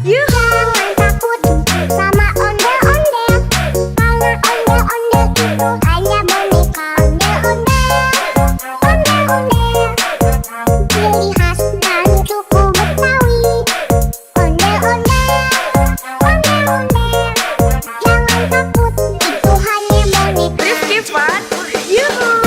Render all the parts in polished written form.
Jangan takut sama ondel-ondel, karena ondel-ondel itu hanya boneka ondel-ondel. Ondel-ondel, ciri khas dan suku Betawi. Ondel-ondel, ondel-ondel, jangan takut, itu hanya boneka. Rifki Fun, yuhu.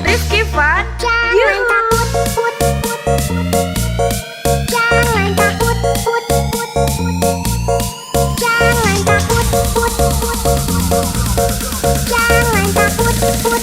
Rifki Fun, Jangan takut, put, put, put. Jangan takut, put, put, put. Jangan takut, put, put, put. Jangan takut, put, put.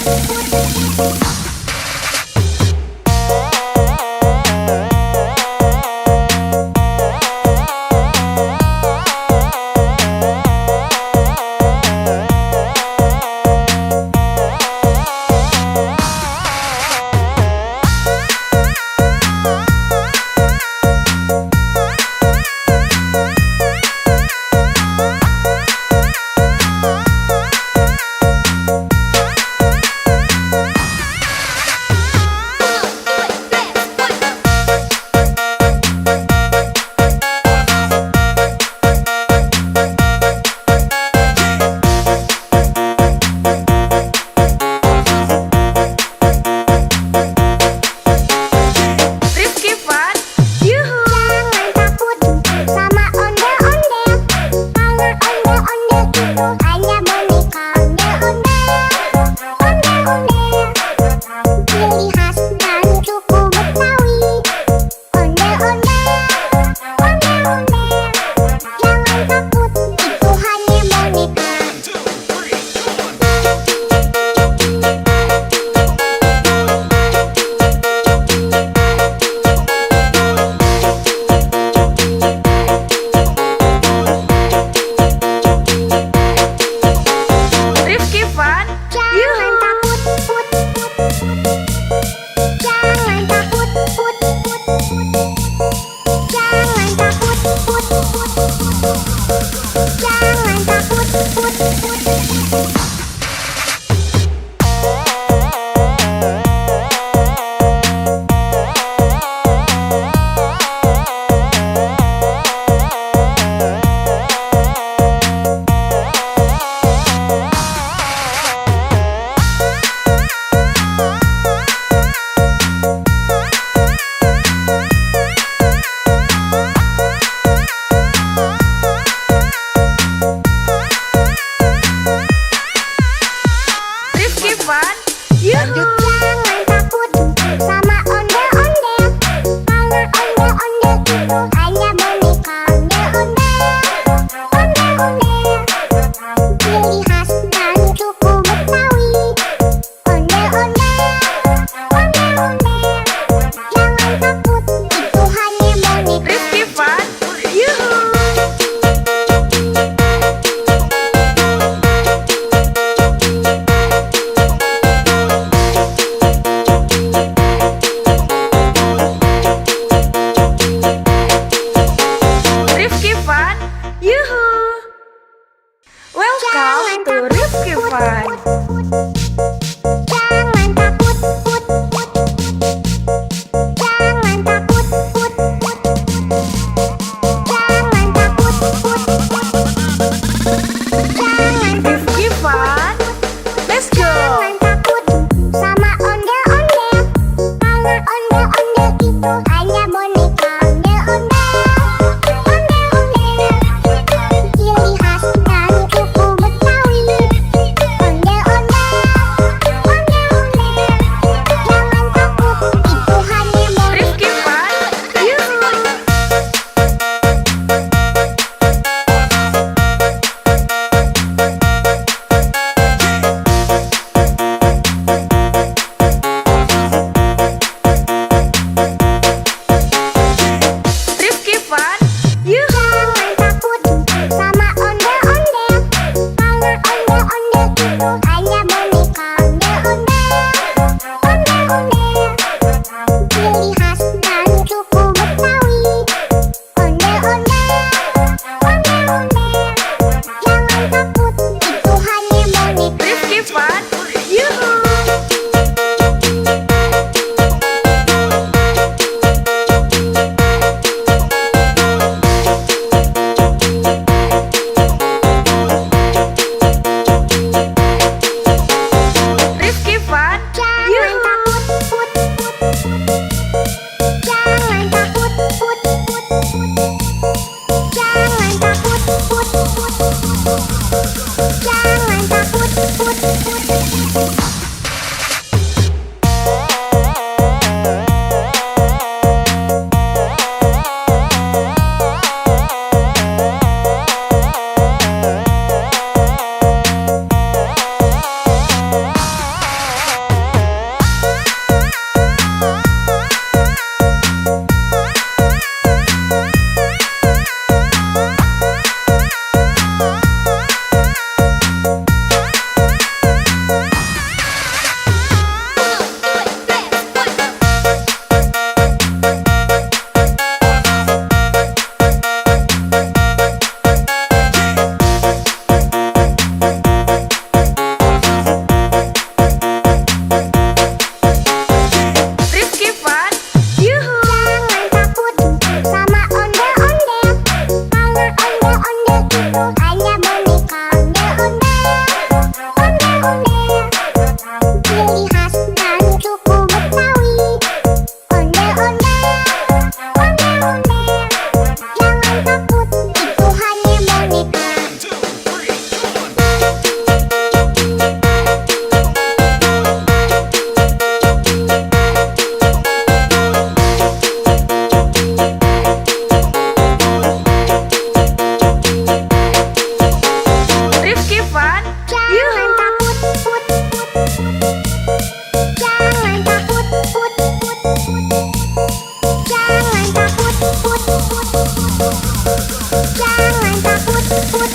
Rifki Fun, yuhu. Jangan takut sama ondel-ondel, karena ondel-ondel itu hanya boneka ondel-ondel. Ondel-ondel, ciri khas dan suku Betawi. Ondel-ondel, ondel-ondel, jangan takut, itu hanya boneka. Rifki Fun, Jangan yuhu. takut, put, put, put. Jangan takut, put, put, put. Jangan takut, put, put, put. Jangan takut, put, put. Rifki Fun, yuhu. Jangan takut sama ondel-ondel, karena ondel-ondel itu hanya boneka ondel-ondel. Ondel-ondel, ciri khas dan suku Betawi. Ondel-ondel, ondel-ondel, jangan takut, itu hanya boneka. Rifki Fun, yuhu. Rifki Fun, yuhu. Welcome to Rifki Fun. Jangan takut, put, put. Jangan takut, put, put. Jangan takut, put, put. Jangan Rifki Fun, let's go. Jangan takut sama ondel-ondel, karena ondel-ondel itu hanya boneka ondel-ondel. Ondel-ondel, ciri khas dan suku Betawi. Ondel-ondel, Ondel-ondel itu hanya boneka ondel-ondel. Ondel-ondel, ciri khas dari suku Betawi. Ondel-ondel, ondel-ondel, jangan takut, itu hanya boneka. Rifki Fun, Jangan takut, put. Jangan takut, put. Jangan takut, put. Jangan takut, put.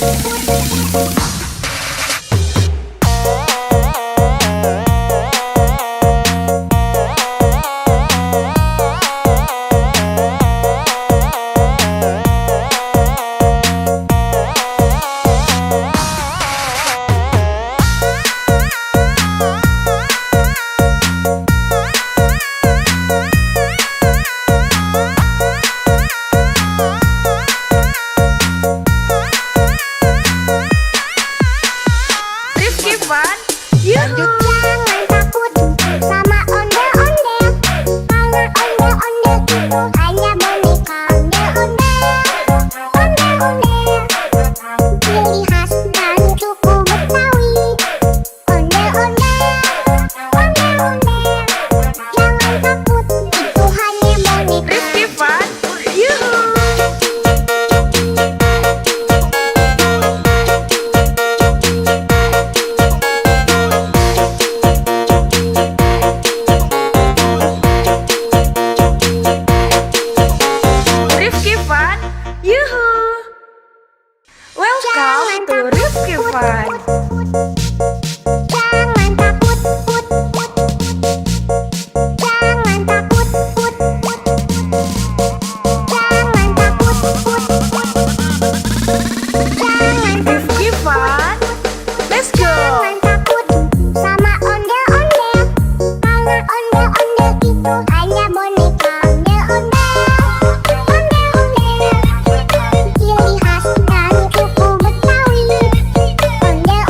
Rifki Fun, yuhu. Jangan takut sama ondel-ondel, karena ondel-ondel itu hanya boneka ondel-ondel. Ondel-ondel, ciri khas dari suku Betawi. Ondel-ondel, ondel-ondel, jangan takut, itu hanya boneka. Rifki Fun, yuhu. Rifki Fun, yuhu. Welcome to Rifki Fun. Jangan takut, put. Jangan takut, put. Jangan takut, put. Jangan Rifki Fun, let's go. Jangan takut sama ondel-ondel, karena ondel-ondel itu hanya boneka ondel-ondel. Ondel-ondel, ciri khas dari suku Betawi. Ondel-ondel,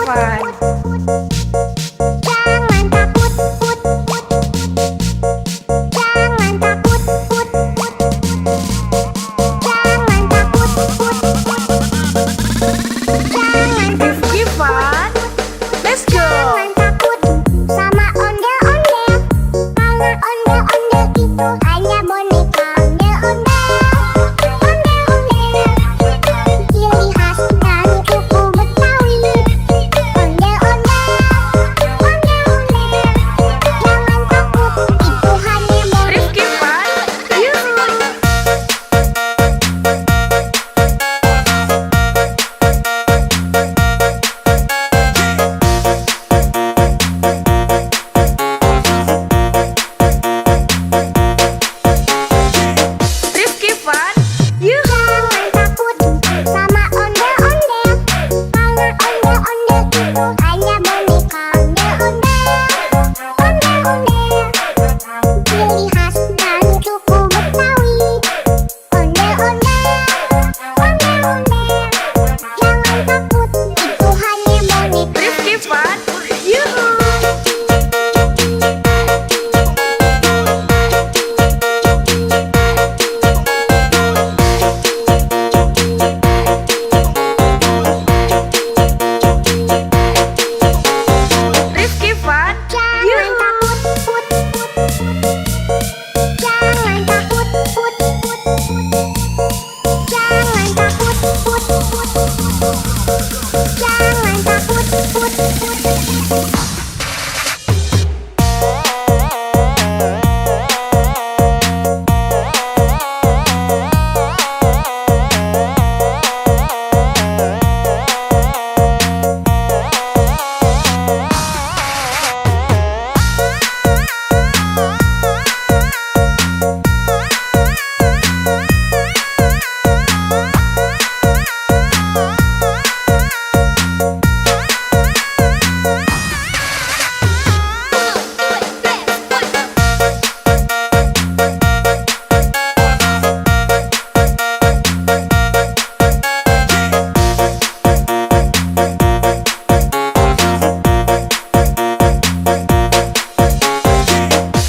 Fun. Jangan takut, put, put. Jangan takut, put, put. Jangan takut, put, put. Jangan Rifki Fun. Let's go. Jangan takut sama ondel-ondel, karena ondel-ondel itu hanya boneka. Ondel-ondel, ondel-ondel, ciri khas dari suku Betawi. Ondel-ondel, ondel-ondel, jangan takut, itu hanya boneka. Rifki Fun. Yuhu. Rifki Fun. Yuhu. Jangan takut sama ondel-ondel, karena ondel-ondel itu hanya boneka. Ondel-ondel, ondel-ondel, ciri khas dari suku Betawi. Ondel-ondel, ondel-ondel, jangan takut, itu hanya boneka. Rifki Fun. Yuhu. Rifki Fun. Jangan Yuhu. takut, put, put. Jangan takut, put, put. Jangan takut, put, put. Jangan takut, put, put.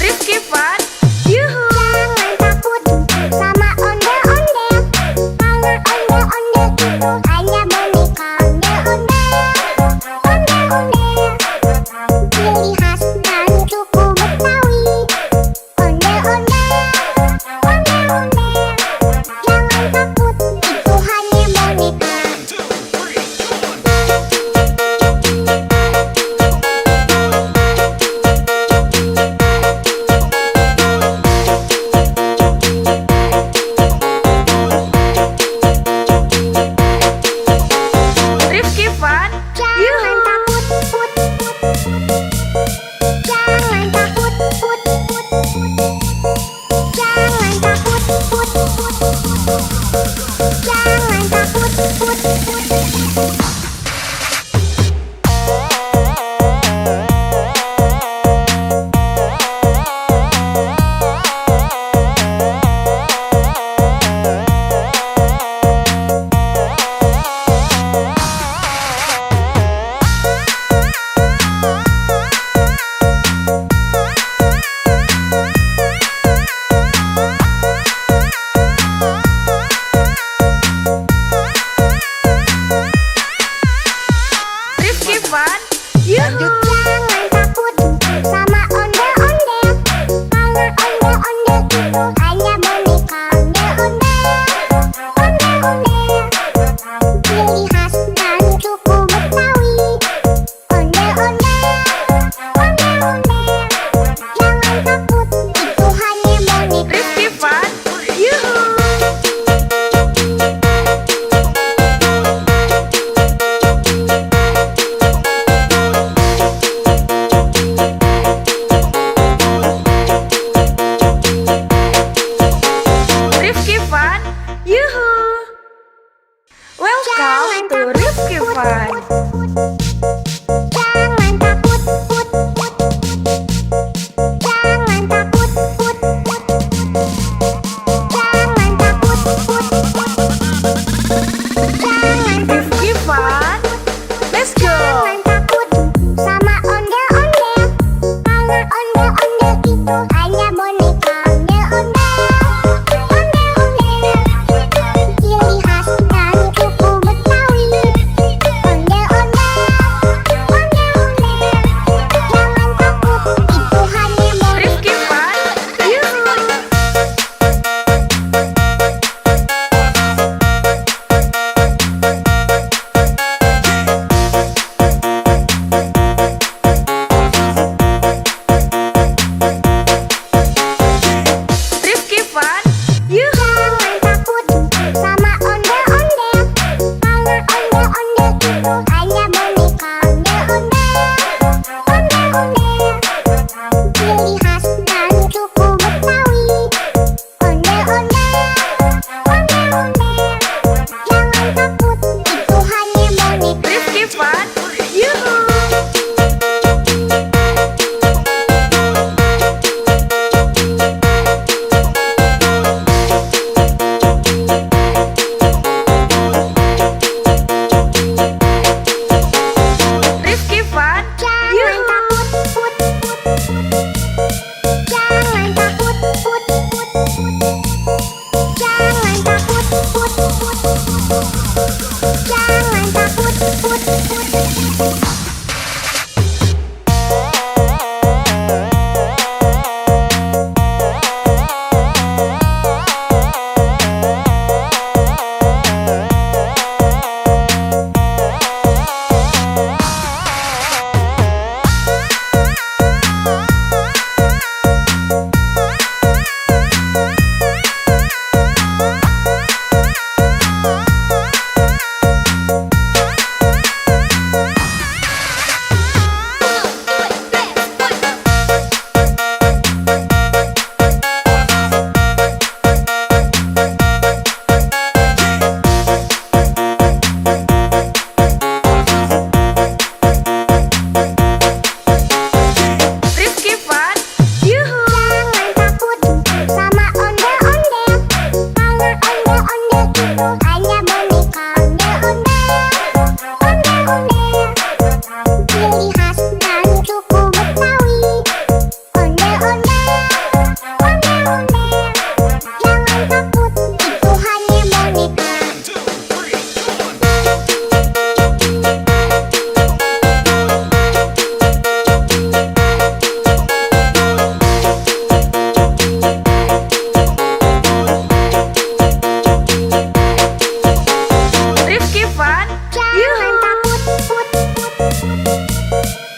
Rifki Fun. Yuhu. Jangan takut sama ondel-ondel, karena ondel-ondel itu hanya boneka. Ondel-ondel, ondel-ondel, ciri khas dari suku Betawi. Ondel-ondel, ondel-ondel, jangan takut, itu hanya boneka. Rifki Fun. Jangan Yuhu. takut, put, put. Jangan takut, put, put. Jangan takut, put, put. Jangan takut, put, put. Rifki Fun. Yuhu. Jangan takut sama ondel-ondel, karena ondel-ondel itu hanya boneka. Ondel-ondel, ondel-ondel, ciri khas dari suku Betawi. Ondel-ondel, ondel-ondel, jangan takut, itu hanya boneka. Rifki Fun. Yuhu. ciri khas dari suku Betawi. Ondel-ondel, ondel-ondel, jangan takut, itu hanya boneka. Rifki Fun, Jangan Yuhu. takut, put, put, put.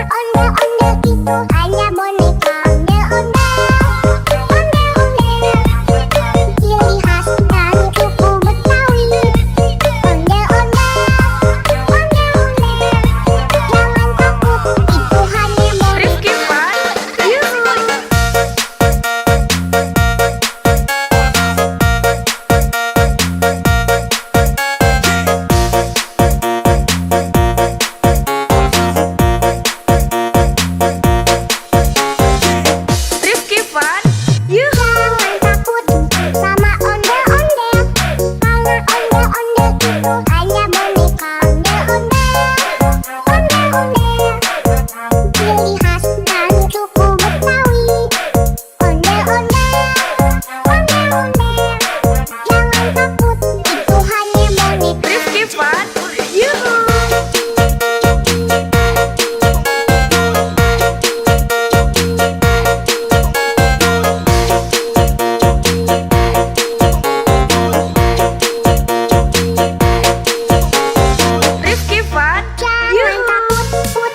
Ondel-ondel itu hanya boneka. Ondel-ondel, ciri khas dari suku Betawi. Ondel-ondel, jangan takut, itu hanya boneka. Rifki Fun, yuhu. Rifki Fun, yuhu. Jangan takut sama ondel-ondel, karena ondel-ondel itu hanya boneka. Ondel-ondel, ciri khas dari suku Betawi. Ondel-ondel, jangan takut, itu hanya boneka. Rifki Fun, yuhu. Rifki Fun, Jangan yuhu. takut,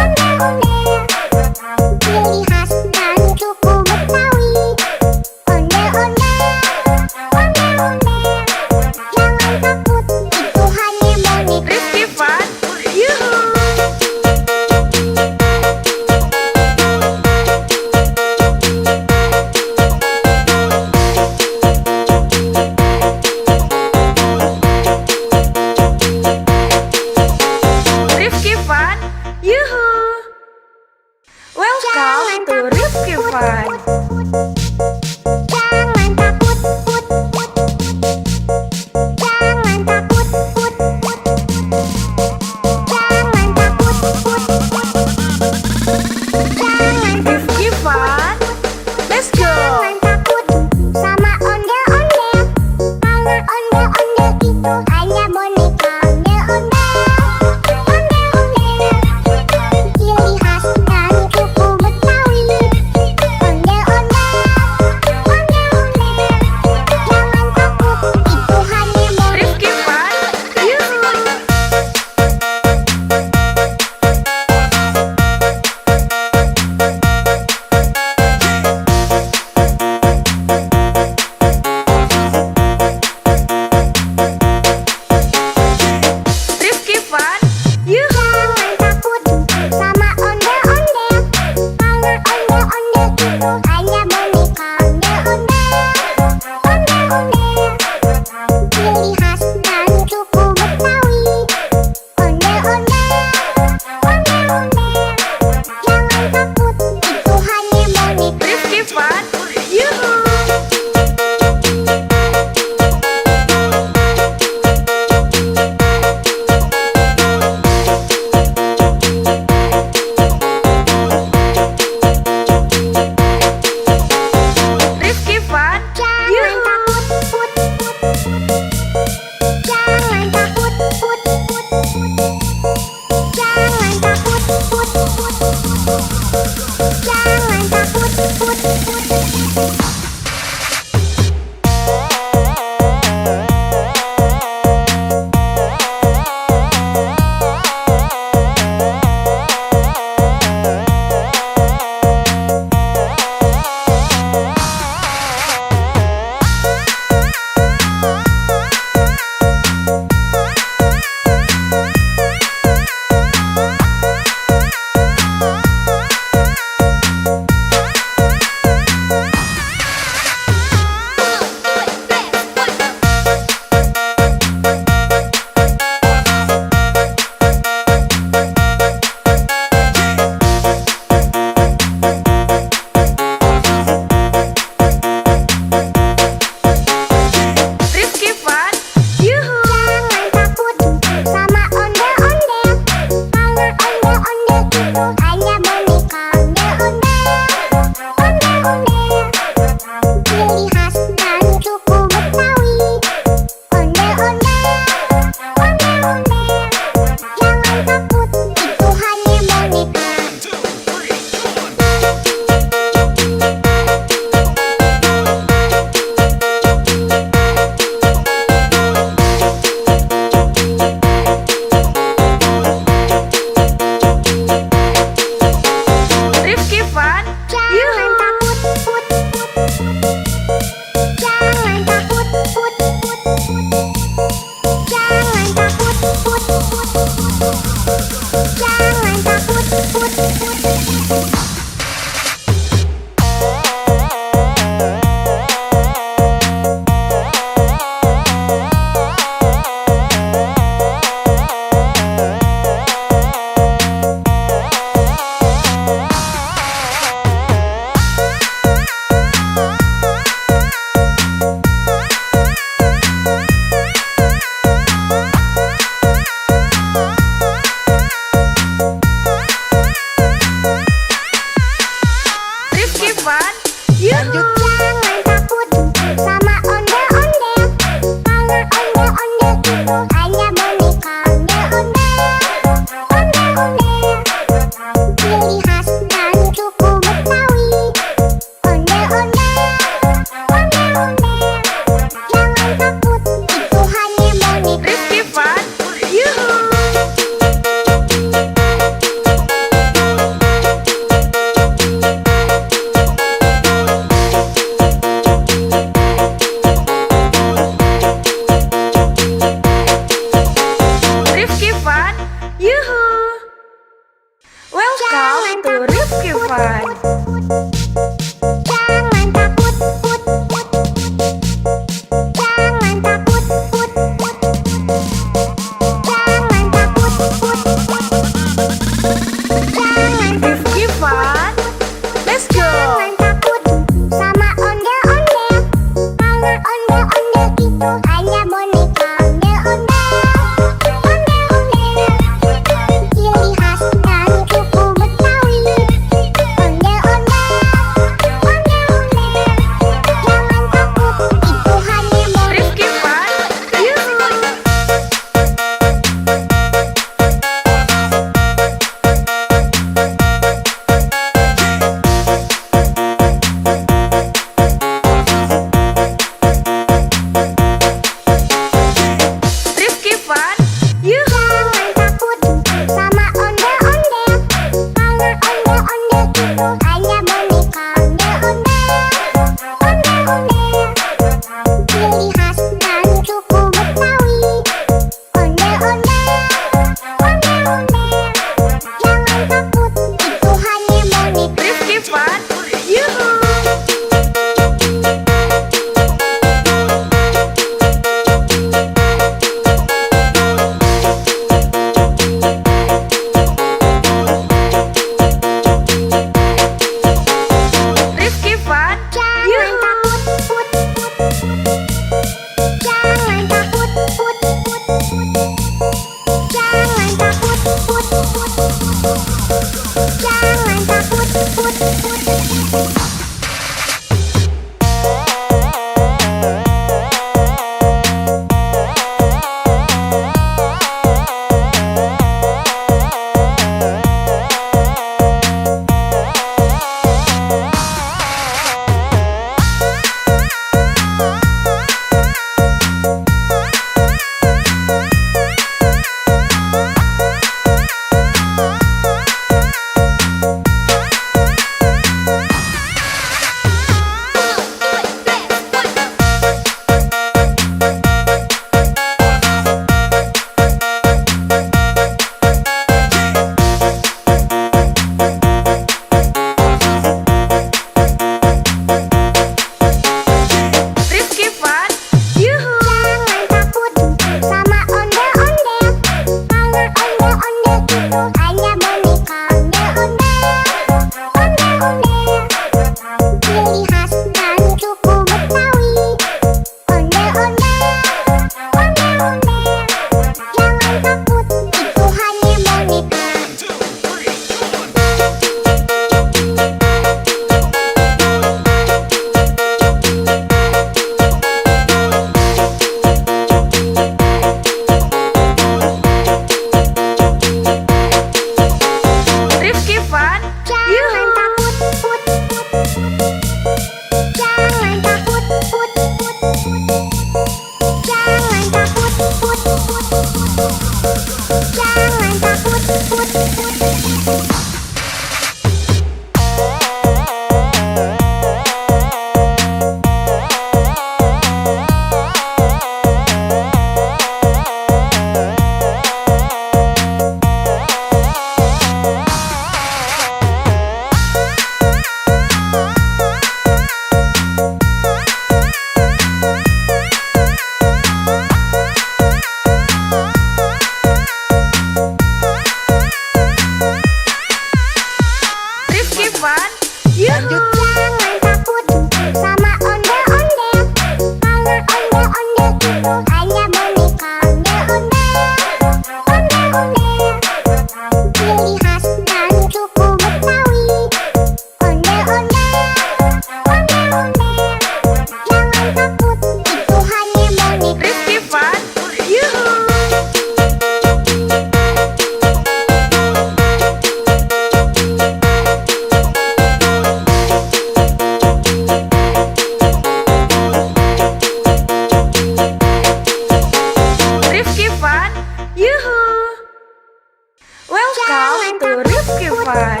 itu Rifki Fan.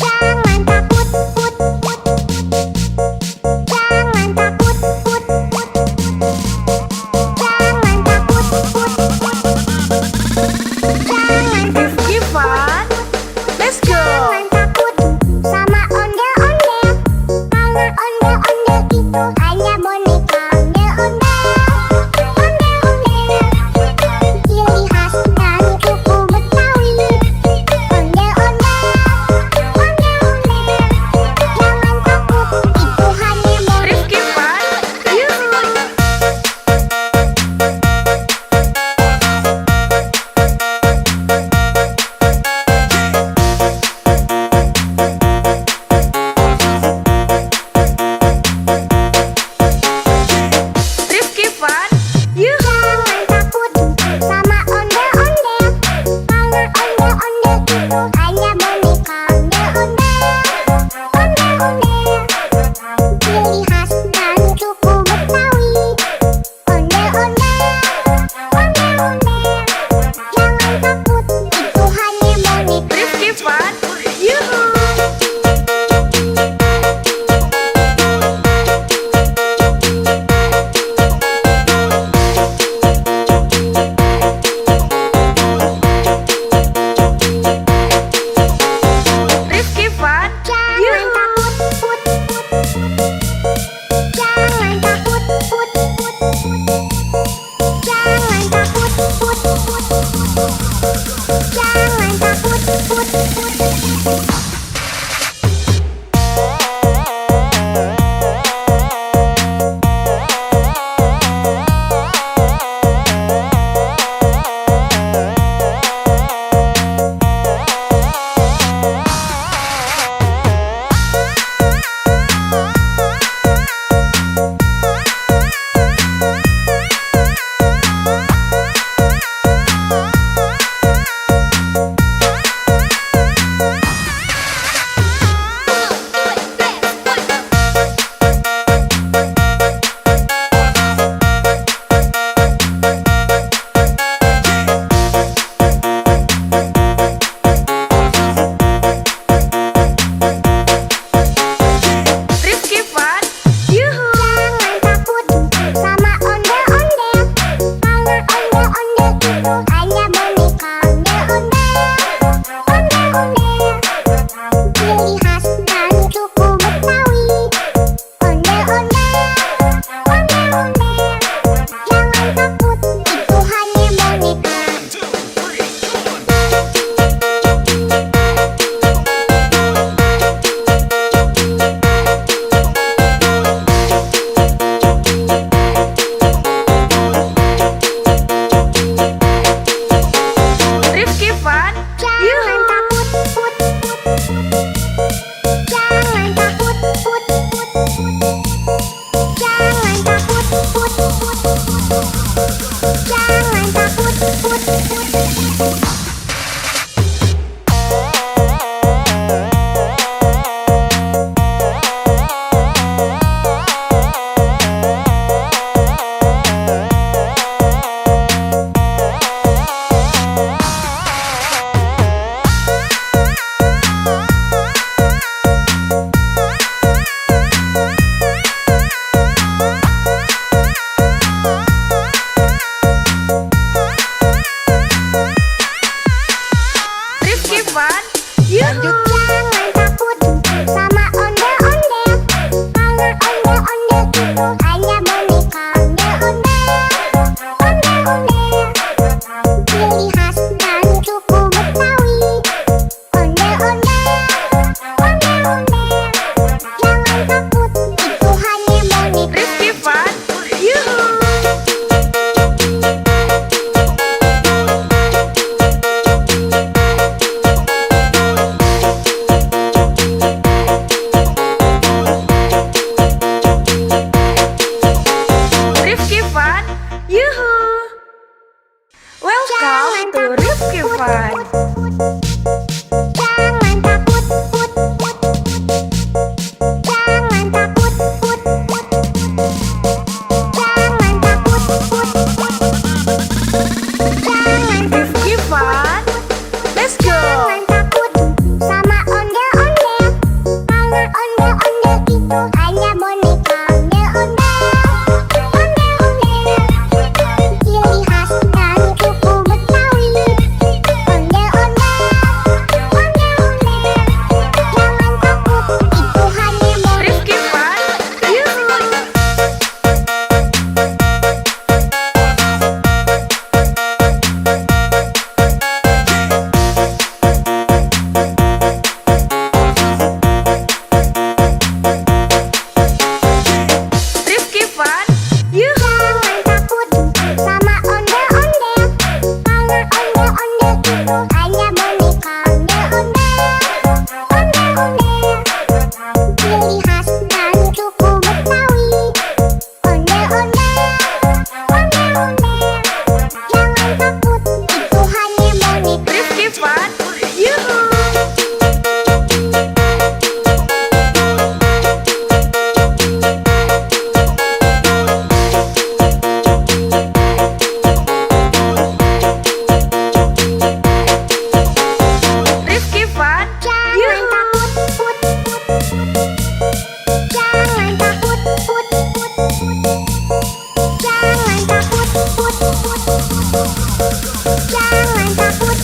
Jangan takut, put, put. Jangan takut, put, put. Jangan takut, put, put. Jangan Rifki Fan, let's go. Jangan takut sama ondel-ondel, karena ondel-ondel itu hanya boneka. Ondel-ondel, ondel-ondel, ciri khas dari suku Betawi. Ondel-ondel, ondel-ondel, jangan takut, itu hanya boneka. Rifki Fan, yuhu. Rifki Fan, yuhu. Jangan takut sama ondel-ondel, karena ondel-ondel itu hanya boneka. Ondel-ondel, ondel-ondel, ciri khas dari suku Betawi. Ondel-ondel, ondel-ondel, jangan takut, itu hanya boneka. Rifki Fan, yuhu. Rifki Fan, Jangan yuhu. takut, put, put. Jangan takut, put, put. Jangan takut, put, put. Jangan takut, put, put. Rifki Fan, yuhu. Jangan takut sama ondel-ondel, karena ondel-ondel itu hanya boneka. Ondel-ondel, ondel-ondel, ciri khas dari suku Betawi. Ondel-ondel, ondel-ondel, jangan takut, itu hanya boneka. Rifki Fan, Jangan yuhu. takut, put, put. Jangan takut, put, put. Jangan takut, put, put. Jangan takut, put, put. Rifki Fan, yuhu. Jangan takut sama ondel-ondel, karena ondel-ondel itu hanya boneka. Ondel-ondel, ondel-ondel, ciri khas dari suku Betawi. Ondel-ondel, ondel-ondel, jangan takut, itu hanya boneka. Rifki Fan, yuhu. hanya boneka ondel-ondel. Ciri khas dari suku Betawi. Ondel-ondel. Jangan takut, itu hanya boneka. Rifki Fun, yuhu. Rifki Fun, Jangan takut, jangan takut, jangan takut, jangan takut.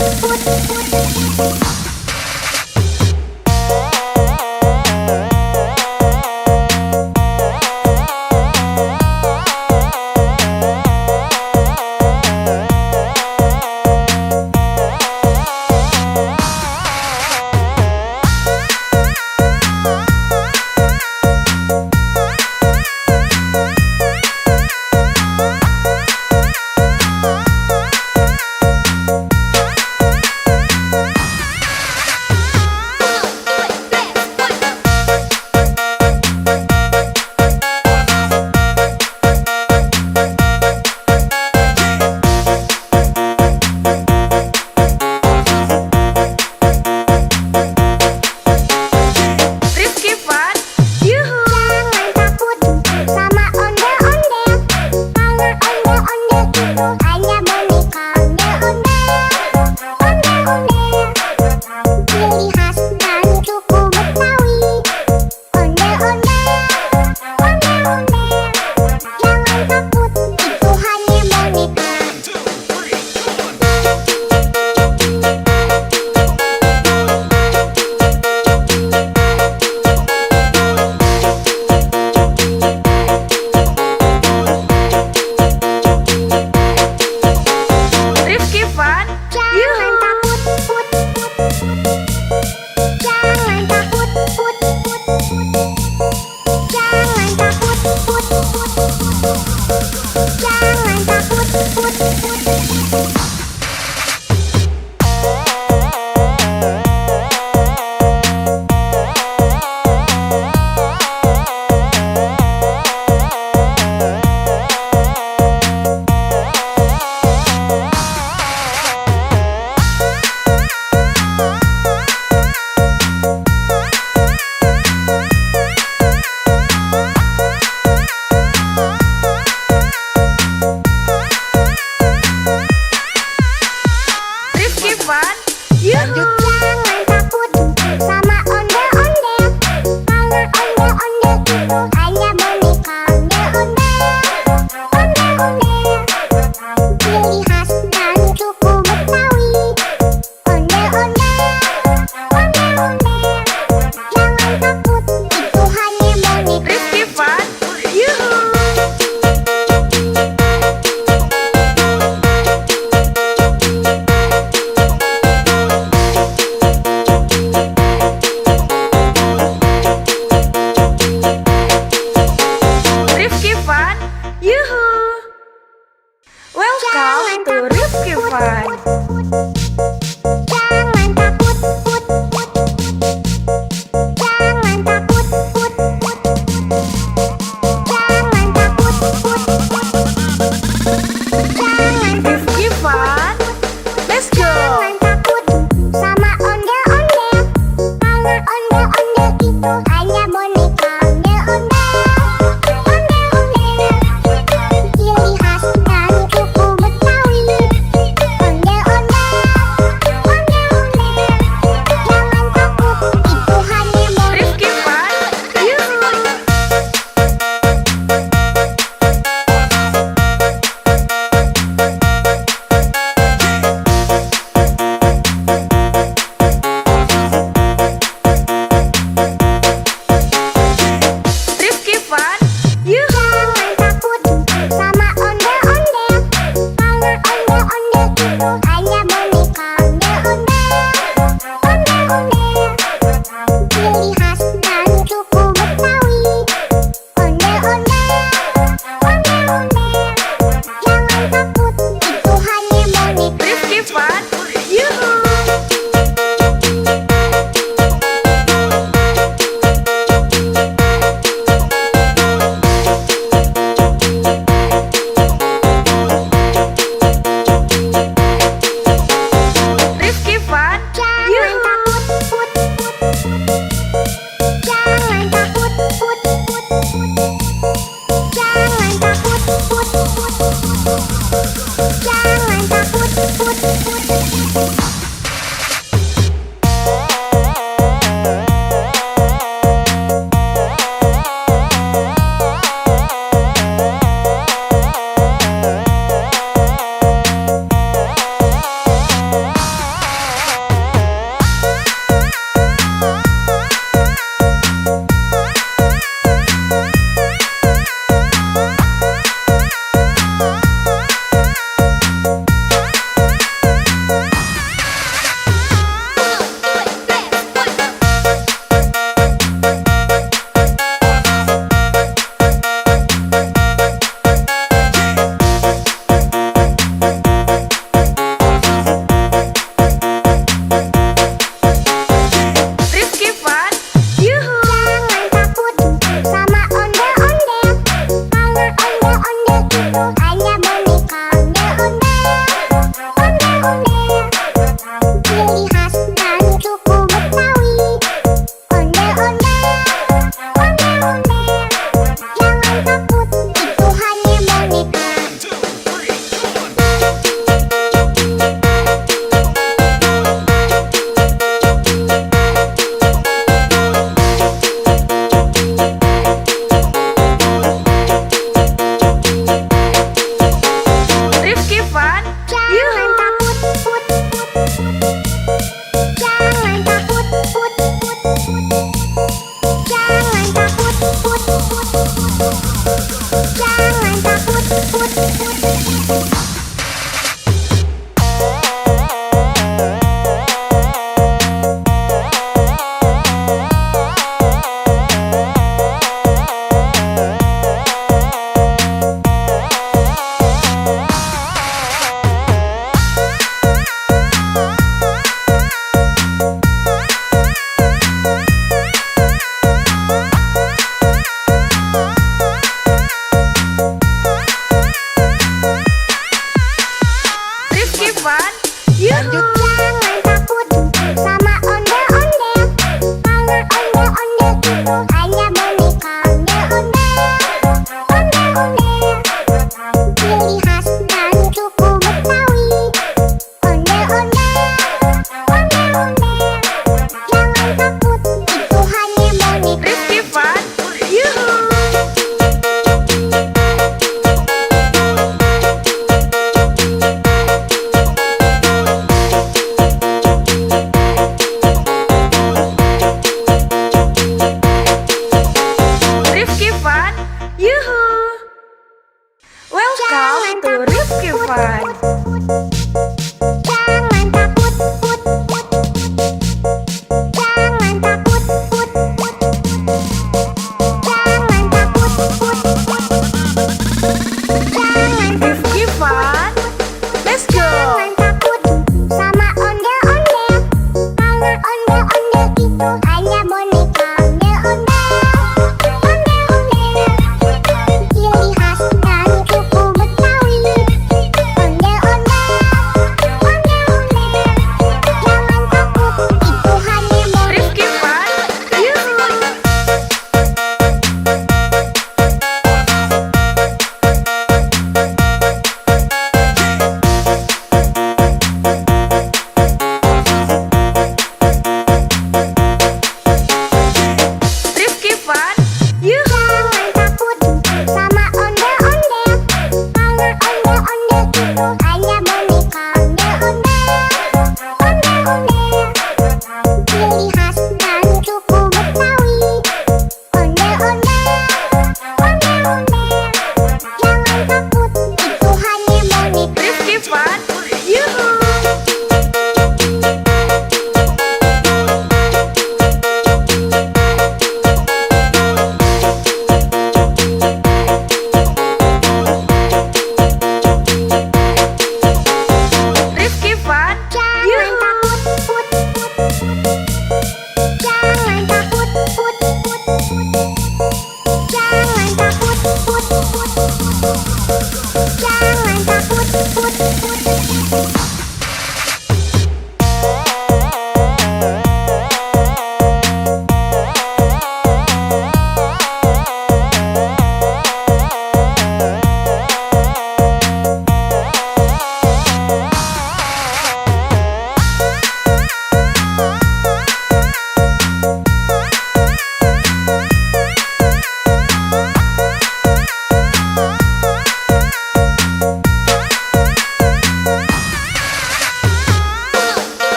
Rifki Fun, yuhu. Jangan takut sama ondel-ondel, karena ondel-ondel itu hanya boneka ondel-ondel. Ciri khas dari suku Betawi. Ondel-ondel. Jangan takut, itu hanya boneka. Rifki Fun, Jangan yuhu. takut, jangan takut, jangan takut, jangan takut. Rifki Fun, yuhu. Jangan takut sama ondel-ondel, karena ondel-ondel itu hanya boneka ondel-ondel. Ciri khas dari suku Betawi. Ondel-ondel. Jangan takut, itu hanya boneka. Rifki Fun, yuhu.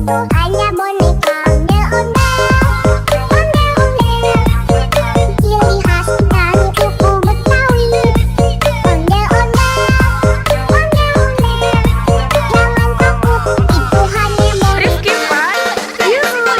itu hanya boneka ondel-ondel, ciri khas dari suku Betawi. Ondel-ondel, jangan takut, itu hanya boneka. Rifki Fun, yuhu.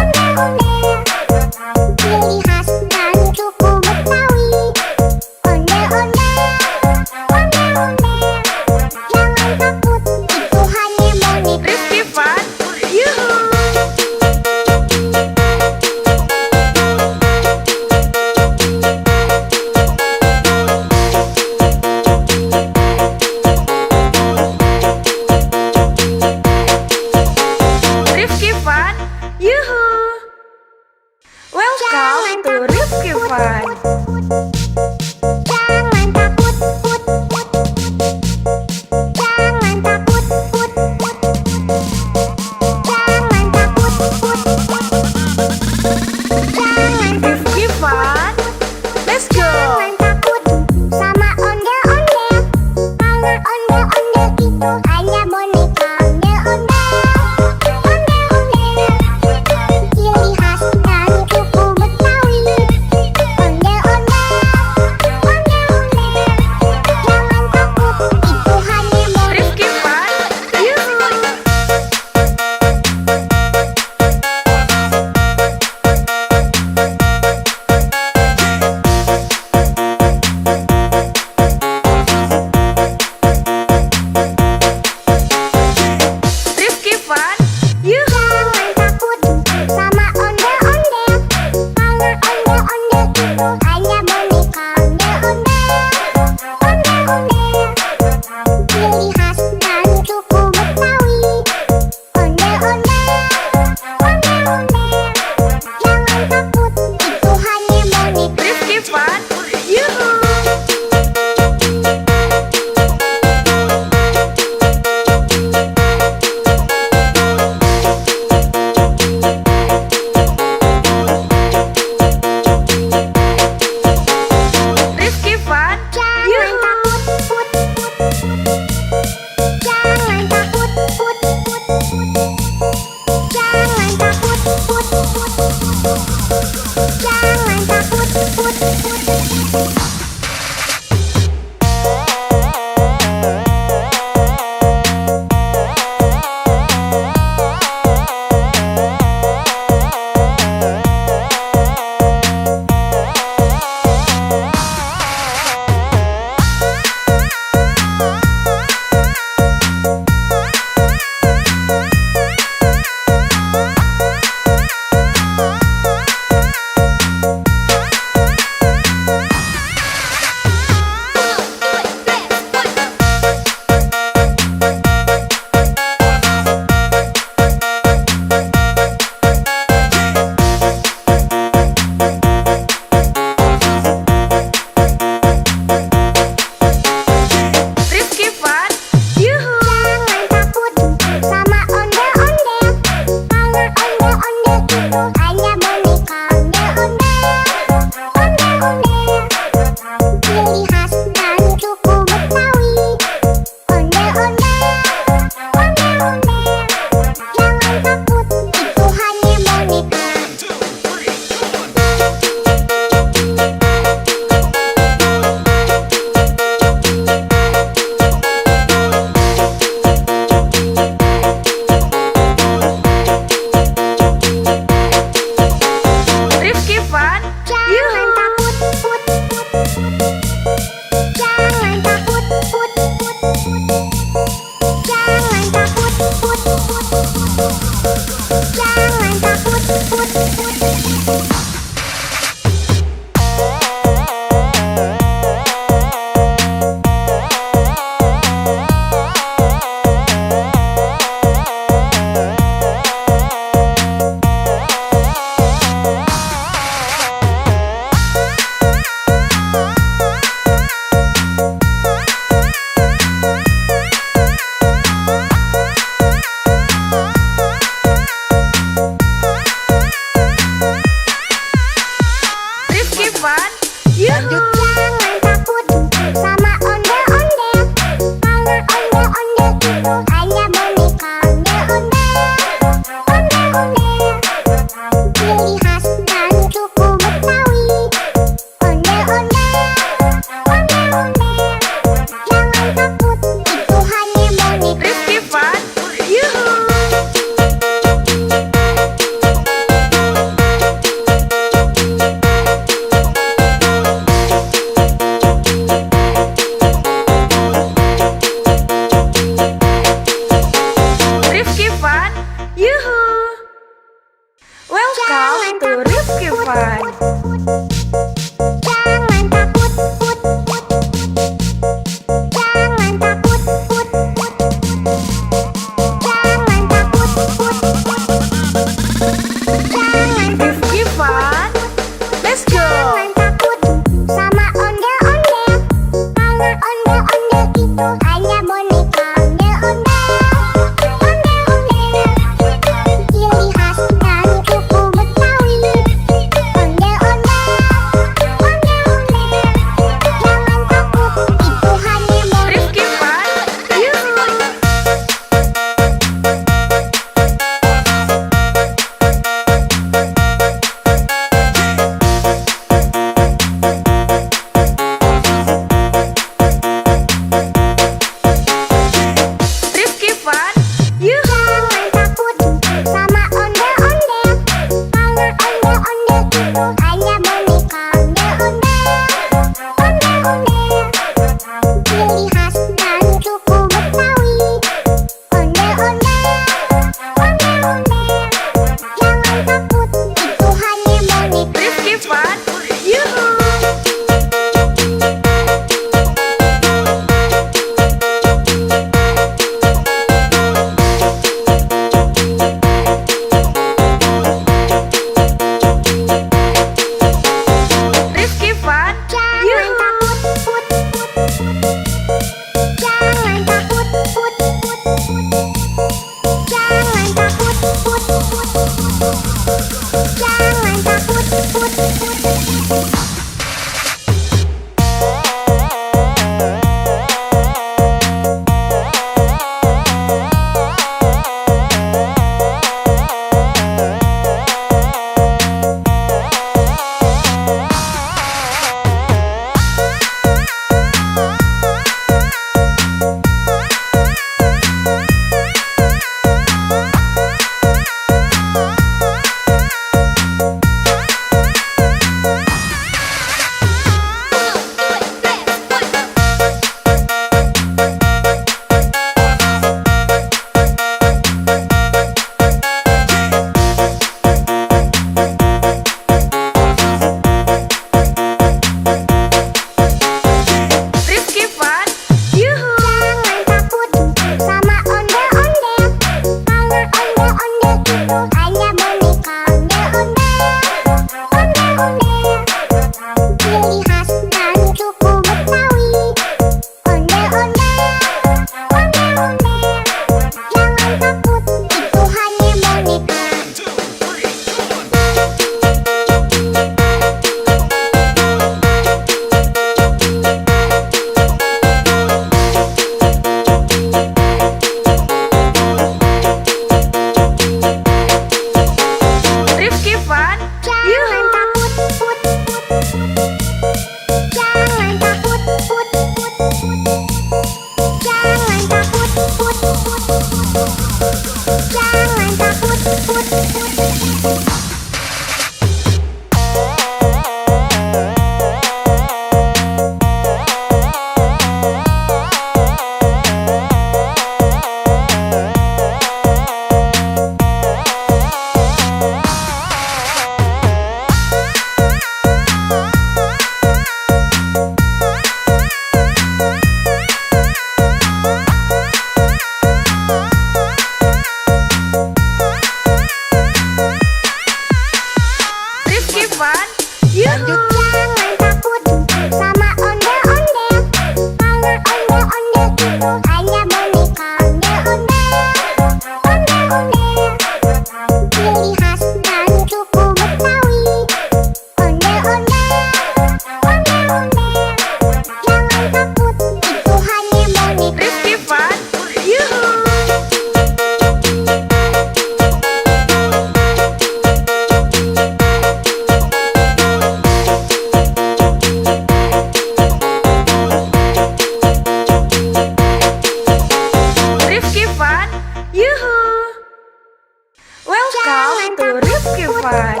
to Rifki Fun.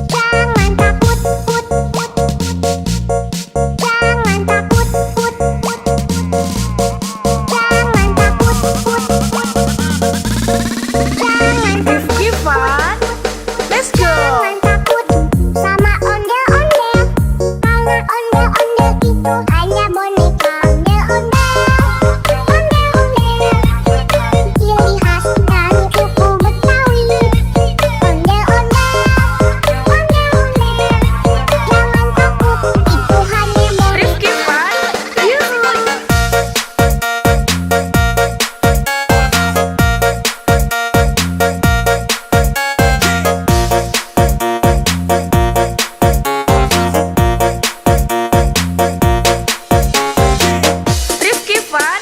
Jangan takut, put, put. Jangan takut, put, put. Jangan takut, put, put. Jangan Rifki Fun. Let's go. Jangan takut sama ondel-ondel. Karena ondel-ondel itu hanya boneka. Ondel-ondel, ondel-ondel. Ciri khas dari suku Betawi. Ondel-ondel, ondel-ondel. Jangan takut, itu hanya boneka. Rifki Fun. Yuhu. Rifki Fun.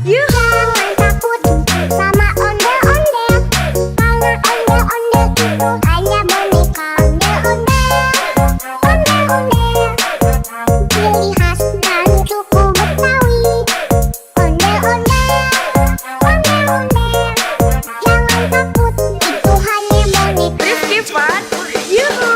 Yuhu. Jangan takut sama ondel-ondel. Karena ondel-ondel itu hanya boneka. Ondel-ondel, ondel-ondel. Ciri khas dari suku Betawi. Ondel-ondel, ondel-ondel. Jangan takut, itu hanya boneka. Rifki Fun. Yuhu.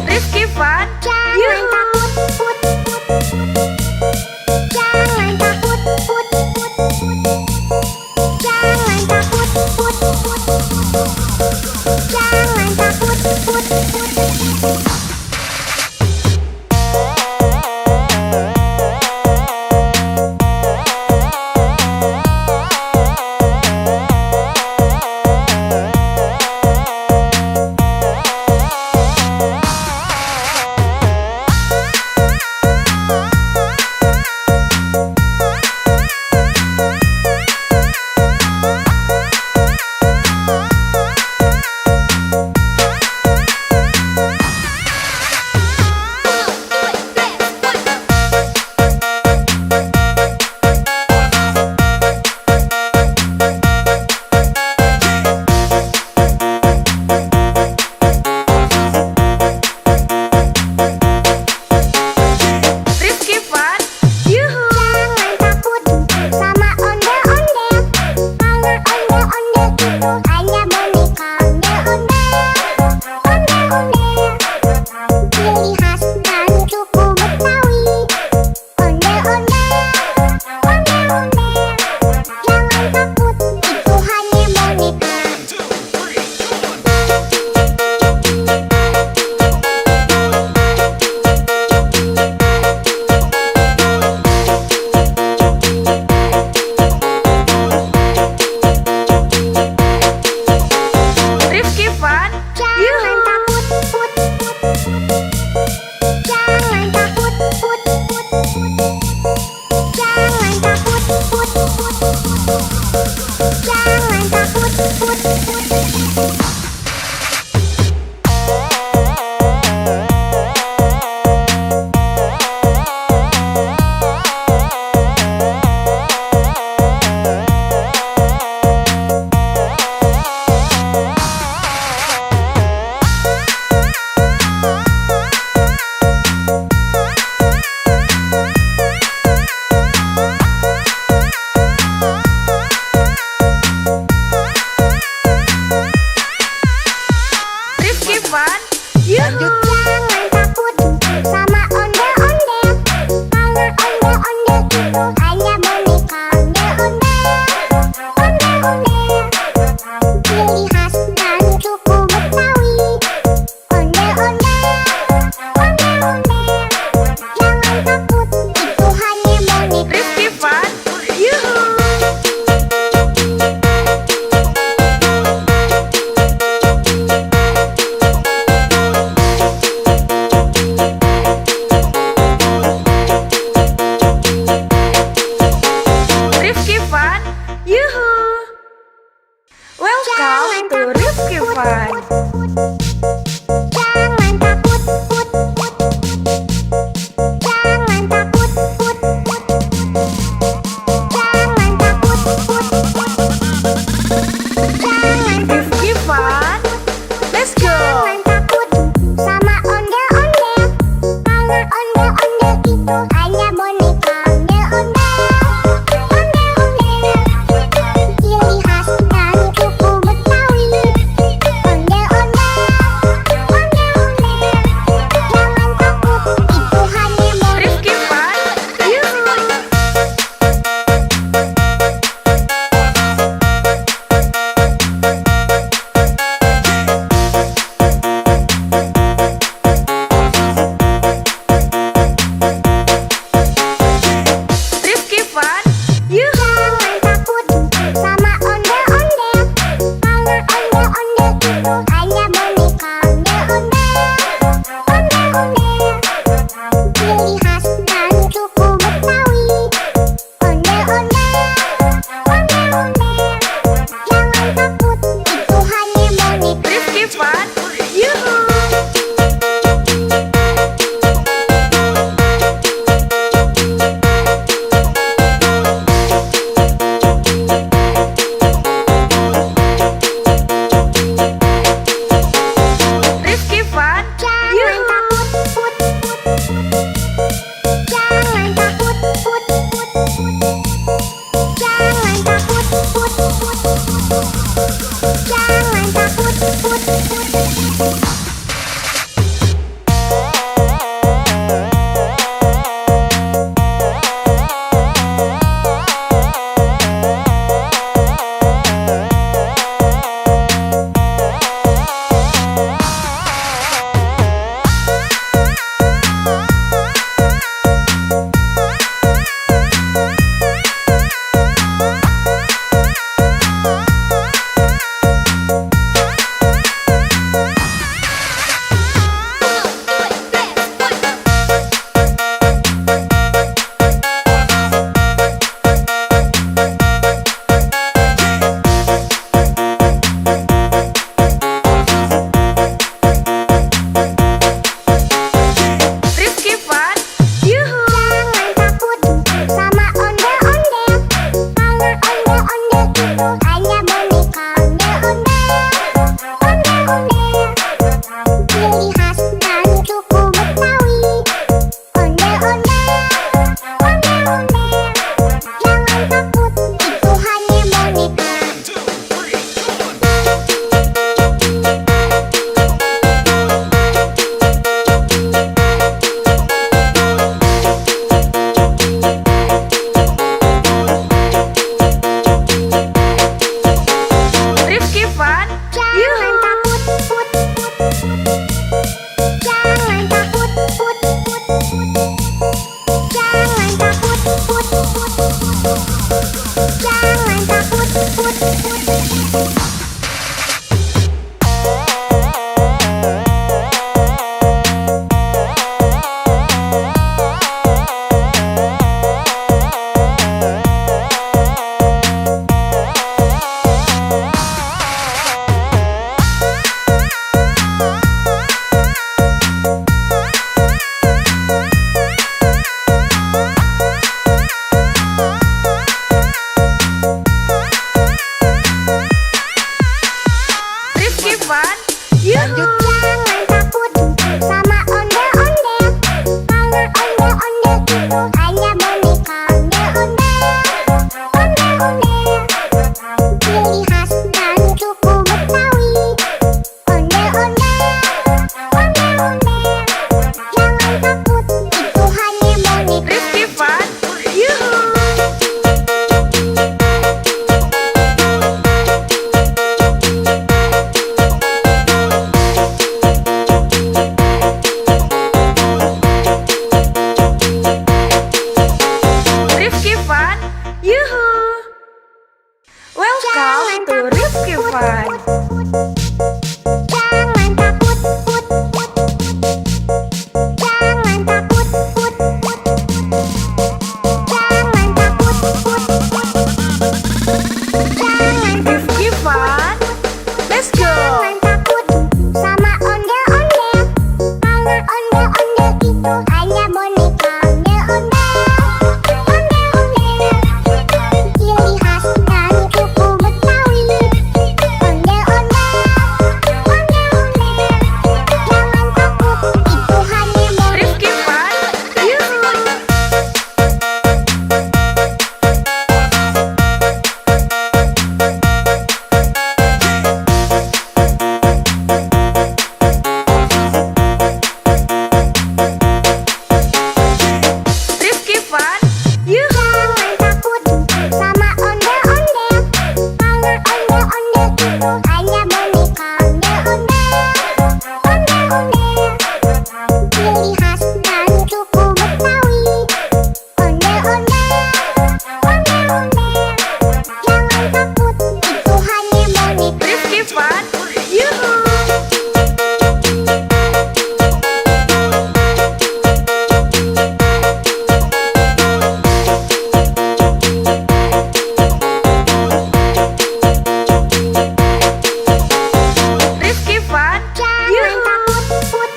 Rifki Fun. Jangan Yuhu. takut, put, put. Jangan takut, put, put. Jangan takut, put, put. Jangan takut, put, put. Rifki Fun. Yuhu. Jangan takut sama ondel-ondel. Karena ondel-ondel itu hanya boneka. Ondel-ondel, ondel-ondel. Ciri khas dari suku Betawi. Ondel-ondel, ondel-ondel. Jangan takut, itu hanya boneka. Rifki Fun. Jangan Yuhu. takut, put, put. Jangan takut, put, put. Jangan takut, put, put. Jangan takut, put, put. Rifki Fun. Yuhu. Jangan takut sama ondel-ondel. Karena ondel-ondel itu hanya boneka. Ondel-ondel, ondel-ondel. Ciri khas dari suku Betawi. Ondel-ondel, ondel-ondel. Jangan takut, itu hanya boneka. Rifki Fun. Yuhu. Rifki Fun. Yuhu. Welcome to Rifki Fun. Jangan takut, put, put. Jangan takut, put, put. Jangan takut, put, put. Jangan Rifki Fun. Let's Fun, Yuhu. Jangan takut sama ondel-ondel, karena ondel-ondel itu hanya boneka. Ondel-ondel, ciri khas dan suku Betawi. Ondel-ondel, jangan takut, itu hanya boneka. Rifki Fun, Yuhu. Rifki Fun, Yuhu. Welcome to Rifki Fun. Jangan takut, jangan takut, jangan takut, jangan Rifki Fun, let's go. jangan takut sama ondel-ondel, karena ondel-ondel itu hanya boneka. Ondel-ondel, ciri khas dan suku Betawi. Ondel-ondel, jangan takut, itu hanya boneka. Rifki Fun, Yuhu. Rifki Fun, Yuhu. Jangan takut sama ondel-ondel, karena ondel-ondel itu hanya boneka. Ondel-ondel, ciri khas dan suku Betawi. Ondel-ondel, jangan takut, itu hanya boneka. Rifki Fun, Yuhu. Rifki Fun, Jangan Yuhu. takut,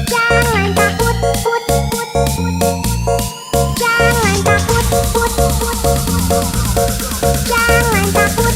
jangan takut, jangan takut, jangan takut.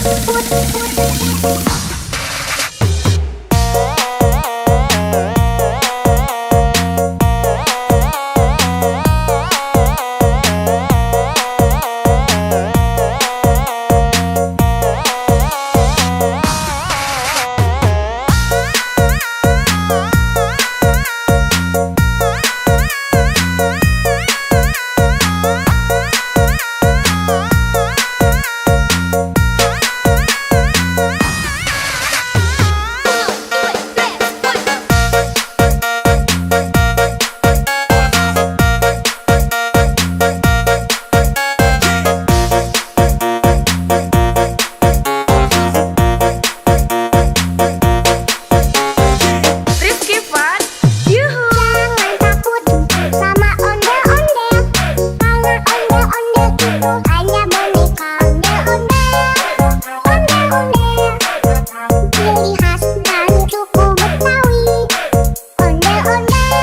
Rifki Fun, Yuhu. Jangan takut sama ondel-ondel, karena ondel-ondel itu hanya boneka. Ondel-ondel, ciri khas dan suku Betawi. Ondel-ondel,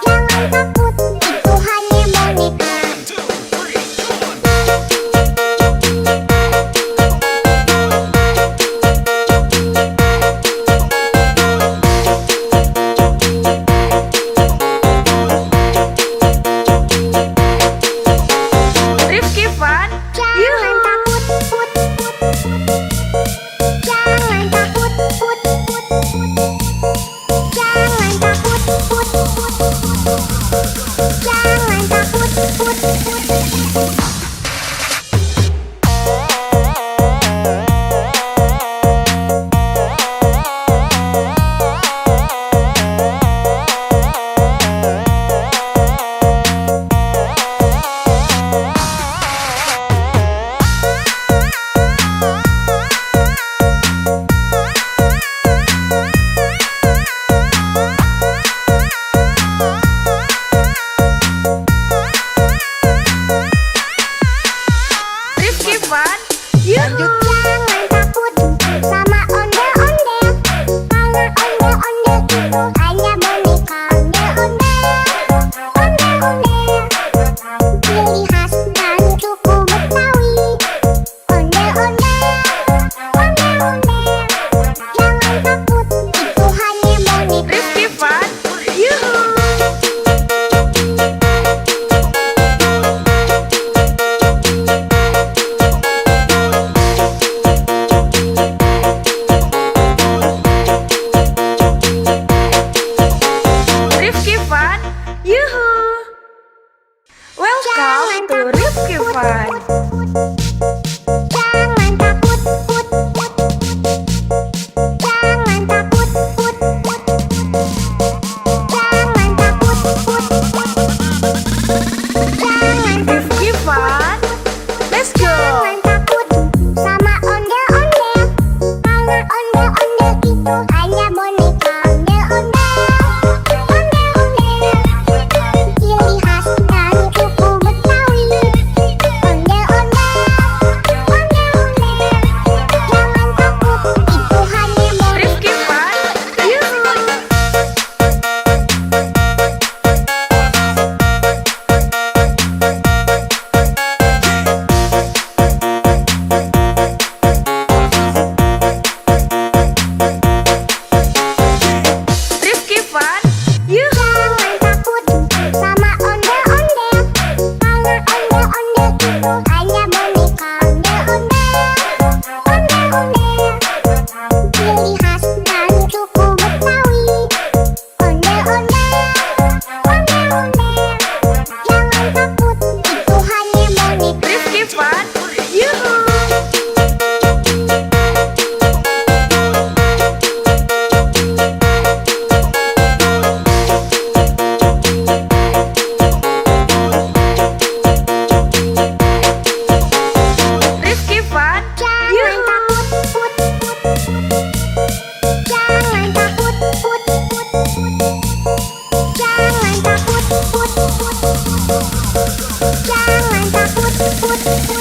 jangan takut, itu hanya boneka. Rifki Fun, Jangan Yuhu. takut, jangan takut, jangan takut, jangan takut. Ciri khas dan suku Betawi. Ondel-ondel, Fun. Jangan takut, put, put. Jangan takut, put, put. Jangan takut, put, put. Jangan Rifki Fun. Let's go. Jangan takut sama ondel-ondel, karena ondel-ondel itu hanya boneka. Ondel-ondel, ondel-ondel, ciri khas dari suku Betawi. Ondel-ondel, ondel-ondel, jangan takut, itu hanya boneka. Rifki Fun. Yuhu. Rifki Fun. Yuhu. Jangan takut sama ondel-ondel, karena ondel-ondel itu hanya boneka. Ondel-ondel, ondel-ondel, ciri khas dari suku Betawi. Ondel-ondel, ondel-ondel, jangan takut, itu hanya boneka. Rifki Fun. Yuhu. Rifki Fun. Jangan Yuhu. takut, put, put, put. Jangan takut, put, put, put. Jangan takut, put, put. Jangan takut, put, put.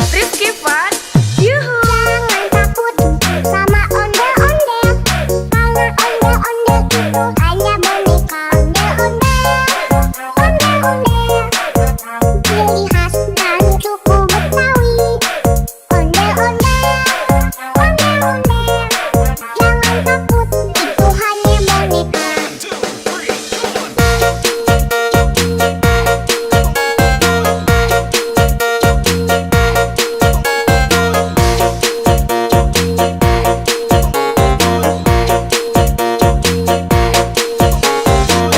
Rifki Fun. Yuhu. Jangan takut sama ondel-ondel, karena ondel-ondel itu hanya boneka. Ondel-ondel, ondel-ondel, ciri khas dari suku Betawi. Ondel-ondel, ondel-ondel, jangan takut, itu hanya boneka.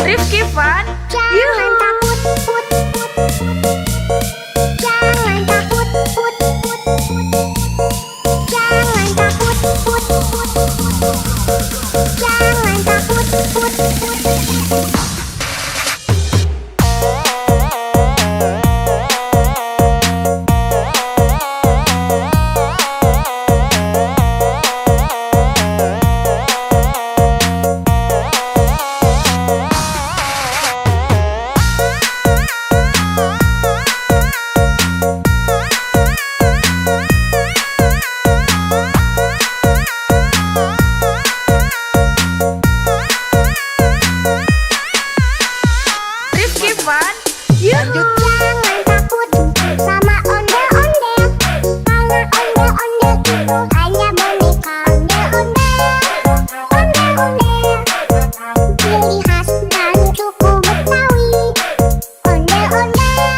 Rifki Fun. Jangan Yuhu. takut, put, put, put. Jangan takut, put, put, put. Jangan takut, put, put, put. Jangan takut, put, put. Rifki Fun. Yuhu. Jangan takut sama ondel-ondel, karena ondel-ondel itu hanya boneka. Ondel-ondel, ondel-ondel, ciri khas dari suku Betawi. Ondel-ondel,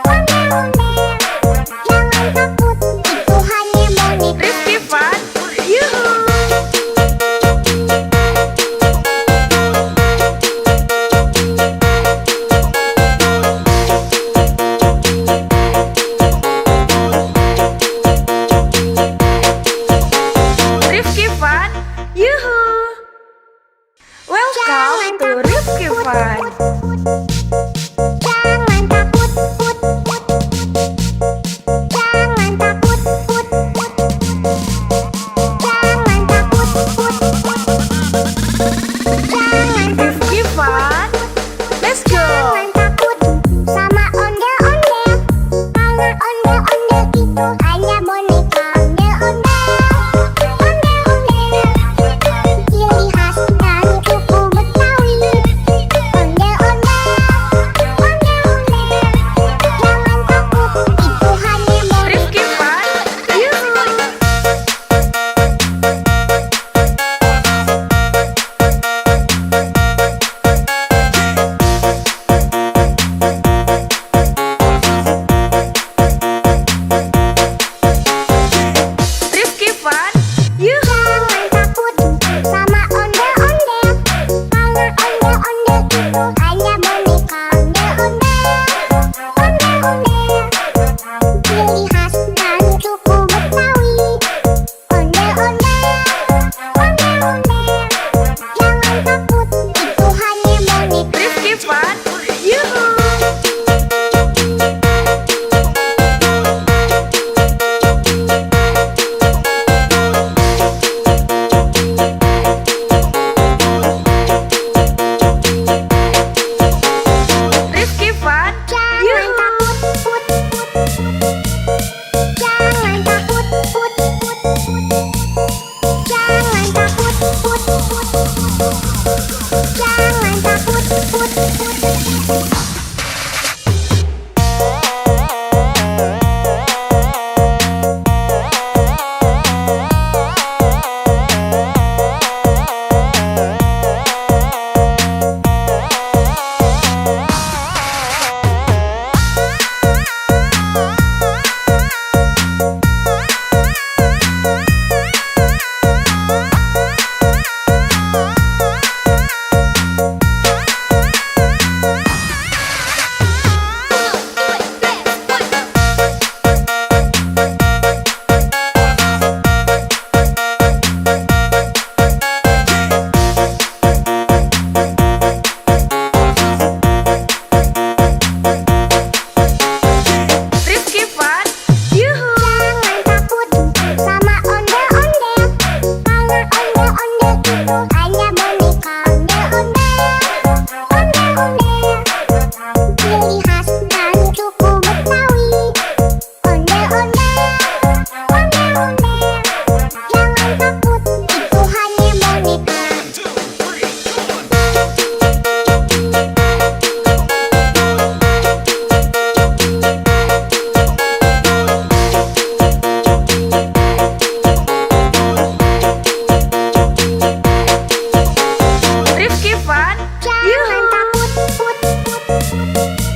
ondel-ondel, jangan takut, itu hanya boneka. Rifki Fun. Yuhu.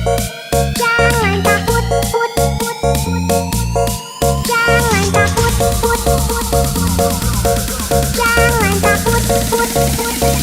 Jangan takut, put, put, put. Jangan takut, put, put, put. Jangan takut, put, put, put.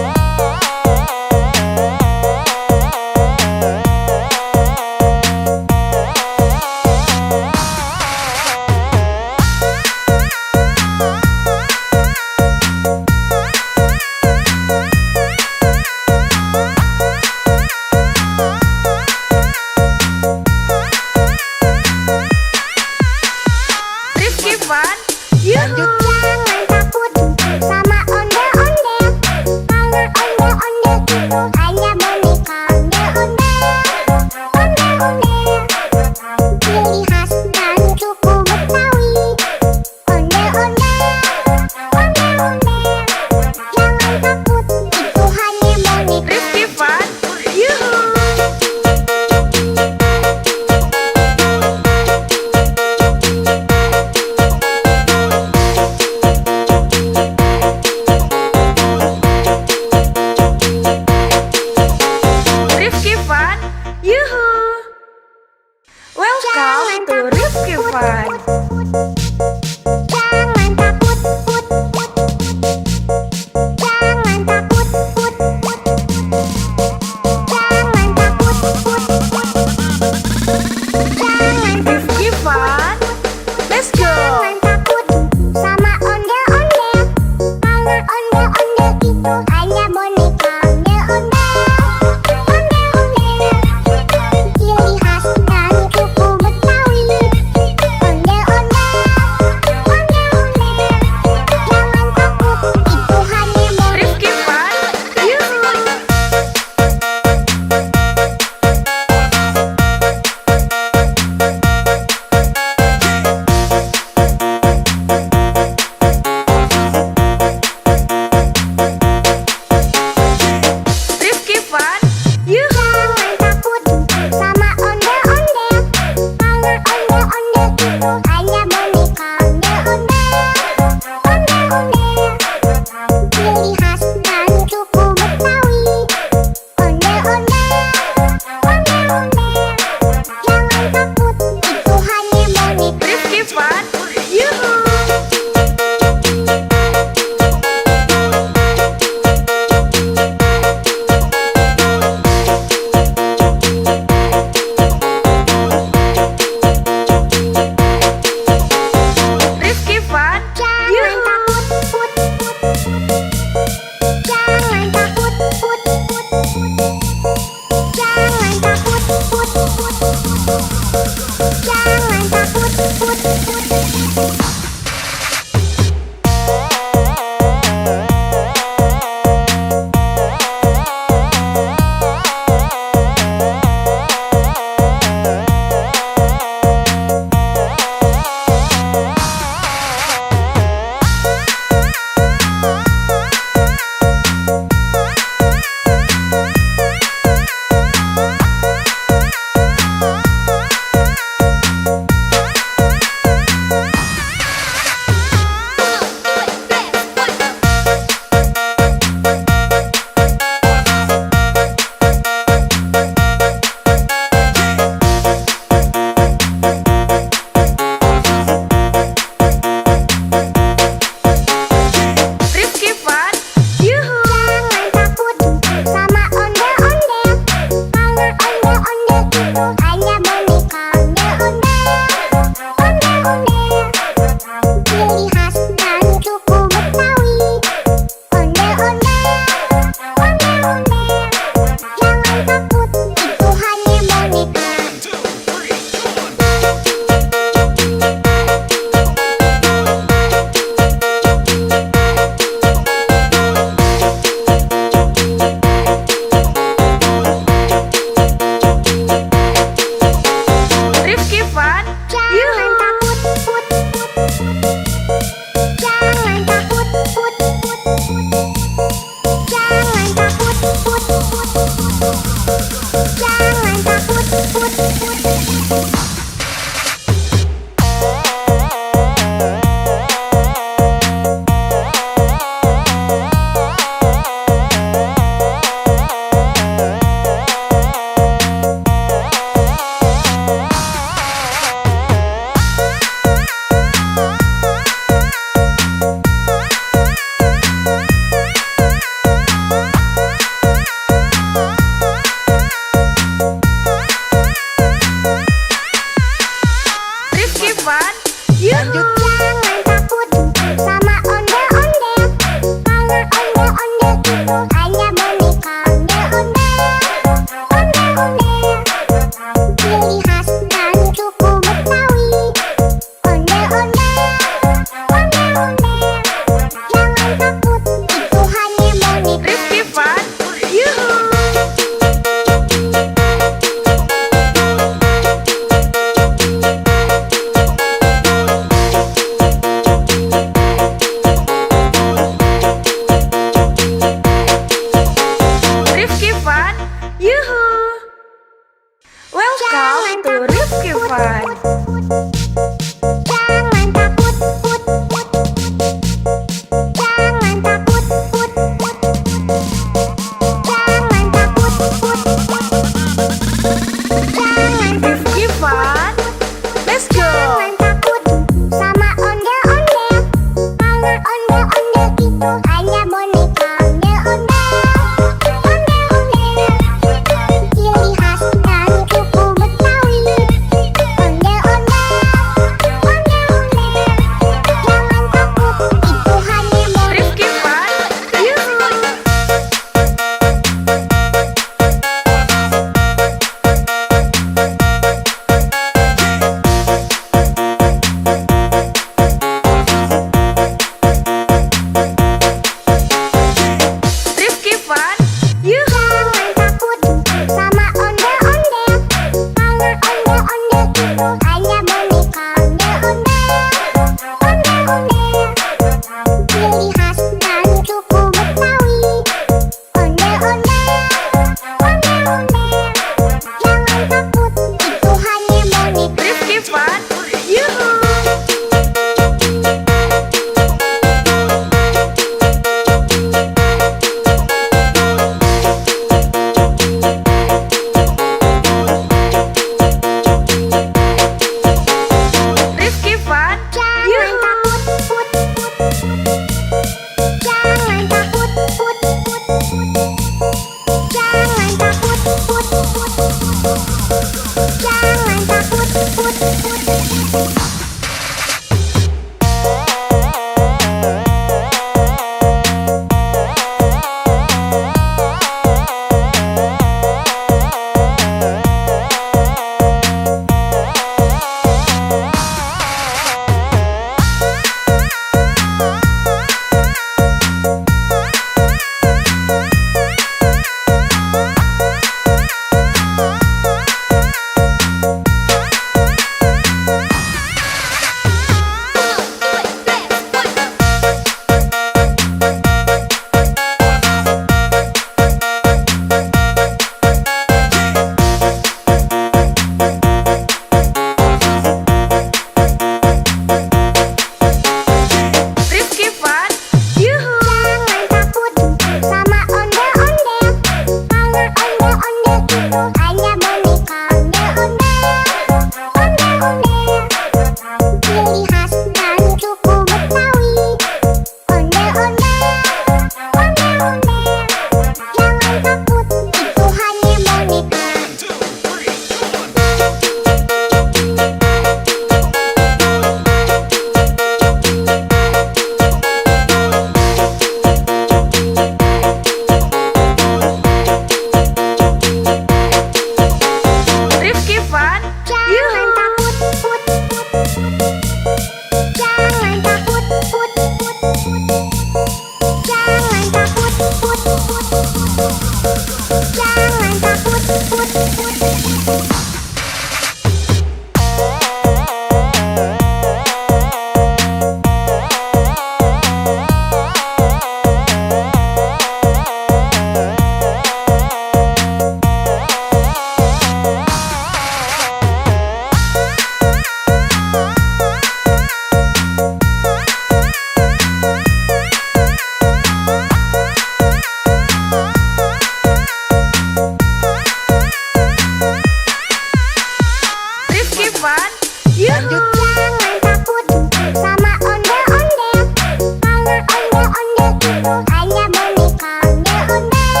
itu hanya boneka ondel-ondel.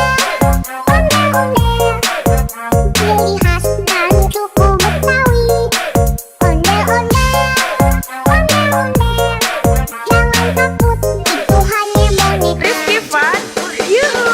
Ciri khas dari suku Betawi. Ondel-ondel. Jangan takut, itu hanya boneka. Rifki Fun, yuhu.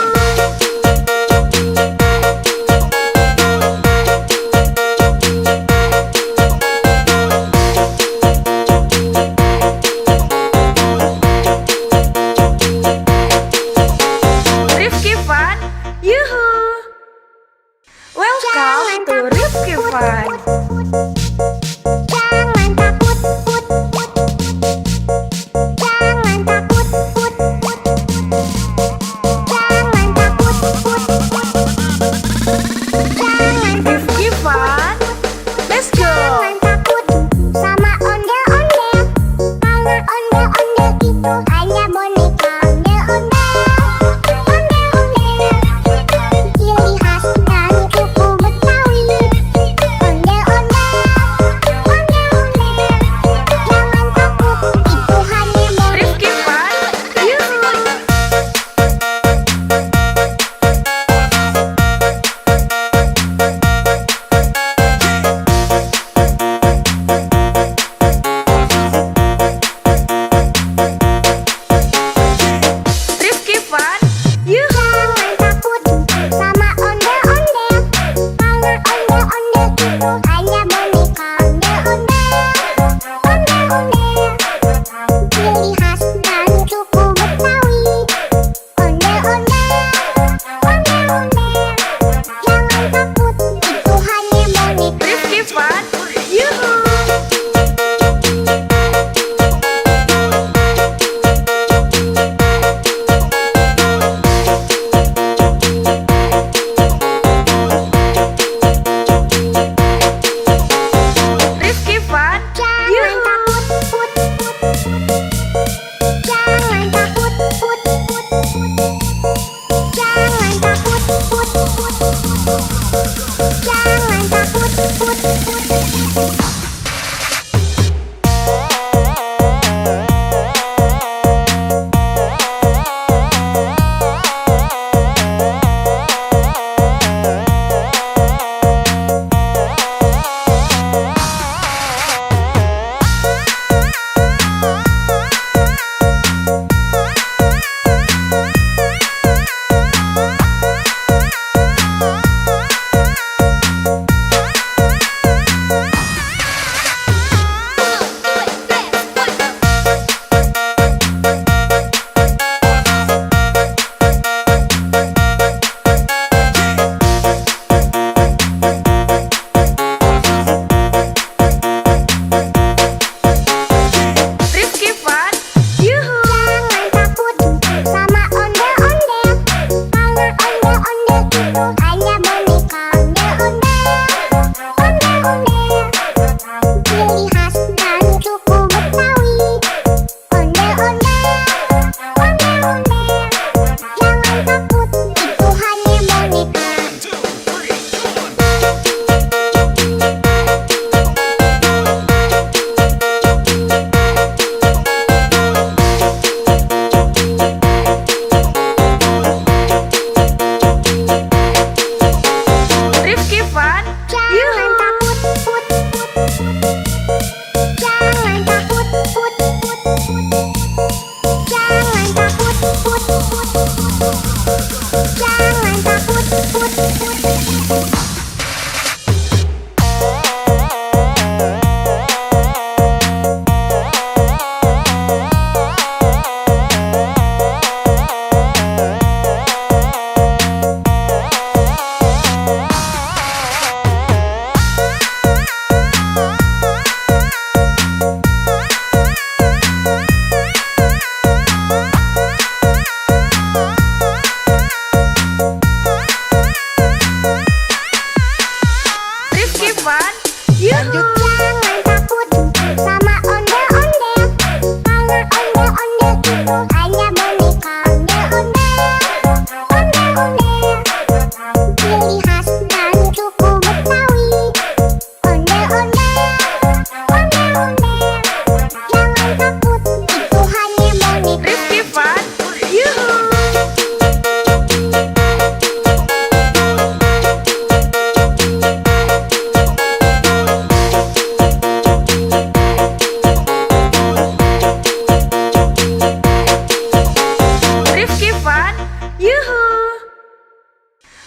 Fun. Yuhu!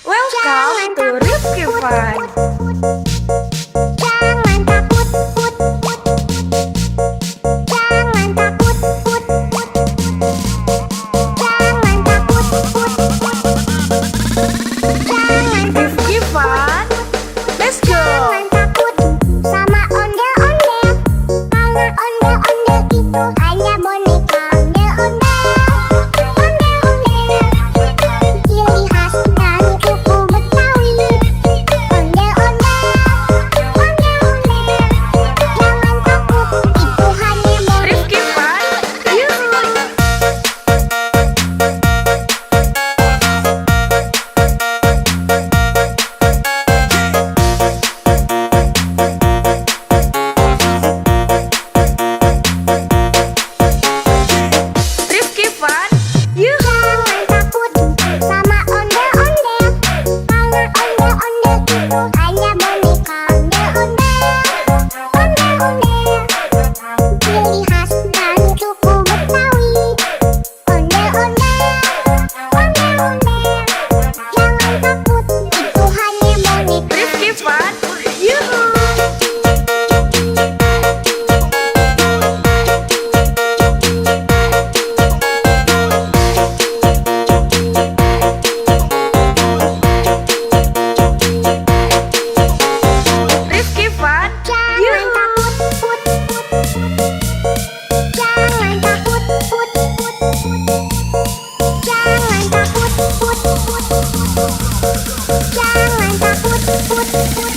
Welcome to Rifki Fun. Jangan takut, put, put. Jangan takut, put, put. Jangan takut, put, put. Jangan Rifki Fun. Let's go! Jangan takut sama ondel-ondel, karena ondel-ondel itu hanya boneka. Ondel-ondel, ondel-ondel, ciri khas dari suku Betawi. Ondel-ondel, ondel-ondel, jangan takut, itu hanya boneka. Rifki Fun. Yuhu! Rifki Fun. Yuhu! Jangan takut sama ondel-ondel, karena ondel-ondel itu hanya boneka. Ondel-ondel, ondel-ondel, ciri khas dari suku Betawi. Ondel-ondel, ondel-ondel, jangan takut, itu hanya boneka. Rifki Fun. Yuhu! Rifki Fun. Jangan Yuhu! takut, put, put. Jangan takut, put, put. Jangan takut, put, put. Jangan takut, put, put.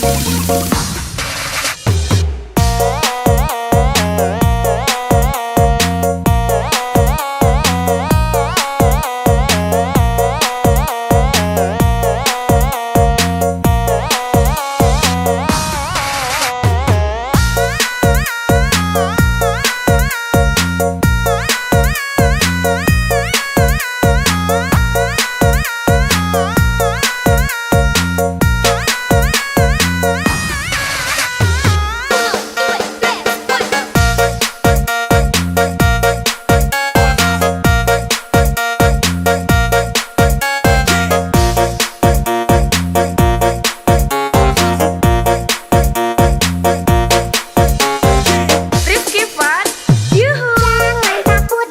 Rifki Fun. Yuhu! Jangan takut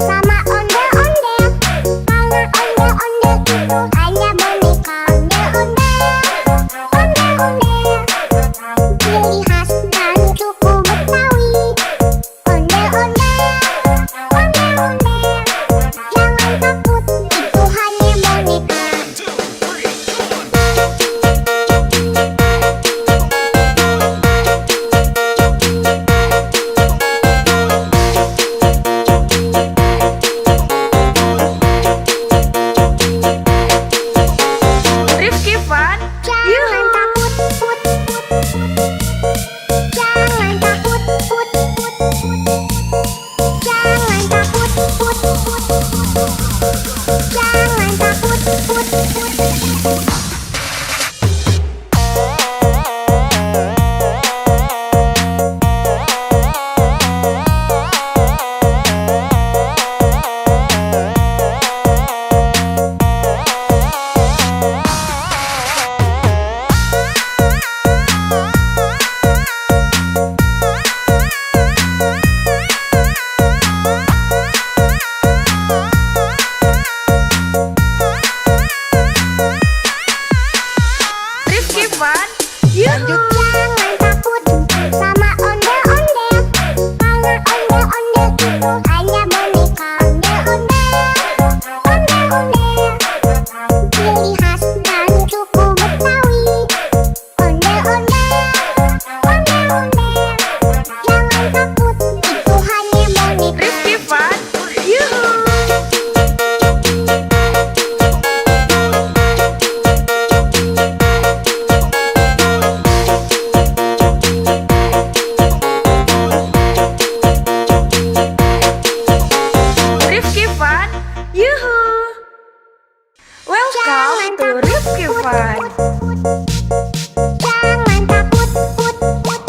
sama ondel-ondel, karena ondel-ondel itu hanya boneka. Ondel-ondel, ondel-ondel, ciri khas dari suku Betawi. Ondel-ondel, ondel-ondel, jangan takut, itu hanya boneka. Rifki Fun. Jangan Yuhu! takut, put, put. Jangan takut, put, put. Jangan takut, put, put. Jangan takut, put, put. Rifki Fun. Yuhu! Jangan takut sama ondel-ondel, karena ondel-ondel itu hanya boneka. Ondel-ondel, ondel-ondel, ciri khas dari suku Betawi. Ondel-ondel, ondel-ondel, jangan takut, itu hanya boneka. Rifki Fun. Yuhu! Rifki Fun. Yuhu! Welcome to Rifki Fun. Jangan takut, put, put.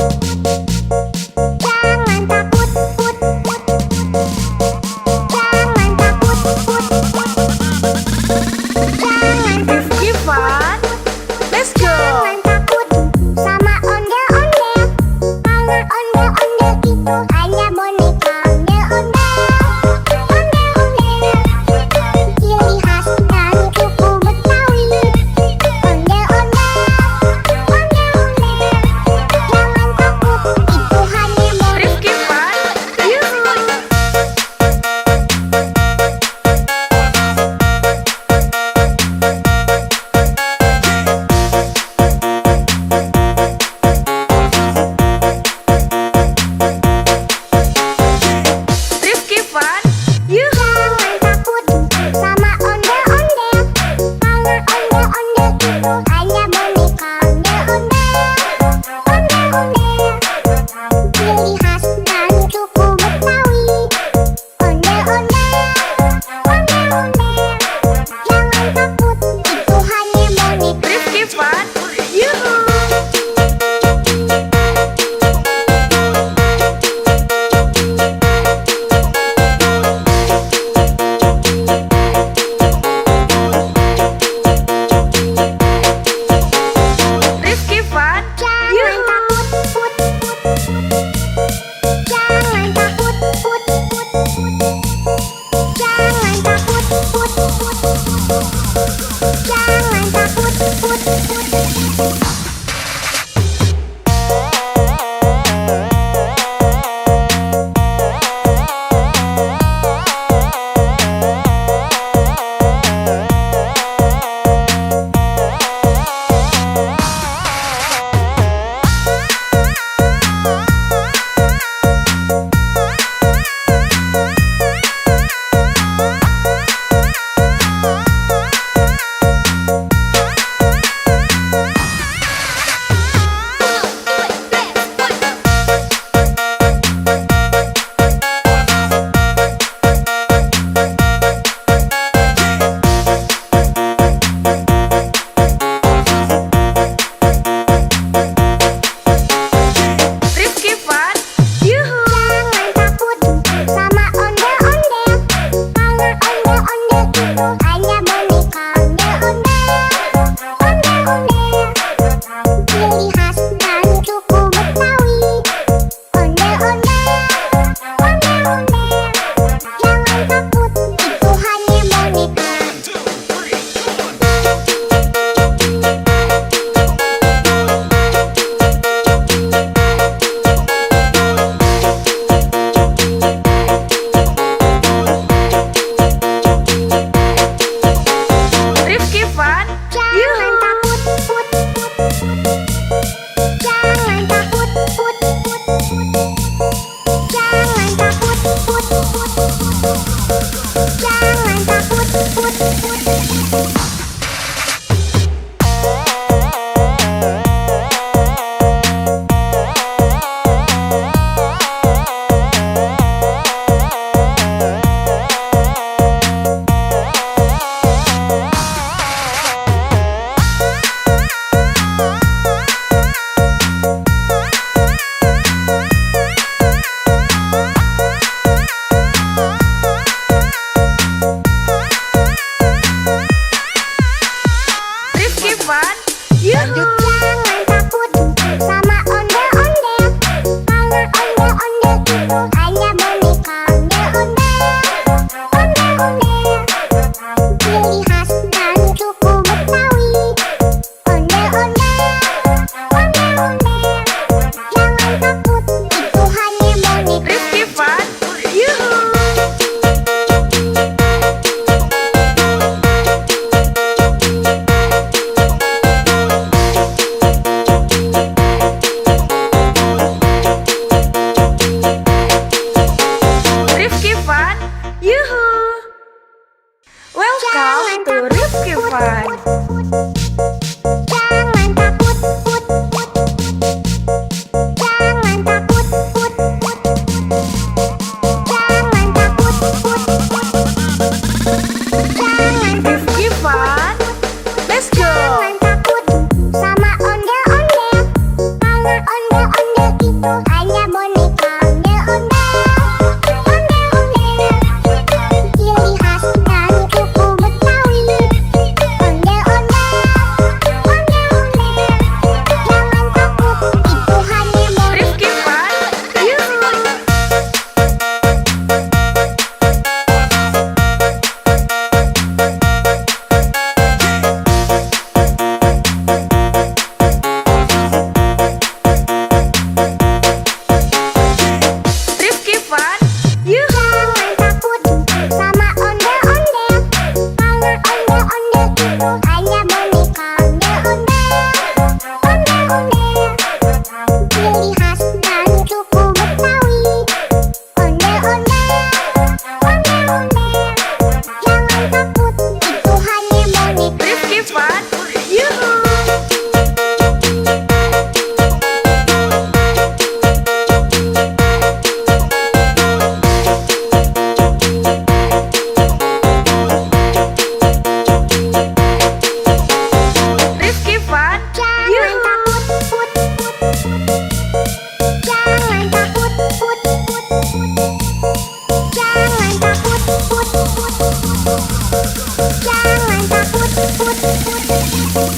Jangan takut, put, put. Jangan takut, put, put. Waktu Rifki Fun. Jangan takut, put, put. Jangan takut, put, put. Jangan takut, put, put. Jangan Rifki Fun. Let's go. Jangan takut sama ondel-ondel. Karena ondel-ondel itu hanya boneka ondel-ondel. Ondel-ondel, ciri khas dari suku Betawi. Ondel-ondel, ondel-ondel. Jangan takut, itu hanya boneka. Rifki Fun. Yuhu. Rifki Fun. Yuhu. Jangan takut sama ondel-ondel. Karena ondel-ondel itu hanya boneka ondel-ondel. Ondel-ondel, ciri khas dari suku Betawi. Ondel-ondel, ondel-ondel. Jangan takut, itu hanya boneka. Rifki Fun. Yuhu. Rifki Fun. Jangan Yuhu. takut, put, put. Jangan takut, put, put. Jangan takut, put, put. Jangan takut, put, put.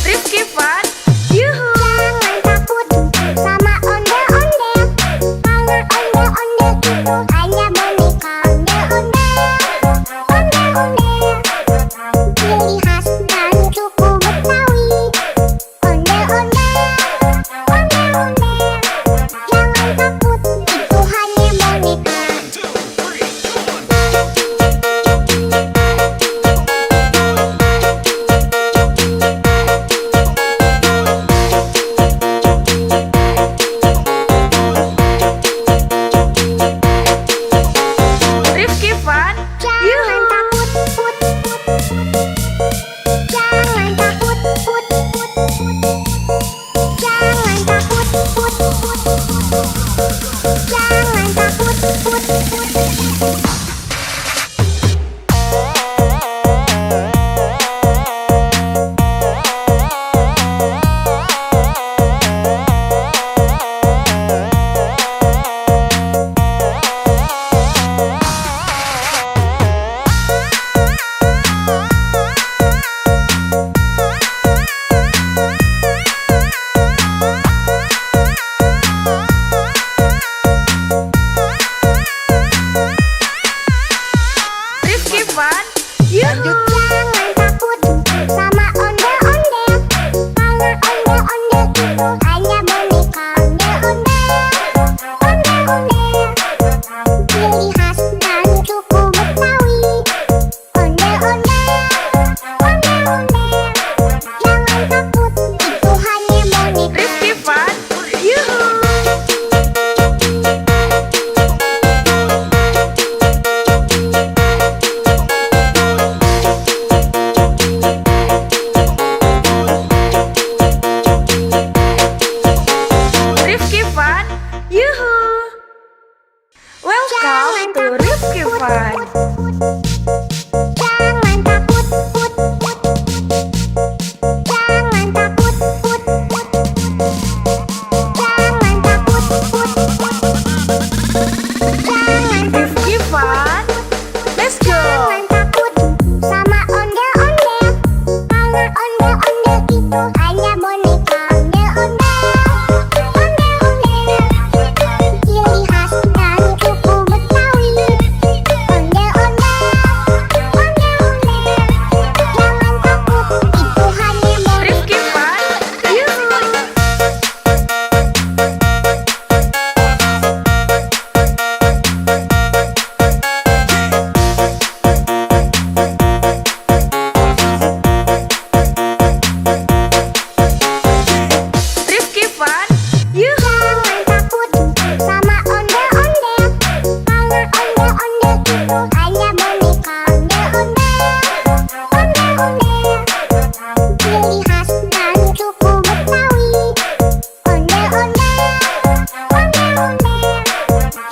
Rifki Fun. Yuhu. Jangan takut sama ondel-ondel. Karena ondel-ondel itu hanya boneka ondel-ondel. Ondel-ondel, ciri khas dari suku Betawi. Ondel-ondel, ondel-ondel. Jangan takut, itu hanya boneka. Rifki Fun. Jangan Yuhu. takut, put, put. Jangan takut, put, put. Jangan takut, put, put. Jangan takut, put, put. Rifki Fun. Yuhu. Jangan takut sama ondel-ondel. Karena ondel-ondel itu hanya boneka ondel-ondel. Ondel-ondel, ciri khas dari suku Betawi. Ondel-ondel, ondel-ondel. Jangan takut, itu hanya boneka. Rifki Fun. Yuhu. boneka ondel-ondel, ciri khas dan suku Betawi. Ondel-ondel,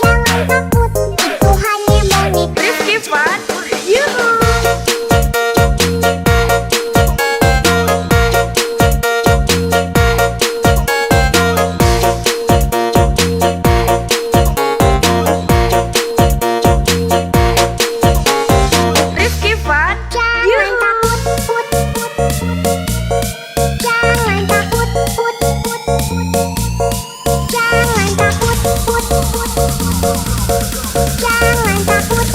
jangan takut, itu hanya boneka. Rifki Fun, yuhu. Rifki Fun, Jangan yuhu. takut, jangan takut, jangan takut, jangan takut.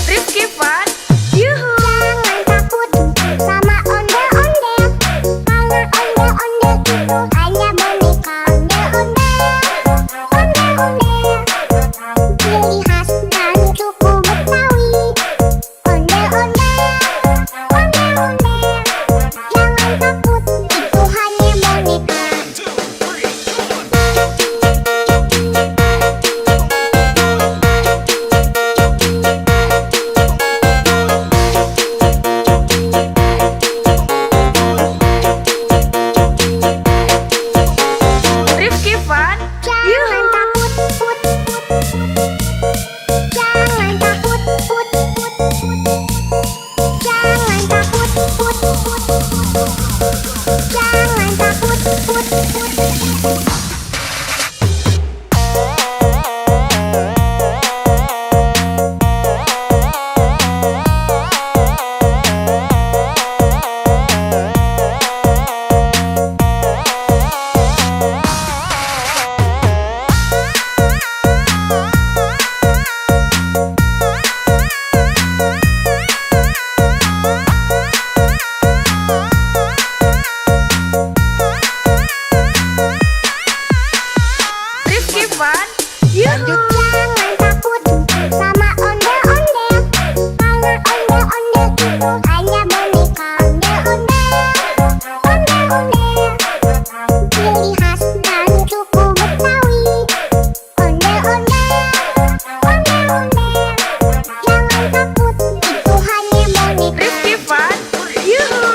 Rifki Fun, yuhu. Jangan takut sama ondel-ondel, karena ondel-ondel itu hanya boneka ondel-ondel, ciri khas dan suku Betawi. Ondel-ondel, jangan takut, itu hanya boneka. Rifki Fun, Jangan yuhu. takut, jangan takut, jangan takut, jangan takut. Rifki Fun, yuhu. Jangan takut sama ondel-ondel, karena ondel-ondel itu hanya boneka ondel-ondel, ciri khas dan suku Betawi. Ondel-ondel, jangan takut, itu hanya boneka. Rifki Fun, yuhu.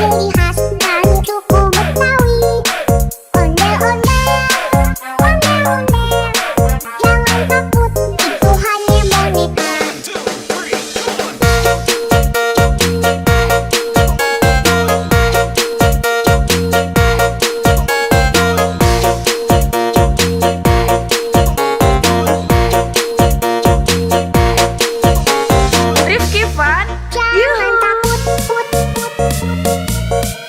ciri khas dari suku Betawi. Ondel-ondel, ondel-ondel, jangan takut, itu hanya boneka. Rifki Fun, Jangan yuhu. takut, put, put, put.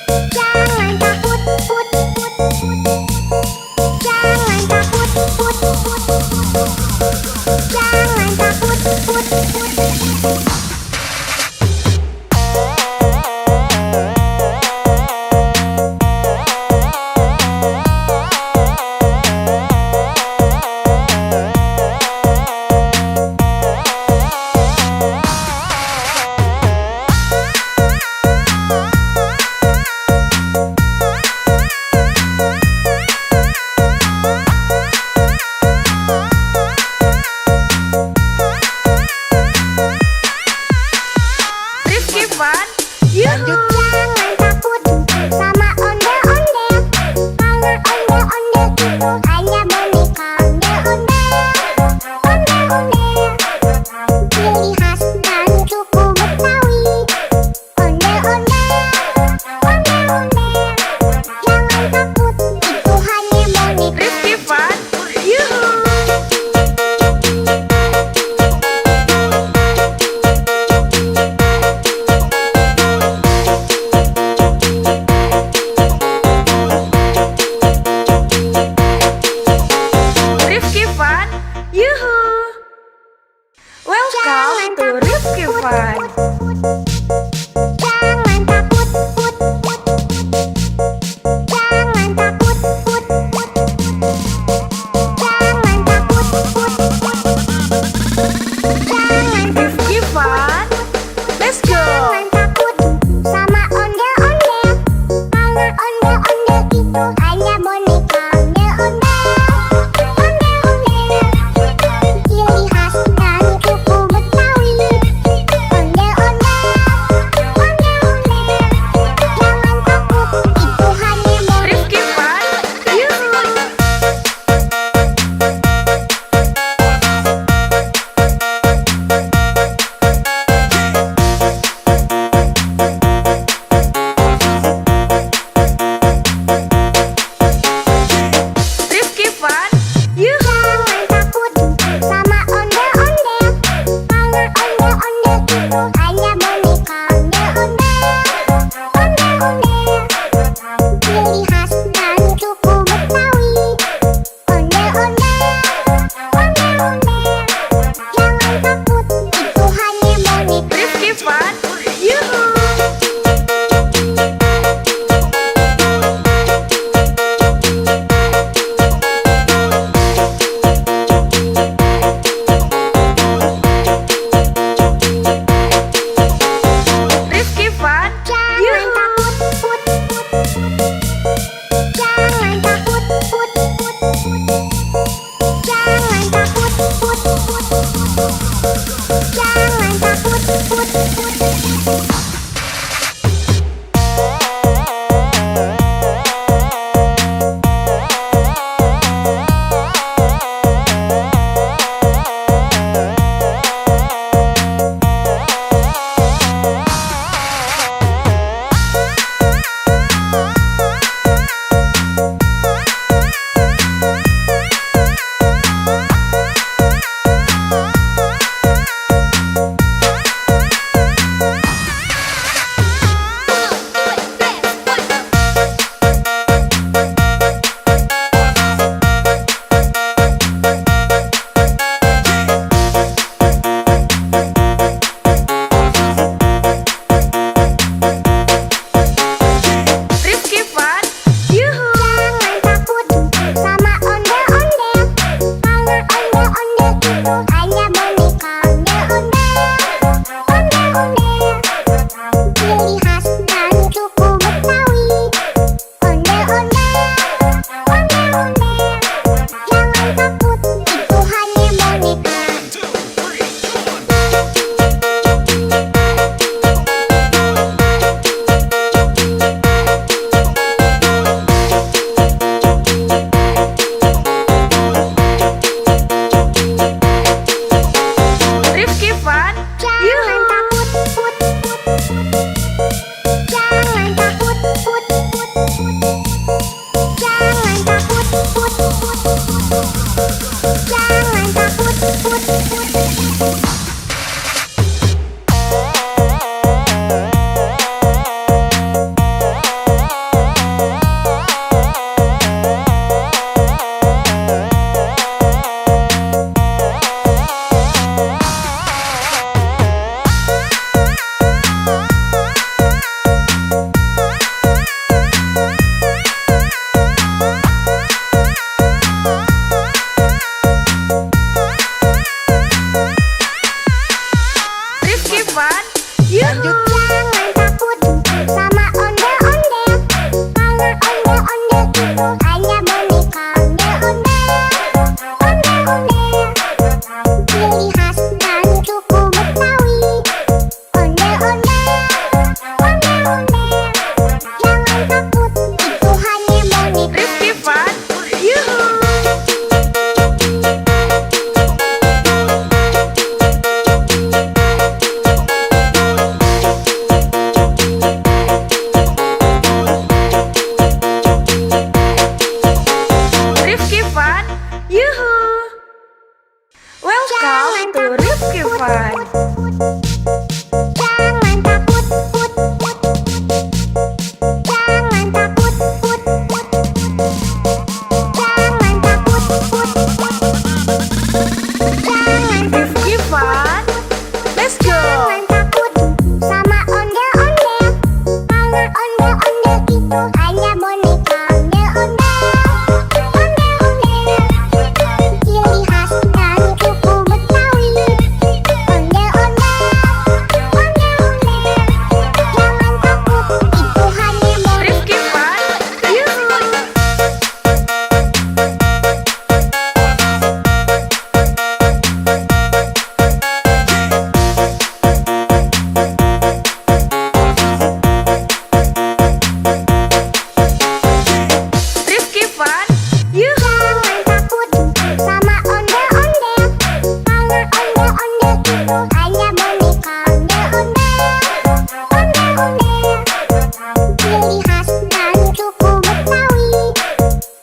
ciri khas dari suku Betawi.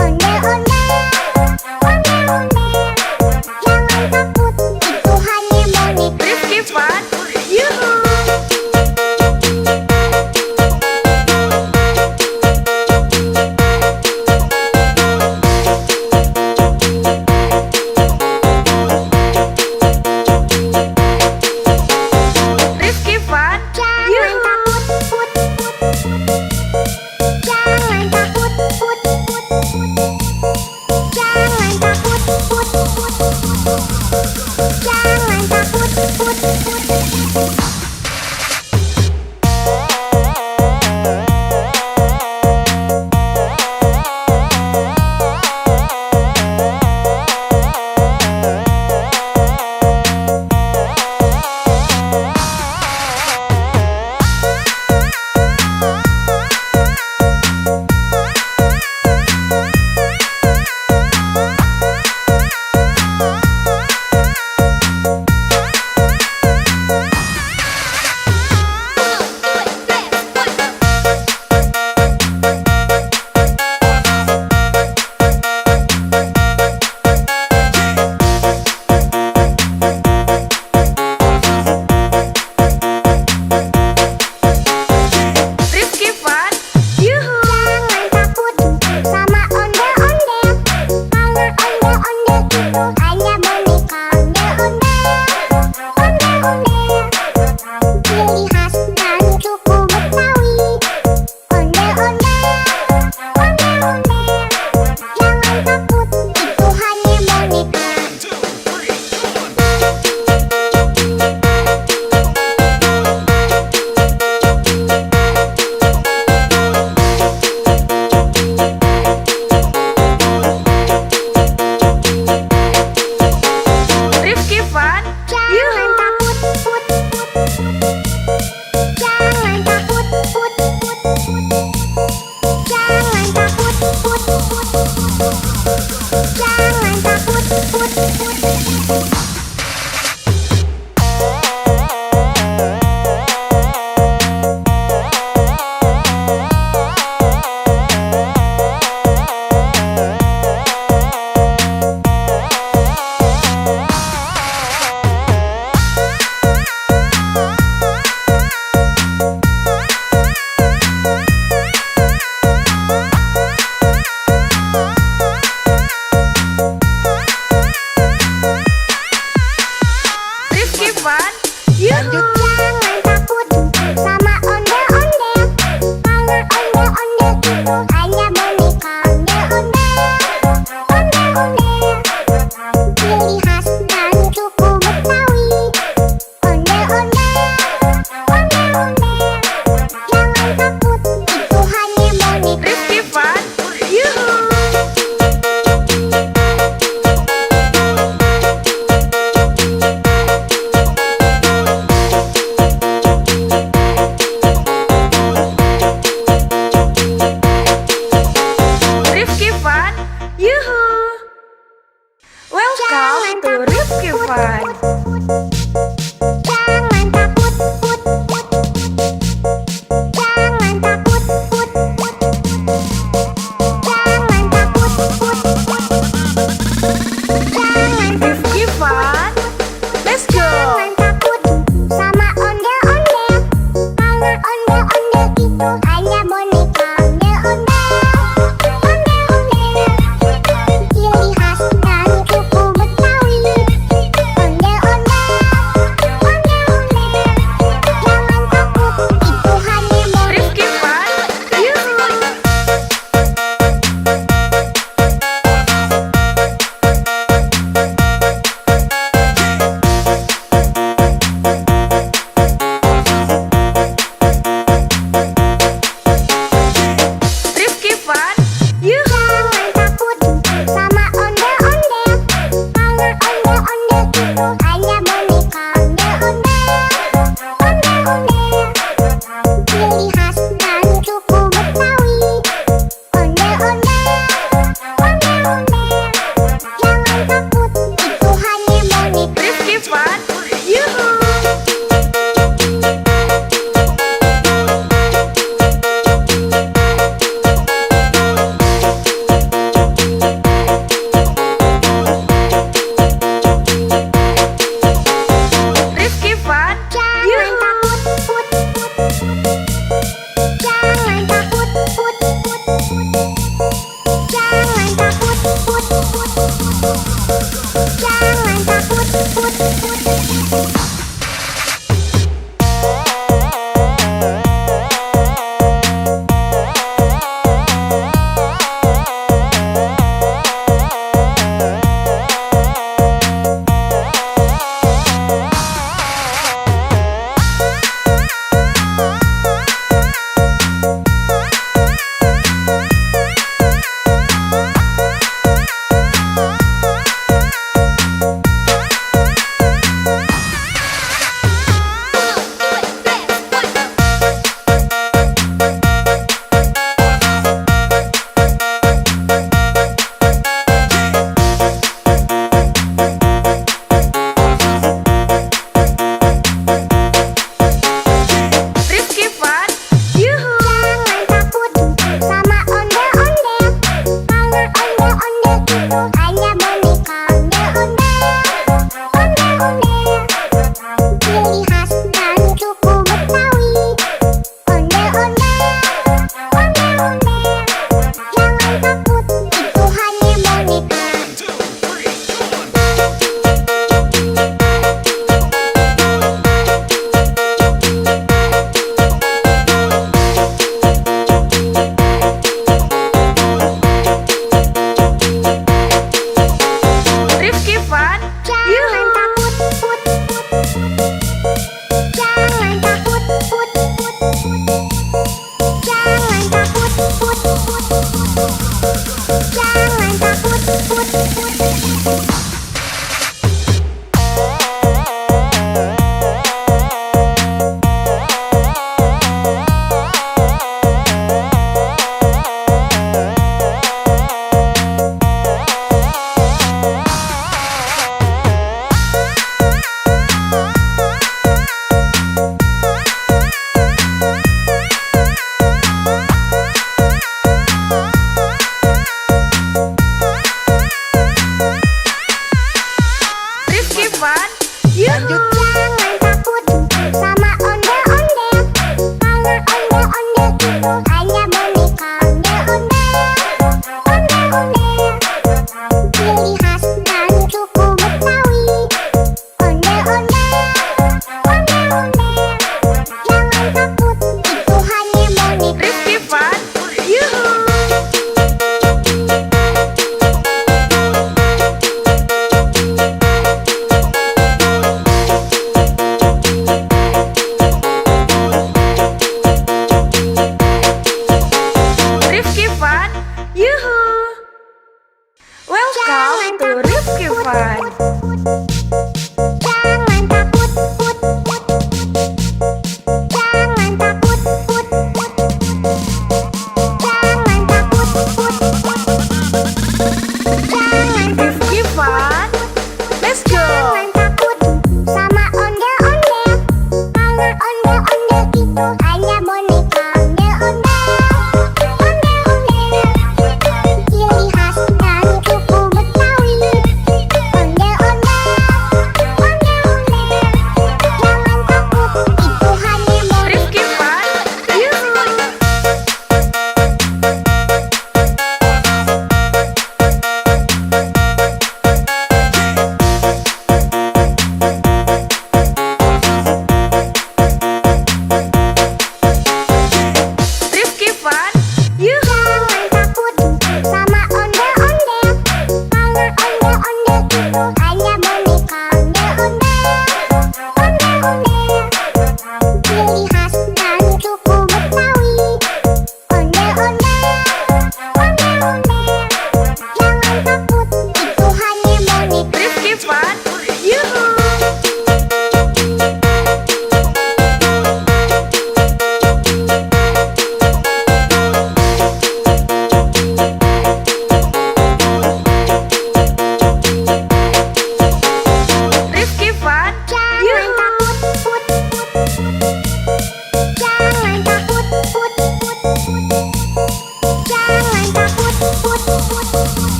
Ondel-ondel, ondel-ondel, jangan takut, itu hanya boneka. Rifki Fun, yuhu. Rifki Fun, Jangan yuhu. takut, put, put, put.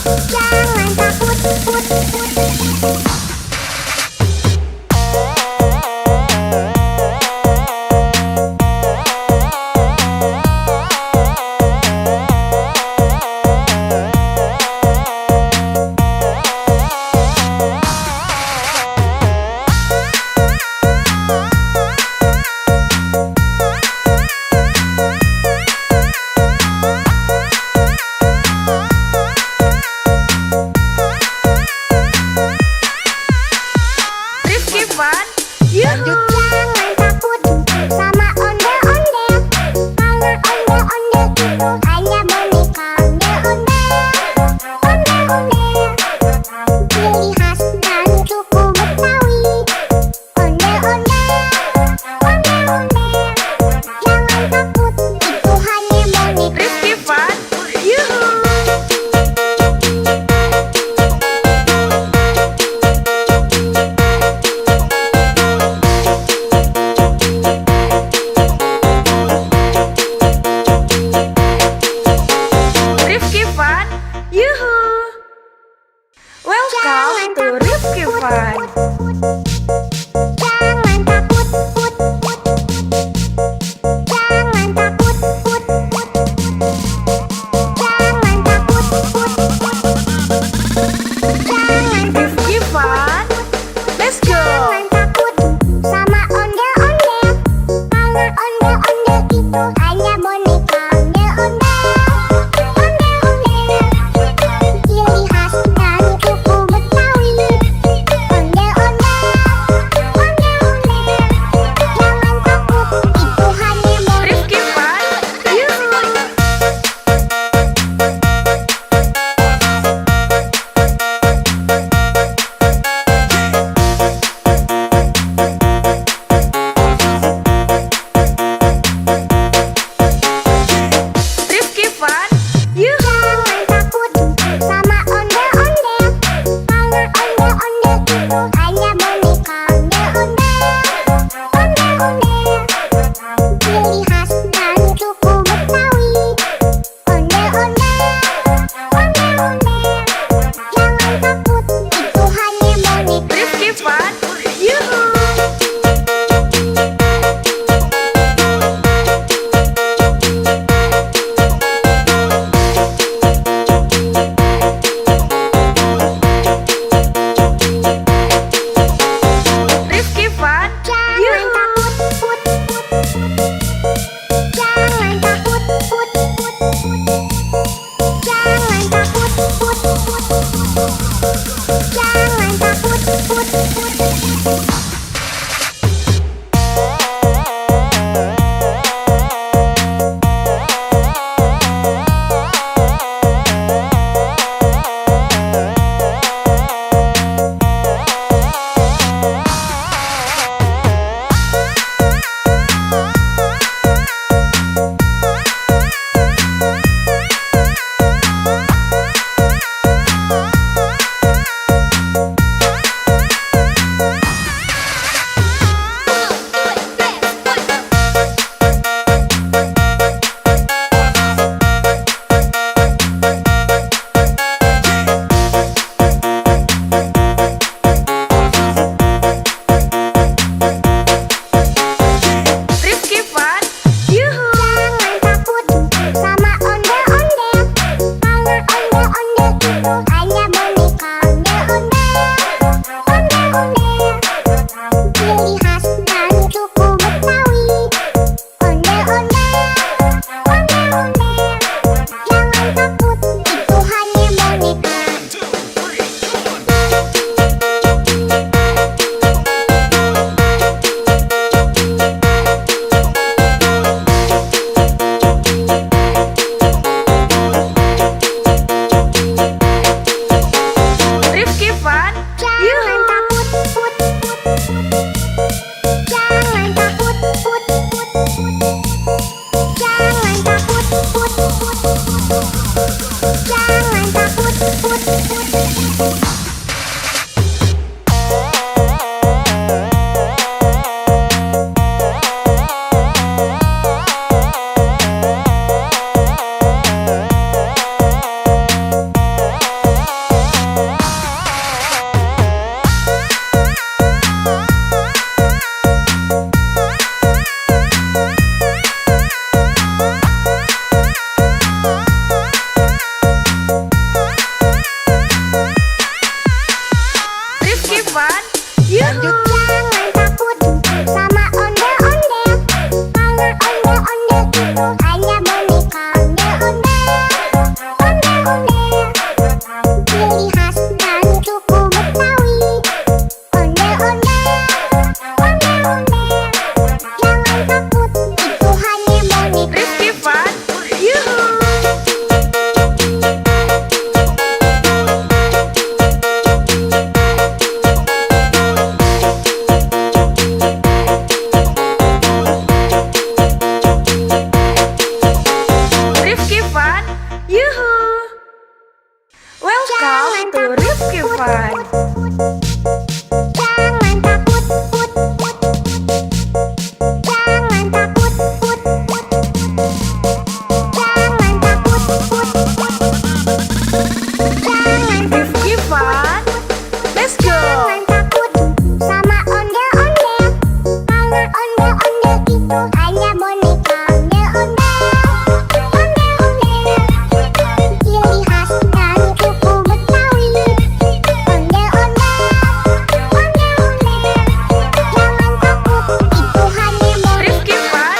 Jangan takut, put, put. Rifki Fun, yuhu. Jangan takut sama ondel-ondel, karena ondel-ondel itu hanya boneka. Ondel-ondel, ciri khas dari suku Betawi. Ondel-ondel, jangan takut, itu hanya boneka. Rifki Fun, yuhu. Rifki Fun, yuhu. Welcome to Rifki Fun. Jangan takut, put, put. Jangan takut, put, put. Jangan takut, put, put. Jangan Rifki Fun, let's go. Jangan takut sama ondel-ondel, karena ondel-ondel itu hanya boneka. Ondel-ondel, ciri khas dari suku Betawi. Ondel-ondel, Fun. Jangan takut, put, put. Jangan takut, put, put. Jangan takut, put, put. Jangan Rifki Fun. Let's go. Jangan takut sama ondel-ondel, karena ondel-ondel itu hanya boneka. Ondel-ondel, ondel-ondel, ciri khas dari suku Betawi. Ondel-ondel, ondel-ondel, jangan takut, itu hanya boneka. Rifki Fun.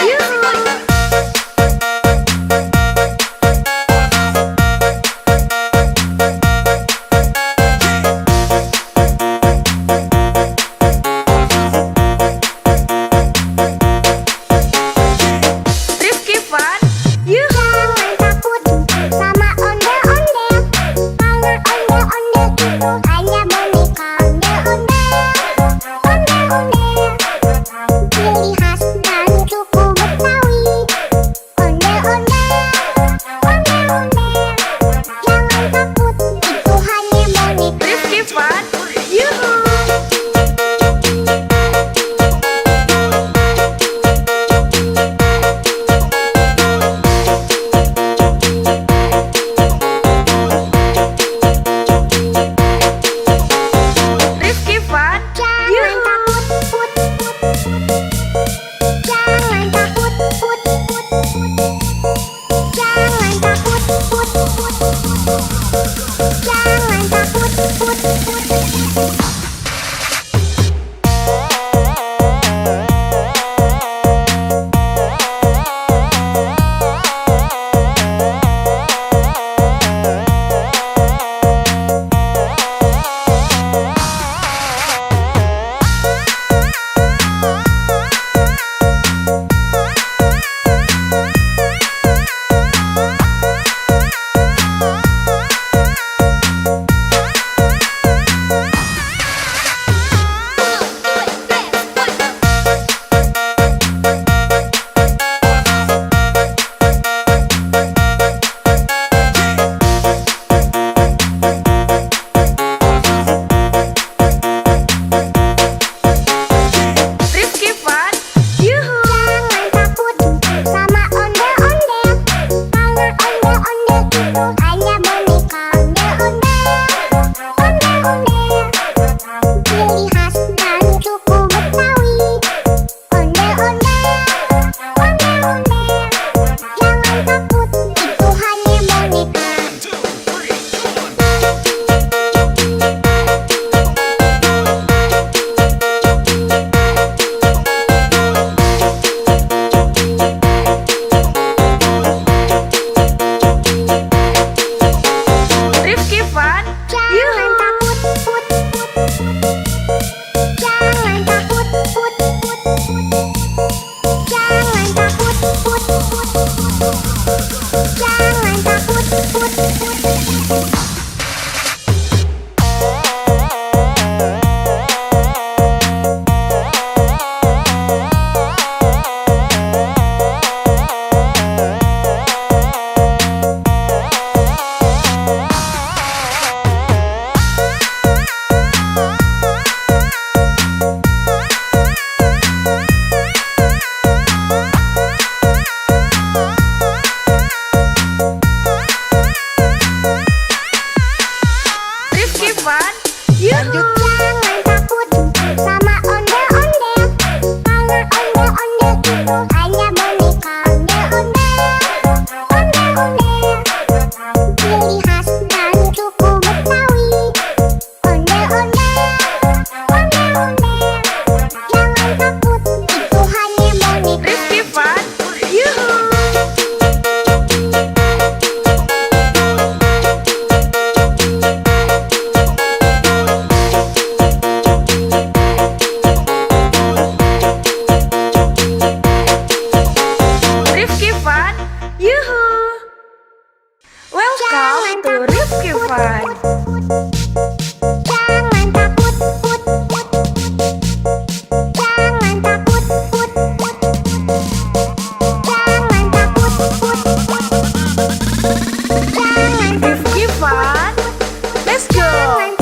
Yuhu. Rifki Fun. Yuhu. Jangan takut sama ondel-ondel, karena ondel-ondel itu hanya boneka. Ondel-ondel, ondel-ondel, ciri khas dari suku Betawi. Ondel-ondel, ondel-ondel, jangan takut, itu hanya boneka. Rifki Fun. Yuhu. Rifki Fun. Jangan Yuhu. takut, put, put. Jangan takut, put, put. Jangan takut, put, put. Jangan takut, put, put. Rifki Fun. Yuhu. Jangan takut sama ondel-ondel, karena ondel-ondel itu hanya boneka. Ondel-ondel, ondel-ondel, ciri khas dari suku Betawi. Ondel-ondel, ondel-ondel, jangan takut, itu hanya boneka. Rifki Fun. Jangan takut, put, put. Jangan takut, put, put. Jangan takut, put, put. Jangan takut, put, put. Rifki Fun. Yuhu. Jangan takut sama ondel-ondel, karena ondel-ondel itu hanya boneka. Ondel-ondel, ondel-ondel, ciri khas dari suku Betawi. Ondel-ondel, ondel-ondel, jangan takut, itu hanya boneka. Rifki Fun. Yuhu. Rifki Fun. Yuhu. Welcome to Rifki Fun. Jangan takut, put, put. Jangan takut, put, put. Jangan takut, put, put. Jangan Rifki Fun. Let's go. Jangan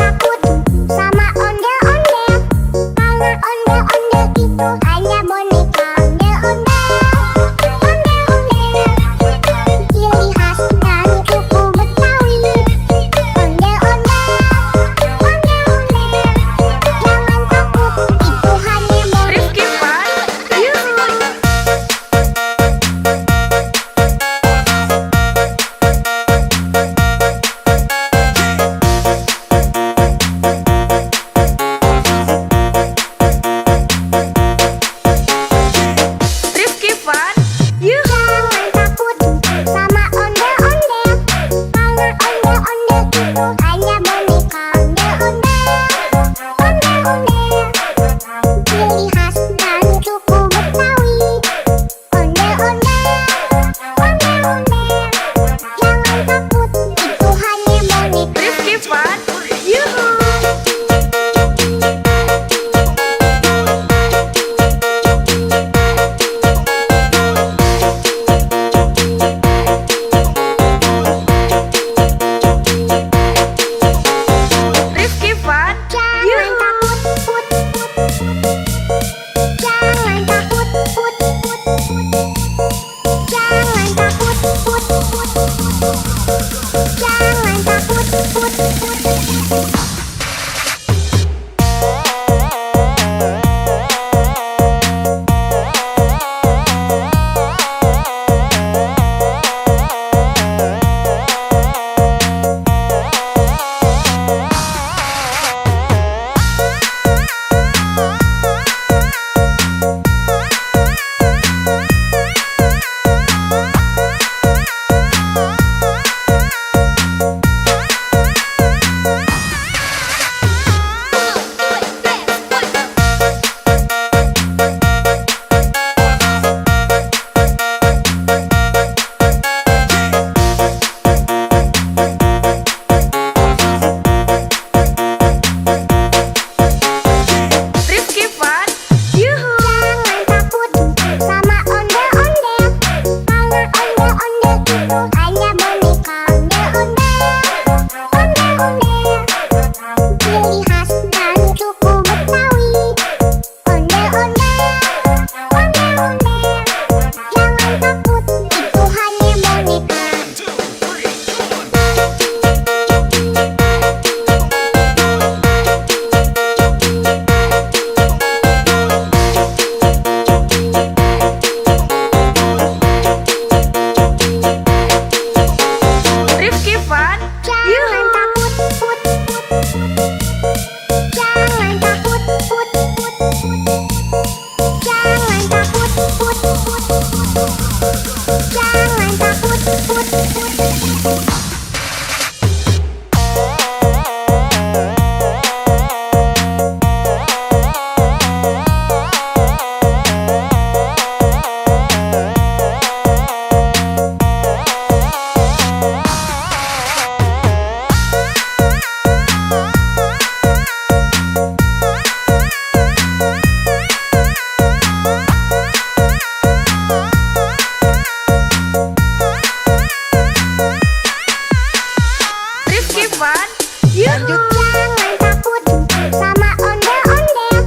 Yuhu. Jangan takut sama ondel-ondel,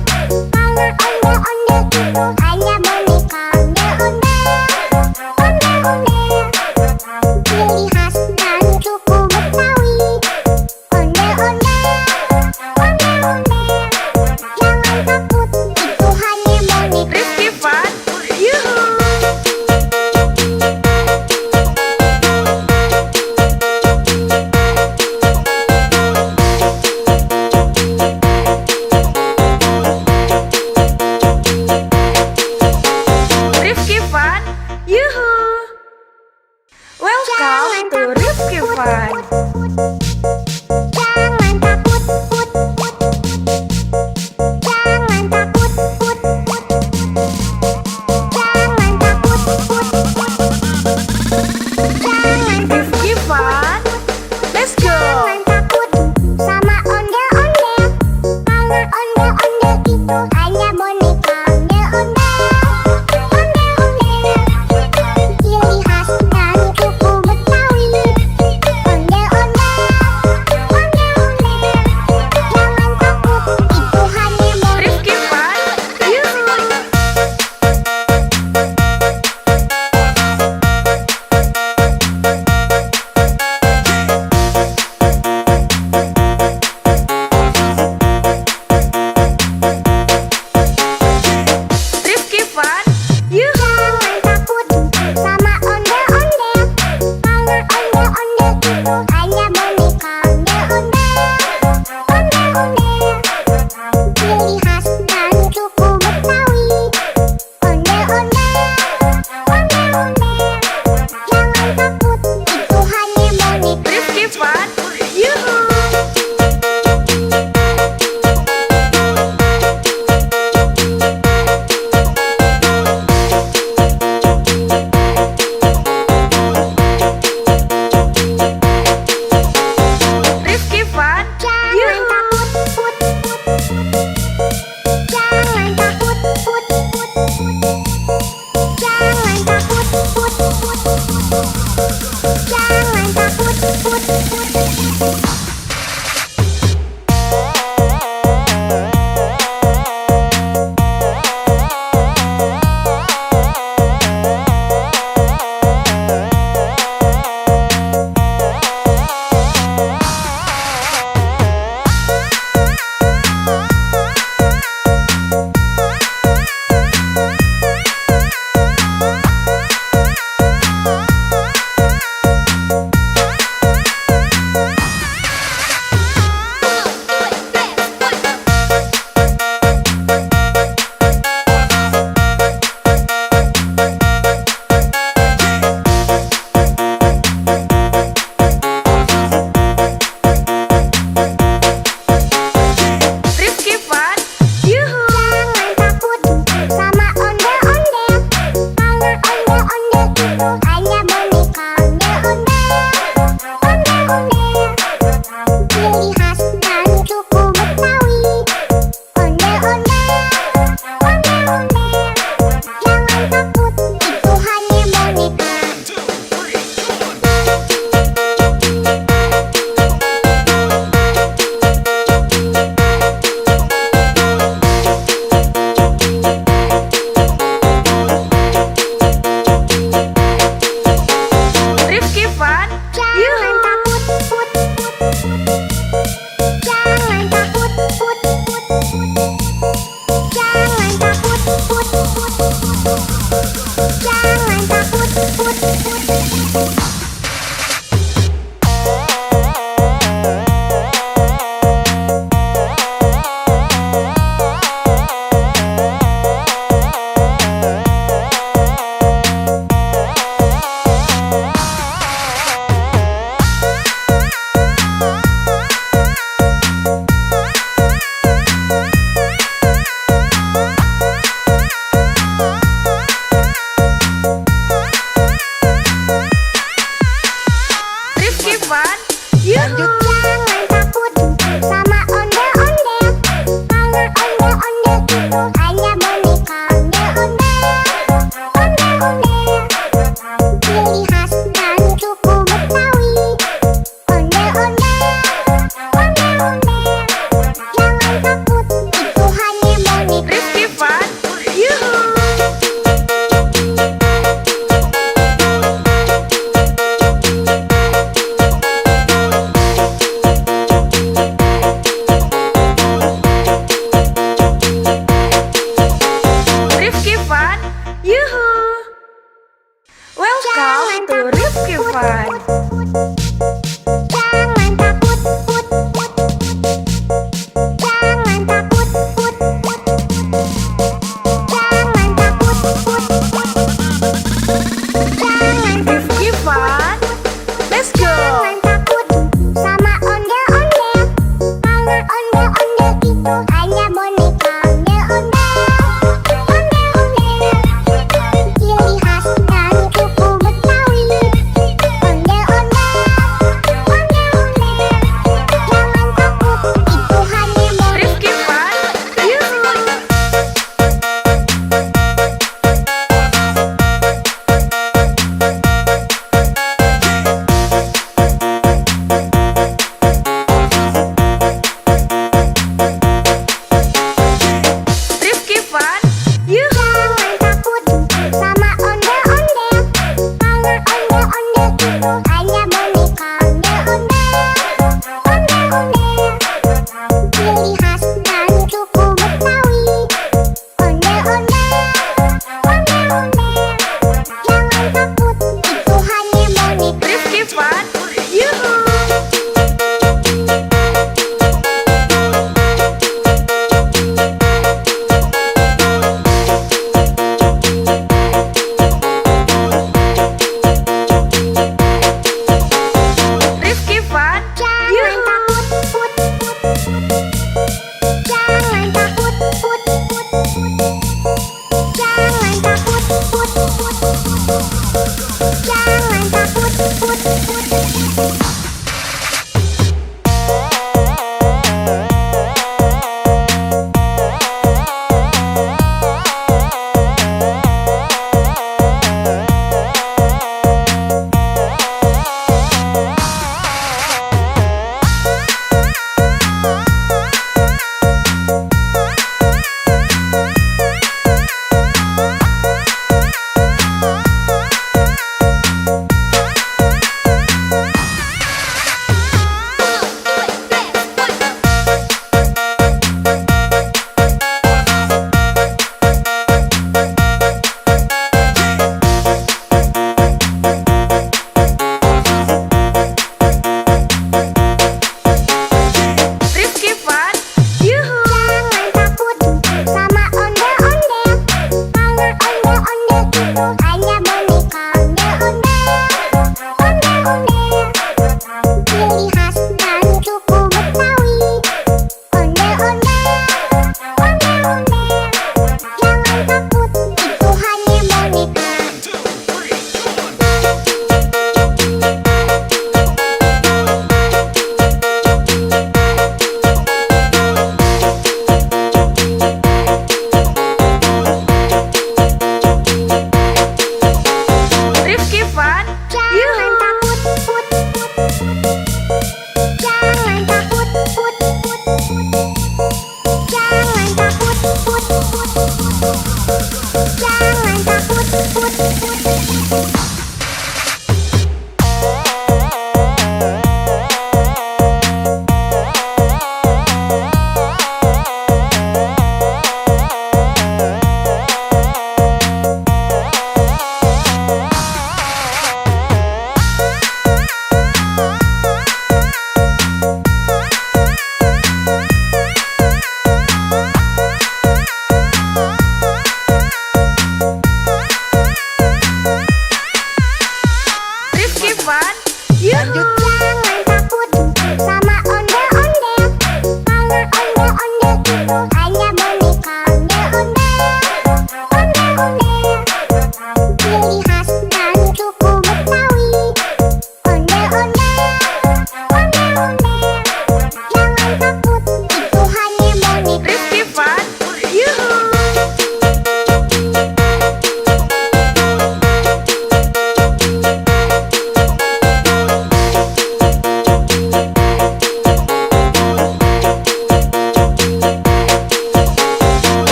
karena ondel-ondel itu hanya boneka. Ondel-ondel, ciri khas dan suku Betawi. Ondel-ondel, jangan takut, itu hanya boneka. Rifki Fun, yuhu.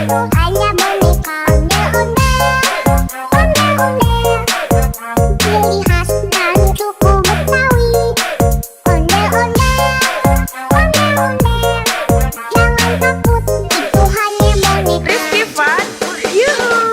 Itu hanya boneka ondel-ondel. Ciri khas dari suku Betawi. Ondel-ondel. Jangan takut, itu hanya boneka. Rizky Fan, yuhu.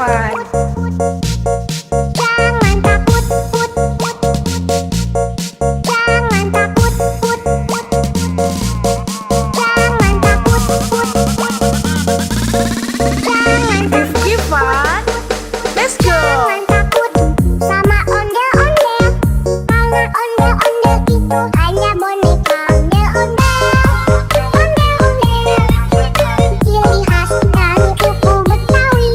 fun. Jangan takut, put. Jangan takut, put. Jangan takut, put. Jangan Rifki fun. Let's go. Jangan takut sama ondel-ondel, karena ondel-ondel itu hanya boneka. Ondel-ondel, ondel-ondel, ciri khas dari suku Betawi.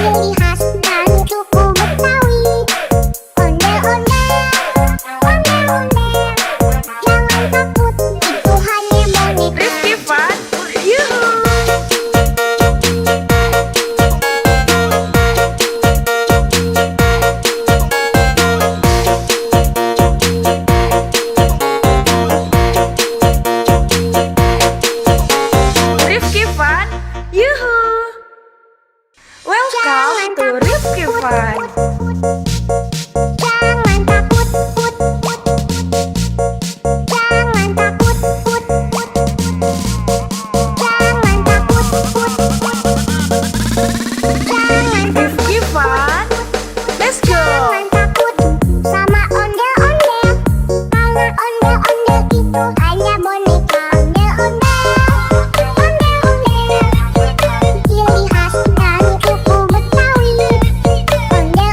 ciri khas dari suku Betawi. Ondel-ondel, ondel-ondel, jangan takut, itu hanya boneka. Rifki Fun, yuhu. Rifki Fun, yuhu. Welcome to Rifki Fun. Jangan takut, put, put. Jangan takut, put, put. Jangan takut, put, put. Jangan Rifki Fun, let's go. Jangan takut sama ondel-ondel, karena ondel-ondel itu hanya boneka. Ondel-ondel, ondel-ondel, ciri khas dari suku Betawi. Ondel-ondel,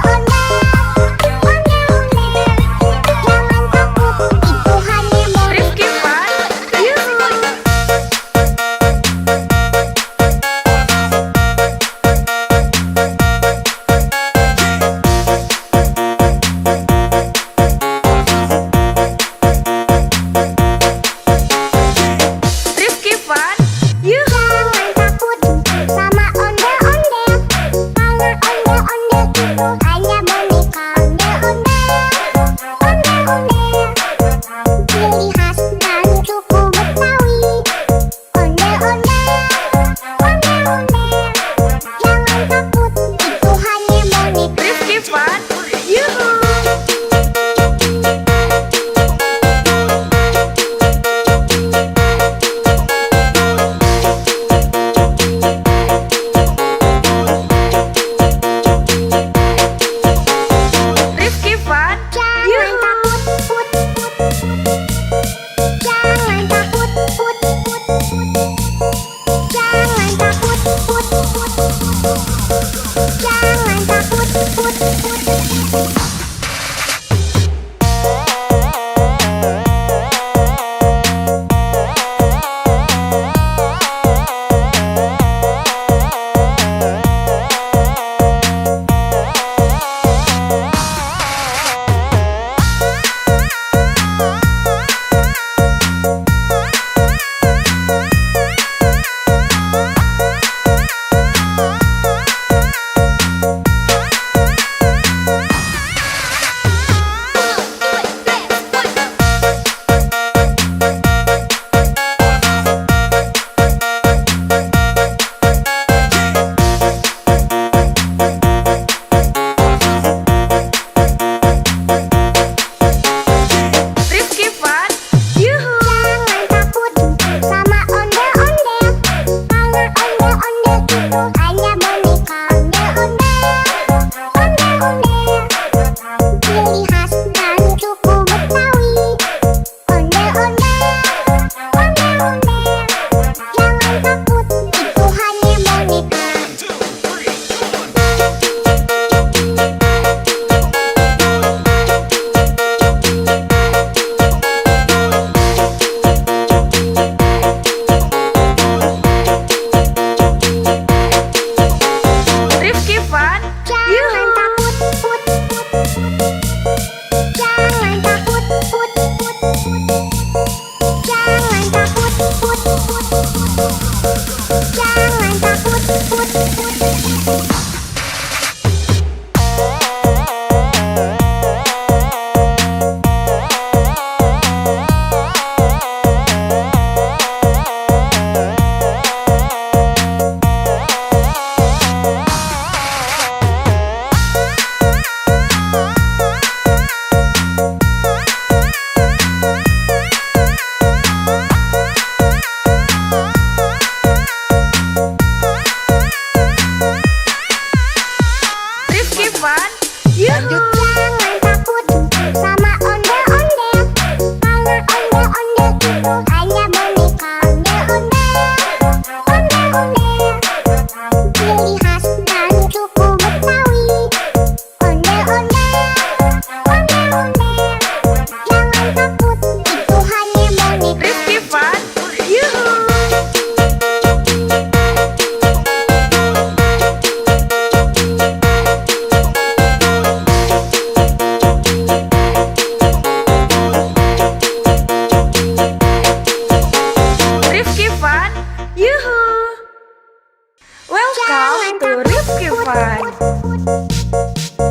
Fun.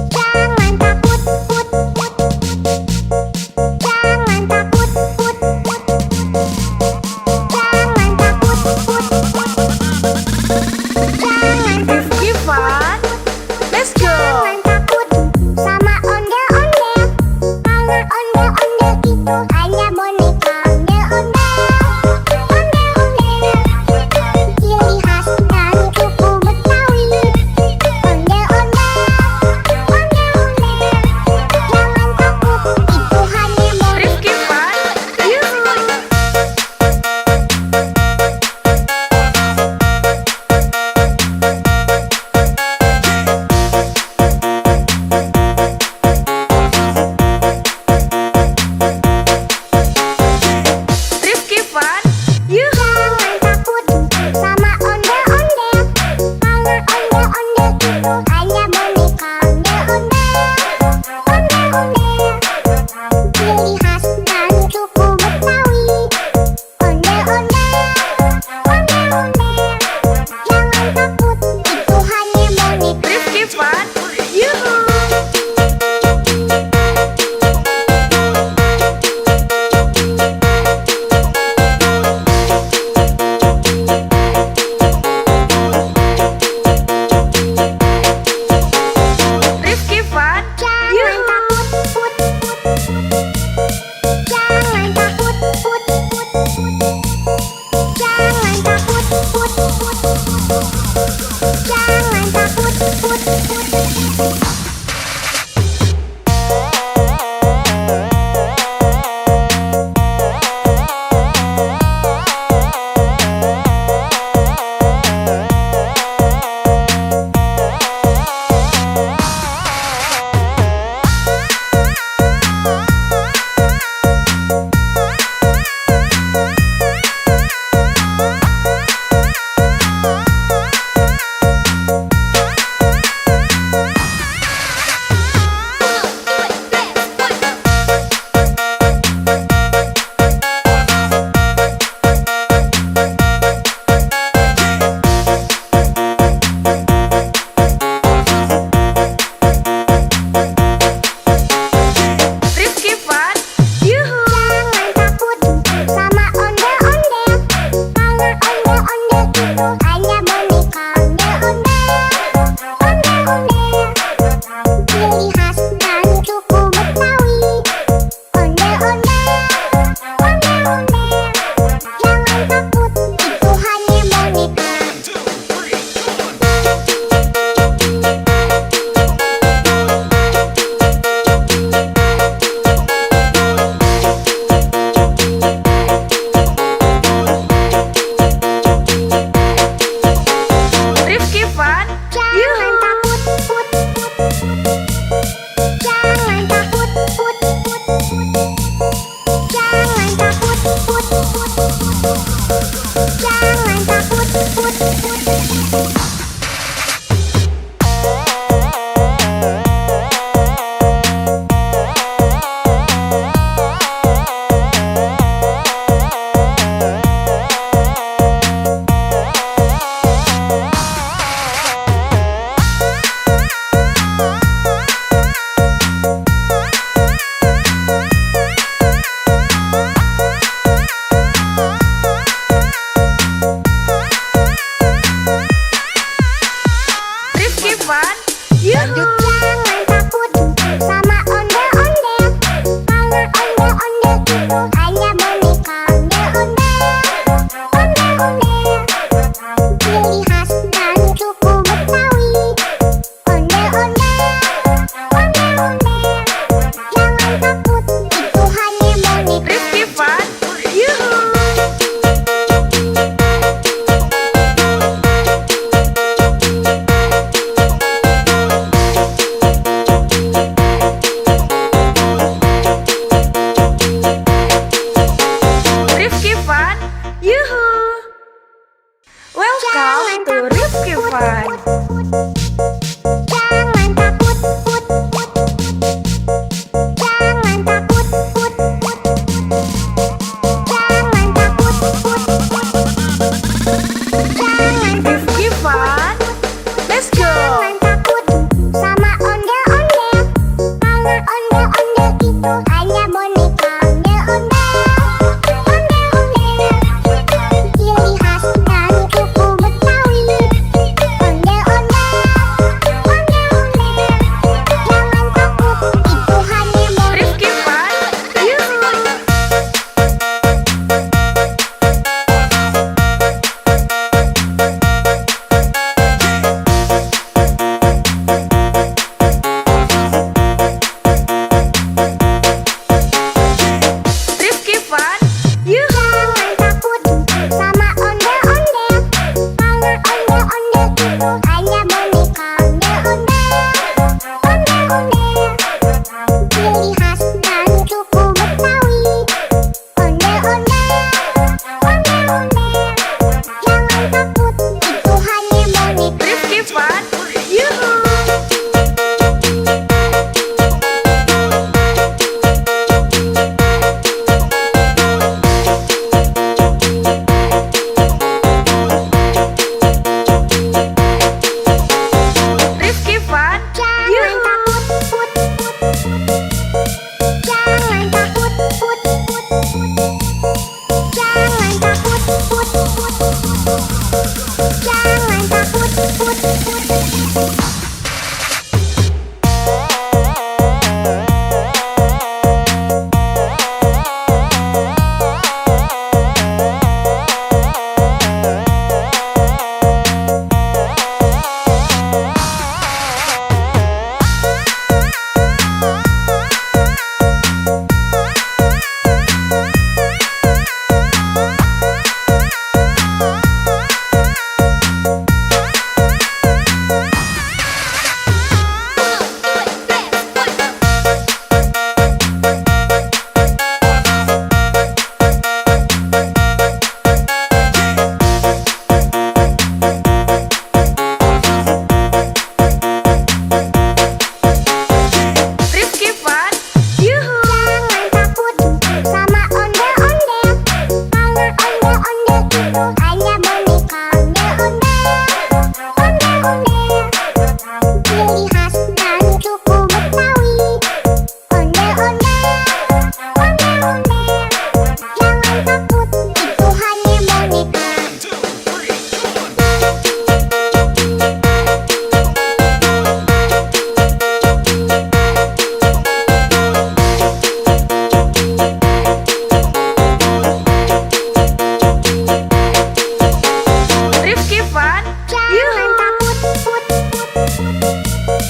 Jangan takut, put, put. Jangan takut, put, put. Jangan takut, put, put. Jangan Rifki Fun. Let's go. Jangan takut sama ondel-ondel, karena ondel-ondel itu hanya boneka. Ondel-ondel, ondel-ondel, ciri khas dari suku Betawi. Ondel-ondel, ondel-ondel, jangan takut, itu hanya boneka. Rifki Fun. Yuhu. Rifki Fun. Yuhu. Jangan takut sama ondel-ondel, karena ondel-ondel itu hanya boneka. Ondel-ondel, ondel-ondel, ciri khas dari suku Betawi. Ondel-ondel, ondel-ondel, jangan takut, itu hanya boneka. Rifki Fun. Yuhu. Rifki Fun. Jangan Yuhu. takut, put, put. Jangan takut, put, put. Jangan takut, put, put. Jangan takut, put, put. Rifki Fun. Yuhu. Jangan takut sama ondel-ondel, karena ondel-ondel itu hanya boneka. Ondel-ondel, ondel-ondel, ciri khas dari suku Betawi. Ondel-ondel, ondel-ondel, jangan takut, itu hanya boneka. Rifki Fun. Jangan Yuhu. takut, put, put. Jangan takut, put, put. Jangan takut, put, put. Jangan takut, put, put. Rifki Fun. Yuhu. Jangan takut sama ondel-ondel, karena ondel-ondel itu hanya boneka. Ondel-ondel, ondel-ondel, ciri khas dari suku Betawi. Ondel-ondel, ondel-ondel, jangan takut, itu hanya boneka. Rifki Fun. Yuhu. ciri khas dari suku Betawi. Ondel-ondel, ondel-ondel, jangan takut, itu hanya boneka. Rifki Fun, Jangan Yuhu. takut, put, put, put.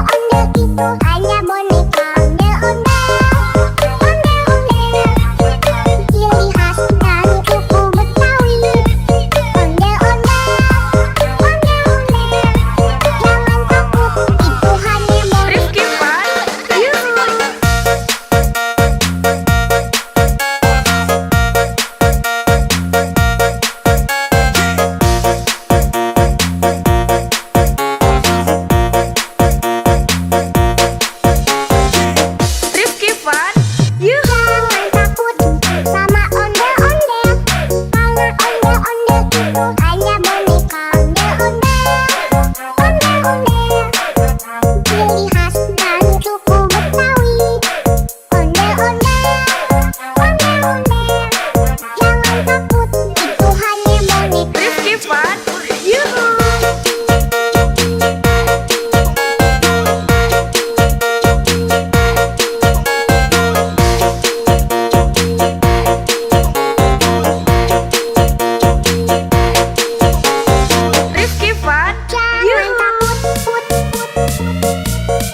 Ondel-ondel itu hanya boneka. Ondel-ondel, ondel-ondel, ciri khas dari suku Betawi. Ondel-ondel, ondel-ondel, jangan takut, itu hanya boneka. Rifki Fun, Yuhu. Rifki Fun, Yuhu. Jangan takut sama ondel-ondel, karena ondel-ondel itu hanya boneka. Ondel-ondel, ondel-ondel, ciri khas dari suku Betawi. Ondel-ondel, ondel-ondel, jangan takut, itu hanya boneka. Rifki Fun, Yuhu. Rifki Fun, Jangan Yuhu. takut, put, put, put.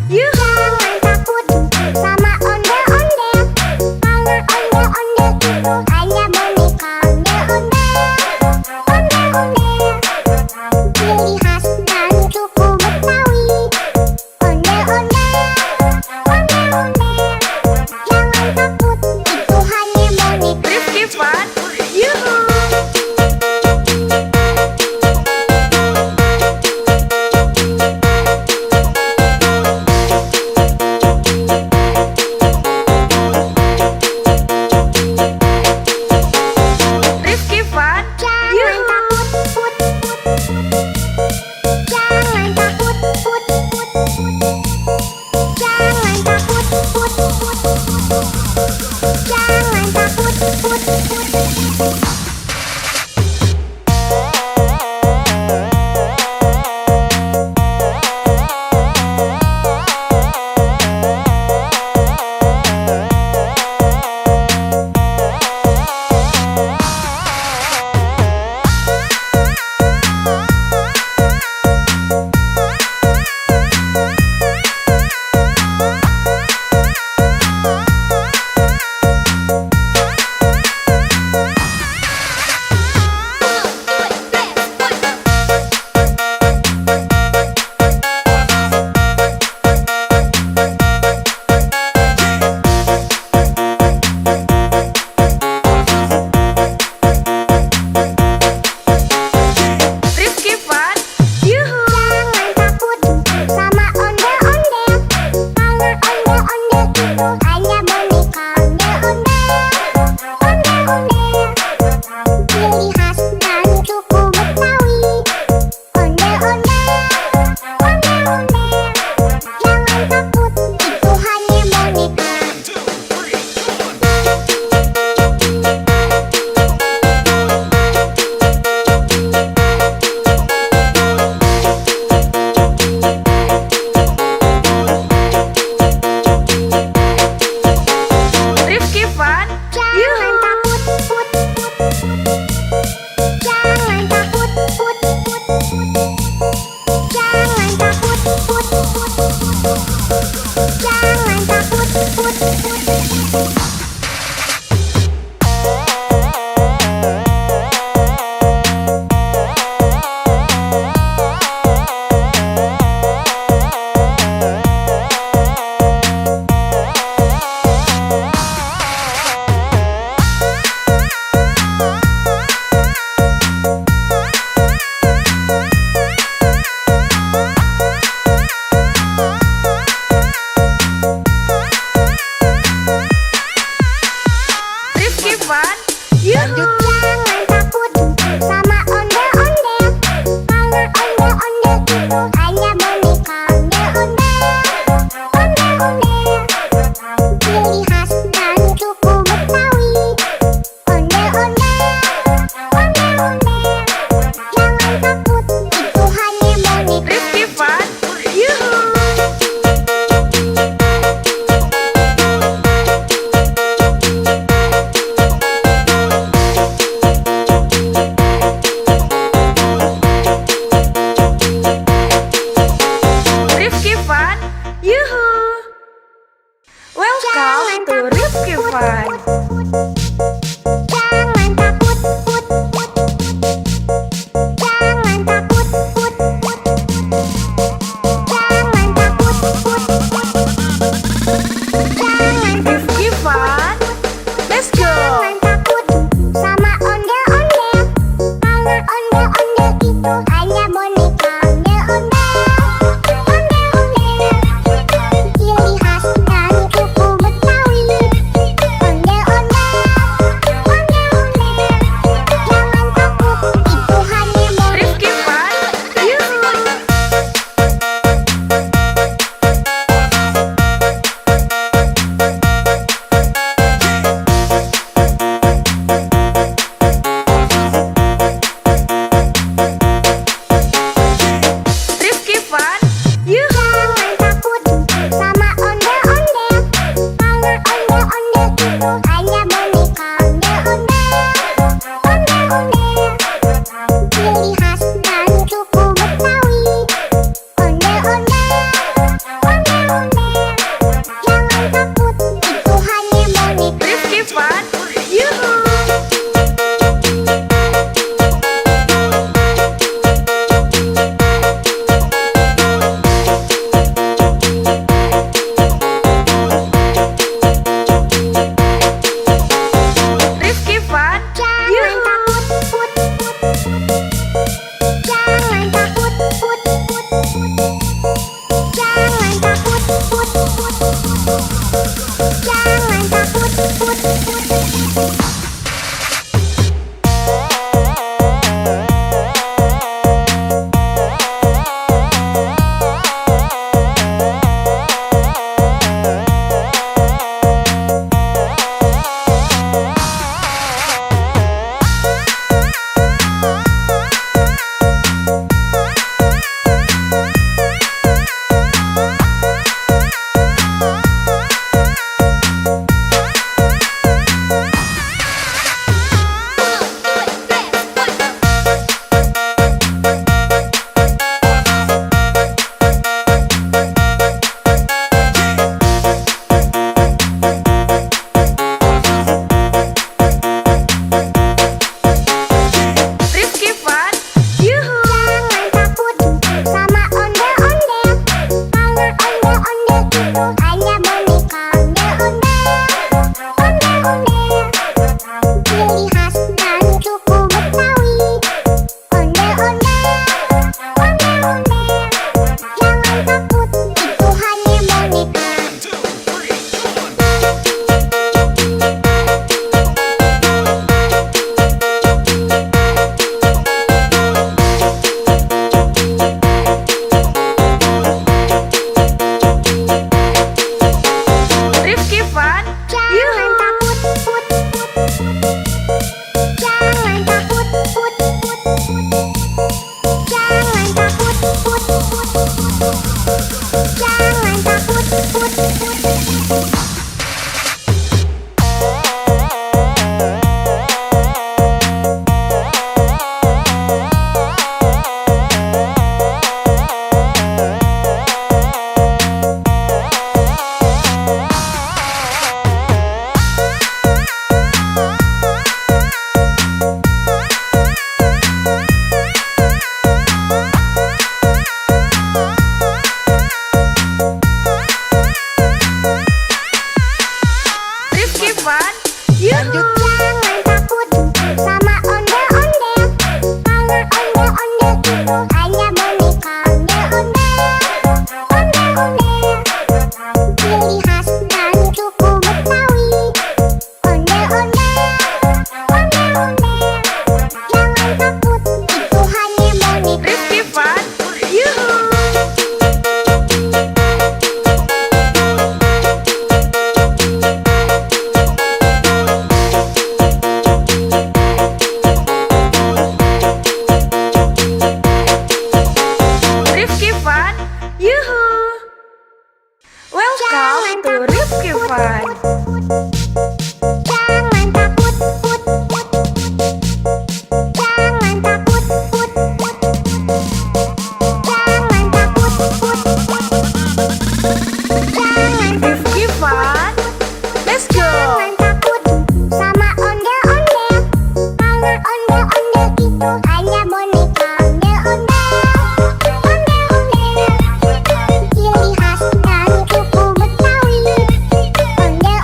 Yuhu. Jangan takut sama ondel-ondel, karena ondel-ondel itu hanya boneka ondel-ondel. Ondel-ondel, ciri khas dari suku Betawi. Ondel-ondel, ondel-ondel, jangan takut, itu hanya boneka. Rifki Fun, yuhu. Rifki Fun, Jangan yuhu. takut, put, put, put. Jangan takut, put, put, put. Jangan takut, put, put, put. Jangan takut, put, put. Rifki Fun, yuhu. Jangan takut sama ondel-ondel, karena ondel-ondel itu hanya boneka ondel-ondel. Ondel-ondel, ciri khas dari suku Betawi. Ondel-ondel, ondel-ondel, jangan takut, itu hanya boneka. Rifki Fun, Jangan yuhu. takut, put, put, put. Jangan takut, put, put, put. Jangan takut, put, put, put. Jangan takut, put, put. Rifki Fun, yuhu. Jangan takut sama ondel-ondel, karena ondel-ondel itu hanya boneka ondel-ondel. Ondel-ondel, ciri khas dari suku Betawi. Ondel-ondel, ondel-ondel, jangan takut, itu hanya boneka. Rifki Fun, yuhu. Rifki Fun, yuhu. Welcome to Rifki Fun. Jangan takut, put, put, put. Jangan takut, put, put, put. Jangan takut, put, put. Jangan Rifki Fun, let's go. Jangan takut sama ondel-ondel, karena ondel-ondel itu hanya boneka ondel-ondel. Ondel-ondel, ciri khas dari suku Betawi. Ondel-ondel, ciri khas dari suku Betawi. Ondel-ondel, ondel-ondel, jangan takut, itu hanya boneka. Rifki Fun, yuhu. Rifki Fun, yuhu. Welcome to Rifki Fun. Jangan takut, put, put. Jangan takut, put, put. Jangan takut, put, put. Jangan Rifki Fun, let's go. Jangan takut sama ondel-ondel, karena ondel-ondel itu hanya boneka. Ondel-ondel, ondel-ondel, ciri khas dari suku Betawi. Ondel-ondel,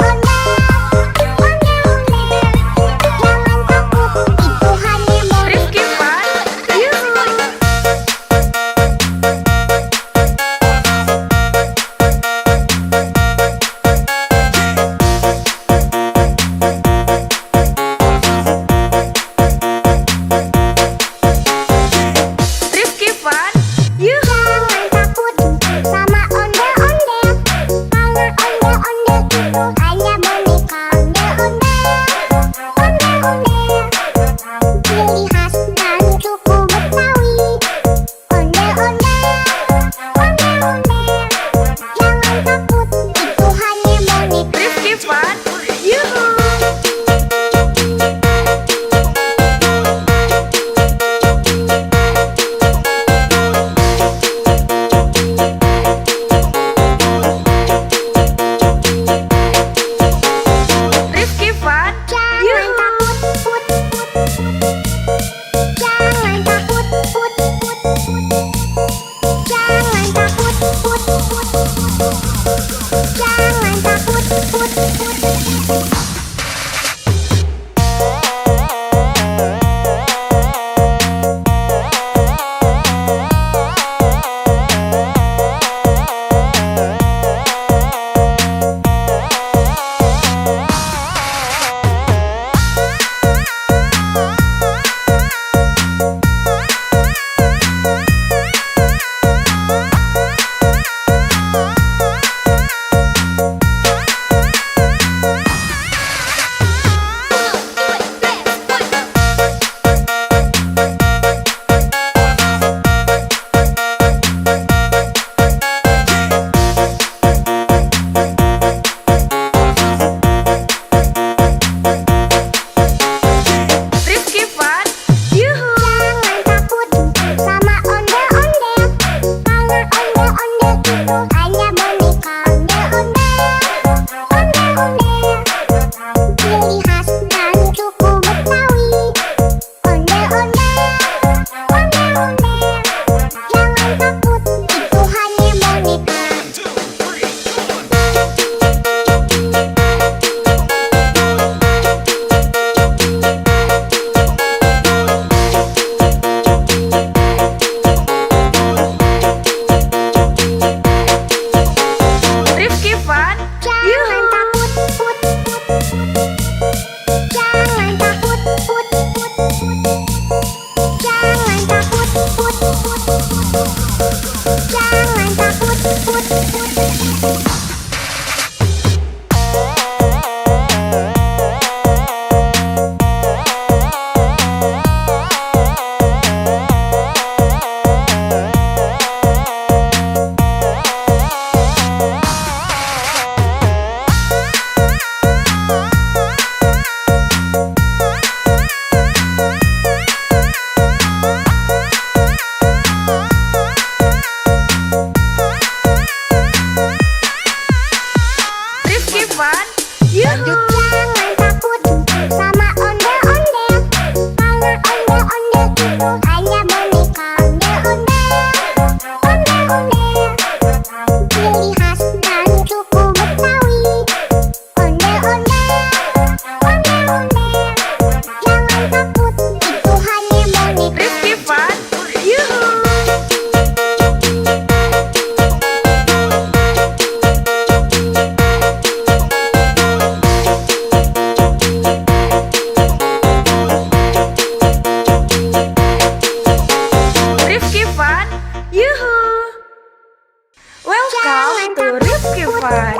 Waktu Rifki Fun.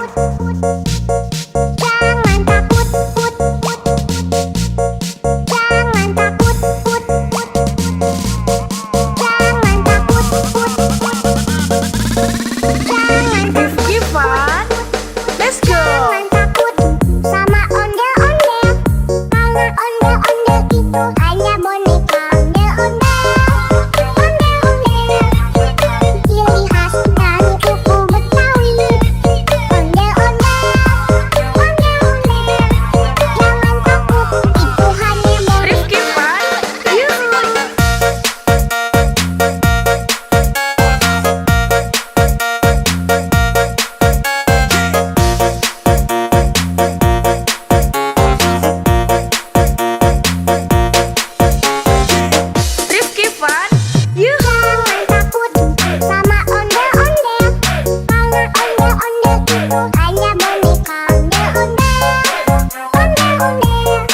Jangan takut, put, put. Jangan takut, put, put. Jangan takut, put, put. Jangan Rifki Fun. Let's go. Jangan takut sama ondel-ondel. Karena ondel-ondel itu hanya boneka ondel-ondel. Ondel-ondel, ciri khas dari suku Betawi. Ondel-ondel, ondel-ondel. Jangan takut, itu hanya boneka. Rifki Fun. Yuhu. Rifki Fun. Yuhu. Jangan takut sama ondel-ondel. Karena ondel-ondel itu hanya boneka ondel-ondel. Ondel-ondel,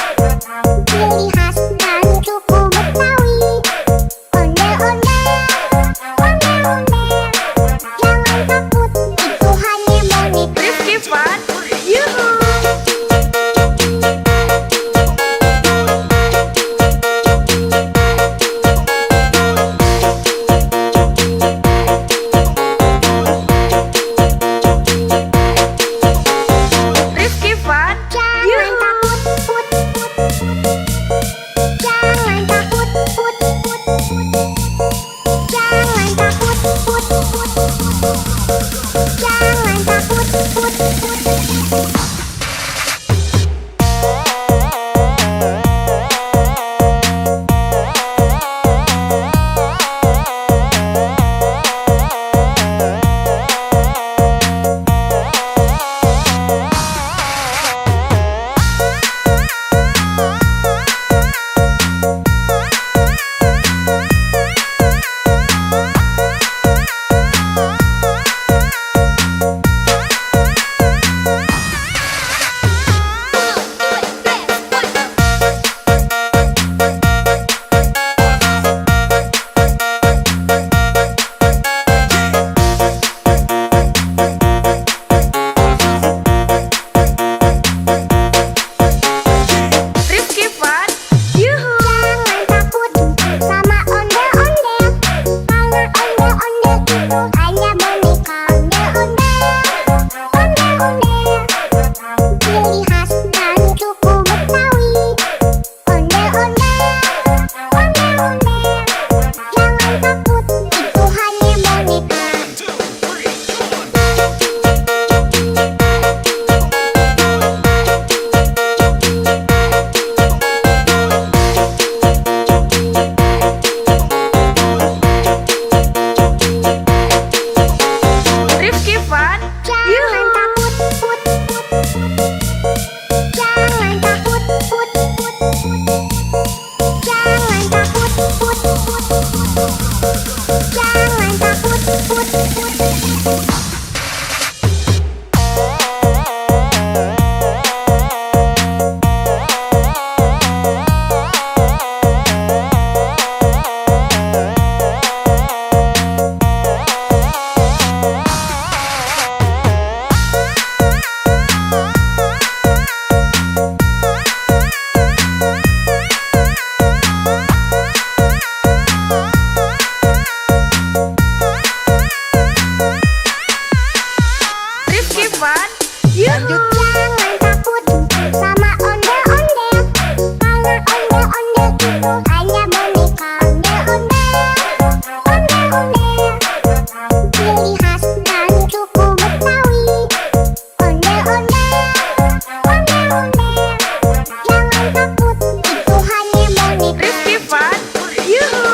ciri khas dari suku Betawi. Ondel-ondel, ondel-ondel. Jangan takut, itu hanya boneka. Rifki Fun. Yuhu. Rifki Fun. Jangan Yuhu. takut, put, put. Jangan takut, put, put. Jangan takut, put, put. Jangan takut, put, put. Rifki Fun. Yuhu. Jangan takut sama ondel-ondel. Karena ondel-ondel itu hanya boneka ondel-ondel. Ondel-ondel, ciri khas dari suku Betawi. Ondel-ondel, ondel-ondel. Jangan takut, itu hanya boneka. Rifki Fun. Jangan Yuhu. takut, put, put. Jangan takut, put, put. Jangan takut, put, put. Jangan takut, put, put. Rifki Fun. Yuhu. Jangan takut sama ondel-ondel. Karena ondel-ondel itu hanya boneka ondel-ondel. Ondel-ondel, ciri khas dari suku Betawi. Ondel-ondel, ondel-ondel. Jangan takut, itu hanya boneka. Rifki Fun. Yuhu.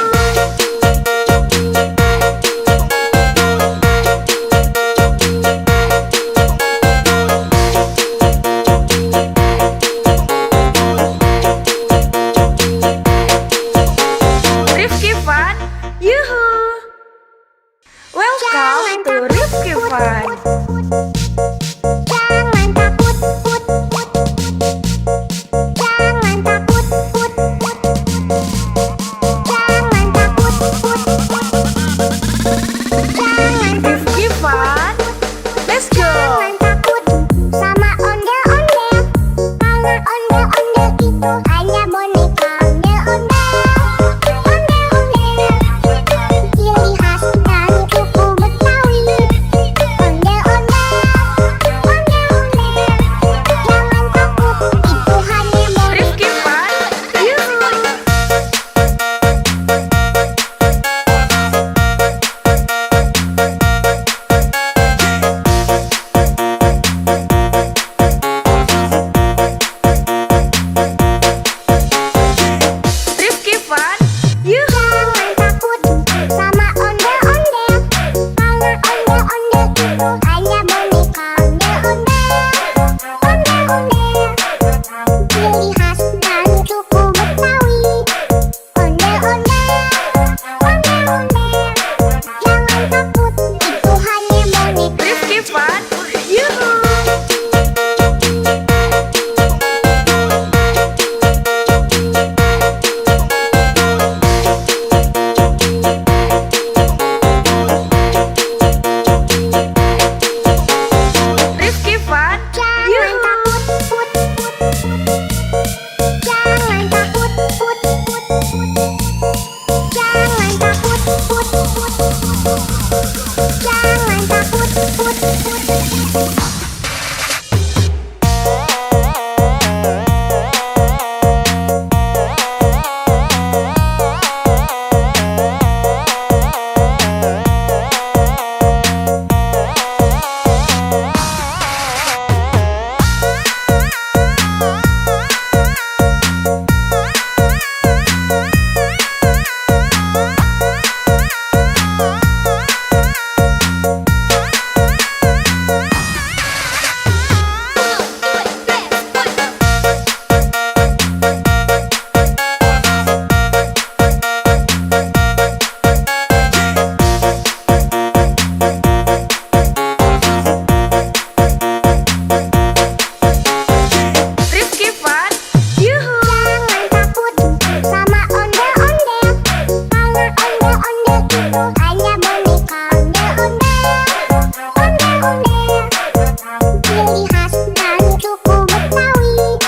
ciri khas dari suku Betawi.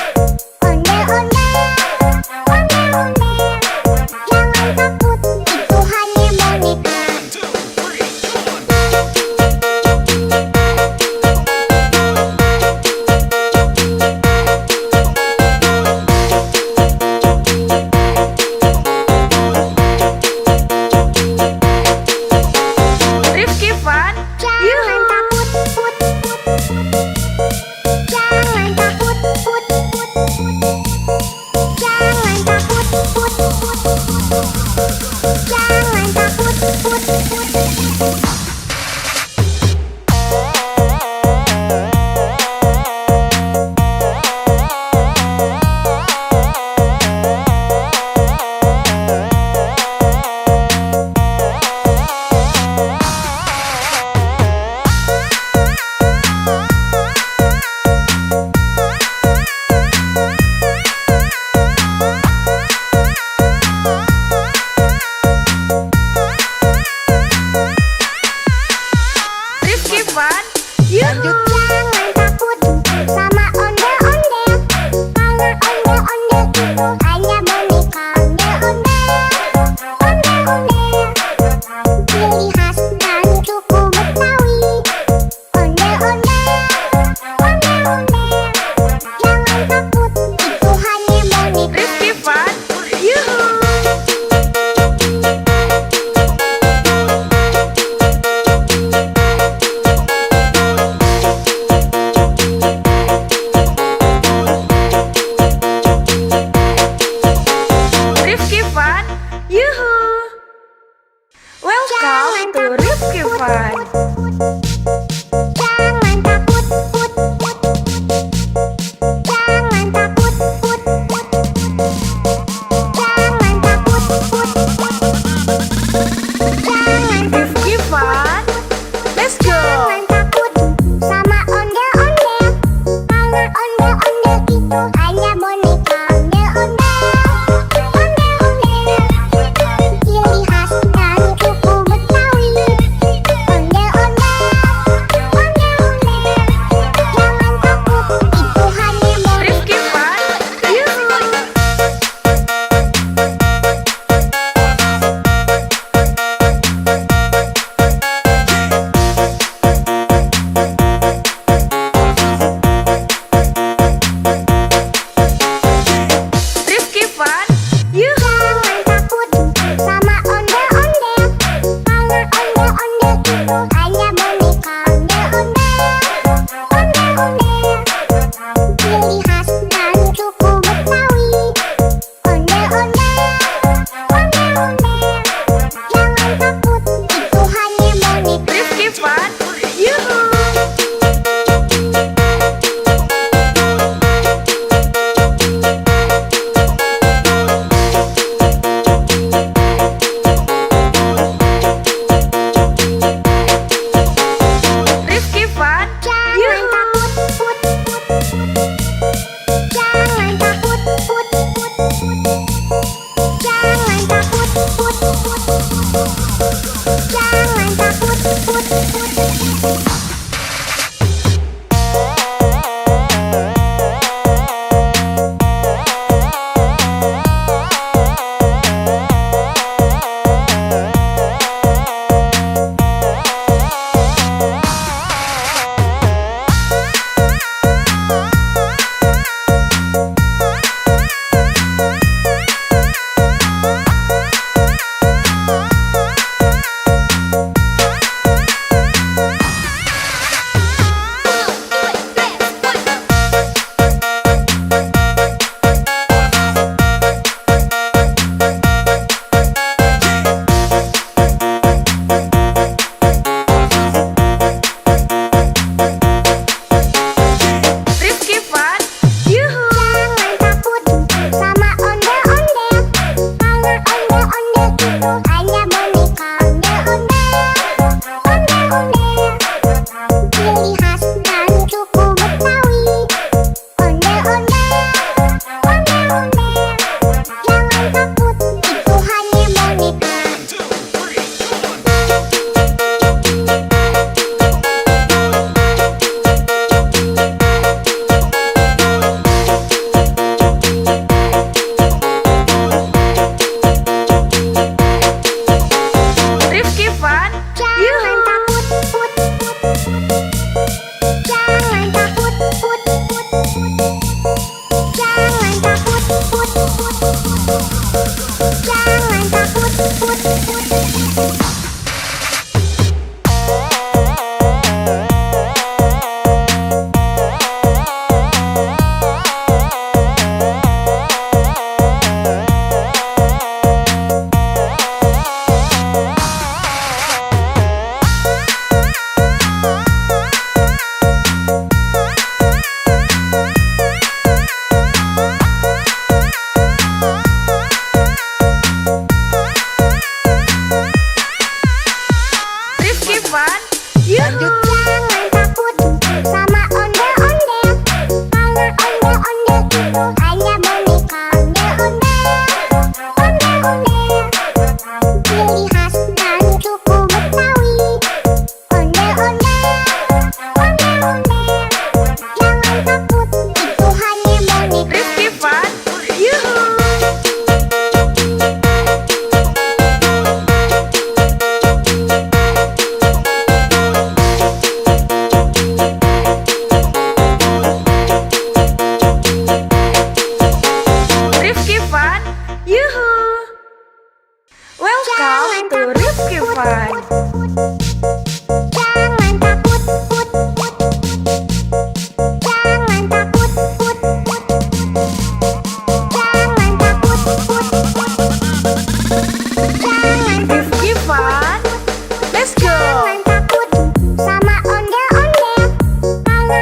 Ondel-ondel, ondel-ondel, jangan takut, itu hanya boneka. Rifki Fun. Jangan takut, put, put, put.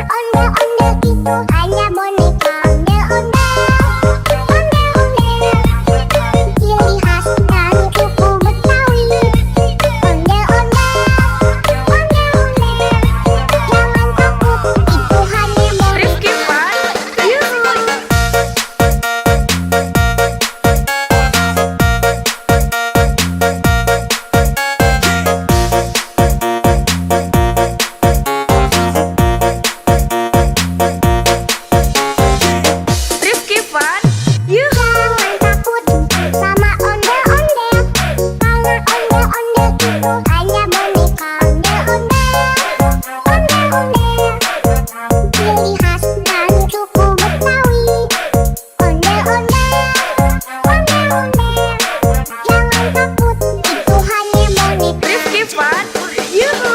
Ondel-ondel itu hanya boneka. Ondel-ondel, ciri khas dari suku Betawi. Ondel-ondel, jangan takut, itu hanya boneka. Rifki Fun, yuhu. Rifki Fun, yuhu. Jangan takut sama ondel-ondel, karena ondel-ondel itu hanya boneka. Ondel-ondel, ciri khas dari suku Betawi. Ondel-ondel, jangan takut, itu hanya boneka. Rifki Fun, yuhu.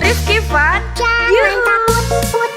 Rifki Fun, Jangan yuhu. takut,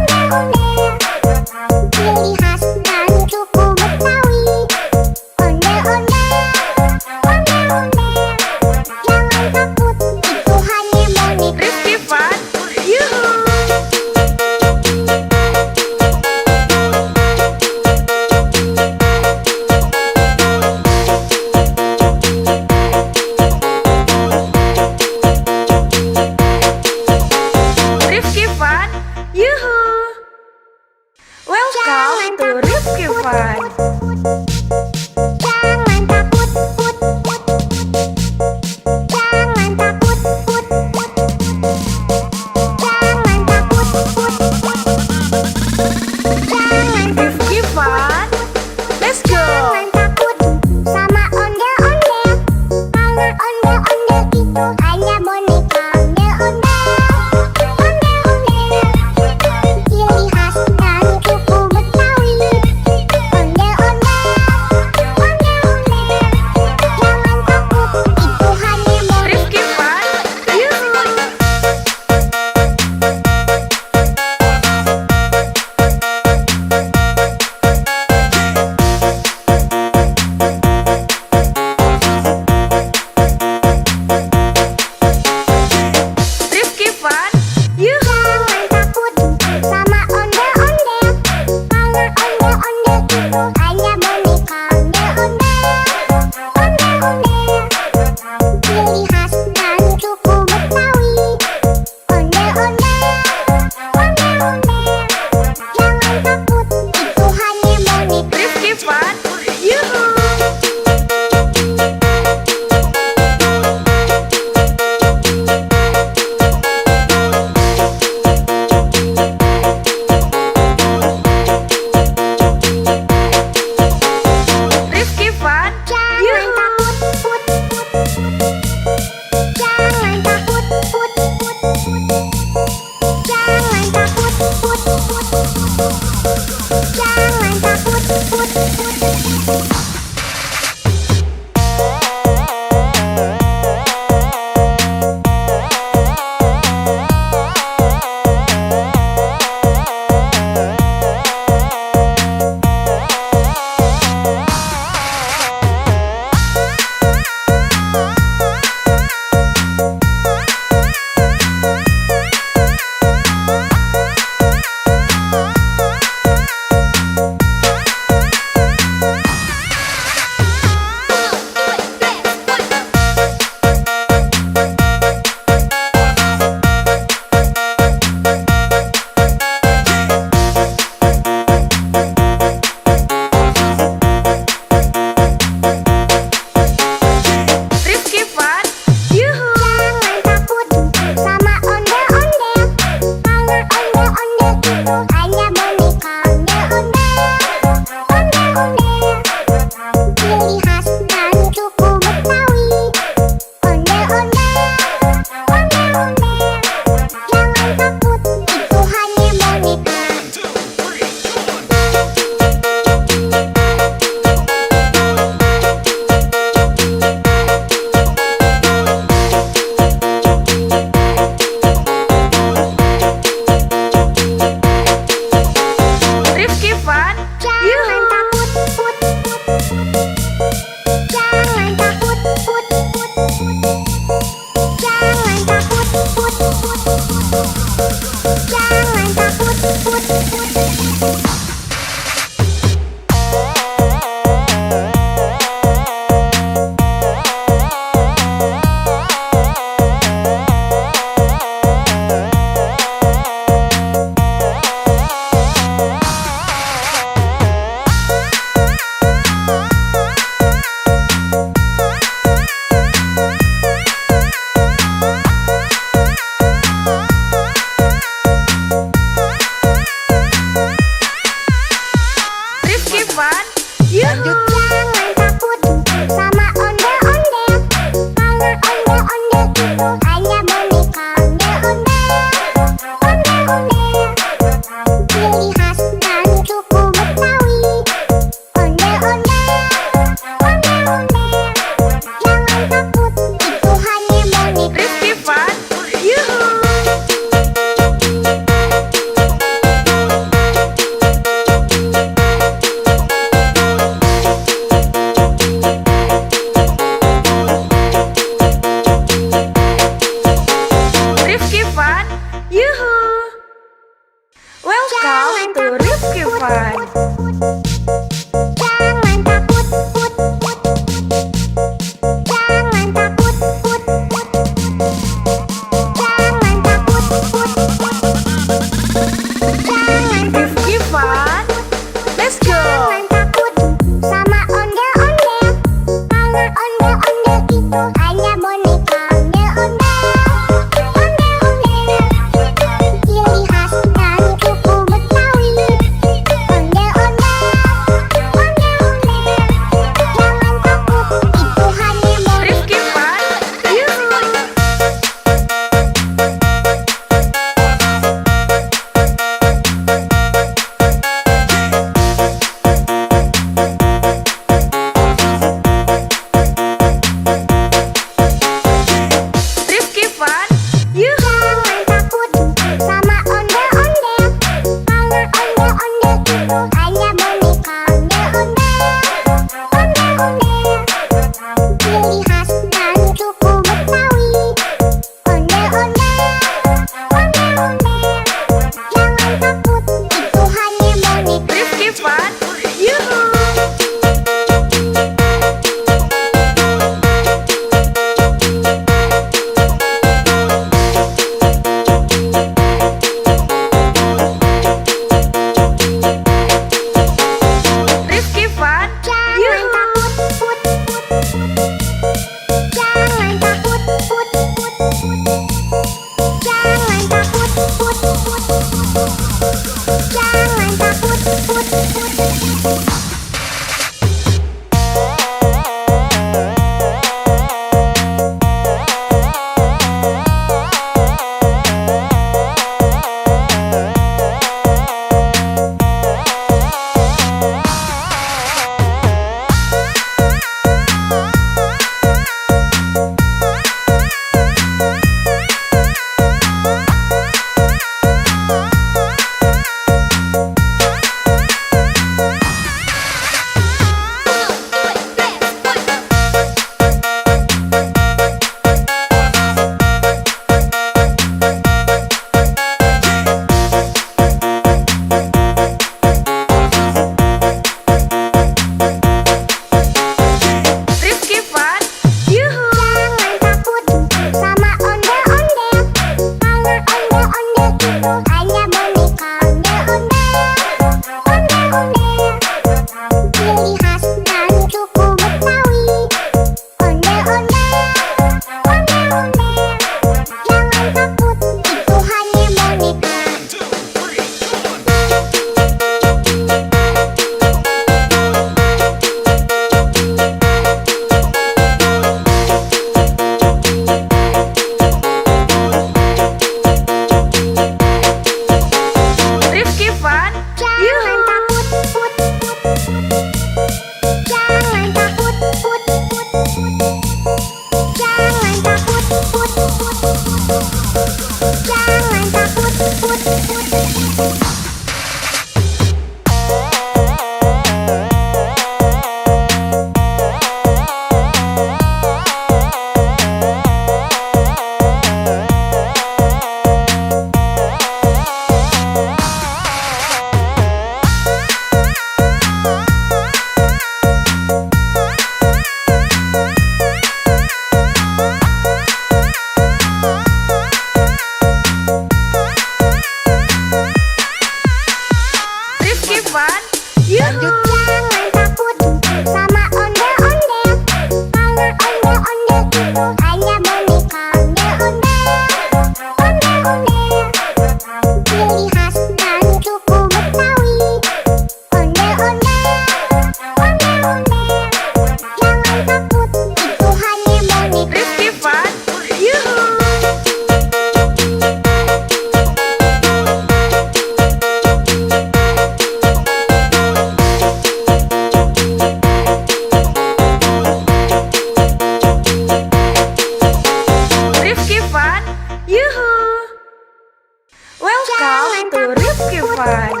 Fun.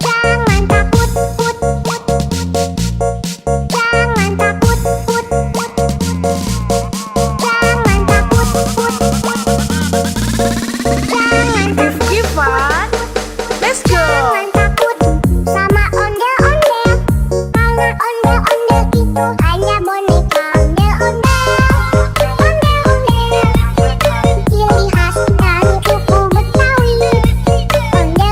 Jangan takut, put, put. Jangan takut, put, put. Jangan takut, put, put. Jangan Rifki Fun. Let's go. Jangan takut sama ondel-ondel, karena ondel-ondel itu hanya boneka ondel-ondel. Ondel-ondel, ciri khas dari suku Betawi. Ondel-ondel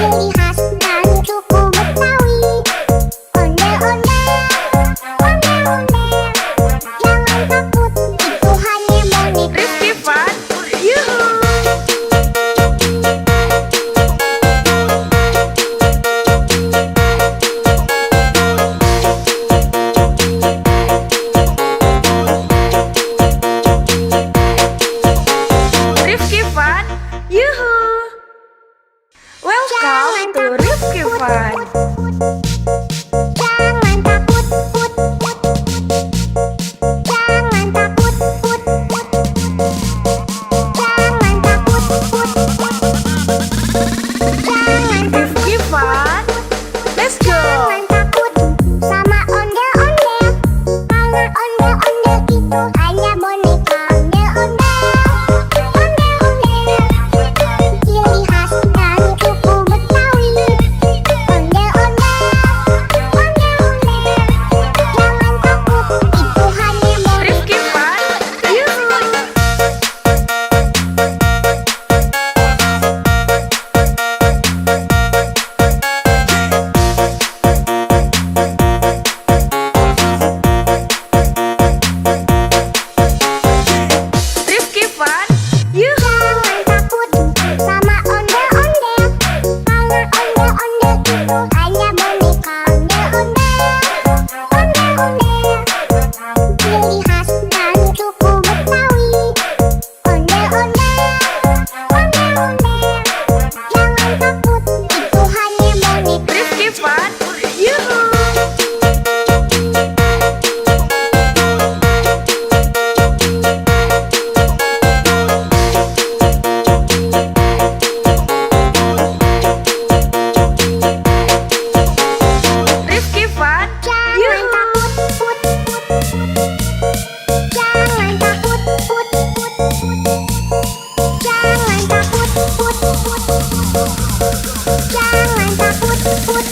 ciri khas dari suku Betawi. Ondel-ondel, ondel-ondel, jangan takut, itu hanya boneka. Rifki Fun, yuhu. Rifki Fun, yuhu. Welcome to Rifki Fun. Jangan takut, put, put. Jangan takut, put, put. Jangan takut, put, put. Jangan Rifki Fun, let's go. Jangan takut sama ondel-ondel, karena ondel-ondel itu hanya boneka. Ondel-ondel, ondel-ondel, ciri khas dari suku Betawi. Ondel-ondel, ondel-ondel, jangan takut, itu hanya boneka. Rifki Fun, yuhu. Rifki Fun, yuhu. Jangan takut sama ondel-ondel, karena ondel-ondel itu hanya boneka. Ondel-ondel, ondel-ondel, ciri khas dari suku Betawi. Ondel-ondel, ondel-ondel, jangan takut, itu hanya boneka. Rifki Fun, yuhu. Rifki Fun, Jangan yuhu. takut, put, put. Jangan takut, put, put. Jangan takut, put, put. Jangan takut, put, put.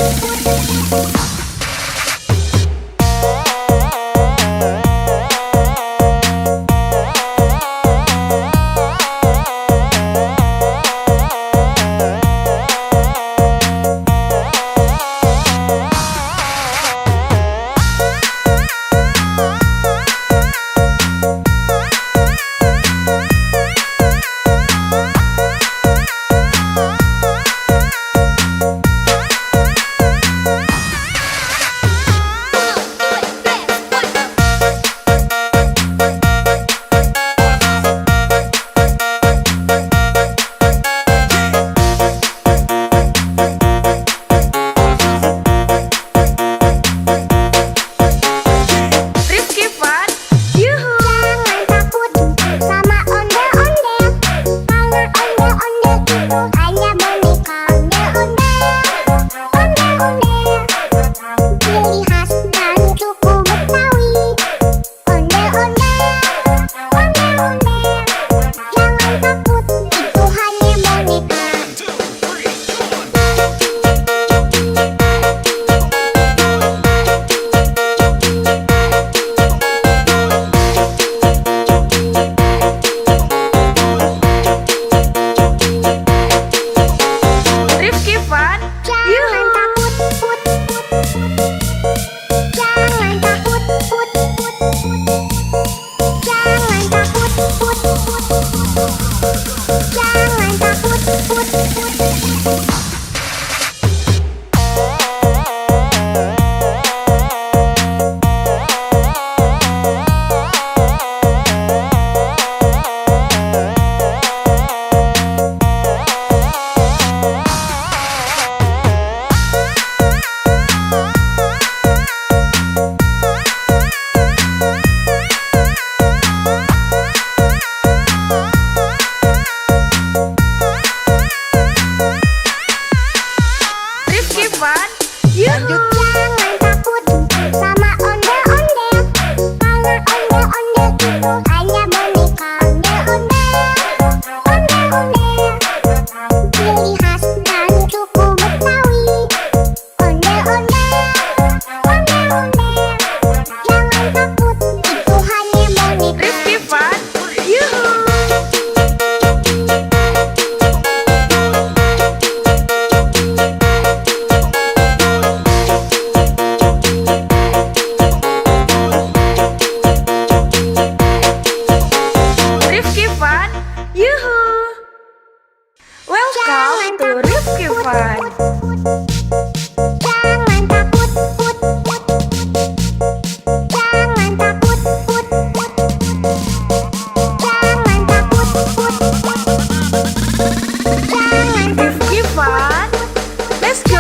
Rifki Fun, yuhu. Jangan takut sama ondel-ondel, karena ondel-ondel itu hanya boneka. Ondel-ondel, ondel-ondel, ciri khas dari suku Betawi. Ondel-ondel, ondel-ondel, jangan takut, itu hanya boneka. Rifki Fun, Jangan yuhu. takut, put, put. Jangan takut, put, put. Jangan takut, put, put. Jangan takut, put, put.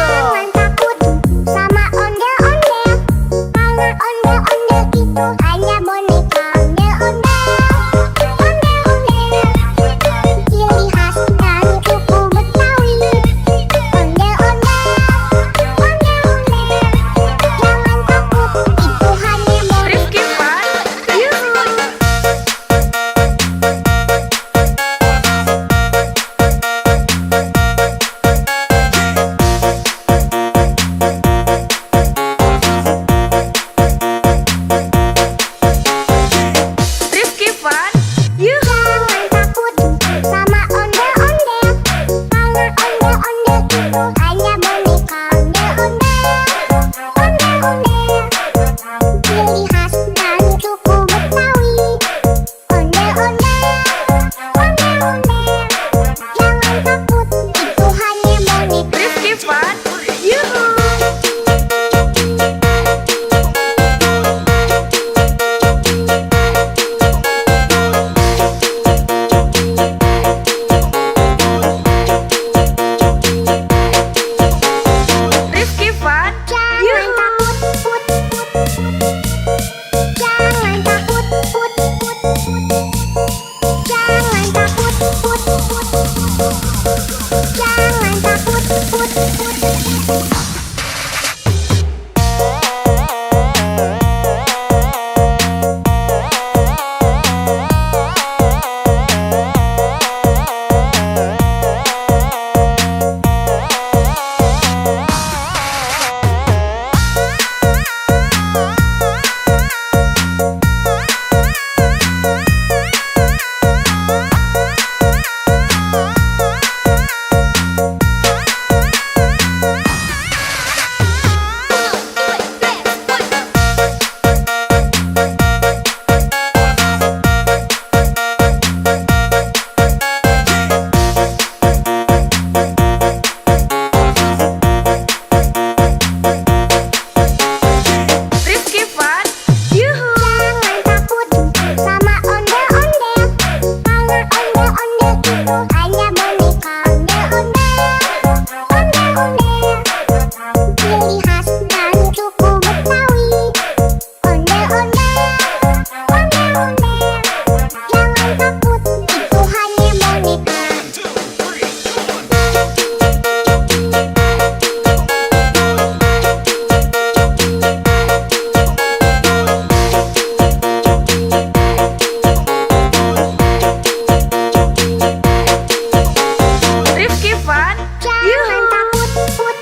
Jangan takut sama ondel-ondel, karena ondel-ondel itu hanya boneka. Ondel-ondel, ciri khas dari suku Betawi. Ondel-ondel, jangan takut, itu hanya boneka. Rifki Fun, yuhu. Rifki Fun, yuhu. Jangan takut sama ondel-ondel, karena ondel-ondel itu hanya boneka. Ondel-ondel, ciri khas dari suku Betawi. Ondel-ondel, jangan takut, itu hanya boneka. Rifki Fun, yuhu. Rifki Fun, Jangan yuhu. takut, jangan takut, jangan takut, jangan takut. Rifki Fun, yuhu. Jangan takut sama ondel-ondel, karena ondel-ondel itu hanya boneka. Ondel-ondel, ciri khas dari suku Betawi. Ondel-ondel, jangan takut, itu hanya boneka. Rifki Fun, Jangan yuhu. takut,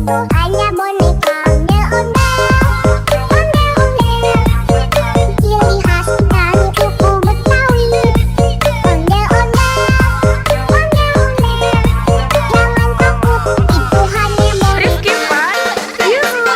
hanya boneka ondel-ondel, ciri khas dari suku Betawi. Ondel-ondel, jangan takut, itu hanya boneka. Rifki Fun, yuhu.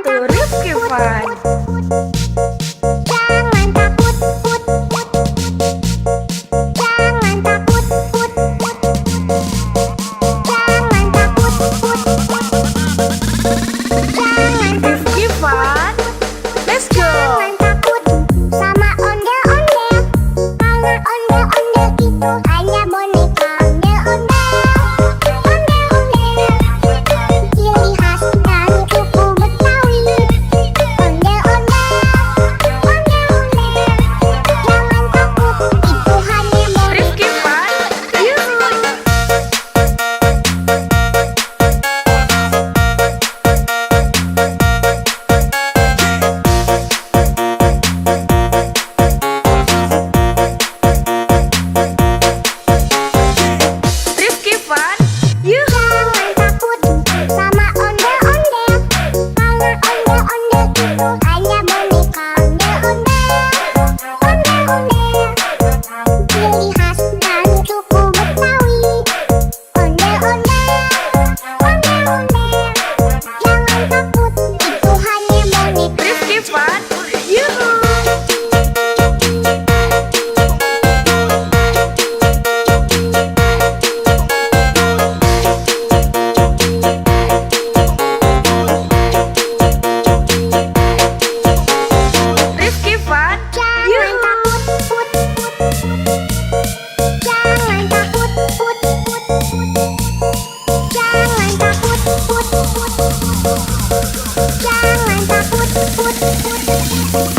to Rifki Fun. Jangan takut, put, put. Jangan takut, put, put. Jangan takut, put, put. Jangan Rifki Fun. Let's go. Jangan takut sama ondel-ondel. Karena ondel-ondel itu hanya boneka ondel-ondel. Ondel-ondel, ciri khas dari suku Betawi. Ondel-ondel, ondel-ondel. Jangan takut, itu hanya boneka. Rifki Fun. Yuhu. Rifki Fun. Yuhu. Jangan takut sama ondel-ondel. Karena ondel-ondel itu hanya boneka ondel-ondel. Ondel-ondel, ciri khas dari suku Betawi. Ondel-ondel, ondel-ondel. Jangan takut, itu hanya boneka. Rifki Fun. Yuhu. Rifki Fun. Jangan Yuhu. takut, put, put. Jangan takut, put, put. Jangan takut, put, put. Jangan takut, put, put.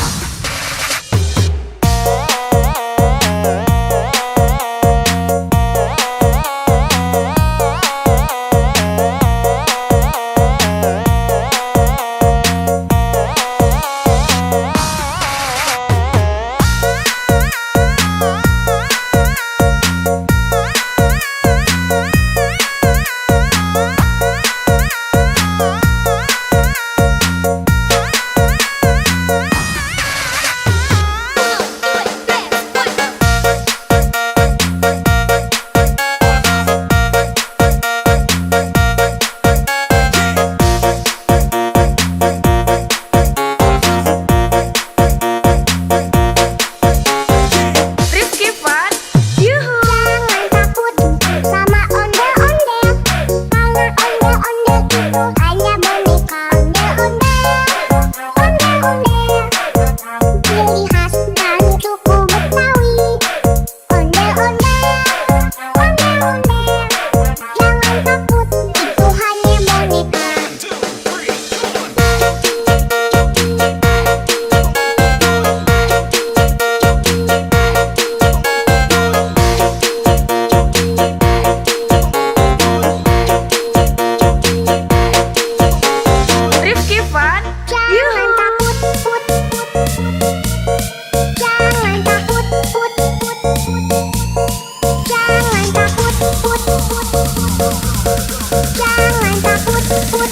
Rifki Fun. Yuhu. Jangan takut sama ondel-ondel. Karena ondel-ondel itu hanya boneka ondel-ondel. Ondel-ondel, ciri khas dari suku Betawi. Ondel-ondel, ondel-ondel. Jangan takut, itu hanya boneka. Rifki Fun. Jangan Yuhu. takut, put, put. Jangan takut, put, put. Jangan takut, put, put. Jangan takut, put, put.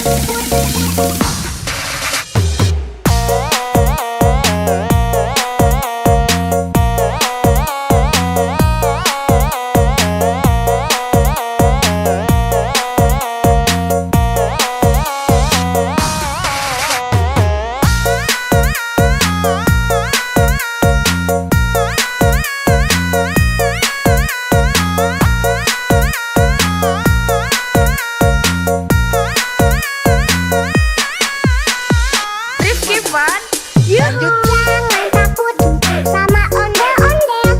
Rifki Fun. Yuhu. Jangan takut sama ondel-ondel.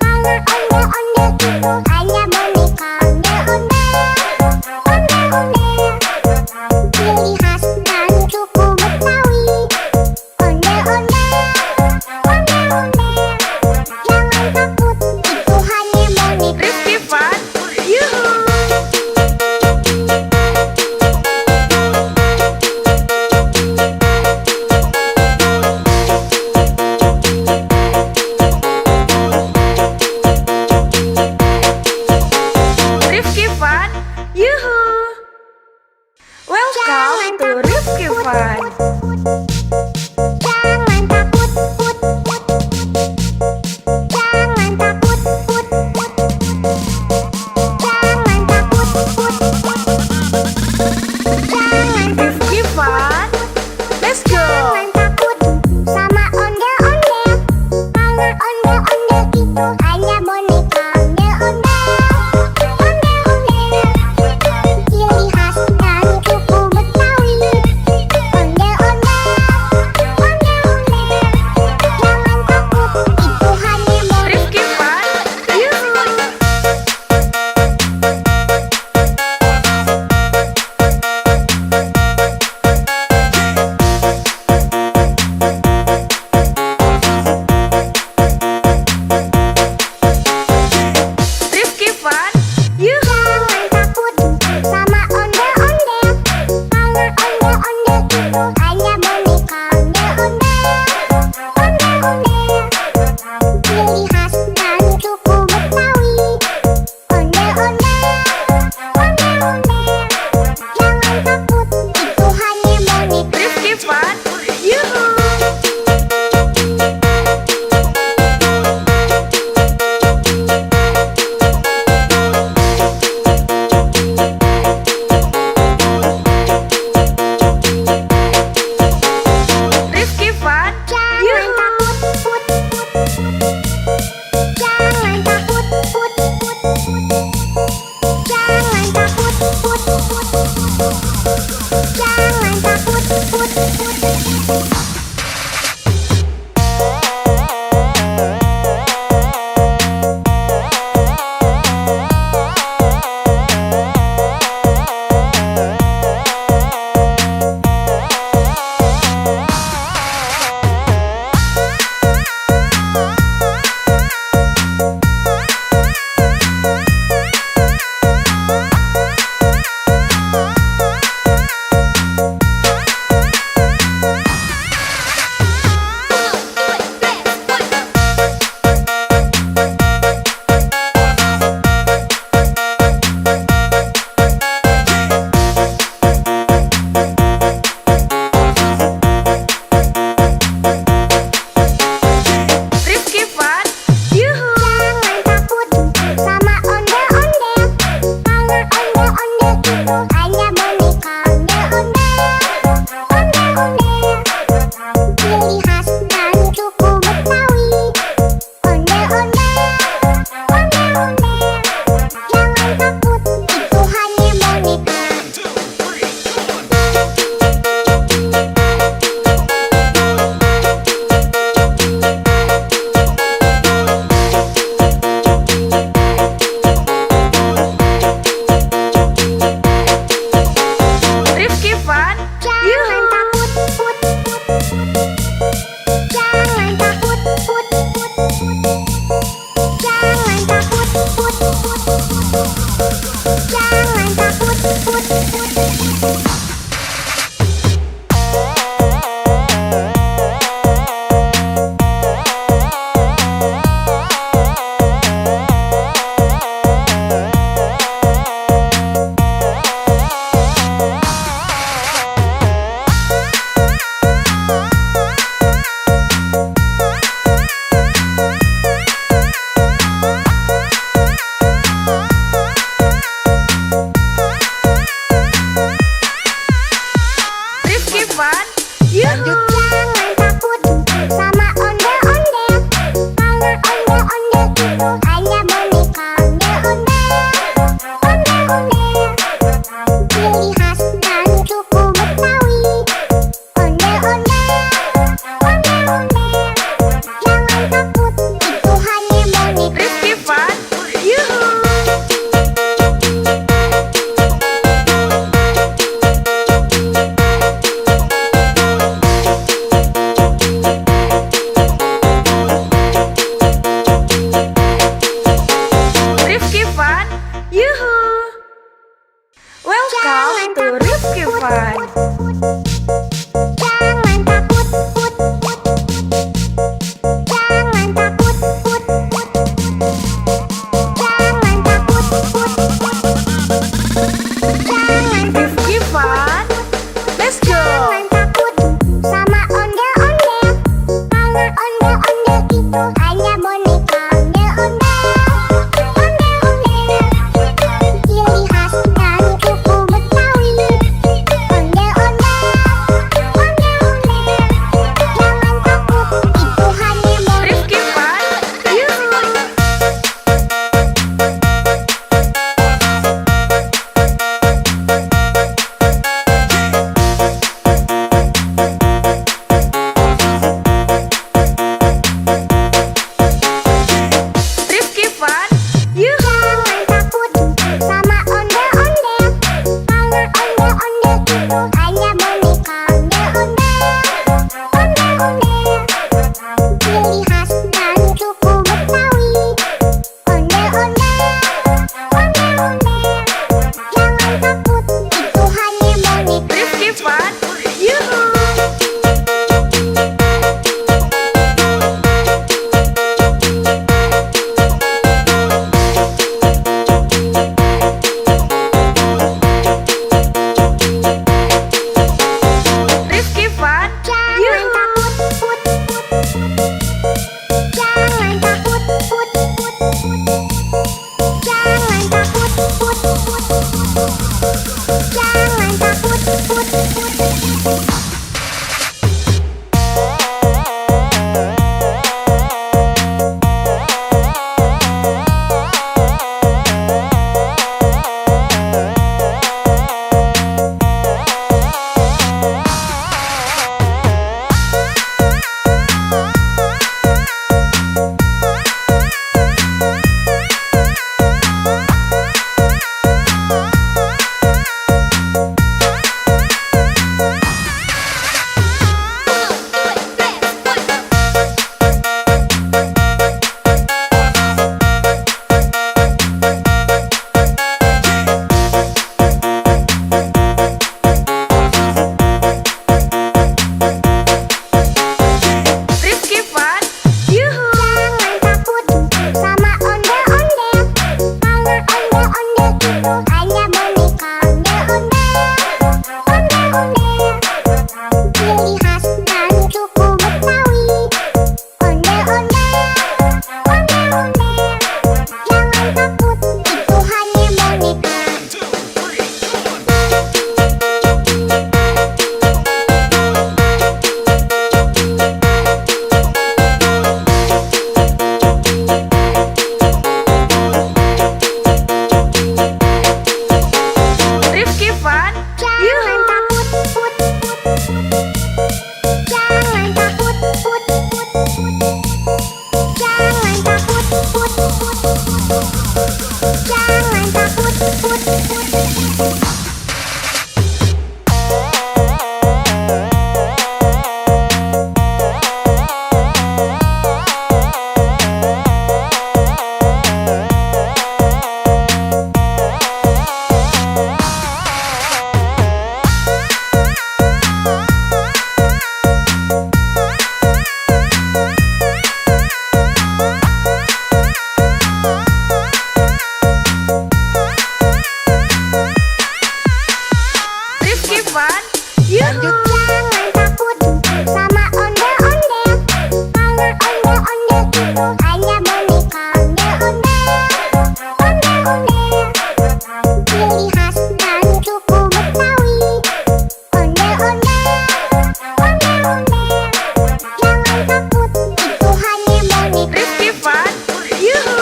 Karena ondel-ondel itu hanya boneka ondel-ondel. Ondel-ondel, ciri khas dari suku Betawi. Ondel-ondel, ondel-ondel. Jangan takut, itu hanya boneka. Rifki Fun. Yuhu. Rifki Fun. Yuhu. Welcome to Rifki Fun. Jangan takut, put, put. Jangan takut, put, put. Jangan takut, put, put. Jangan Rifki Fun. Let's Jangan takut, put, put. Jangan takut, put, put. Jangan takut, put, put. Jangan takut, put, put. Rifki Fun, yuhu. Jangan takut sama ondel-ondel, karena ondel-ondel itu hanya boneka. Ondel-ondel, ciri khas dan suku Betawi. Ondel-ondel, jangan takut, itu hanya boneka. Rifki Fun, yuhu. Yuhu. Jangan takut sama ondel-ondel, karena ondel-ondel itu hanya boneka ondel-ondel. Ondel-ondel, ciri khas dari suku Betawi. Ondel-ondel, ondel-ondel, jangan takut, itu hanya boneka. Rifki Fun, yuhu.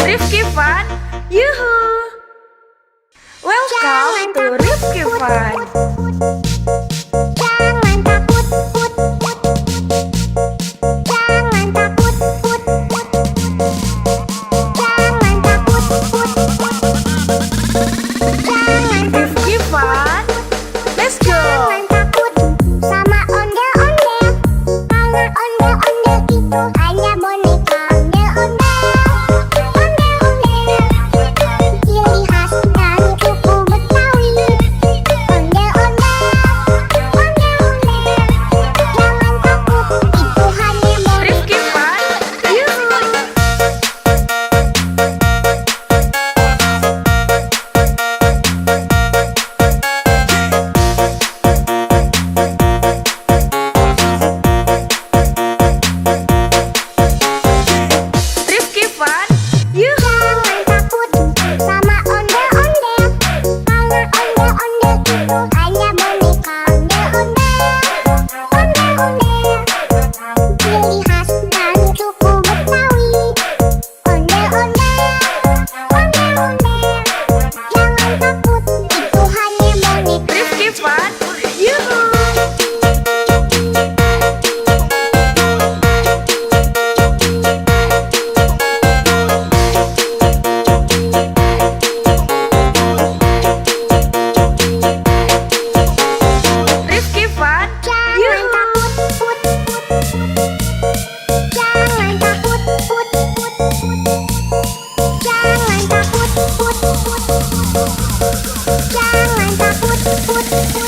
Rifki Fun, yuhu. Welcome to Rifki Fun. Jangan takut, put, put. Jangan takut, put, put. Jangan takut, put, put. Jangan Rifki Fun, let's go. Jangan takut sama ondel-ondel, karena ondel-ondel itu hanya boneka ondel-ondel. Ondel-ondel, ciri khas dari suku Betawi. Ondel-ondel, ondel-ondel, jangan takut, itu hanya boneka. Rifki Fun, yuhu. Rifki Fun, yuhu. Jangan takut sama ondel-ondel, karena ondel-ondel itu hanya boneka ondel-ondel. Ondel-ondel, ciri khas dari suku Betawi. Ondel-ondel, ondel-ondel, jangan takut, itu hanya boneka. Rifki Fun, yuhu. Rifki Fun, Jangan yuhu. takut, put, put. Jangan takut, put, put. Jangan takut, put, put. Jangan takut, put, put.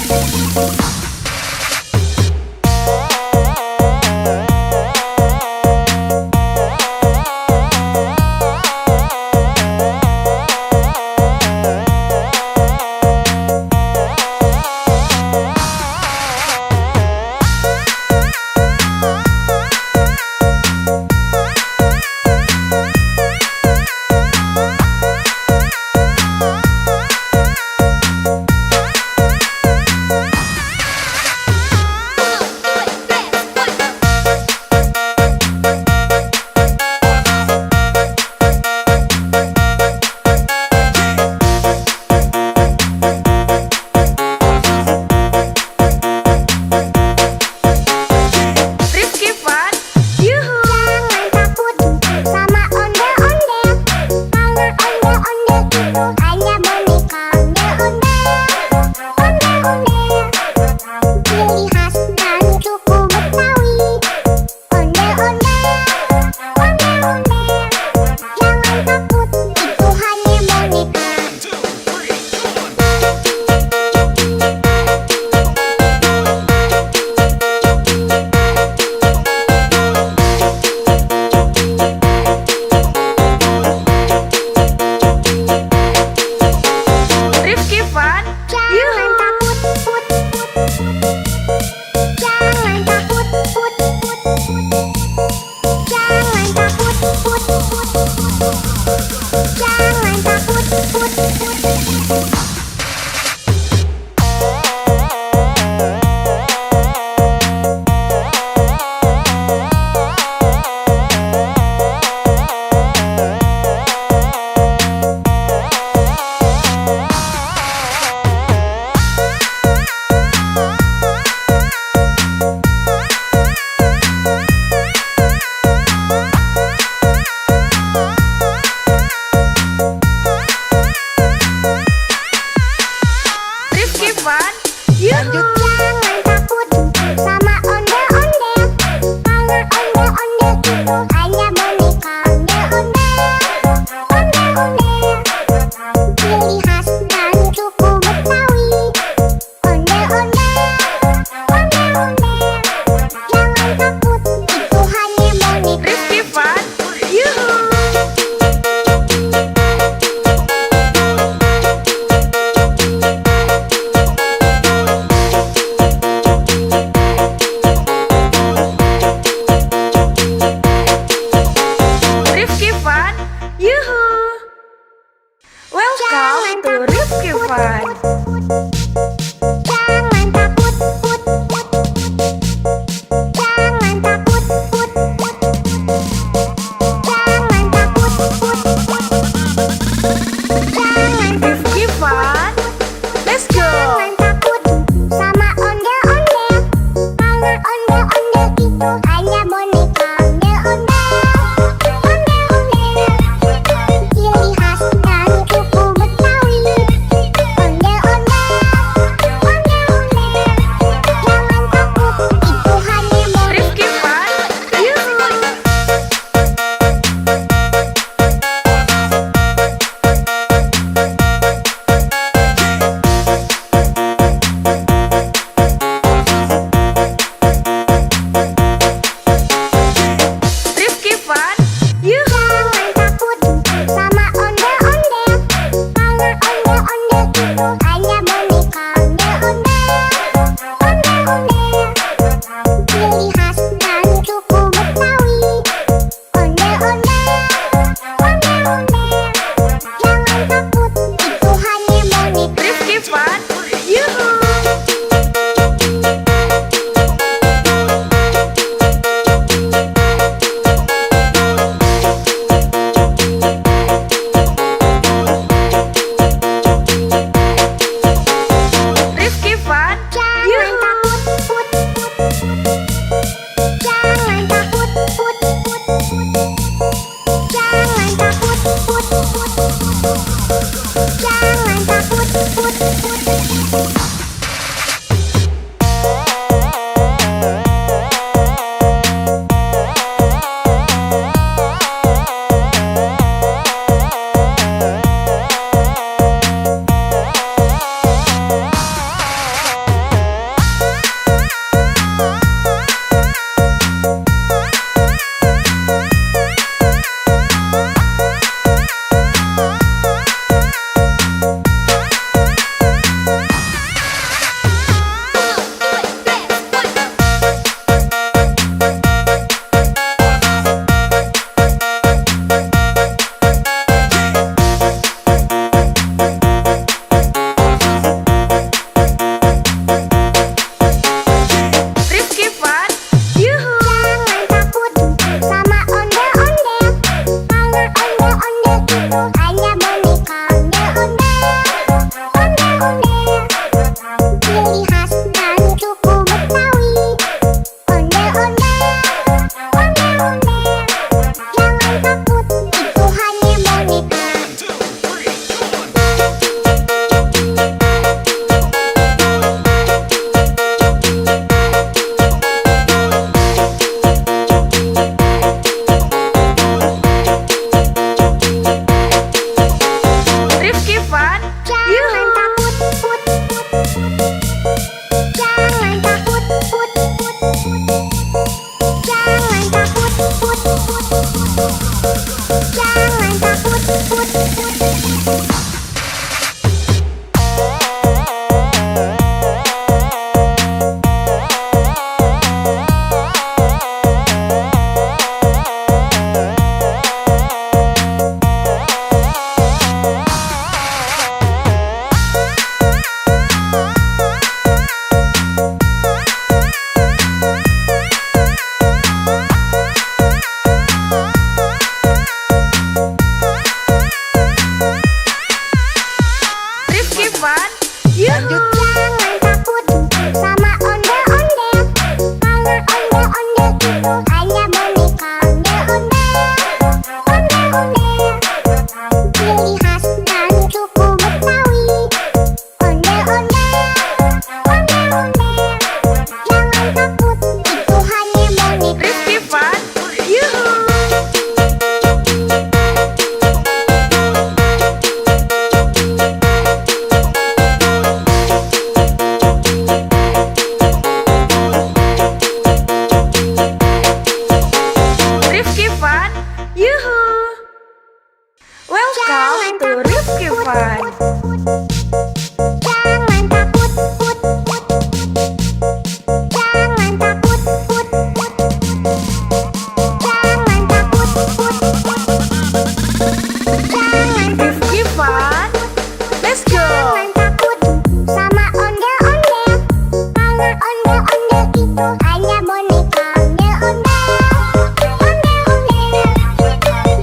itu hanya boneka ondel-ondel,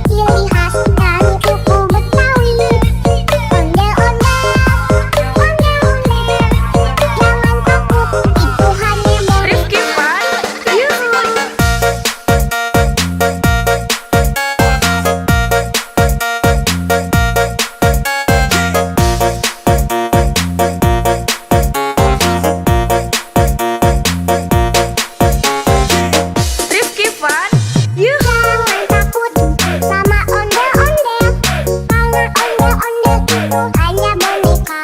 ciri khas dari suku Betawi. Ondel-ondel, jangan takut, itu hanya boneka. Rifki Fun, yuhu. Rifki Fun, yuhu. Jangan takut sama ondel-ondel, karena ondel-ondel itu hanya boneka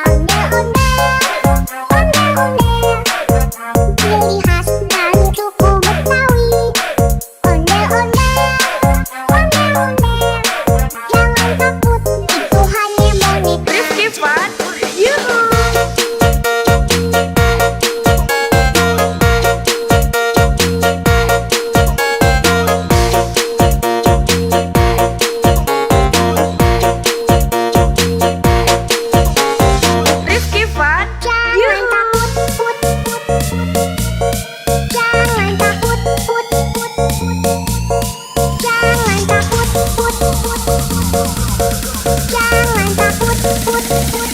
ondel-ondel, ciri khas dari suku Betawi. Ondel-ondel, jangan takut, itu hanya boneka. Rifki Fun, yuhu. Rifki Fun, Jangan yuhu. takut, jangan takut, jangan takut, jangan takut.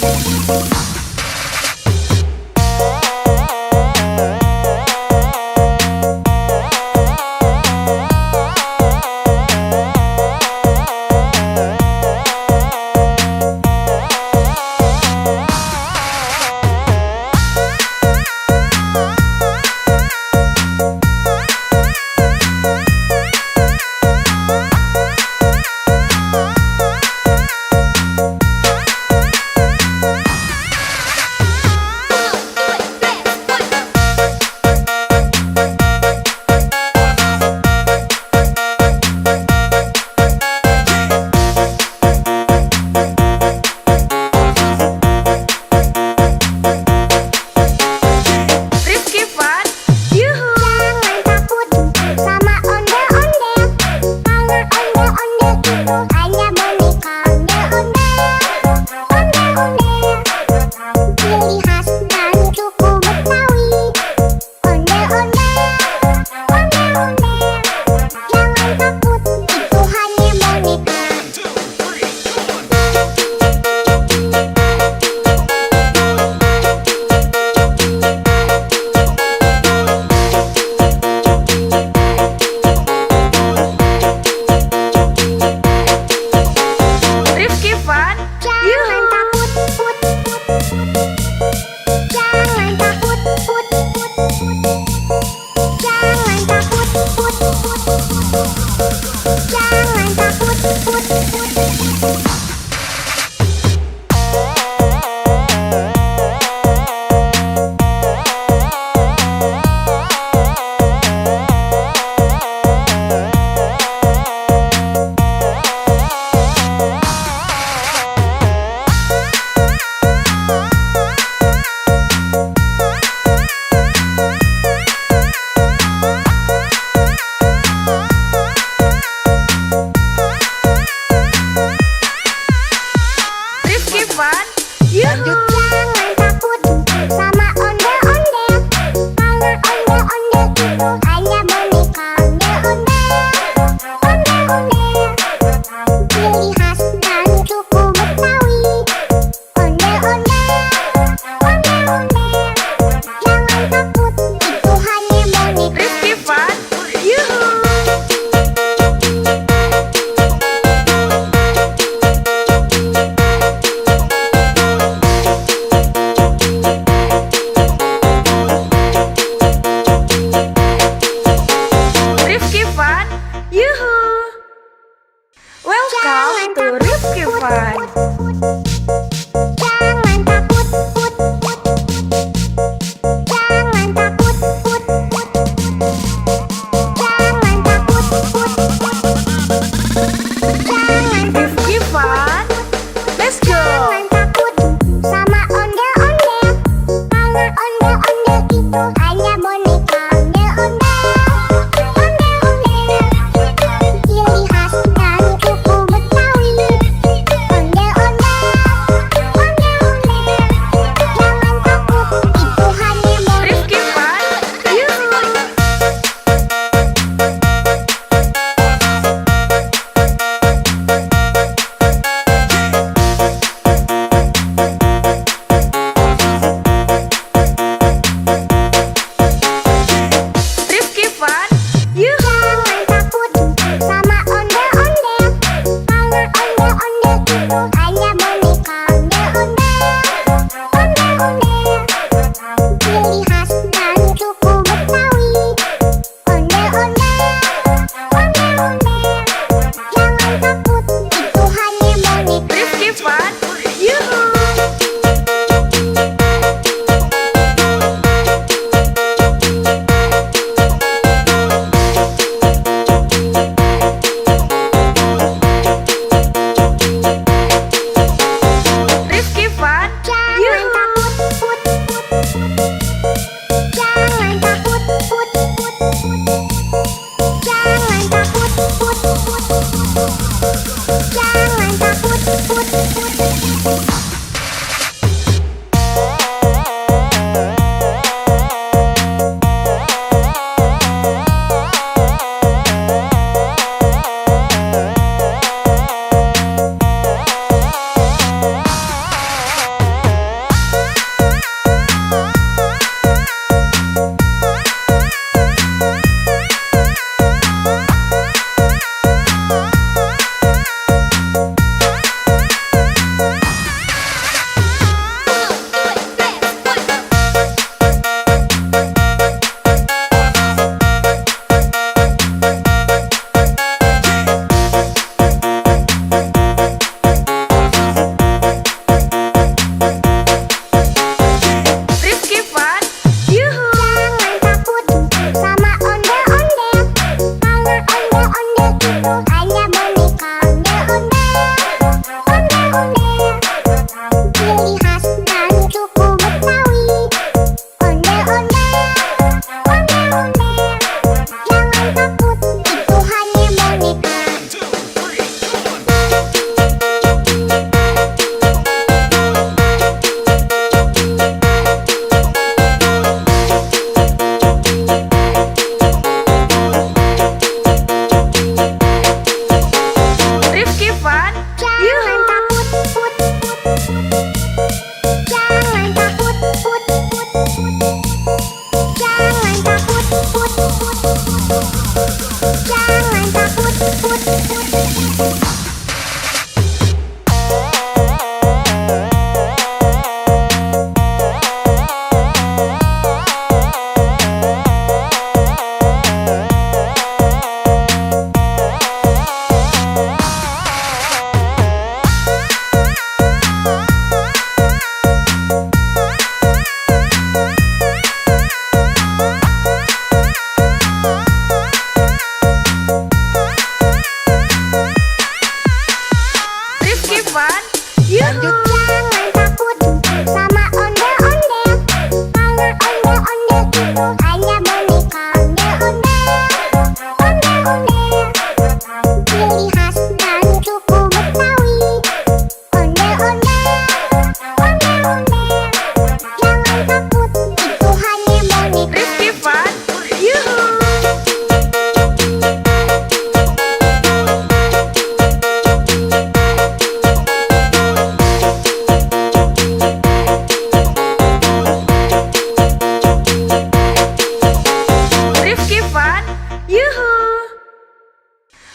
Rifki Fun, yuhu!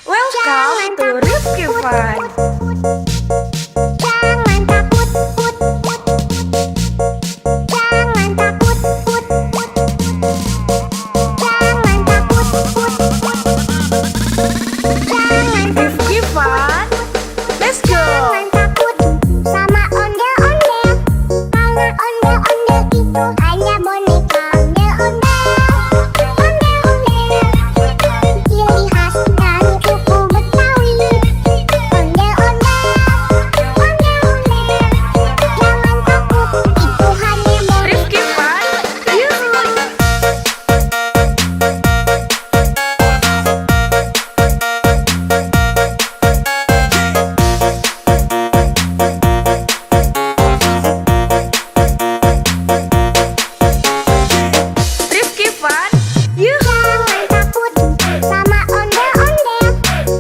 Welcome to Rifki Fun. Jangan takut, put, put. Jangan takut, put, put. Jangan takut, put, put. Jangan Rifki Fun, let's go! Jangan takut sama ondel-ondel, karena ondel-ondel itu hanya boneka. Ondel-ondel, ondel-ondel, ciri khas dari suku Betawi. Ondel-ondel, ondel-ondel, jangan takut, itu hanya boneka. Rifki Fun, yuhu! Rifki Fun, yuhu! Jangan takut sama ondel-ondel,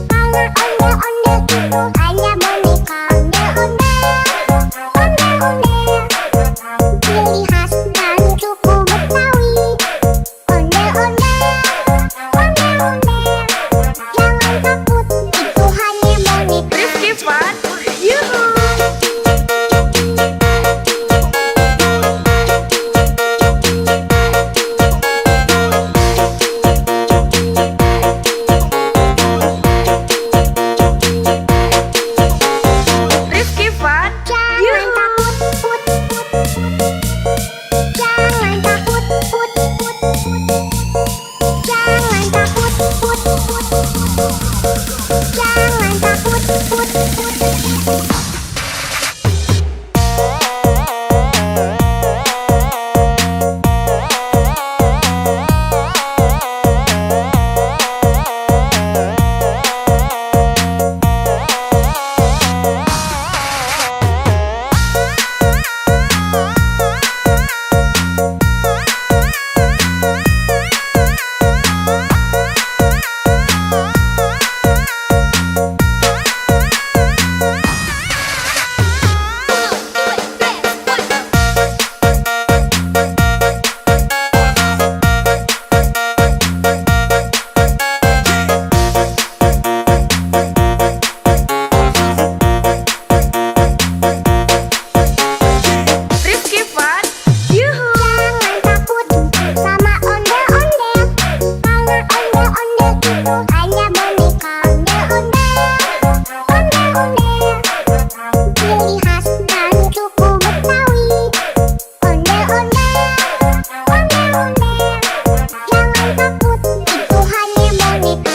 karena ondel-ondel itu hanya boneka. Ondel-ondel, ondel-ondel, ciri khas dari suku Betawi. Ondel-ondel, ondel-ondel, jangan takut, itu hanya boneka. Rifki Fun, yuhu! Rifki Fun, Jangan yuhu! takut, put, put. Jangan takut, put, put. Jangan takut, put, put. Jangan takut, put, put. Rifki Fun, yuhu! Jangan takut sama ondel-ondel, karena ondel-ondel itu hanya boneka. Ondel-ondel, ondel-ondel, ciri khas dari suku Betawi. Ondel-ondel, ondel-ondel, jangan takut, itu hanya boneka.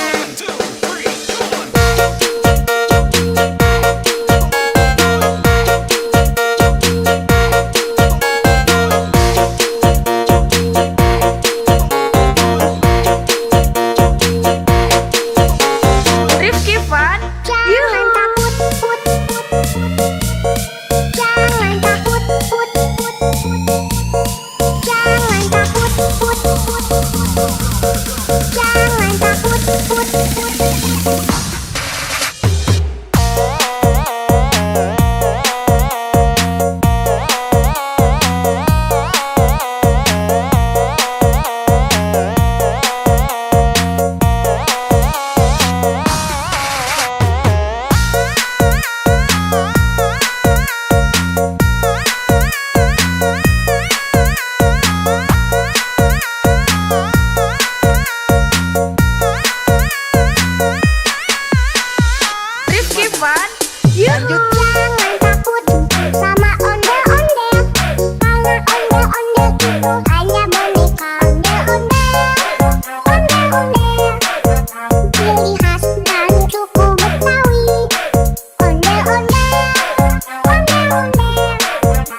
Rifki Fun, Jangan yuhu! takut, put, put. Jangan takut, put, put. Jangan takut, put, put. Jangan takut, put, put. Rifki Fun, yuhu! Jangan takut sama ondel-ondel, karena ondel-ondel itu hanya boneka. Ondel-ondel, ondel-ondel, ciri khas dari suku Betawi. Ondel-ondel, ondel-ondel,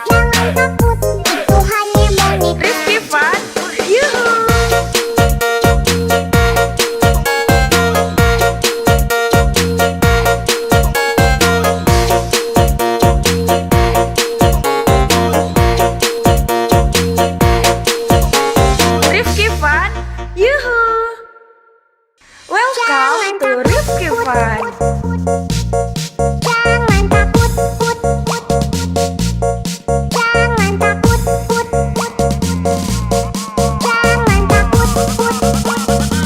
jangan takut, itu hanya boneka. Rifki Fun, yuhu! Rifki Fun, yuhu! Welcome to Rifki Fun. Jangan takut, put, put. Jangan takut, put, put. Jangan takut, put, put.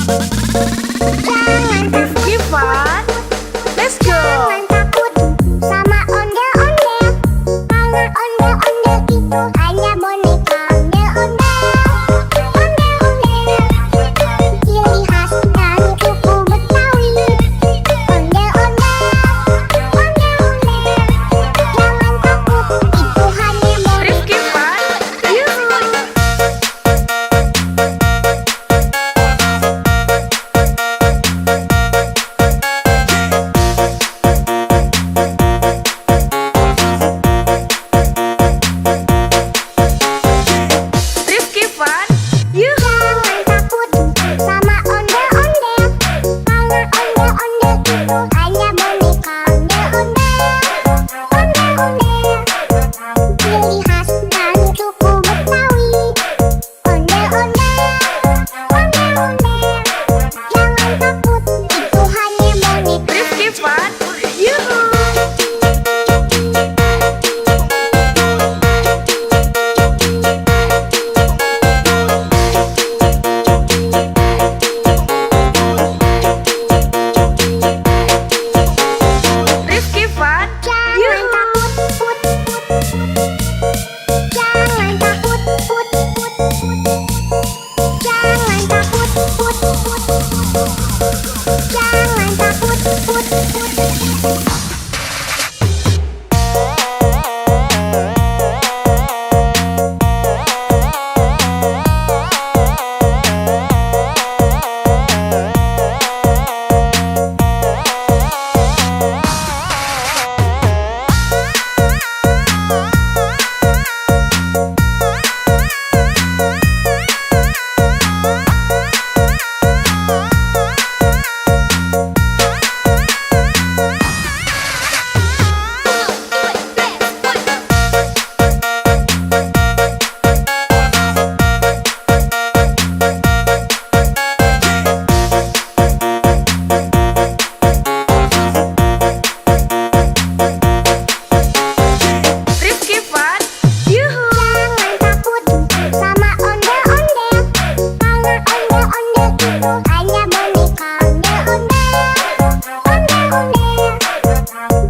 itu hanya boneka ondel-ondel,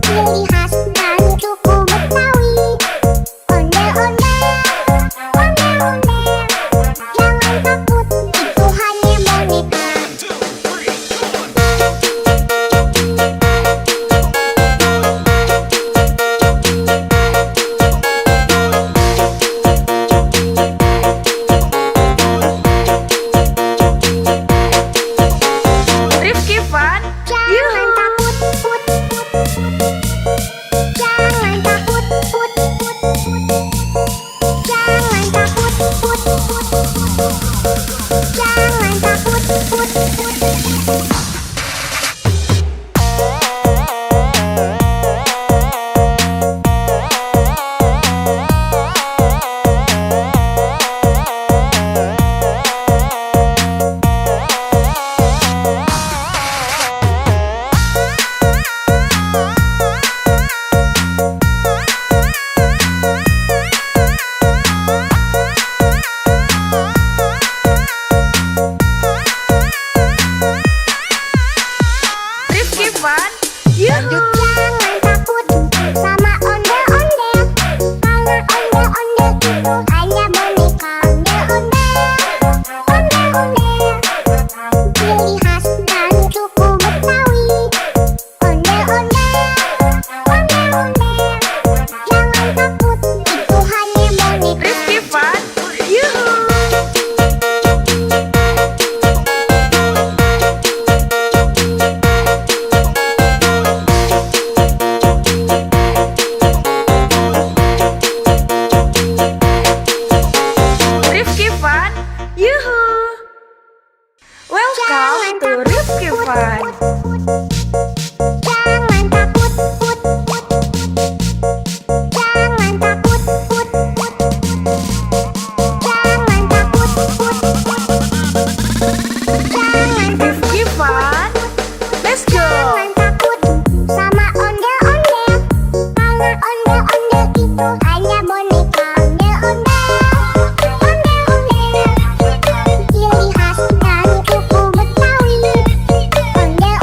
ciri khas dari suku Betawi. Ondel-ondel, jangan takut, itu hanya boneka. Rifki Fun, Jangan takut, jangan takut, jangan takut, jangan takut. Rifki Fun, Yuhu. Jangan takut sama ondel-ondel, karena ondel-ondel itu hanya boneka ondel-ondel, ciri khas dari suku Betawi. Ondel-ondel, jangan takut, itu hanya boneka. Rifki Fun, Yuhu. Rifki Fun, Yuhu. Welcome to Rifki Fun. Jangan takut, jangan takut, jangan takut, jangan Rifki Fun, let's go. jangan takut sama ondel-ondel, karena ondel-ondel itu hanya boneka ondel-ondel, ciri khas dari suku Betawi. Ondel-ondel,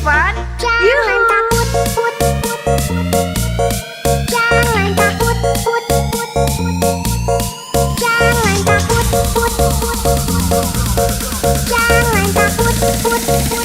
Fun, Jangan Yuhu. takut, put, put, put. Jangan takut, put, put, put. Jangan takut, put, put, put. Jangan takut, put, put.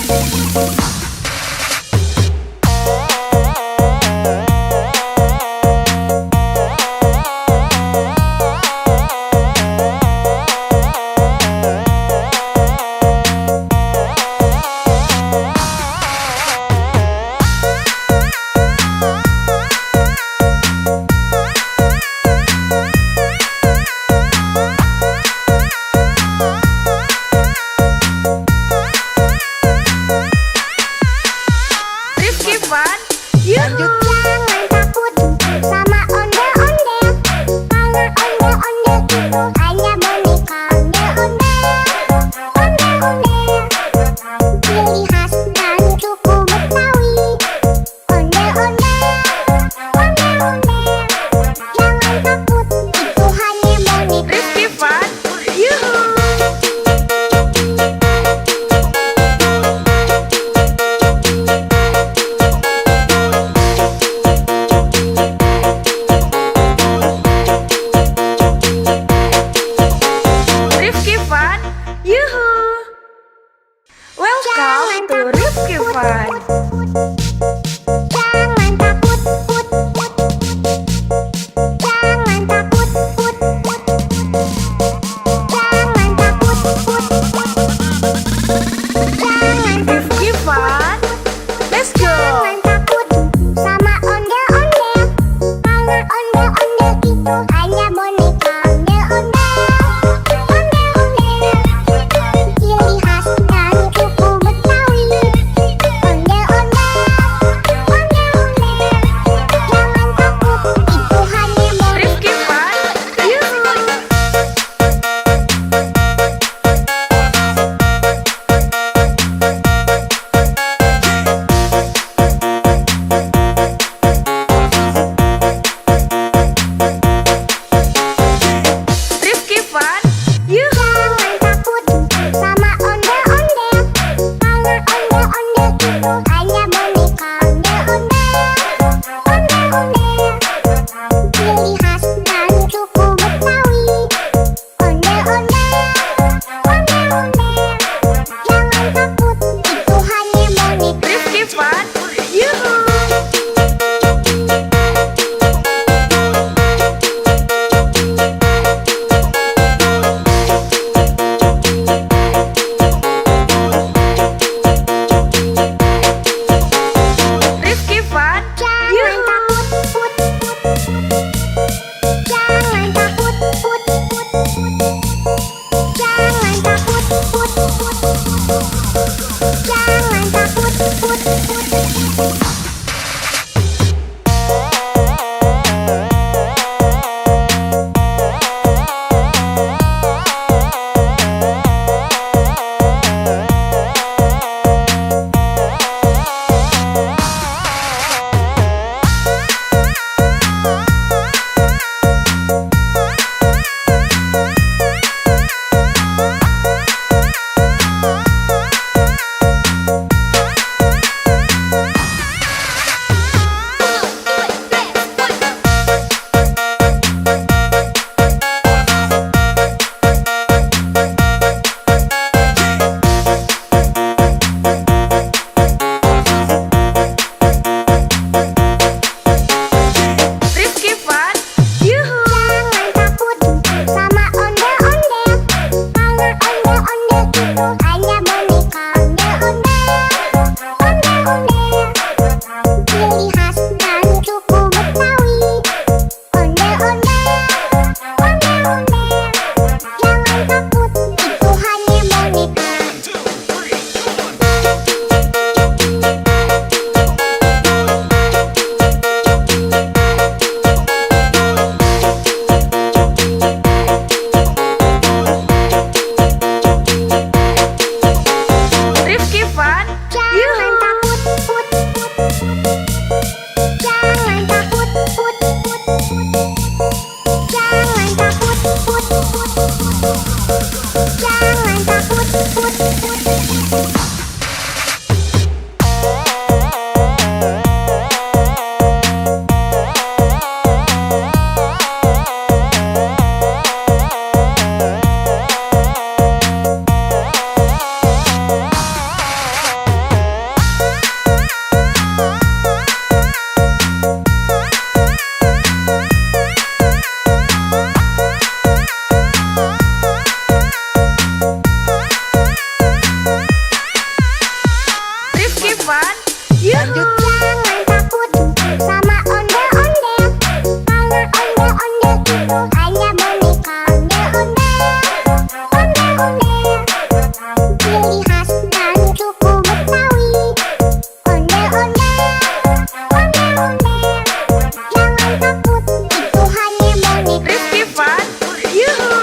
Rifki Fun, Yuhu. Jangan takut sama ondel-ondel, karena ondel-ondel itu hanya boneka. Ondel-ondel, ciri khas dari suku Betawi. Ondel-ondel, jangan takut, itu hanya boneka. Rifki Fun, Yuhu. Rifki Fun, Yuhu. Welcome to Rifki Fun. Jangan takut, put, put. Jangan takut, put, put. Jangan takut, put, put. Jangan Rifki Fun, let's go. Jangan takut sama ondel-ondel, karena ondel-ondel itu hanya boneka. Ondel-ondel, ciri khas dari suku Betawi. Ondel-ondel, jangan takut, itu hanya boneka. Rifki Fun, Yuhu. Rifki Fun, Yuhu. Jangan takut sama ondel-ondel, karena ondel-ondel itu hanya boneka. Ondel-ondel, ciri khas dari suku Betawi. Ondel-ondel, jangan takut, itu hanya boneka. Rifki Fun, Yuhu. Rifki Van, yuhu. Jangan takut sama ondel-ondel, karena ondel-ondel itu hanya boneka. Ondel-ondel, ciri khas dan suku Betawi. Ondel-ondel, jangan takut, itu hanya boneka. Rifki Van, yuhu.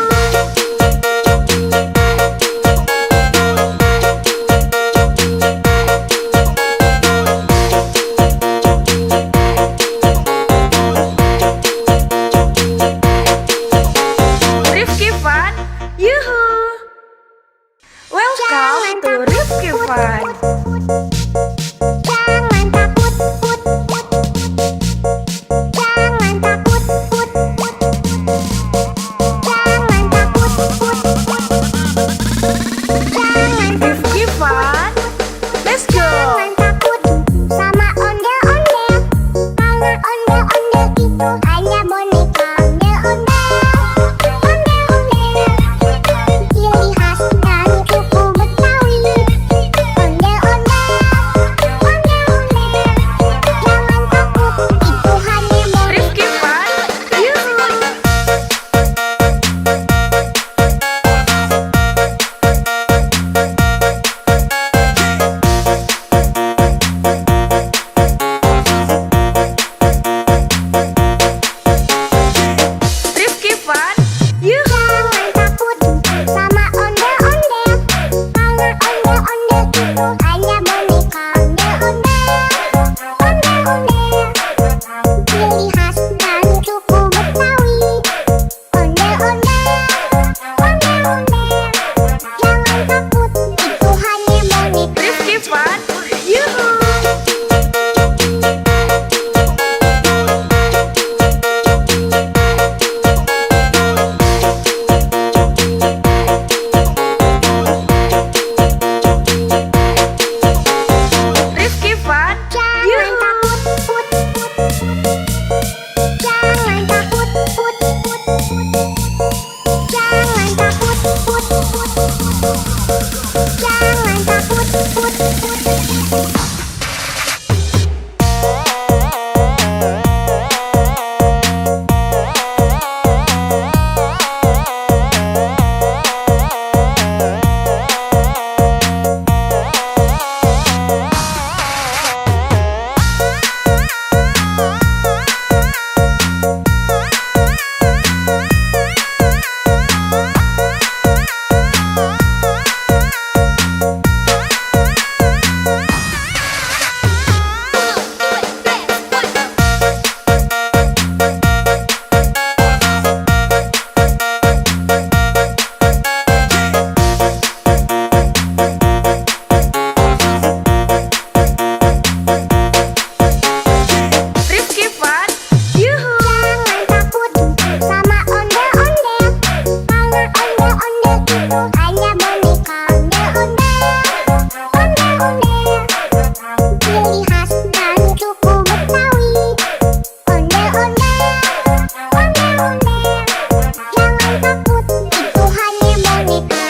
Rifki Van, yuhu. Welcome to Rifki Van. Jangan takut, jangan takut, jangan takut, jangan Rifki Van, let's go. jangan takut sama ondel-ondel, karena ondel-ondel itu hanya boneka. Ondel-ondel, ciri khas dan suku Betawi. Ondel-ondel, jangan takut, itu hanya boneka. Rifki Van, yuhu. Rifki Van, yuhu. Jangan takut sama ondel-ondel, karena ondel-ondel itu hanya boneka. Ondel-ondel, ciri khas dan suku Betawi. Ondel-ondel, jangan takut, itu hanya boneka. Rifki Van, yuhu. Rifki Van, Jangan yuhu. takut, jangan takut, jangan takut, jangan takut. Rifki Van, yuhu. Jangan takut sama ondel-ondel, karena ondel-ondel itu hanya boneka. Ondel-ondel, ciri khas dan suku Betawi. Ondel-ondel, jangan takut, itu hanya boneka.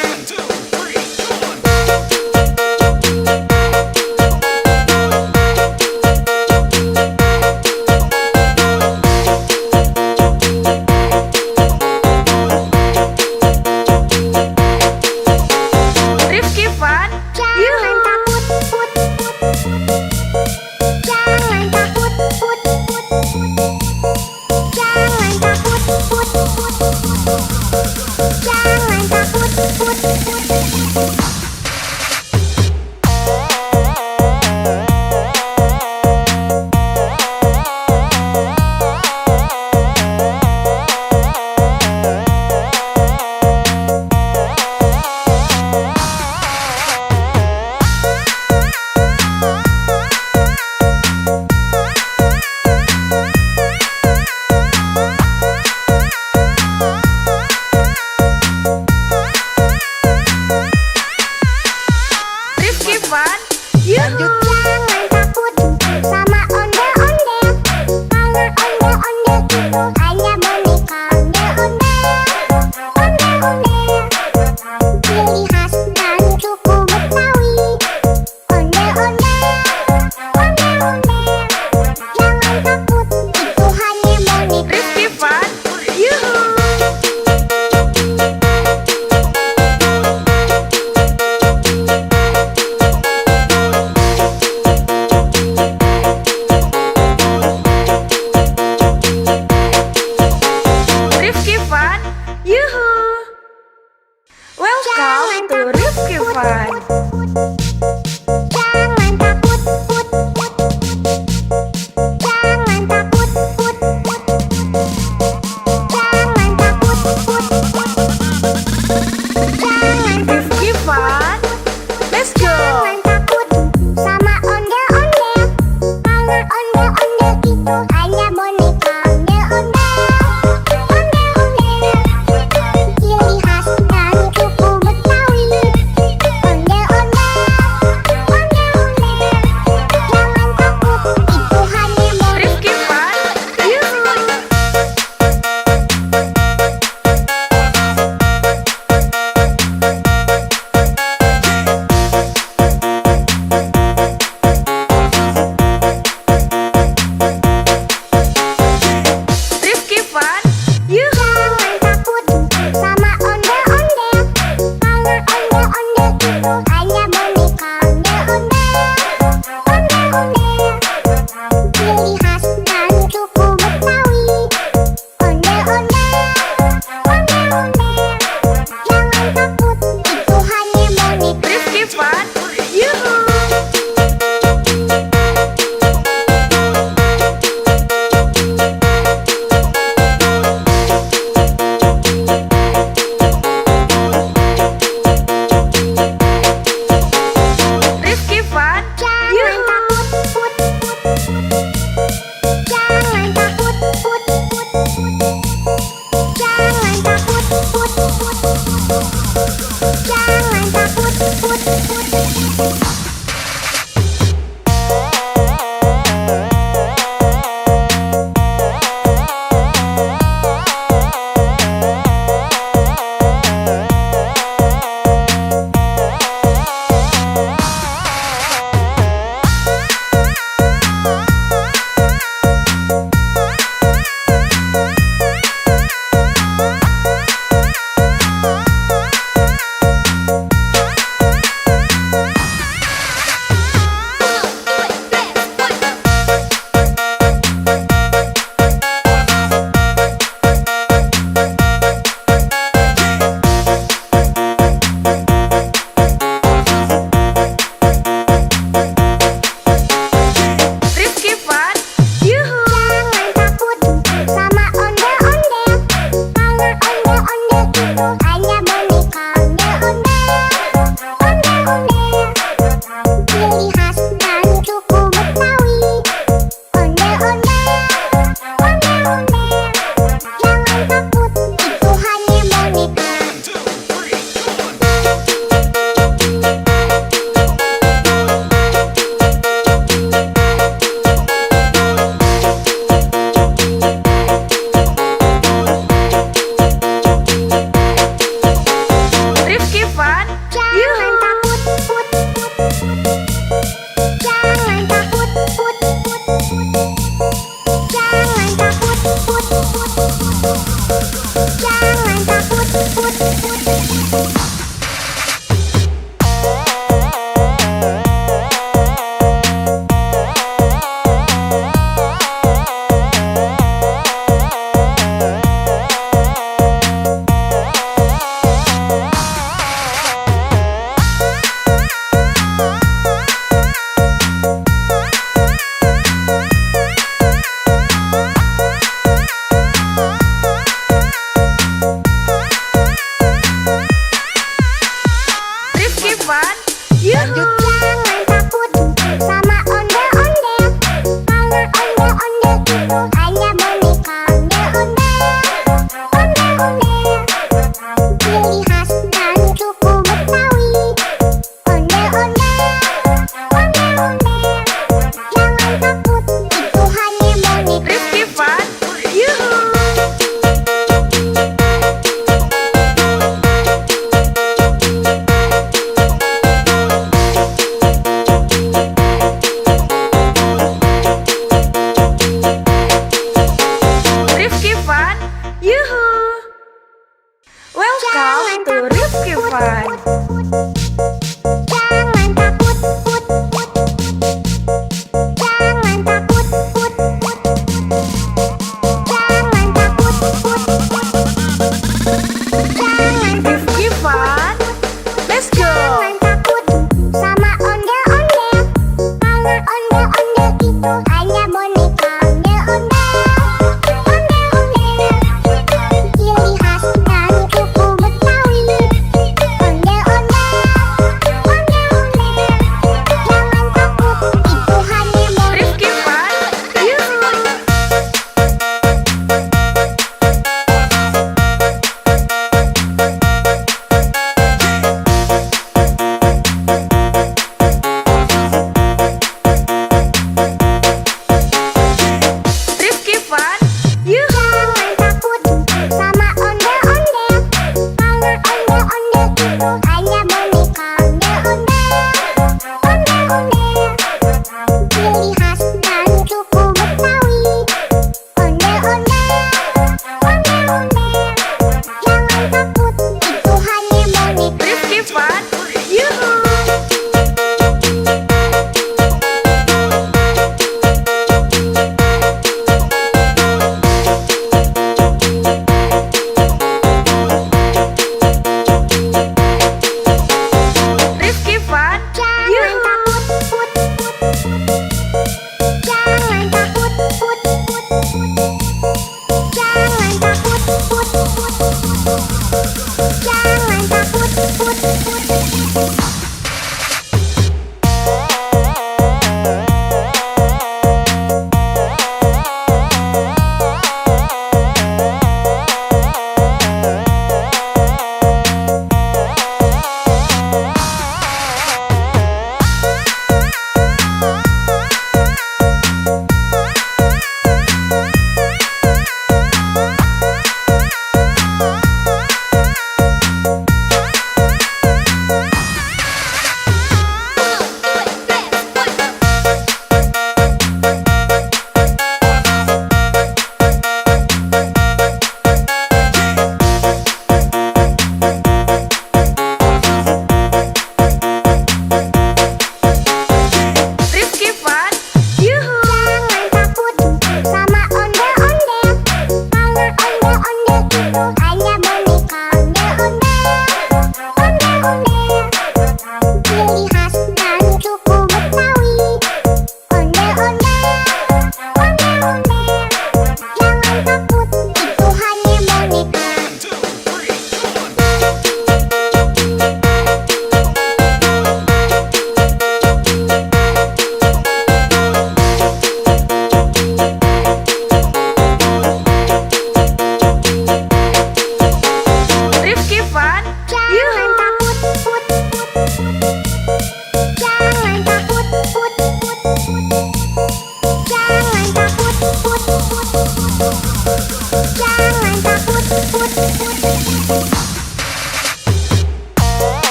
Rifki Van, Jangan yuhu. takut,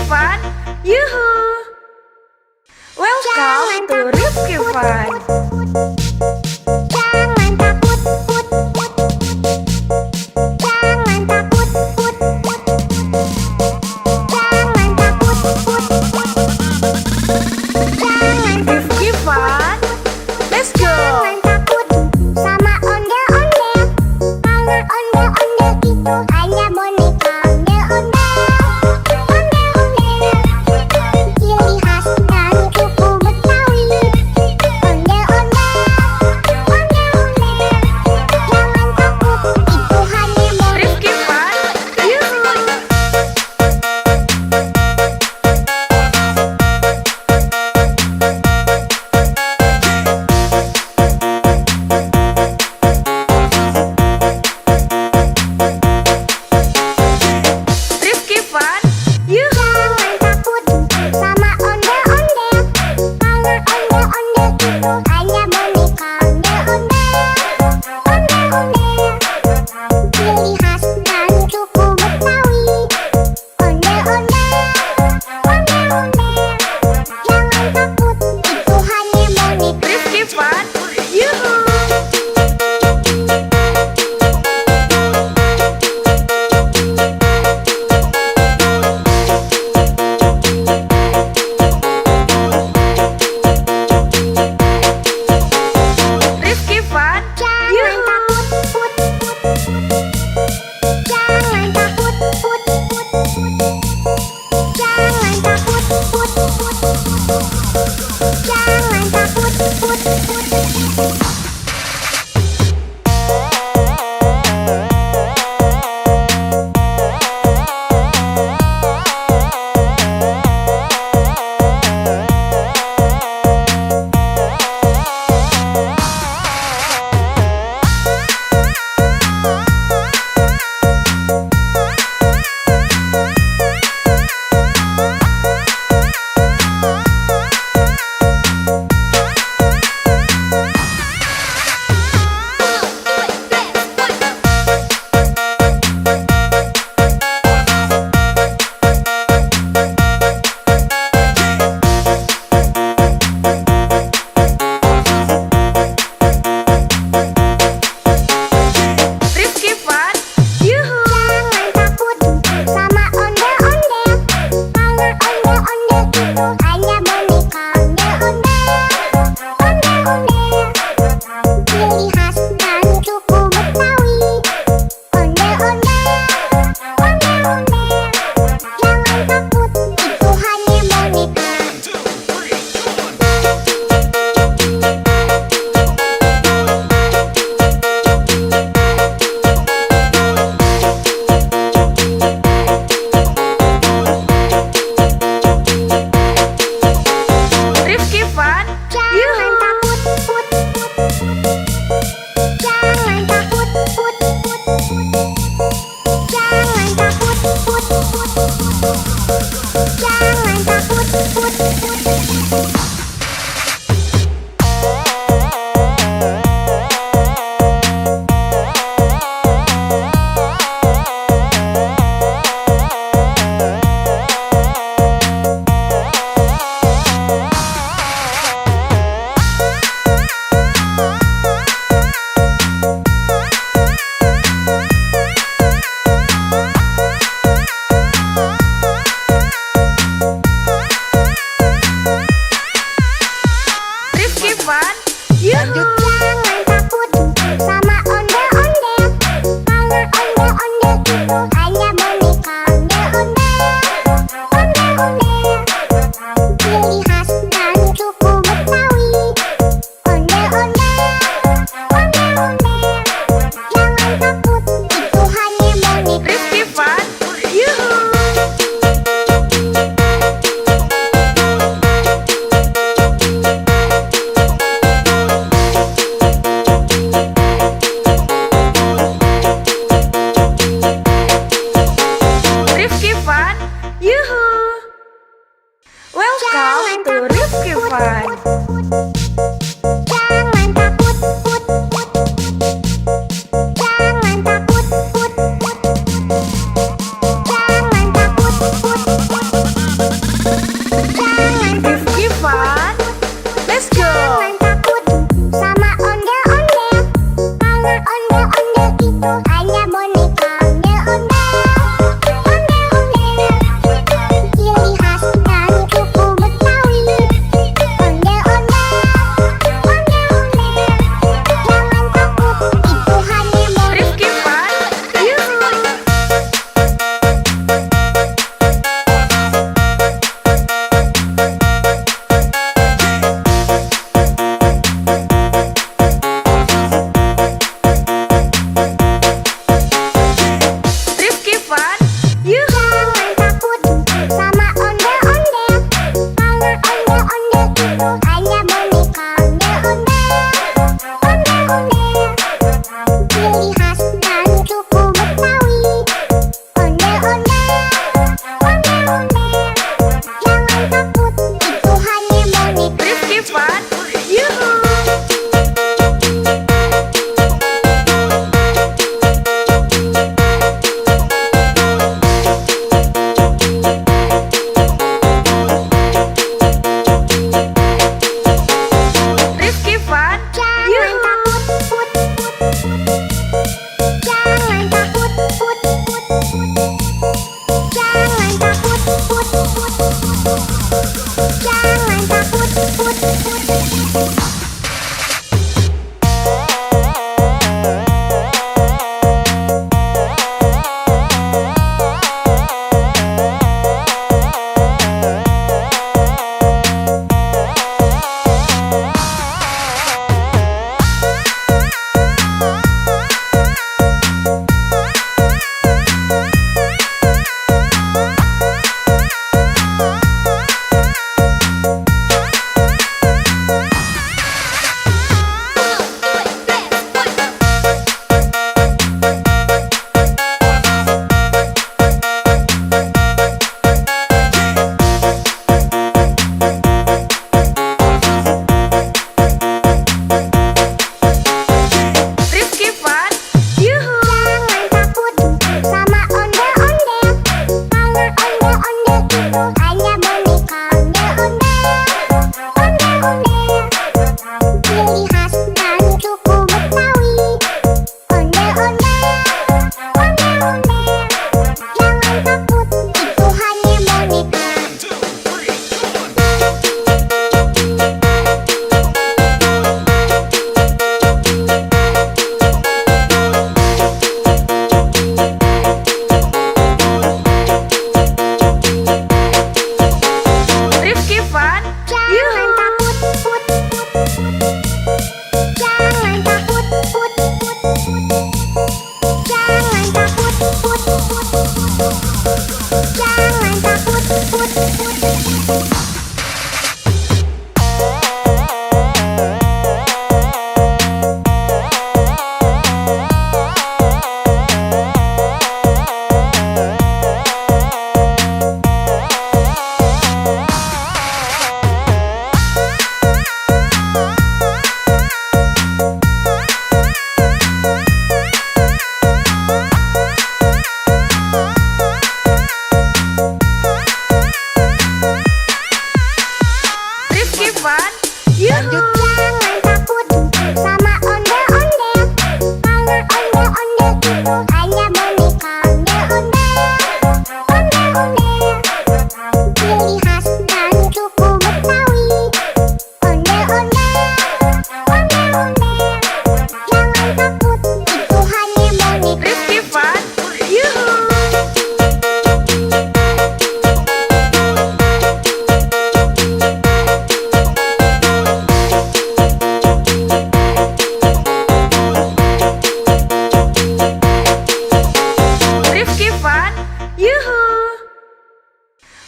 Fun. Yuhu! Welcome to Rifki Fun. Jangan takut, put, put. Jangan takut, put, put. Jangan takut, put, put. Jangan Rifki Fun. Let's go! Jangan takut sama ondel-ondel. Karena ondel-ondel itu hanya boneka ondel-ondel. Ondel-ondel, ciri khas dari suku Betawi. Ondel-ondel, ondel-ondel. Jangan takut, itu hanya boneka. Rifki Fun. Yuhu! Rifki Fun. Yuhu! Jangan takut sama ondel-ondel. Karena ondel-ondel itu hanya boneka ondel-ondel. Ondel-ondel, ciri khas dari suku Betawi. Ondel-ondel, ondel-ondel. Jangan takut, itu hanya boneka. Rifki Fun. Yuhu! Rifki Fun. Jangan takut, put, put. Jangan takut, put, put. Jangan takut, put, put. Jangan takut, put, put. Rifki Fun. Yuhu! Jangan takut sama ondel-ondel. Karena ondel-ondel itu hanya boneka ondel-ondel. Ondel-ondel, ciri khas dari suku Betawi. Ondel-ondel, ondel-ondel. Jangan takut, itu hanya boneka. Rifki Fun. Jangan Yuhu! takut, put, put. Jangan takut, put, put. Jangan takut, put, put. Jangan takut, put, put. Rifki Fun. Yuhu! Jangan takut sama ondel-ondel. Karena ondel-ondel itu hanya boneka ondel-ondel. Ondel-ondel, ciri khas dari suku Betawi. Ondel-ondel, ondel-ondel. Jangan takut, itu hanya boneka. Rifki Fun. Yuhu! Rifki Fun. Yuhu! Welcome to Rifki Fun. Jangan takut, put, put. Jangan takut, put, put. Jangan takut, put, put.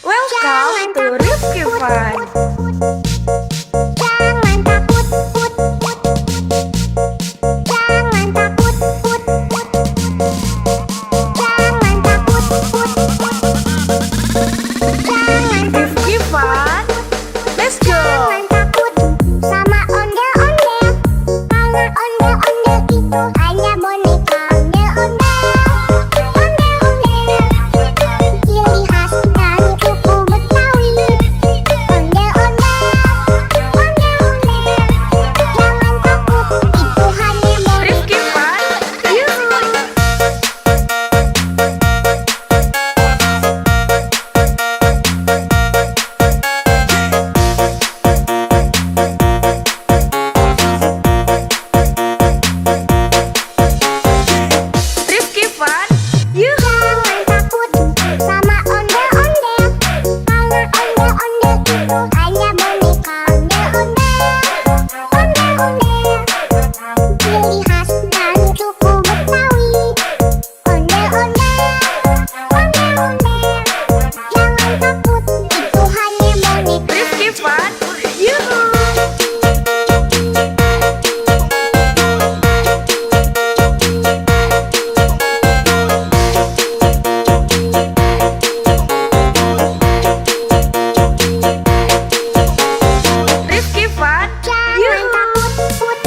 Welcome to Rifki Fun. Rifki Fun, let's go. Sama ondel-ondel, karena ondel-ondel itu hanya boneka. Ondel-ondel, ciri khas dari suku Betawi. Ondel-ondel, jangan takut, itu hanya boneka. Rifki Fun, yuhu. Rifki Fun, yuhu. Jangan takut sama ondel-ondel, karena ondel-ondel itu hanya boneka. Ondel-ondel, ciri khas dari suku Betawi. Ondel-ondel, jangan takut, itu hanya boneka. Rifki Fun, yuhu. Rifki Fun, Jangan yuhu. takut,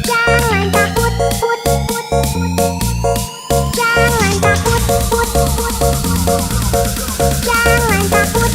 jangan takut, jangan takut, jangan takut.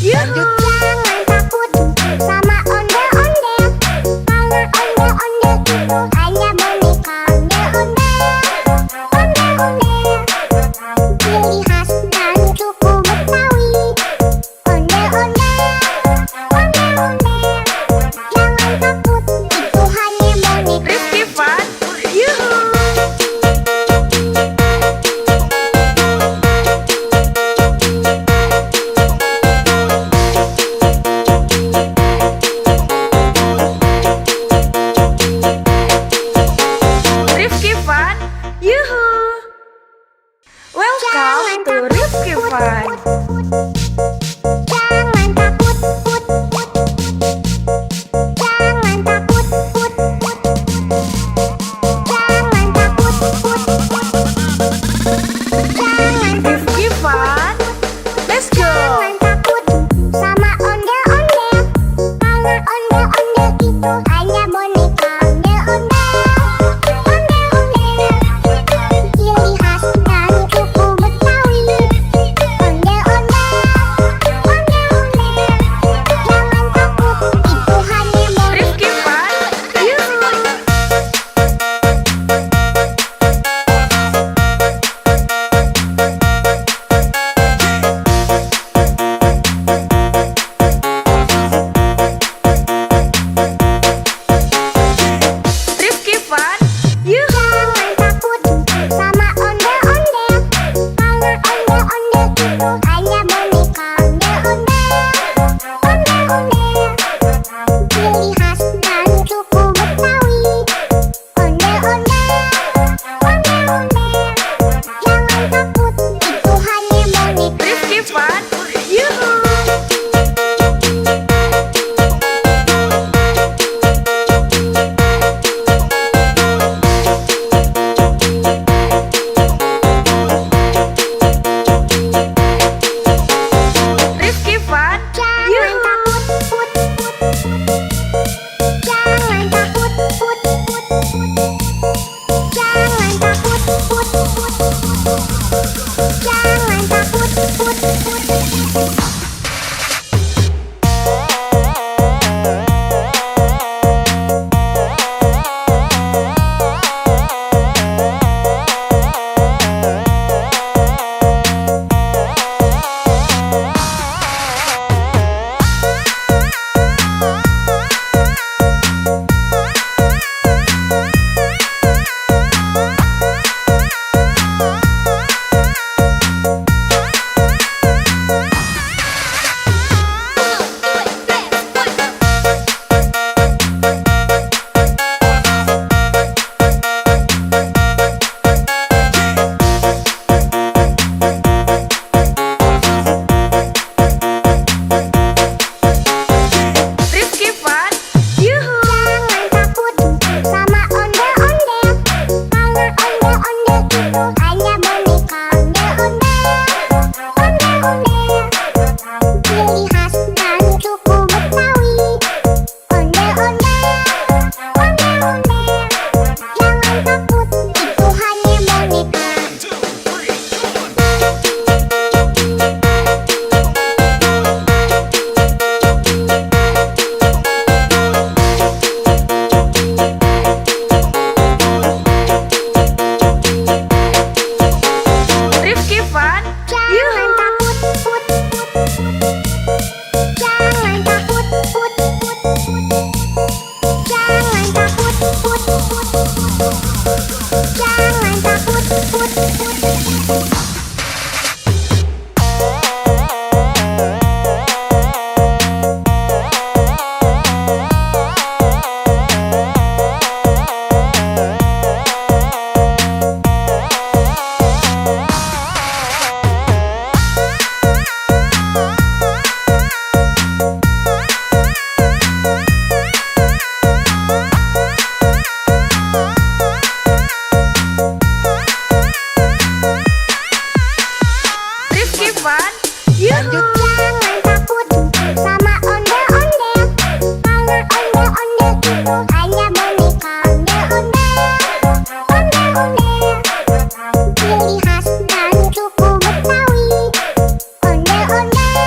Yuhu. Jangan takut sama ondel-ondel, karena ondel-ondel itu hanya boneka ondel-ondel. Ondel-ondel, ciri khas dari suku Betawi. Ondel-ondel, ondel-ondel, jangan takut, itu hanya boneka. Rizky Fun. Yuhu. Rizky Fun. Yuhu. Welcome to Rizky Fun. Jangan takut, put, put. Jangan takut, put, put. Jangan takut, put, put. Jangan Rizky Fun. Let's go. Jangan takut sama ondel-ondel, karena ondel-ondel itu hanya boneka ondel-ondel. Ondel-ondel, ciri khas dari suku Betawi. Ondel-ondel, ondel-ondel, jangan takut, itu hanya boneka. Rizky Fun. Yuhu. Rizky Fun. Yuhu. Jangan takut sama ondel-ondel, karena ondel-ondel itu hanya boneka ondel-ondel. Ondel-ondel, ciri khas dari suku Betawi. Ondel-ondel, ondel-ondel, jangan takut, itu hanya boneka. Rizky Fun. Yuhu. Rizky Fun. Jangan Yuhu. takut, put, put. Jangan takut, put, put. Jangan takut, put, put. Jangan takut, put, put. Rizky Fun. Yuhu. Jangan takut sama ondel-ondel, karena ondel-ondel itu hanya boneka ondel-ondel. Ondel-ondel, ciri khas dari suku Betawi. Ondel-ondel, ondel-ondel, jangan takut, itu hanya boneka. Rizky Fun. Jangan takut sama ondel-ondel, karena ondel-ondel itu hanya boneka ondel-ondel. Ondel-ondel, ciri khas dari suku Betawi. Ondel-ondel, ondel-ondel, jangan takut, itu hanya boneka. Rizky Fun. Yuhu. Rizky Fun. Yuhu. Jangan takut, put, put. Jangan takut, put, put. Jangan takut, put, put. Jangan takut, put, put. Ondel-ondel,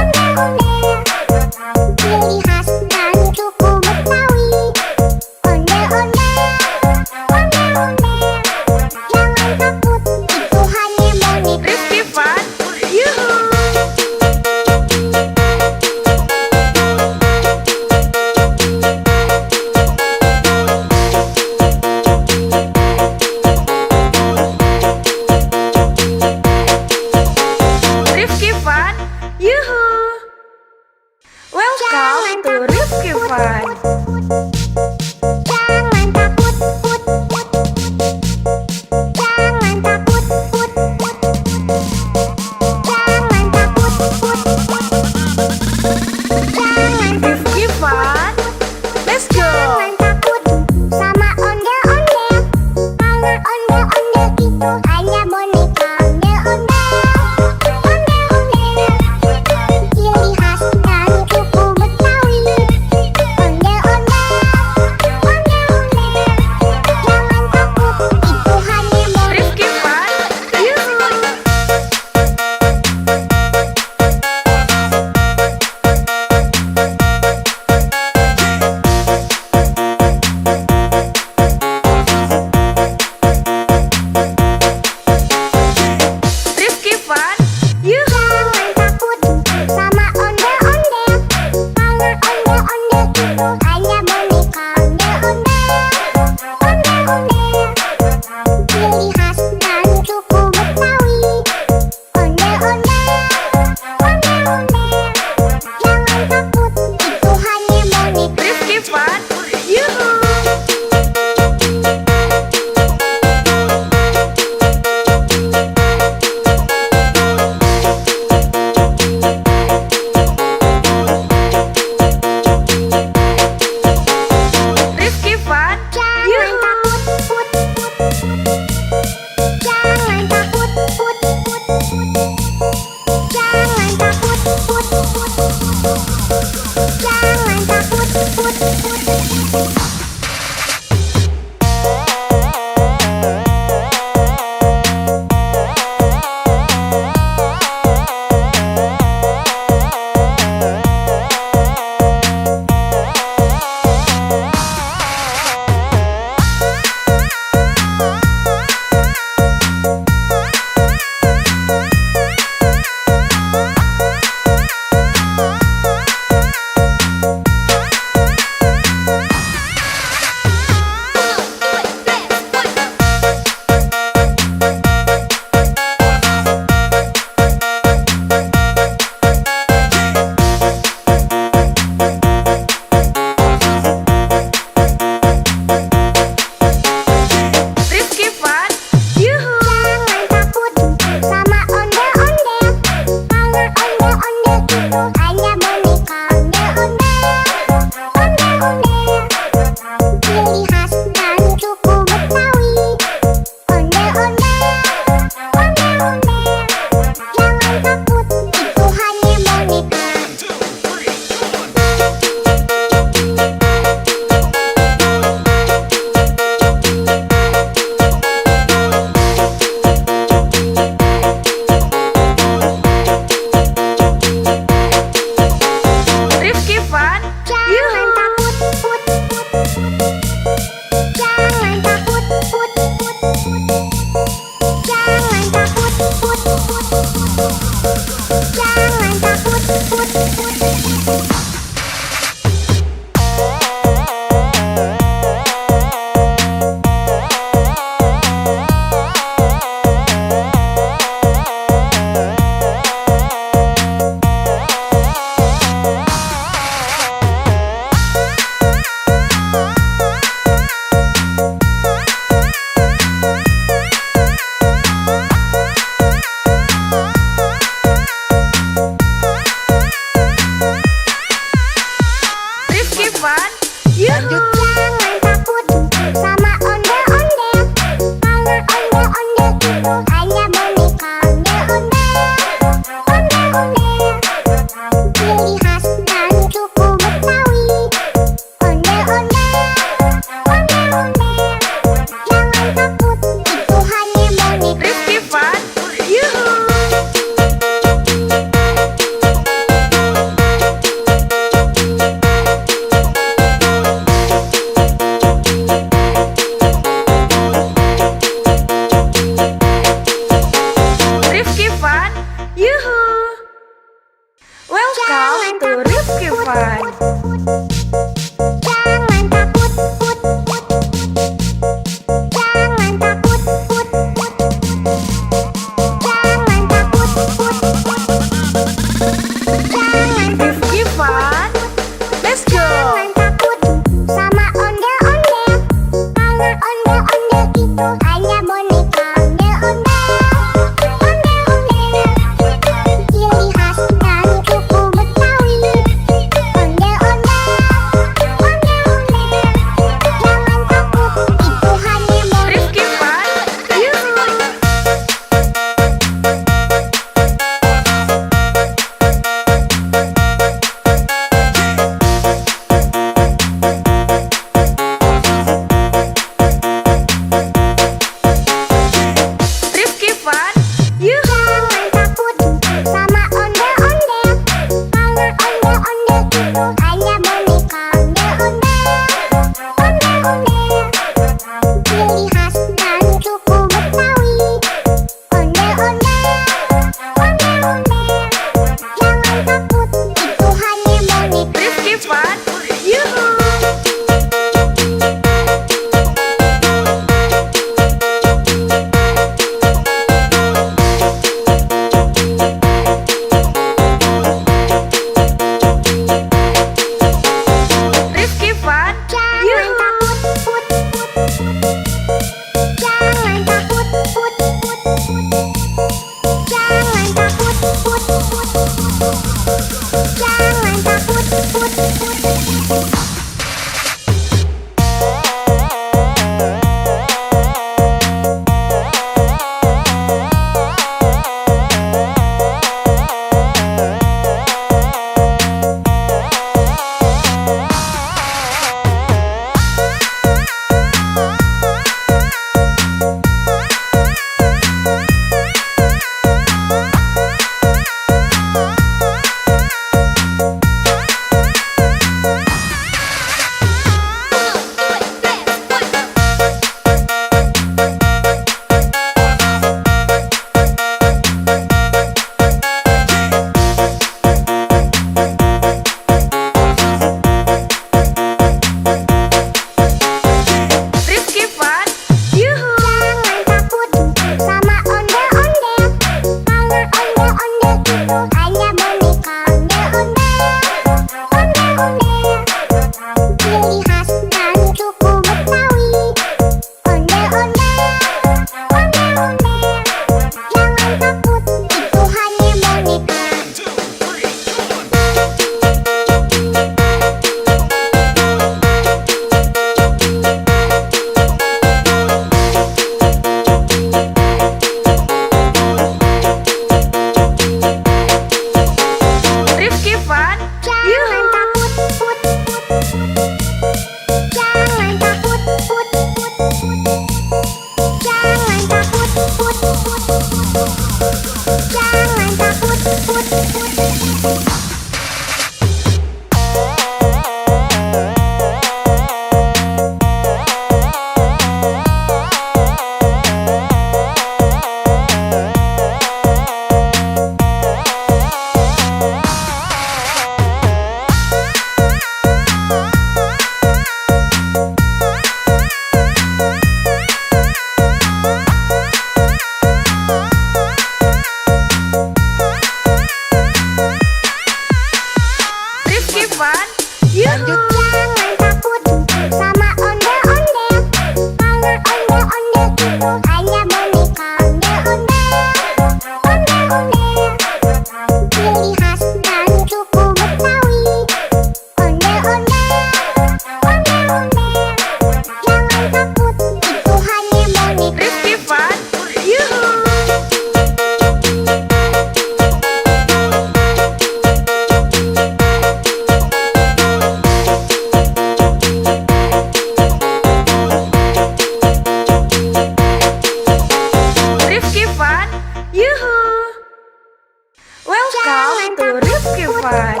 Fun.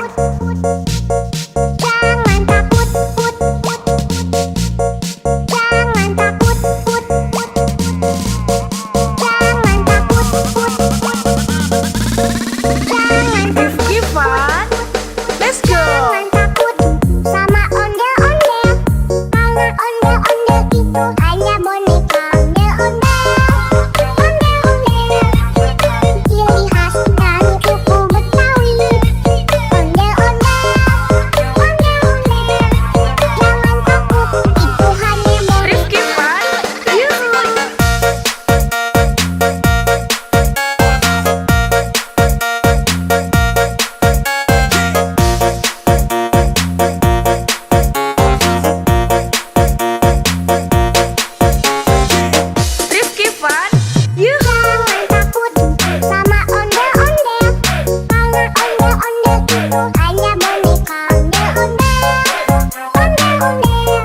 Jangan takut, put. Jangan takut, put. Jangan takut, put. Jangan Rifki Fun. Let's go. Jangan takut sama ondel-ondel. Karena ondel-ondel itu hanya boneka. Ondel-ondel, ondel-ondel, ciri khas dari suku Betawi. Ondel-ondel, ondel-ondel, jangan takut, itu hanya boneka. Rifki Fun. Yuhu. Rifki Fun. Yuhu. Jangan takut sama ondel-ondel. Karena ondel-ondel itu hanya boneka. Ondel-ondel, ondel-ondel,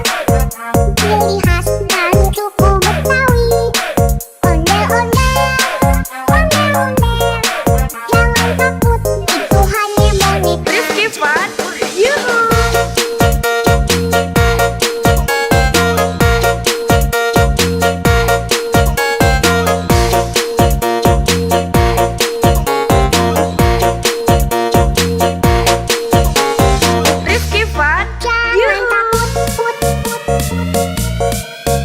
ciri khas dari suku Betawi. Ondel-ondel, ondel-ondel, jangan takut, itu hanya boneka. Rifki Fun. Yuhu. Rifki Fun. Jangan Yuhu. takut, put.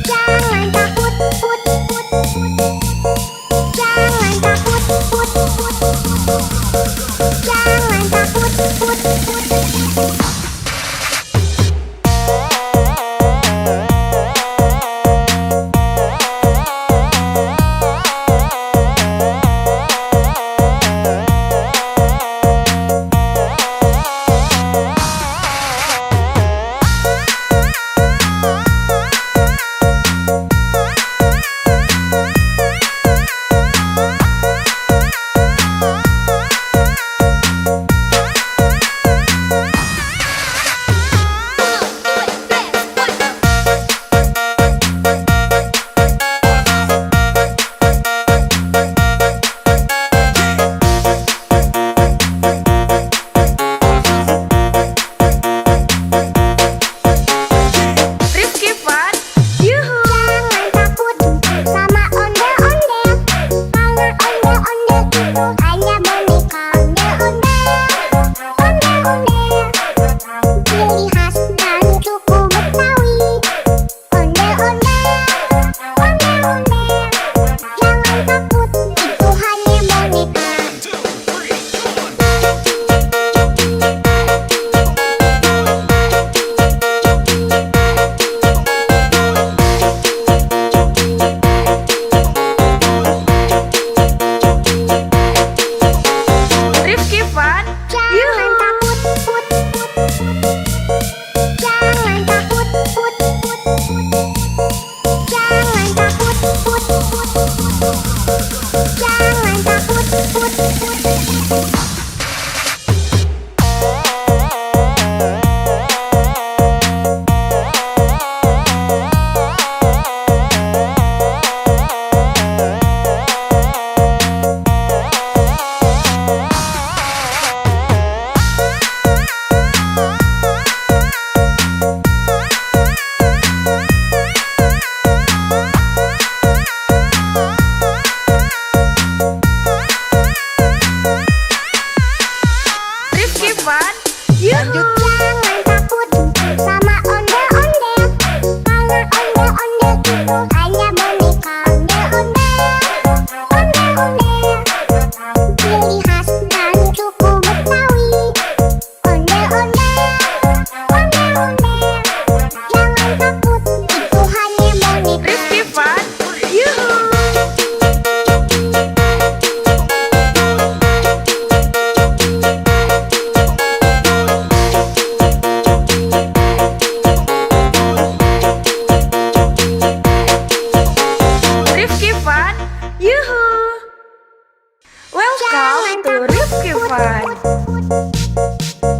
Jangan takut, put. Jangan takut, put. Jangan takut, put. Rifki Fun. Yuhu. Jangan takut sama ondel-ondel. Karena ondel-ondel itu hanya boneka. Ondel-ondel, ondel-ondel, ciri khas dari suku Betawi. Ondel-ondel, ondel-ondel, jangan takut, itu hanya boneka. Rifki Fun. Jangan takut, put. Jangan takut, put. Jangan takut, put. Jangan takut, put. Rifki Fun. Yuhu. Jangan takut sama ondel-ondel. Karena ondel-ondel itu hanya boneka. Ondel-ondel, ciri khas dari suku Betawi. Ondel-ondel, ondel-ondel, jangan takut, itu hanya boneka. Rifki Fun. Yuhu. Rifki Fun. Yuhu. Welcome to Rifki Fun.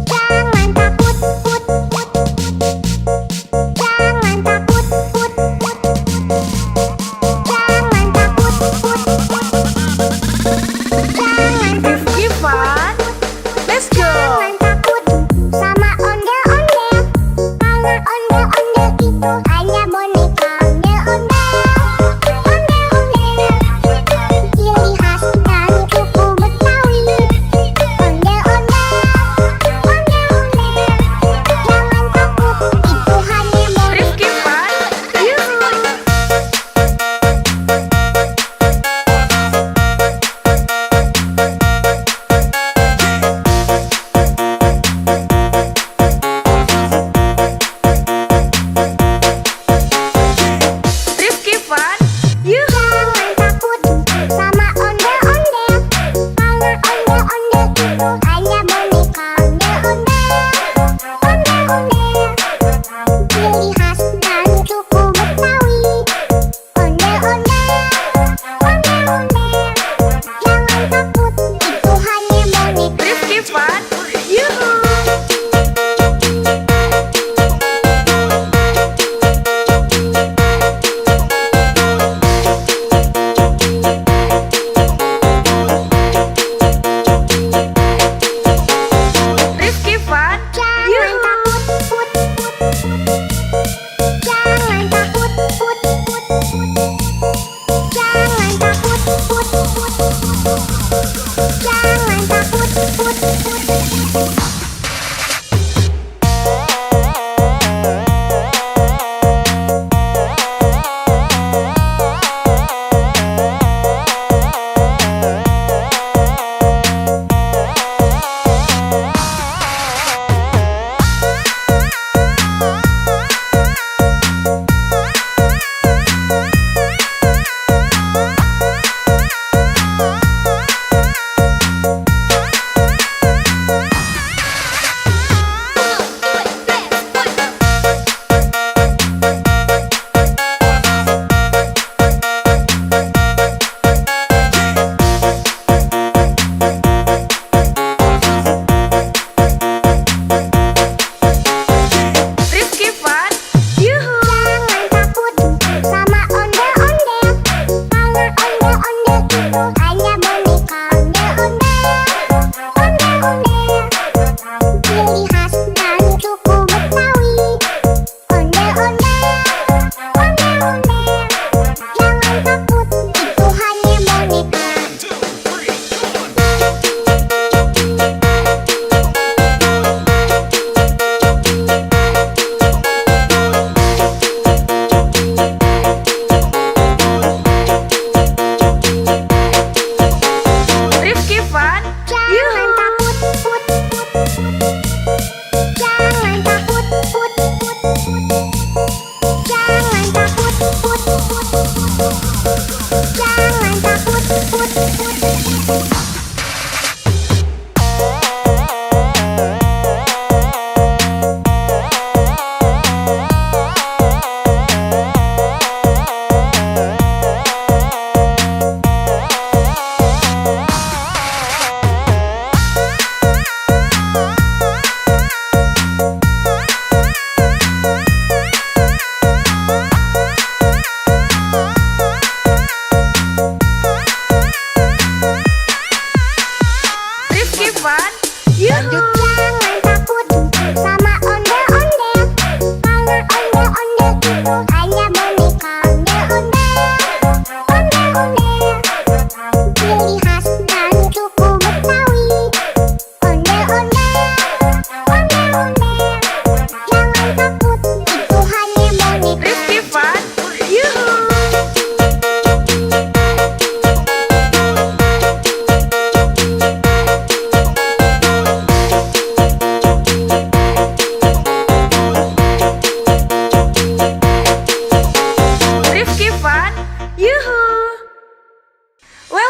Jangan takut, put. Jangan takut, put. Jangan takut, put. Jangan Rifki Fun. Let's go. Jangan takut.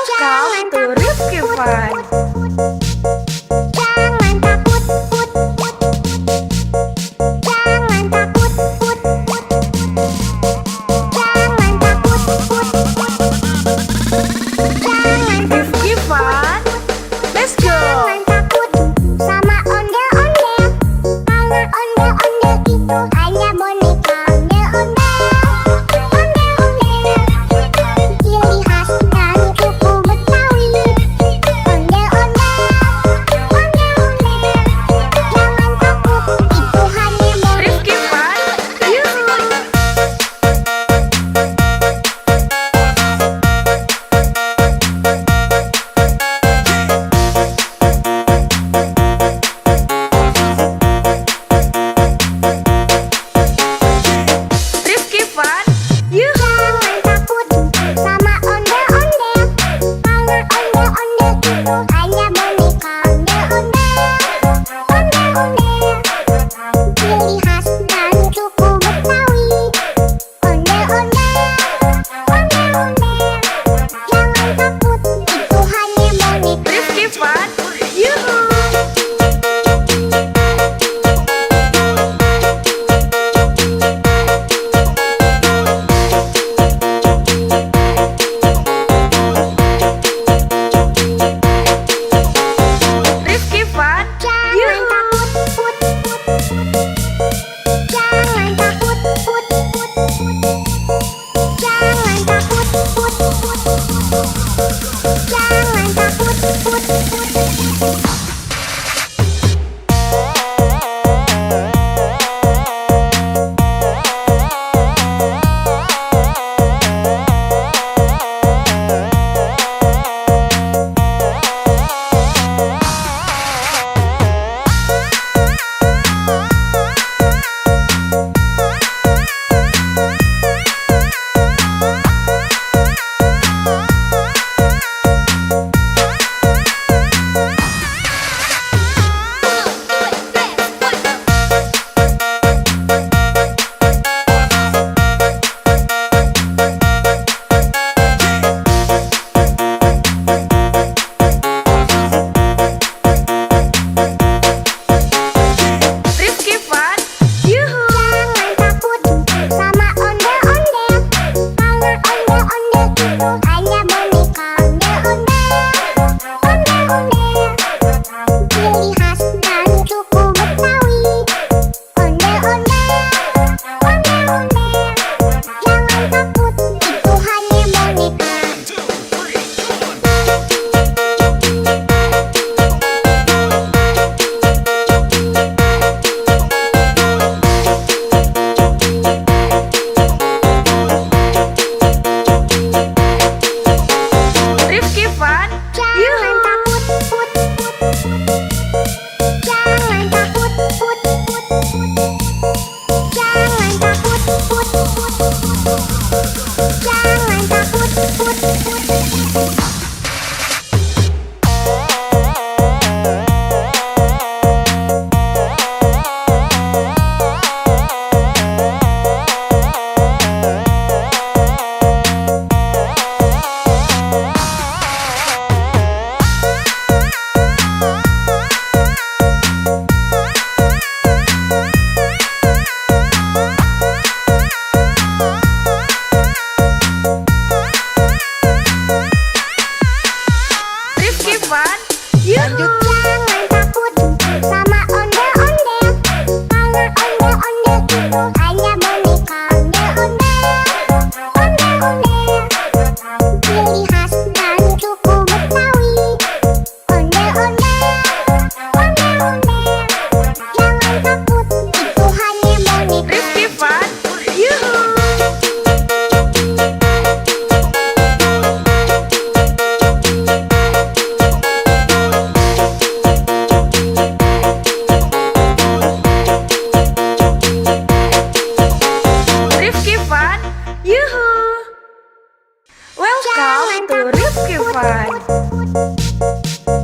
Welcome to Rifki Fun. Jangan takut, put, put. Jangan takut, put, put. Jangan takut, put, put. Jangan Rifki Fun. Let's go. Jangan takut sama ondel-ondel, karena ondel-ondel itu hanya boneka. Ondel-ondel, ondel-ondel, ciri khas dari suku Betawi. Ondel-ondel, ondel-ondel, jangan takut, itu hanya boneka. Rifki Fun. Yuhu. Rifki Fun. Yuhu. Jangan takut sama ondel-ondel, karena ondel-ondel itu hanya boneka. Ondel-ondel, ondel-ondel, ciri khas dari suku Betawi. Ondel-ondel, ondel-ondel, jangan takut, itu hanya boneka. Rifki Fun. Yuhu. Rifki Fun. Jangan Yuhu. takut, put, put, put. Jangan takut, put, put, put. Jangan takut, put, put, put. Jangan takut, put, put. Rifki Fun. Yuhu. Jangan takut sama ondel-ondel, karena ondel-ondel itu hanya boneka. Ondel-ondel, ondel-ondel, ciri khas dari suku Betawi. Ondel-ondel, ondel-ondel, jangan takut, itu hanya boneka. Rifki Fun. Jangan Yuhu. takut, put, put, put. Jangan takut, put, put, put. Jangan takut, put, put, put. Jangan takut, put, put. Rifki Fun. Yuhu. Jangan takut sama ondel-ondel, karena ondel-ondel itu hanya boneka. Ondel-ondel, ondel-ondel, ciri khas dari suku Betawi. Ondel-ondel, ondel-ondel, jangan takut, itu hanya boneka. Rifki Fun. Yuhu. Rifki Fun. Yuhu. Welcome to Rifki Fun.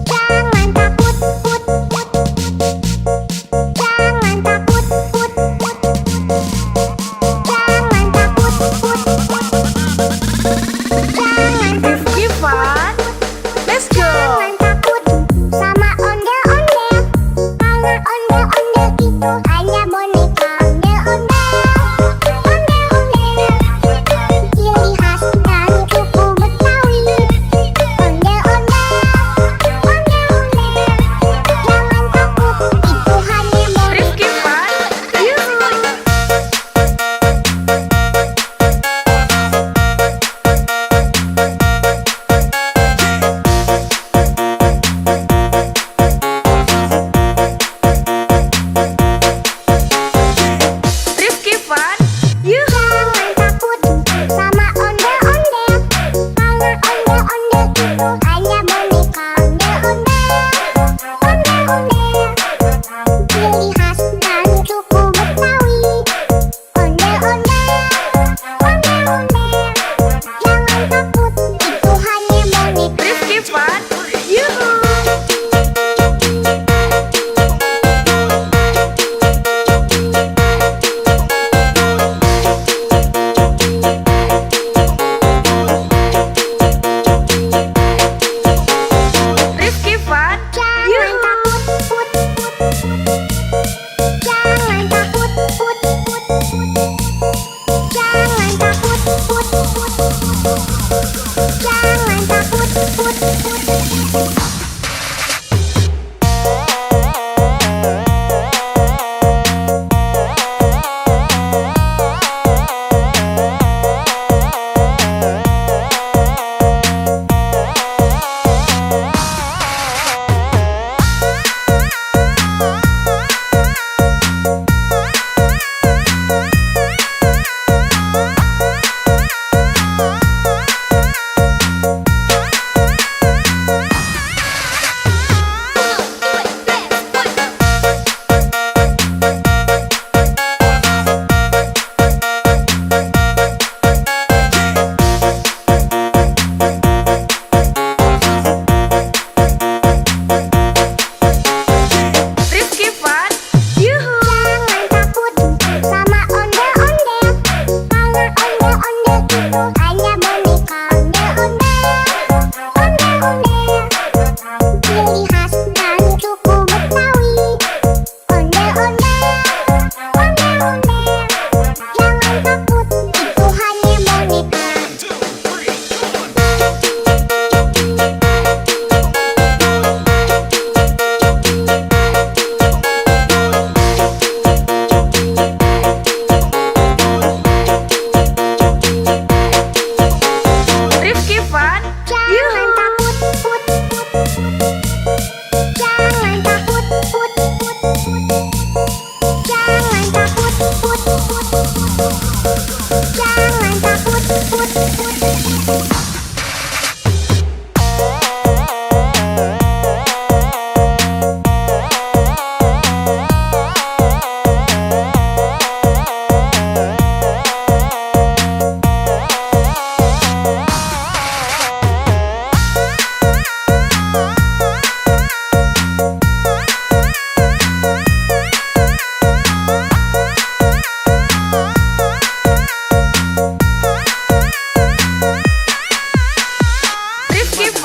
Jangan takut, put, put. Jangan takut, put, put. Jangan takut, put, put. Jangan Rifki Fun.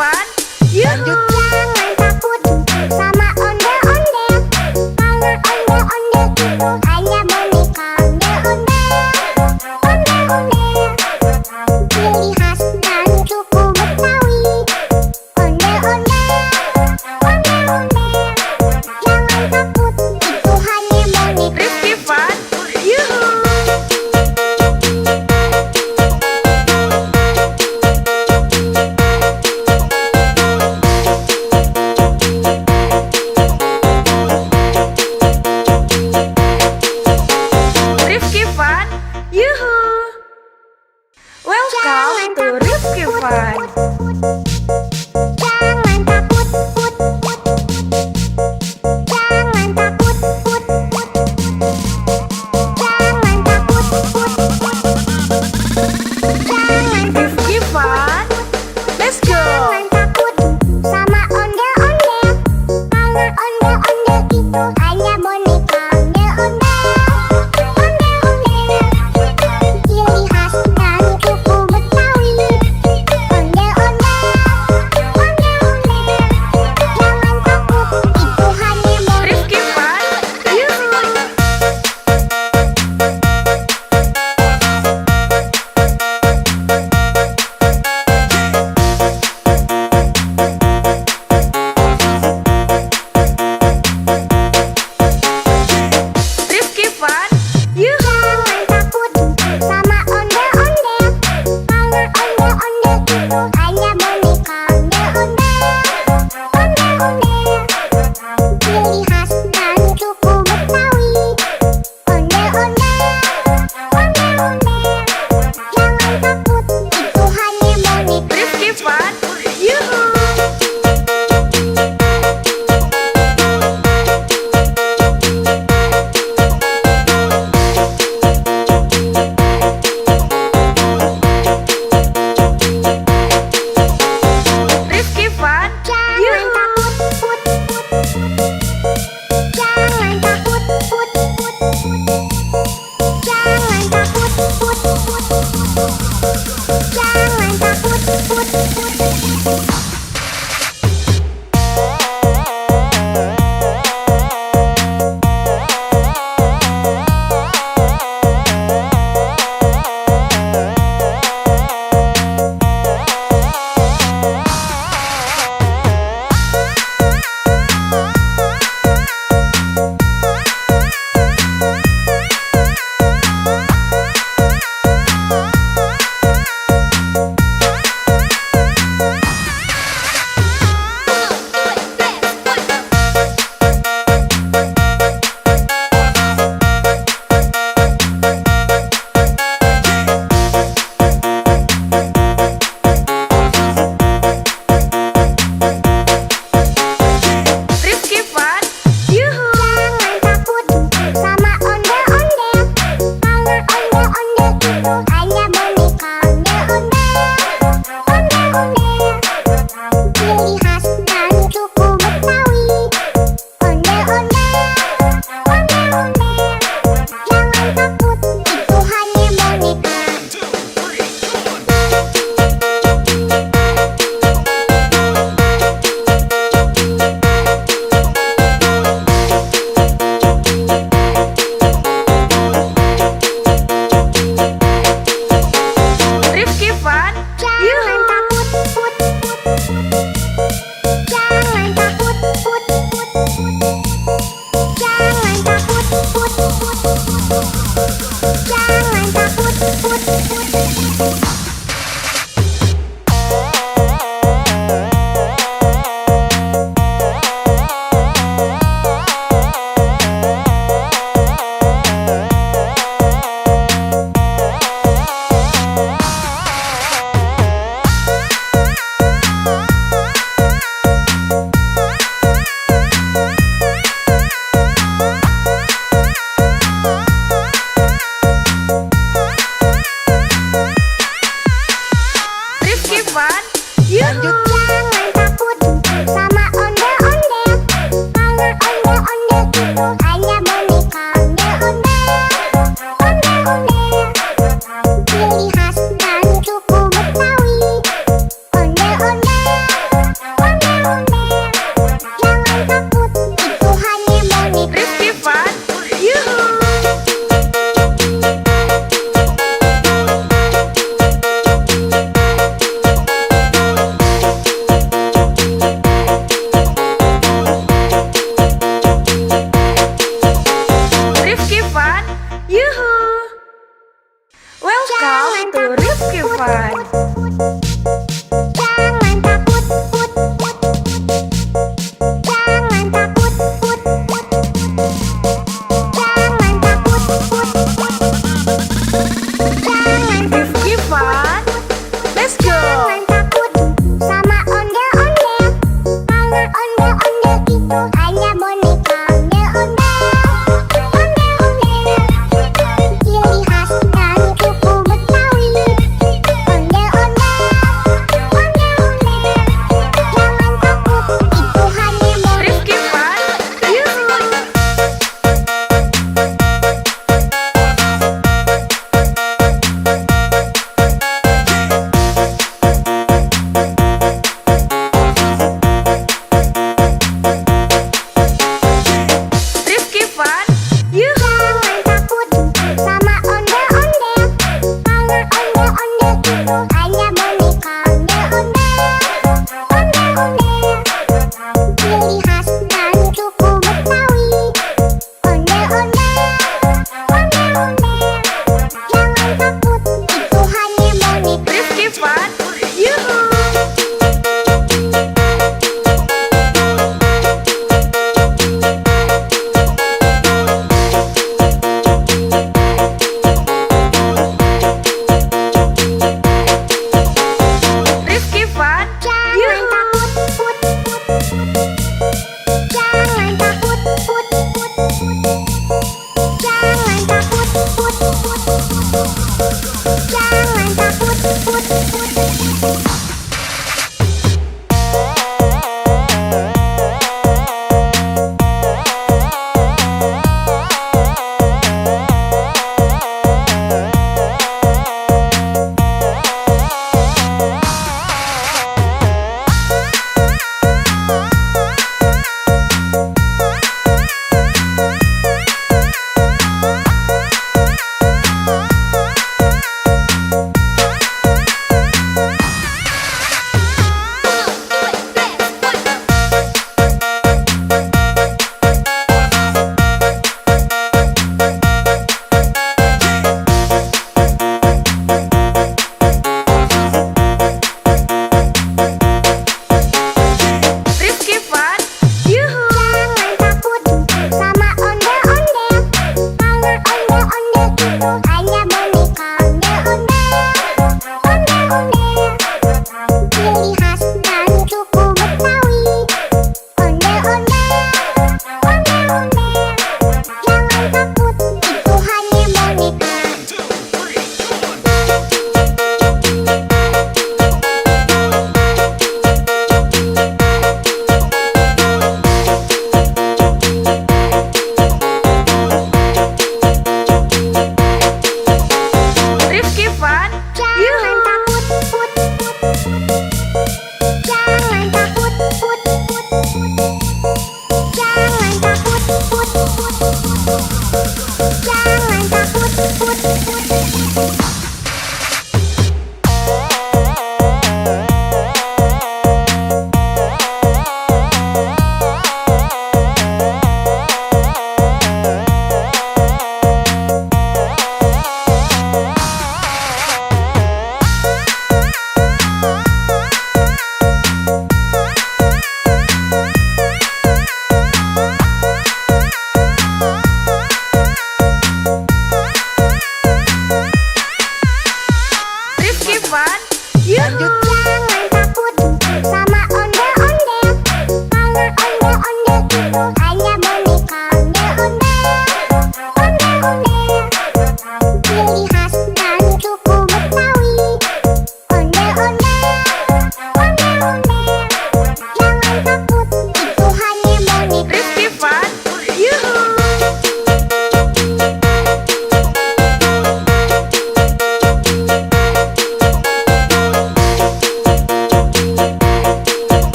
Fun, yuhu. Jangan takut sama ondel-ondel, karena ondel-ondel itu hanya boneka. Ondel-ondel, ciri khas dan suku Betawi. Ondel-ondel, jangan takut, itu hanya boneka. Rifki Fun, yuhu.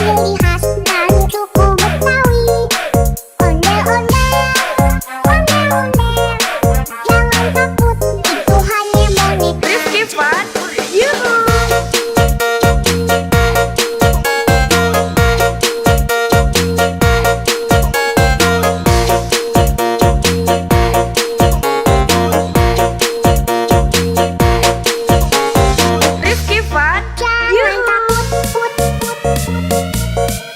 ciri khas dan suku Betawi. Ondel-ondel, ondel-ondel, jangan takut, itu hanya boneka. Rifki Fun, Yuhu. Rifki Fun, Jangan Yuhu. takut, put, put, put.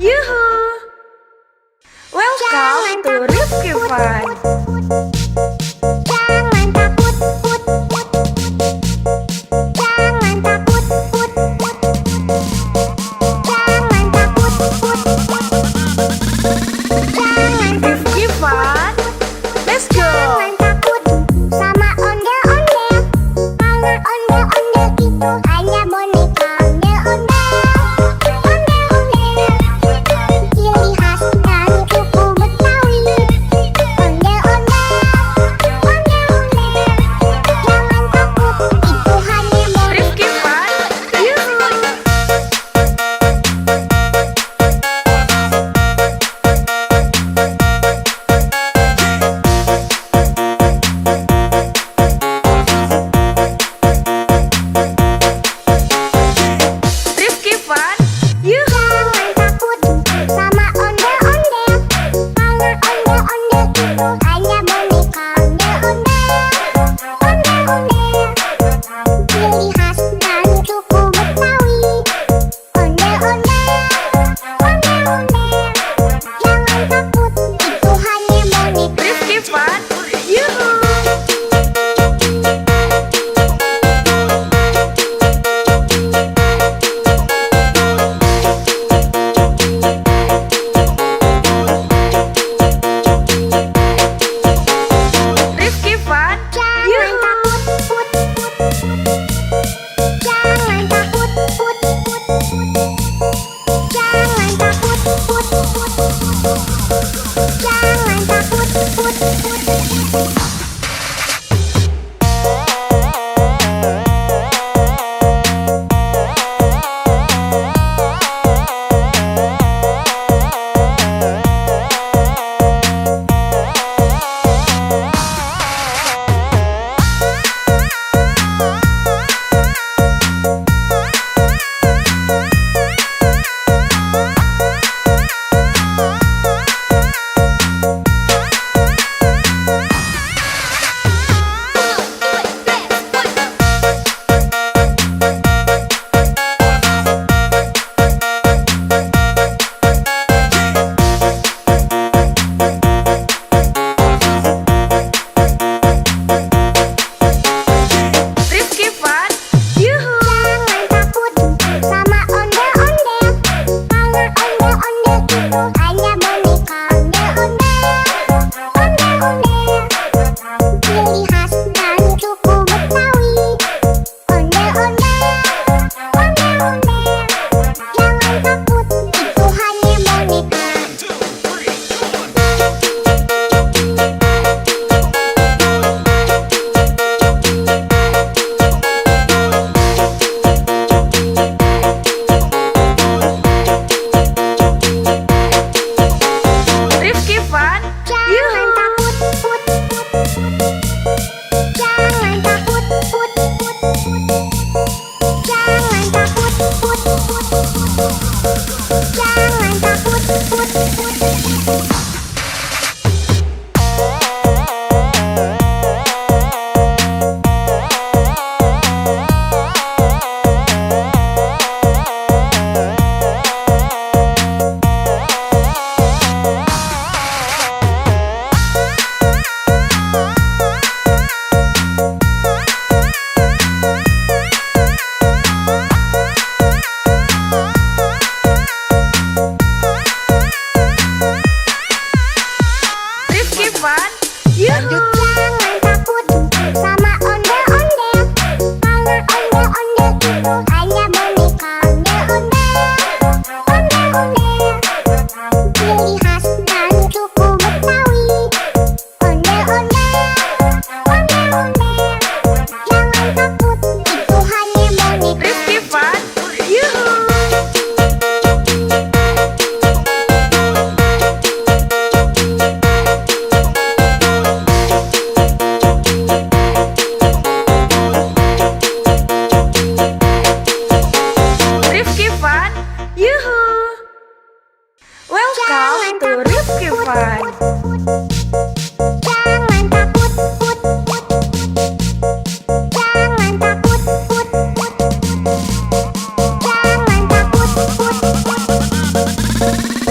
Yuhu! Welcome to Rifki Fun. Jangan takut, put, put. Jangan takut, put, put. Jangan takut, put, put. Jangan Rifki Fun. Let's go! Jangan takut sama ondel-ondel. Karena ondel-ondel itu hanya boneka ondel-ondel. Ondel-ondel, ciri khas dari suku Betawi. Ondel-ondel, ondel-ondel. Jangan takut, itu hanya boneka. Rifki Fun. Yuhu! Rifki Fun. Yuhu! Jangan takut sama ondel-ondel. Karena ondel-ondel itu hanya boneka ondel-ondel. Ondel-ondel, ciri khas dari suku Betawi. Ondel-ondel, ondel-ondel. Jangan takut, itu hanya boneka. Rifki Fun. Yuhu! Rifki Fun. Jangan Yuhu! takut, put, put, put. Jangan takut, put, put, put. Jangan takut, put, put, put. Jangan takut, put, put. Rifki Fun. Yuhu! Jangan takut sama ondel-ondel. Karena ondel-ondel itu hanya boneka ondel-ondel. Ondel-ondel, ciri khas dari suku Betawi. Ondel-ondel, ondel-ondel. Jangan takut, itu hanya boneka. Rifki Fun. Jangan Yuhu! takut, put, put, put. Jangan takut, put, put, put. Jangan takut, put, put, put. Jangan takut, put, put. Rifki Fun. Yuhu! Jangan takut sama ondel-ondel. Karena ondel-ondel itu hanya boneka ondel-ondel. Ondel-ondel, ciri khas dari suku Betawi. Ondel-ondel, ondel-ondel. Jangan takut, itu hanya boneka. Rifki Fun. Yuhu! Rifki Fun. Yuhu! Welcome to Rifki Fun. Jangan takut, put, put, put. Jangan takut, put, put, put. Jangan takut, put, put, put.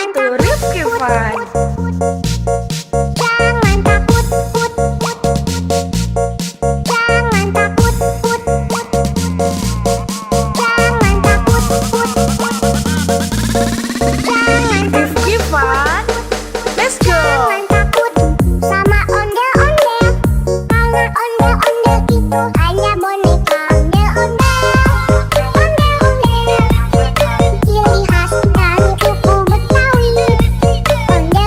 to Rifki Fun. Jangan takut, put, put. Jangan takut, put, put. Jangan takut, put, put. Jangan Rifki Fun. Let's go. Jangan takut sama ondel-ondel, karena ondel-ondel itu hanya boneka. Ondel-ondel, ondel-ondel, ciri khas dari suku Betawi. Ondel-ondel,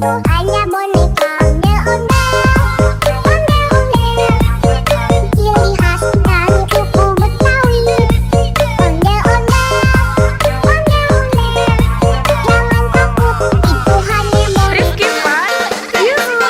itu hanya boneka ondel-ondel. Ciri khas dari suku Betawi. Ondel-ondel. Jangan takut, itu hanya boneka. Rifki Fun, Yuhu.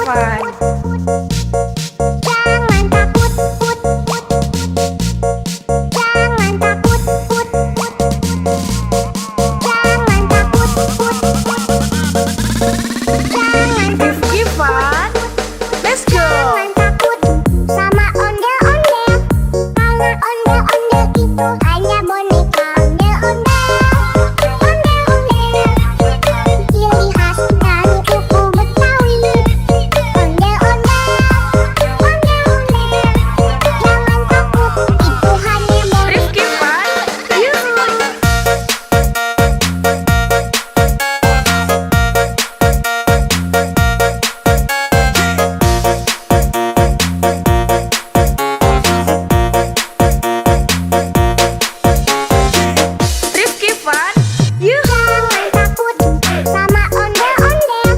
Fun. Jangan takut, put, put. Jangan takut, put, put. Jangan takut, put, put. Jangan Rifki Fun. Let's go. Jangan takut sama ondel-ondel, karena ondel-ondel itu hanya boneka. Ondel-ondel, ondel-ondel, ciri khas dari suku Betawi. Ondel-ondel, ondel-ondel, jangan takut, itu hanya boneka. Rifki Fun. Yuhu. Rifki Fun. Yuhu. Jangan takut sama ondel-ondel,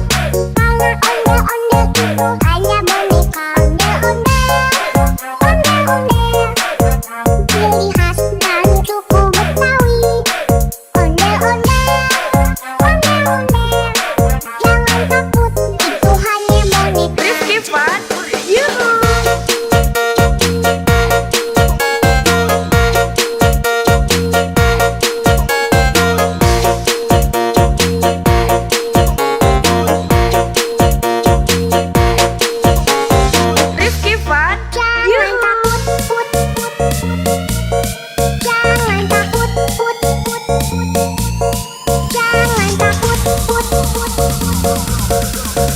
karena ondel-ondel itu hanya boneka. Ondel-ondel, ondel-ondel, ciri khas dari suku Betawi. Ondel-ondel, ondel-ondel, jangan takut, itu hanya boneka. Rifki Fun. Yuhu. Rifki Fun. Jangan Yuhu. takut, put, put. Jangan takut, put, put. Jangan takut, put, put.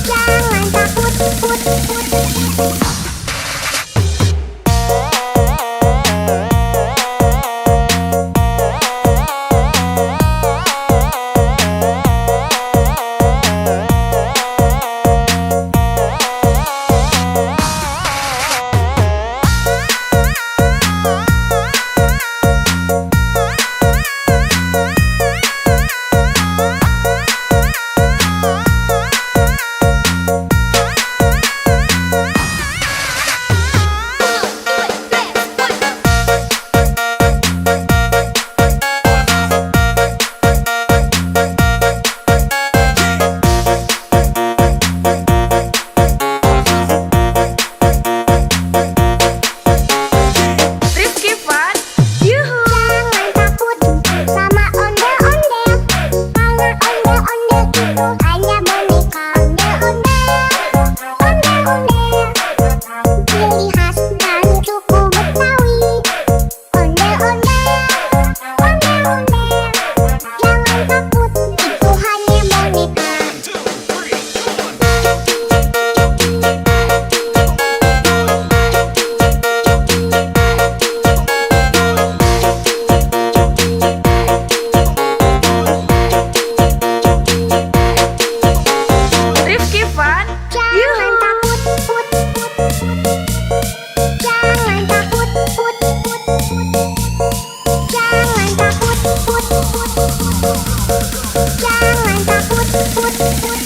Jangan takut, put, put. Rifki Fun. Yuhu. Jangan takut sama ondel-ondel, karena ondel-ondel itu hanya boneka. Ondel-ondel, ondel-ondel, ciri khas dari suku Betawi. Ondel-ondel, ondel-ondel, jangan takut, itu hanya boneka. Rifki Fun. Jangan Yuhu. takut, put, put. Jangan takut, put, put. Jangan takut, put, put. Jangan takut, put, put.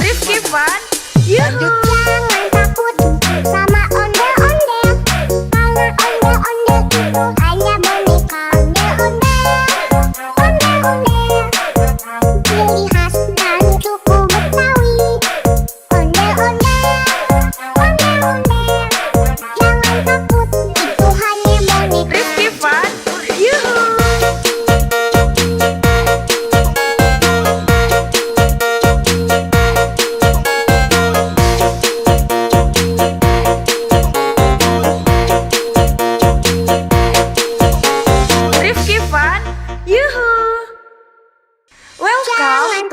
Rifki Fun. Yuhu. Jangan takut sama ondel-ondel, karena ondel-ondel itu hanya boneka. Ondel-ondel, ondel-ondel, ciri khas dari suku Betawi. Ondel-ondel, ondel-ondel, jangan takut, itu hanya boneka. Rifki Fun. Yuhu. Rifki Fun. Yuhu. Welcome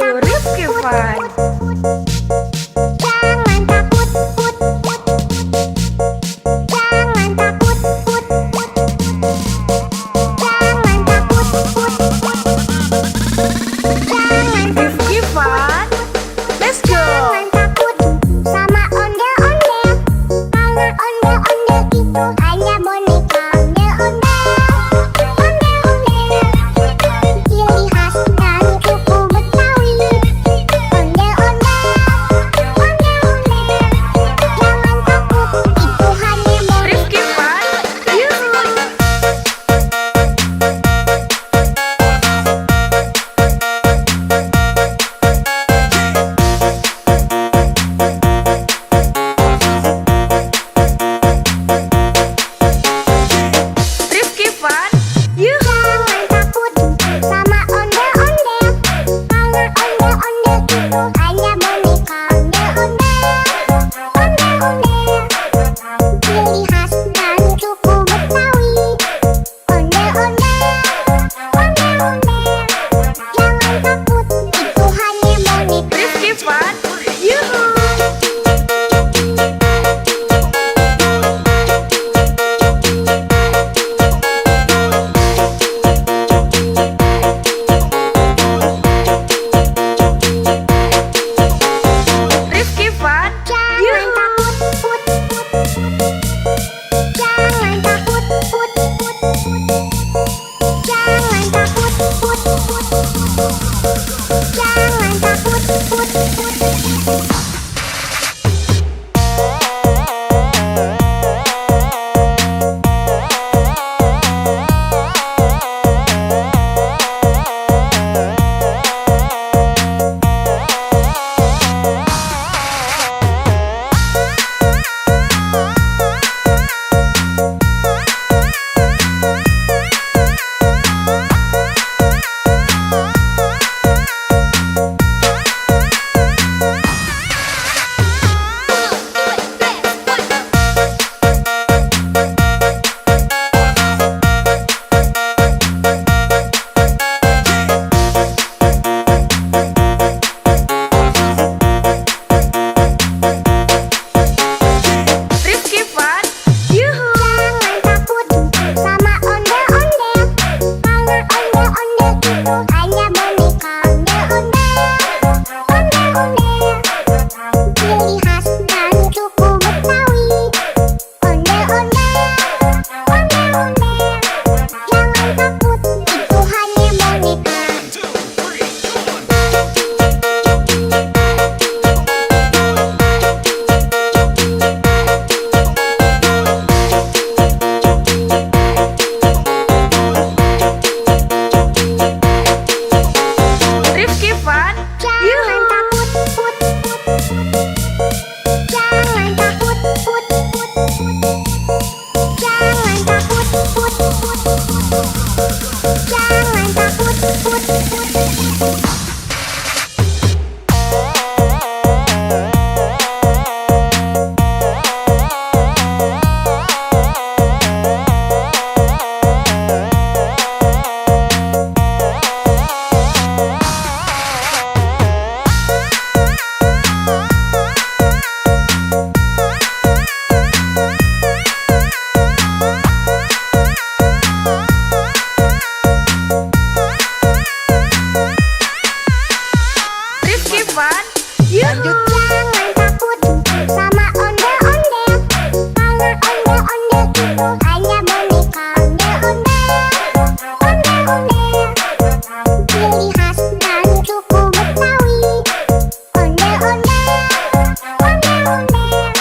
hanya boneka ondel-ondel. Ciri khas dan suku Betawi. Ondel-ondel, ondel-ondel. Jangan takut, itu hanya boneka. Rifki Fun, Jangan takut, put. Jangan takut, put. Jangan takut, put. Jangan takut, put. Rifki Fun, Yuhu. Jangan takut sama ondel-ondel. Karena ondel-ondel itu hanya boneka ondel-ondel. Ondel-ondel. Ciri khas dan suku Betawi. Ondel-ondel, ondel-ondel.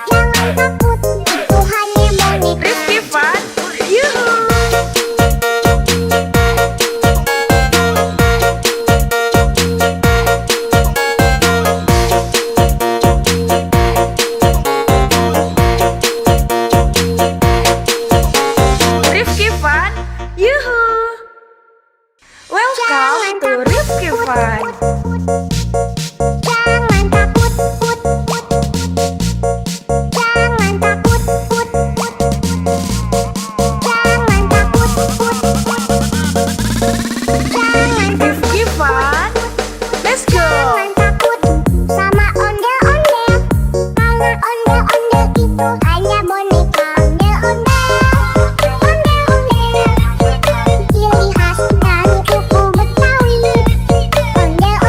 Jangan takut, itu hanya boneka. Rifki Fun, Yuhu. Rifki Fun, Yuhu. Welcome to Rifki Fun. Jangan takut, put. Jangan takut, put. Jangan takut, put. Jangan Rifki Fun, let's go. Jangan takut sama ondel-ondel. Karena ondel-ondel itu hanya boneka ondel-ondel. Ondel-ondel. Ciri khas dan suku Betawi. Ondel-ondel,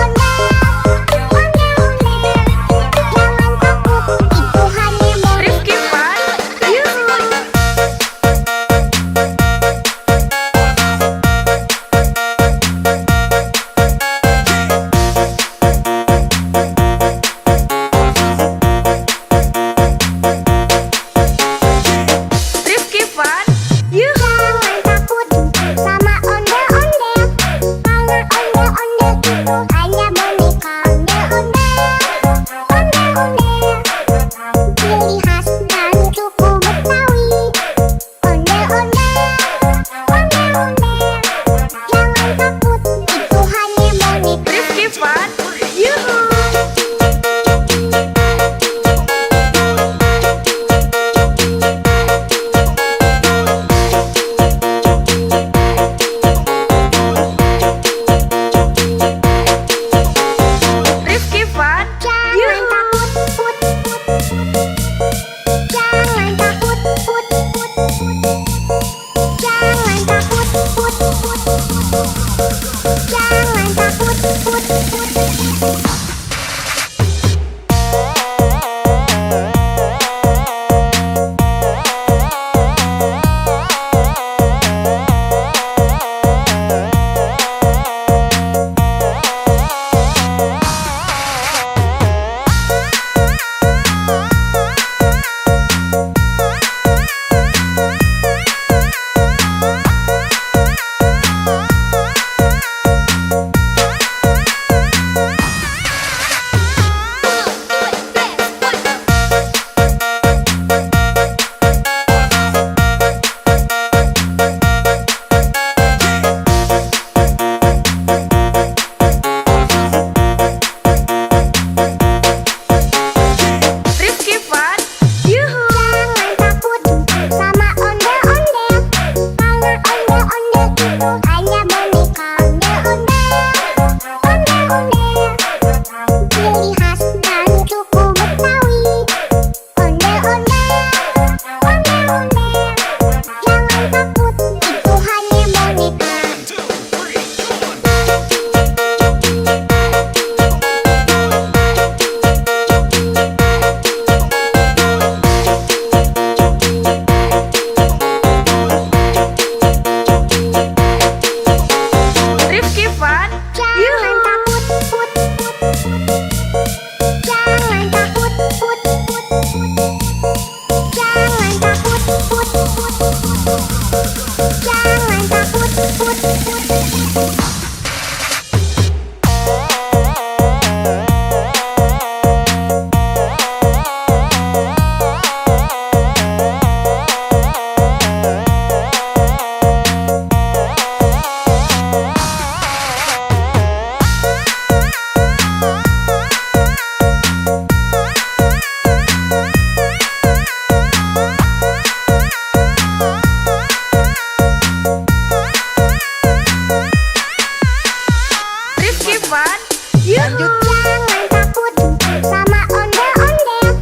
Fun, Yuhu. Jangan takut sama ondel-ondel,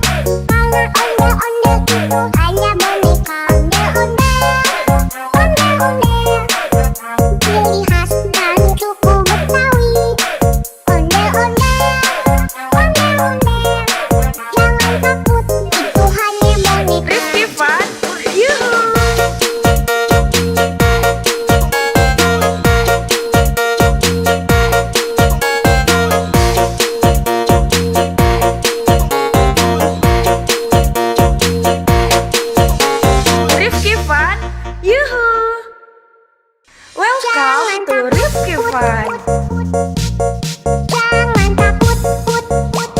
karena ondel-ondel itu hanya boneka ondel-ondel. Ondel-ondel, ciri khas dari suku Betawi. Ondel-ondel, ondel-ondel, jangan takut, itu hanya boneka. Rifki Fun, Yuhu. Rifki Fun, Yuhu. Welcome to Rifki Fun. Jangan takut, put, put.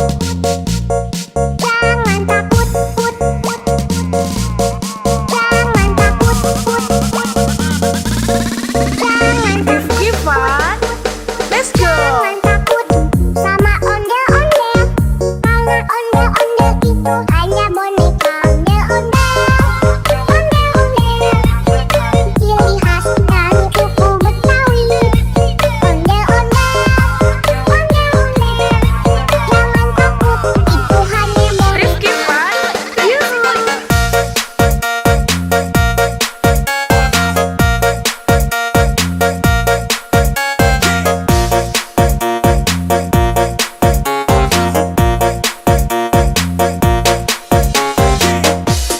Jangan takut, put, put. Jangan takut, put, put. Jangan Rifki Fun, let's go. Jangan takut sama ondel-ondel, karena ondel-ondel itu hanya boneka ondel-ondel. Ondel-ondel, ciri khas dari suku Betawi. Ondel-ondel, ondel-ondel, jangan takut, itu hanya boneka. Rifki Fun, Yuhu.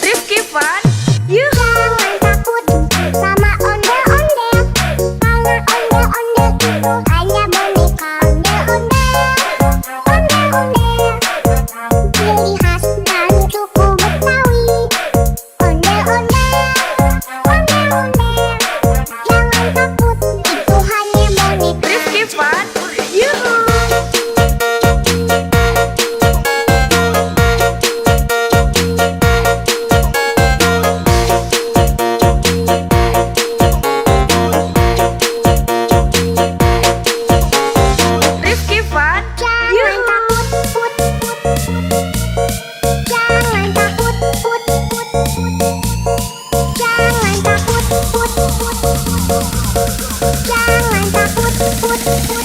Rifki Fun, Yuhu. Jangan takut sama ondel-ondel, karena ondel-ondel itu hanya boneka ondel-ondel. Ondel-ondel, ciri khas dari suku Betawi. Ondel-ondel, ondel-ondel, jangan takut, itu hanya boneka. Rifki Fun, Yuhu. Rifki Fun, Jangan Yuhu. takut, put, put. Jangan takut, put, put. Jangan takut, put, put. Jangan takut, put, put.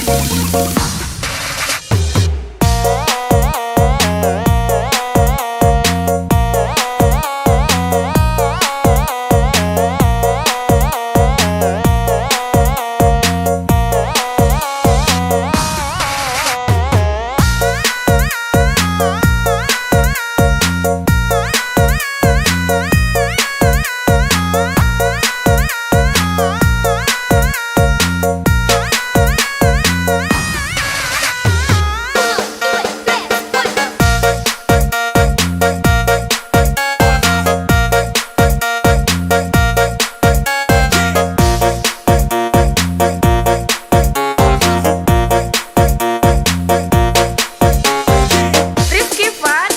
Rifki Fun,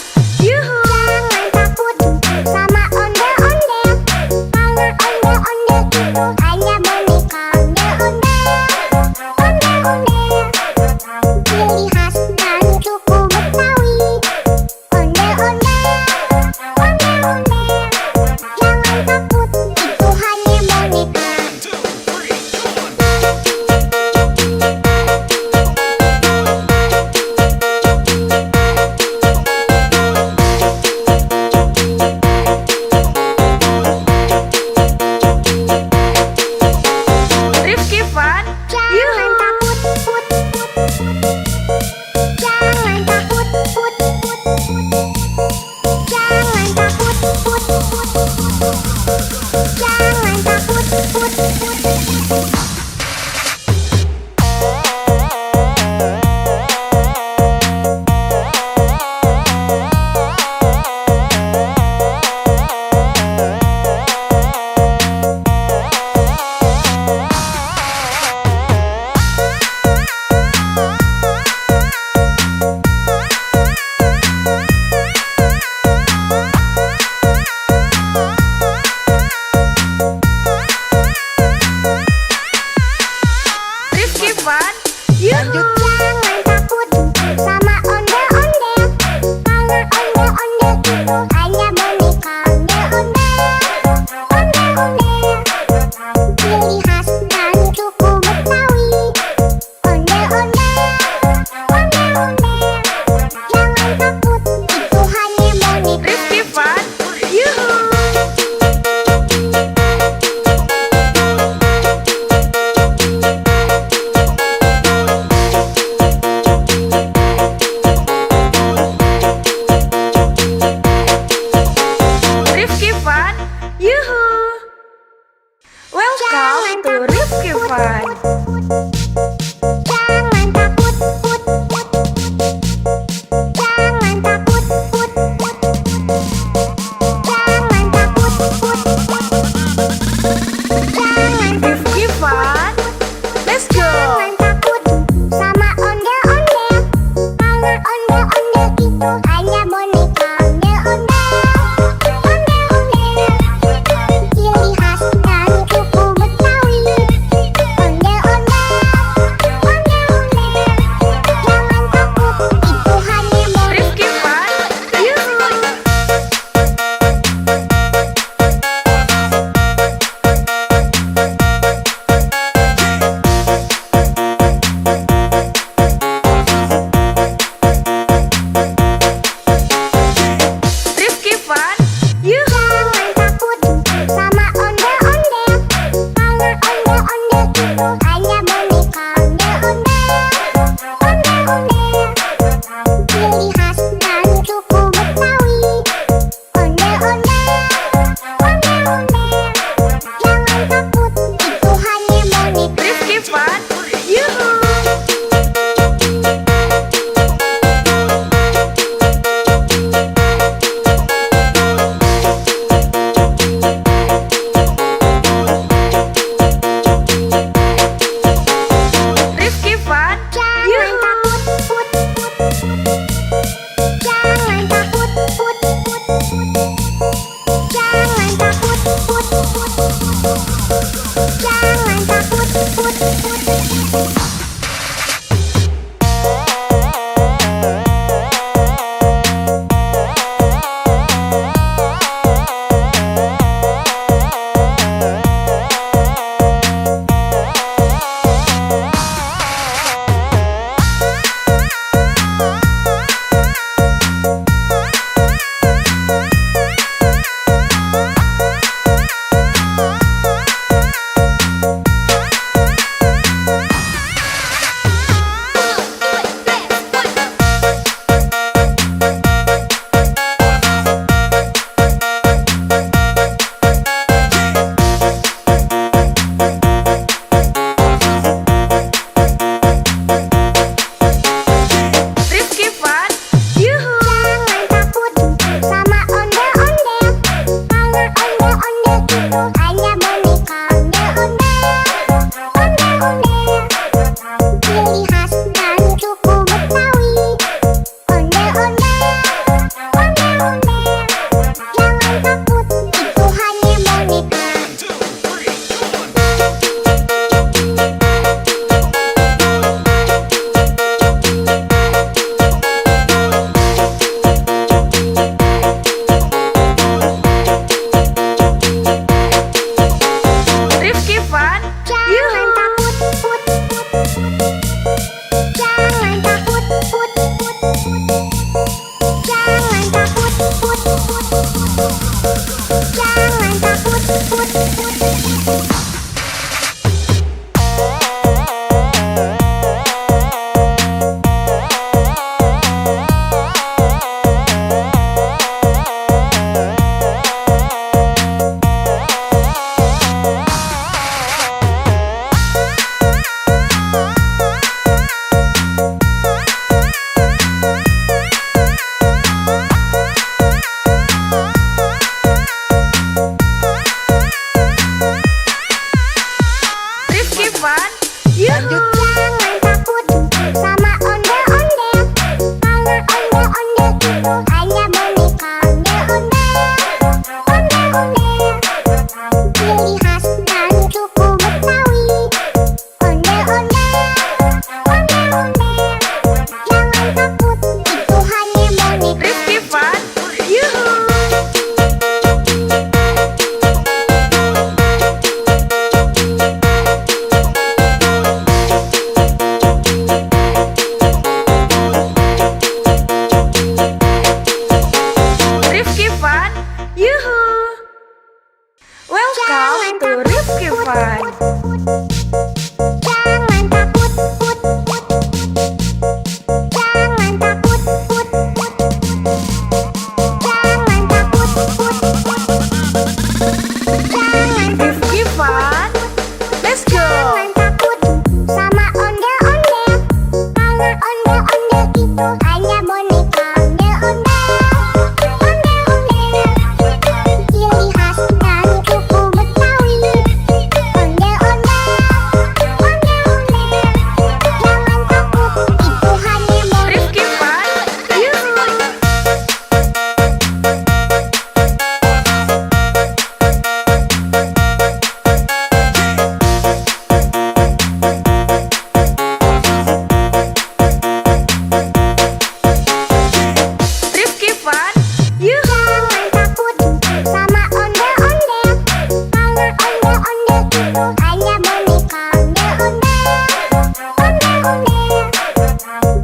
Yuhu. Jangan takut sama ondel-ondel, karena ondel-ondel itu hanya boneka ondel-ondel. Ondel-ondel, ciri khas dari suku Betawi. Ondel-ondel, ondel-ondel, jangan takut, itu hanya boneka. Rifki Fun, Jangan Yuhu. takut, put, put.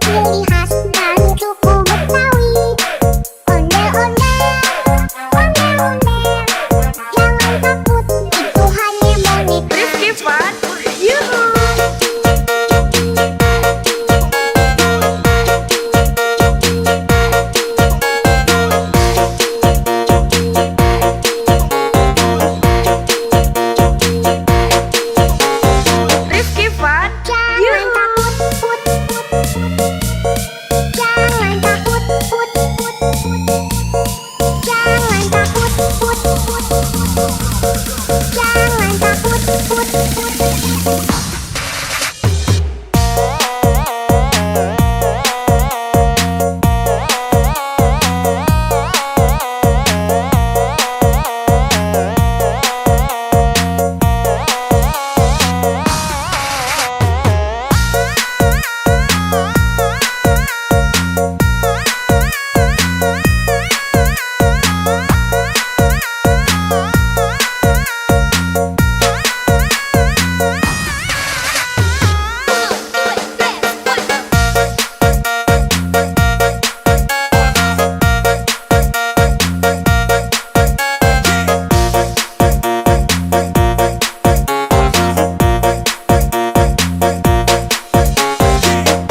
ciri khas dari suku Betawi. Ondel-ondel, ondel-ondel, jangan takut, itu hanya boneka. Rifki Fun, yuhu. Rifki Fun, Jangan yuhu. takut, put, put, put. Jangan takut, put, put, put. Jangan takut, put, put, put. Jangan takut, put, put.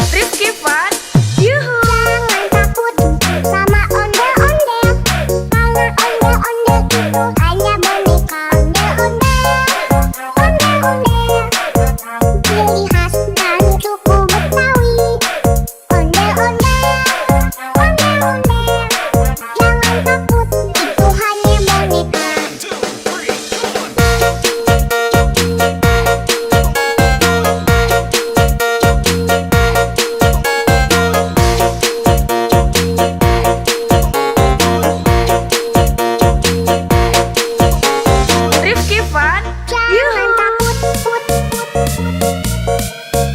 Rifki Fun, yuhu. Jangan takut sama ondel-ondel, karena ondel-ondel itu hanya boneka. Ondel-ondel, ondel-ondel, ciri khas dari suku Betawi. Ondel-ondel, ondel-ondel, jangan takut, itu hanya boneka. Rifki Fun, Jangan yuhu. takut, put, put, put.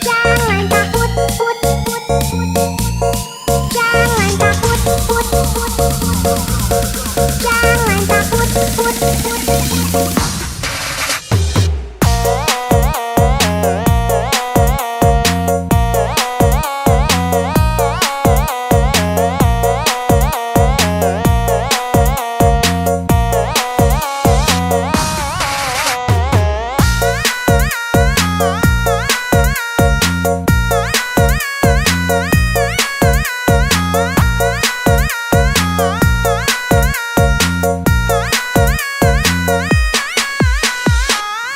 Jangan takut, put, put, put. Jangan takut, put, put, put. Jangan takut, put, put, put.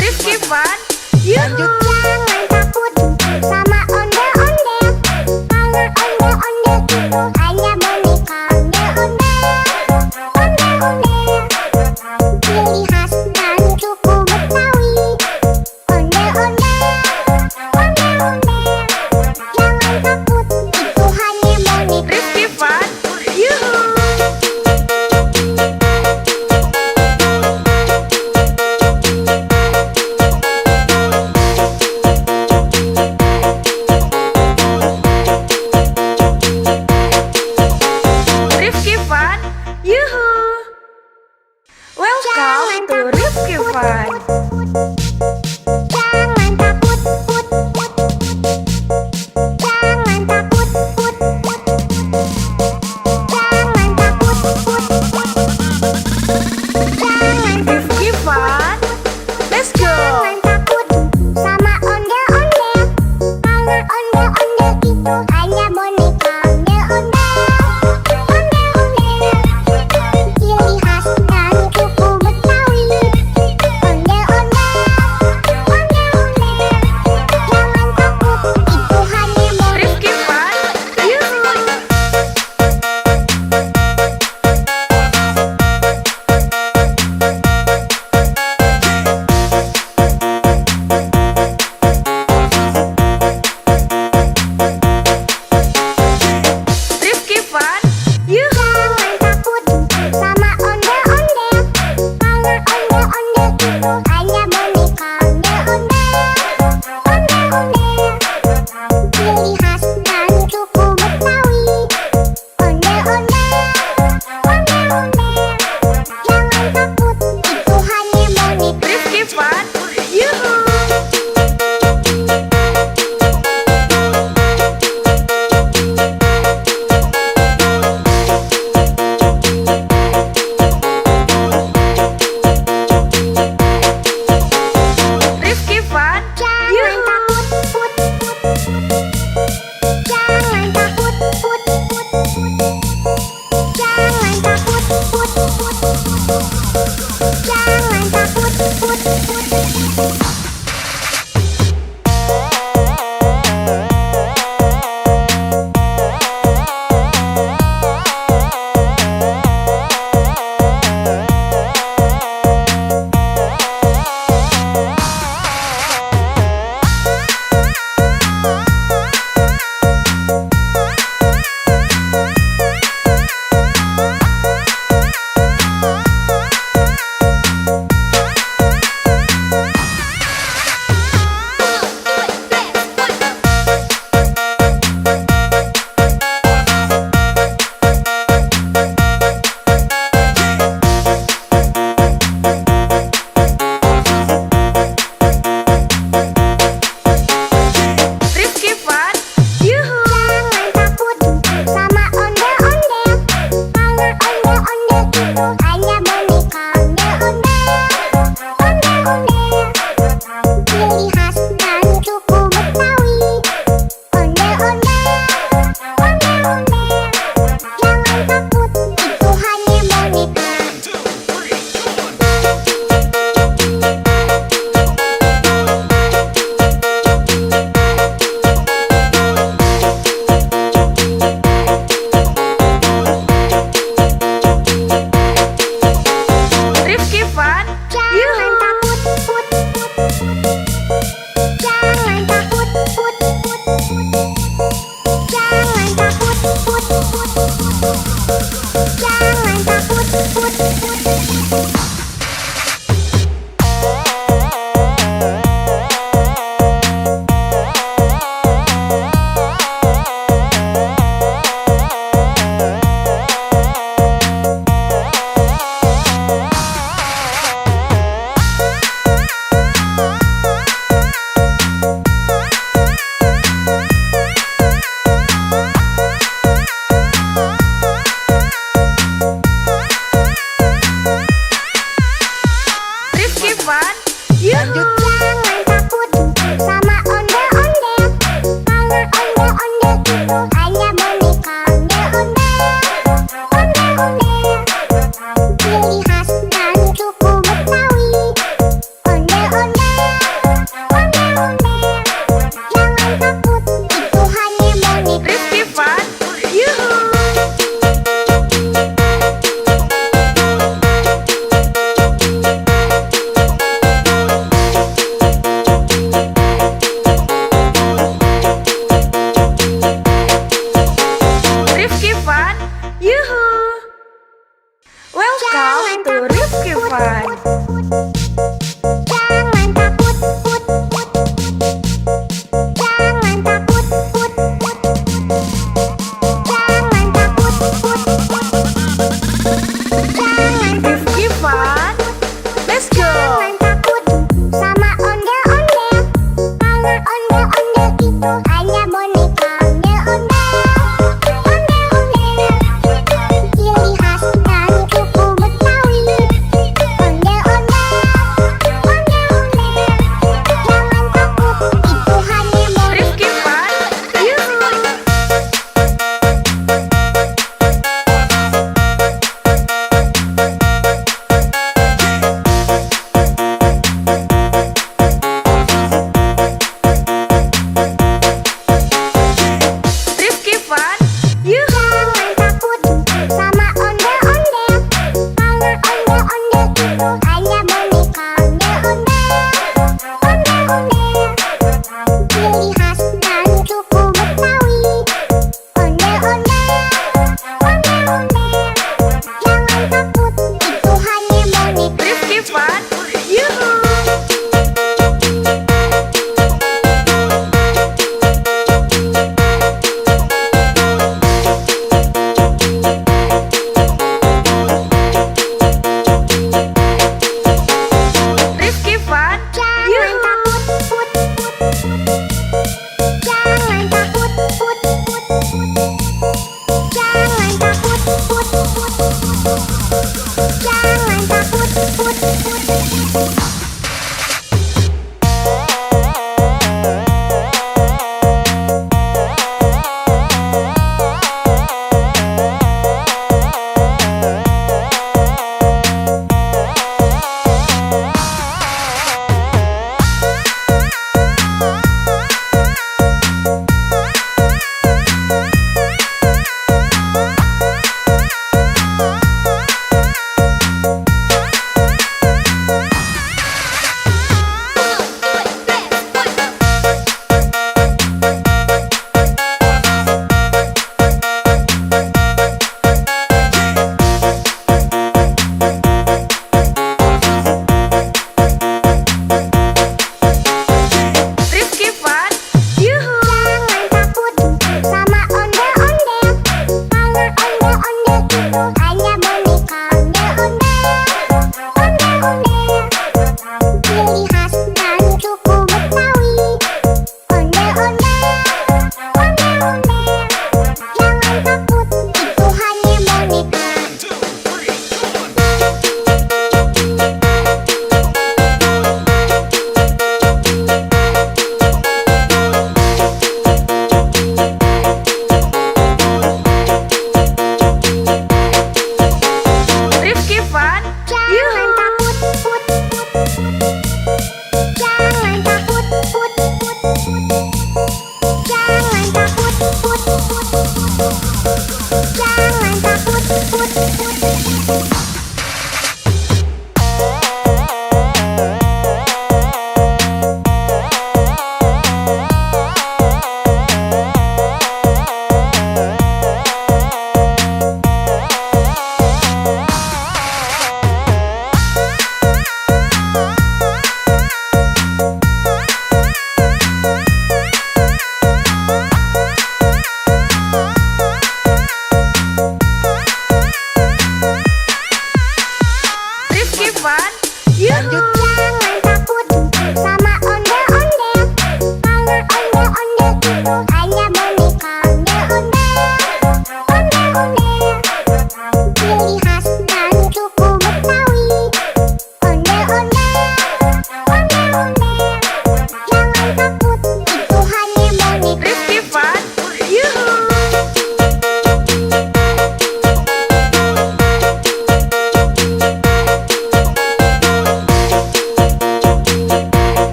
Rifki Fun, yuhu. Jangan takut sama ondel-ondel, karena ondel-ondel itu hanya boneka. Ondel-ondel, ondel-ondel, ciri khas dari suku Betawi. Ondel-ondel, ondel-ondel, jangan takut, itu hanya boneka. Rifki Fun, yuhu. Rifki Fun, yuhu. Welcome to Rifki Fun. Jangan takut, put, put, put. Jangan takut, put, put, put. Jangan takut, put, put, put. Jangan Rifki Fun, let's go. Jangan takut sama ondel-ondel, karena ondel-ondel itu hanya boneka. Ondel-ondel, ondel-ondel, ciri khas dari suku Betawi. Ondel-ondel,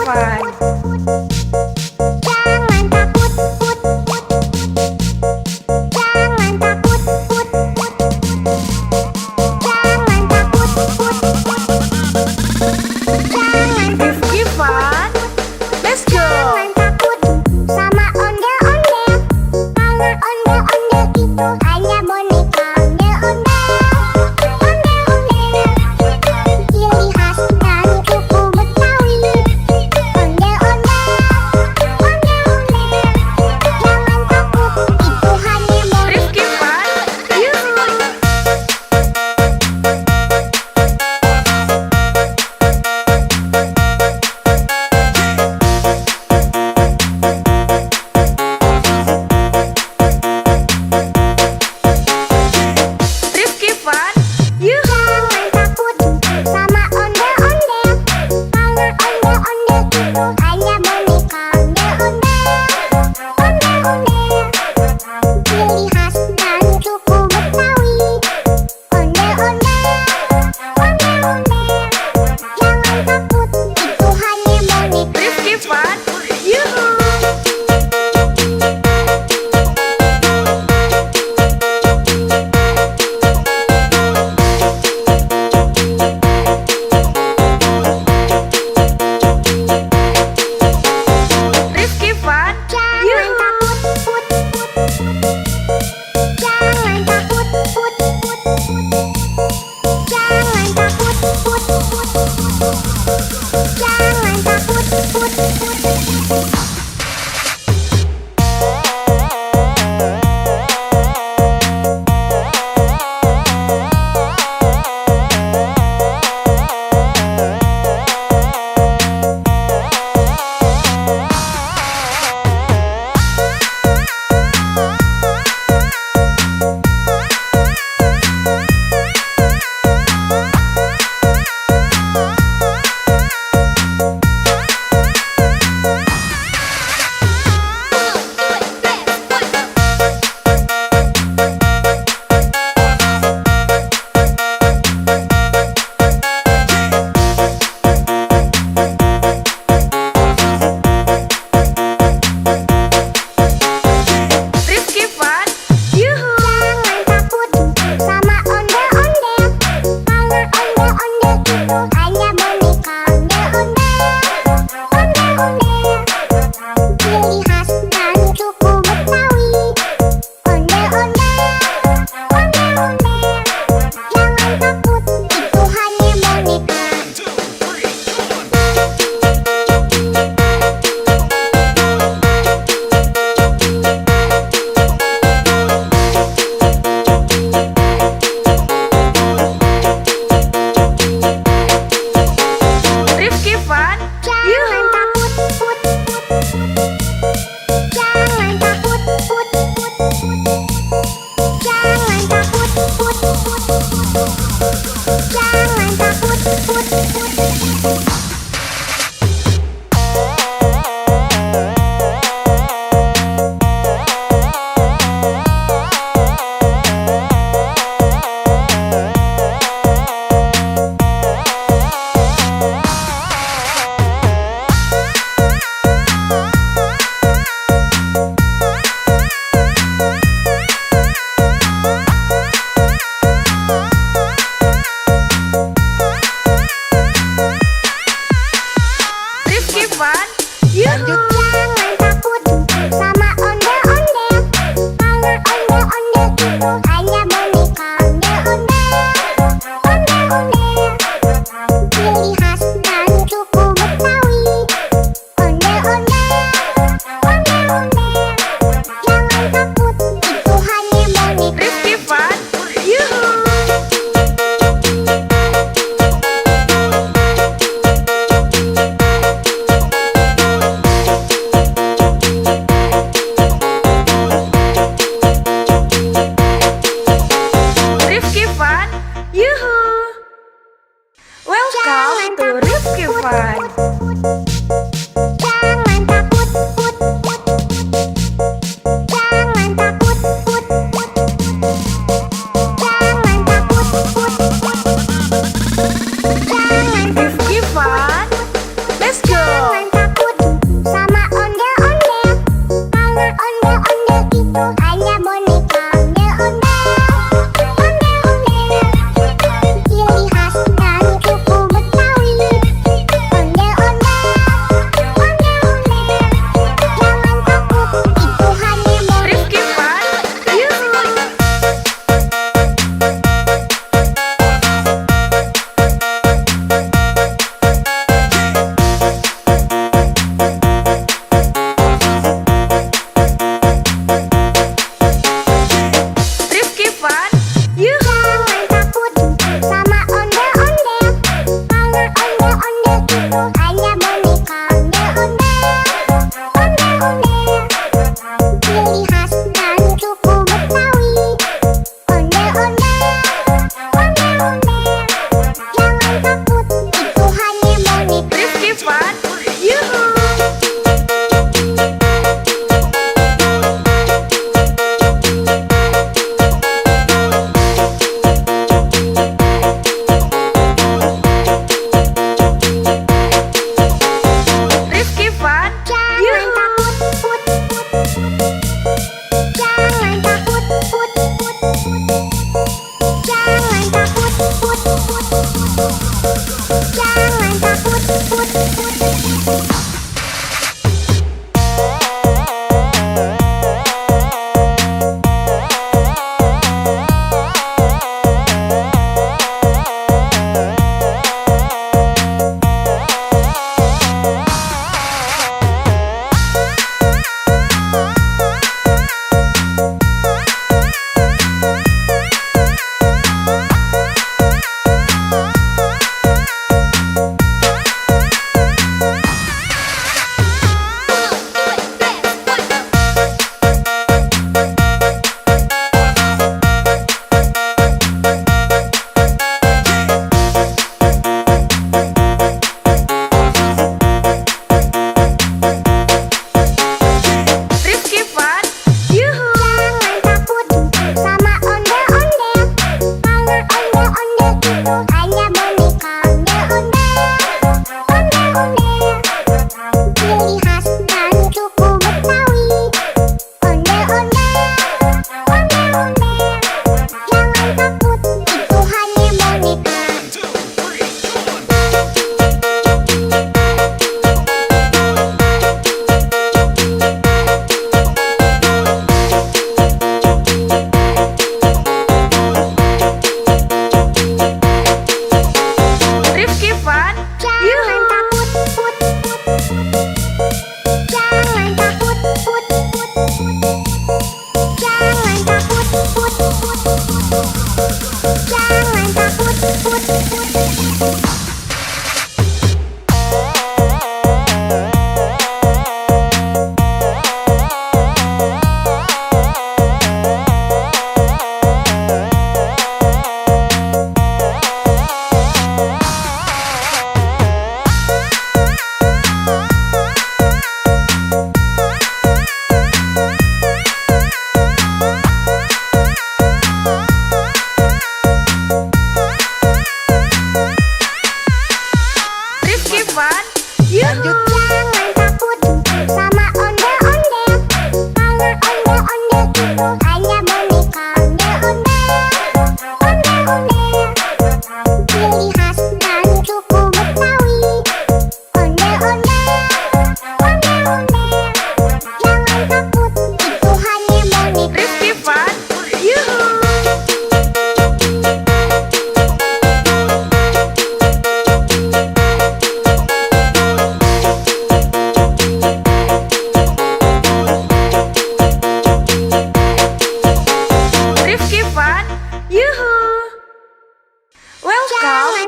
Fun. Jangan takut, put, put. Jangan takut, put, put. Jangan takut, put, put. Jangan Rifki Fun. Let's go. Jangan takut sama ondel-ondel. Karena ondel-ondel itu hanya boneka. Ondel-ondel, ondel-ondel. Ciri khas dari suku Betawi. Ondel-ondel,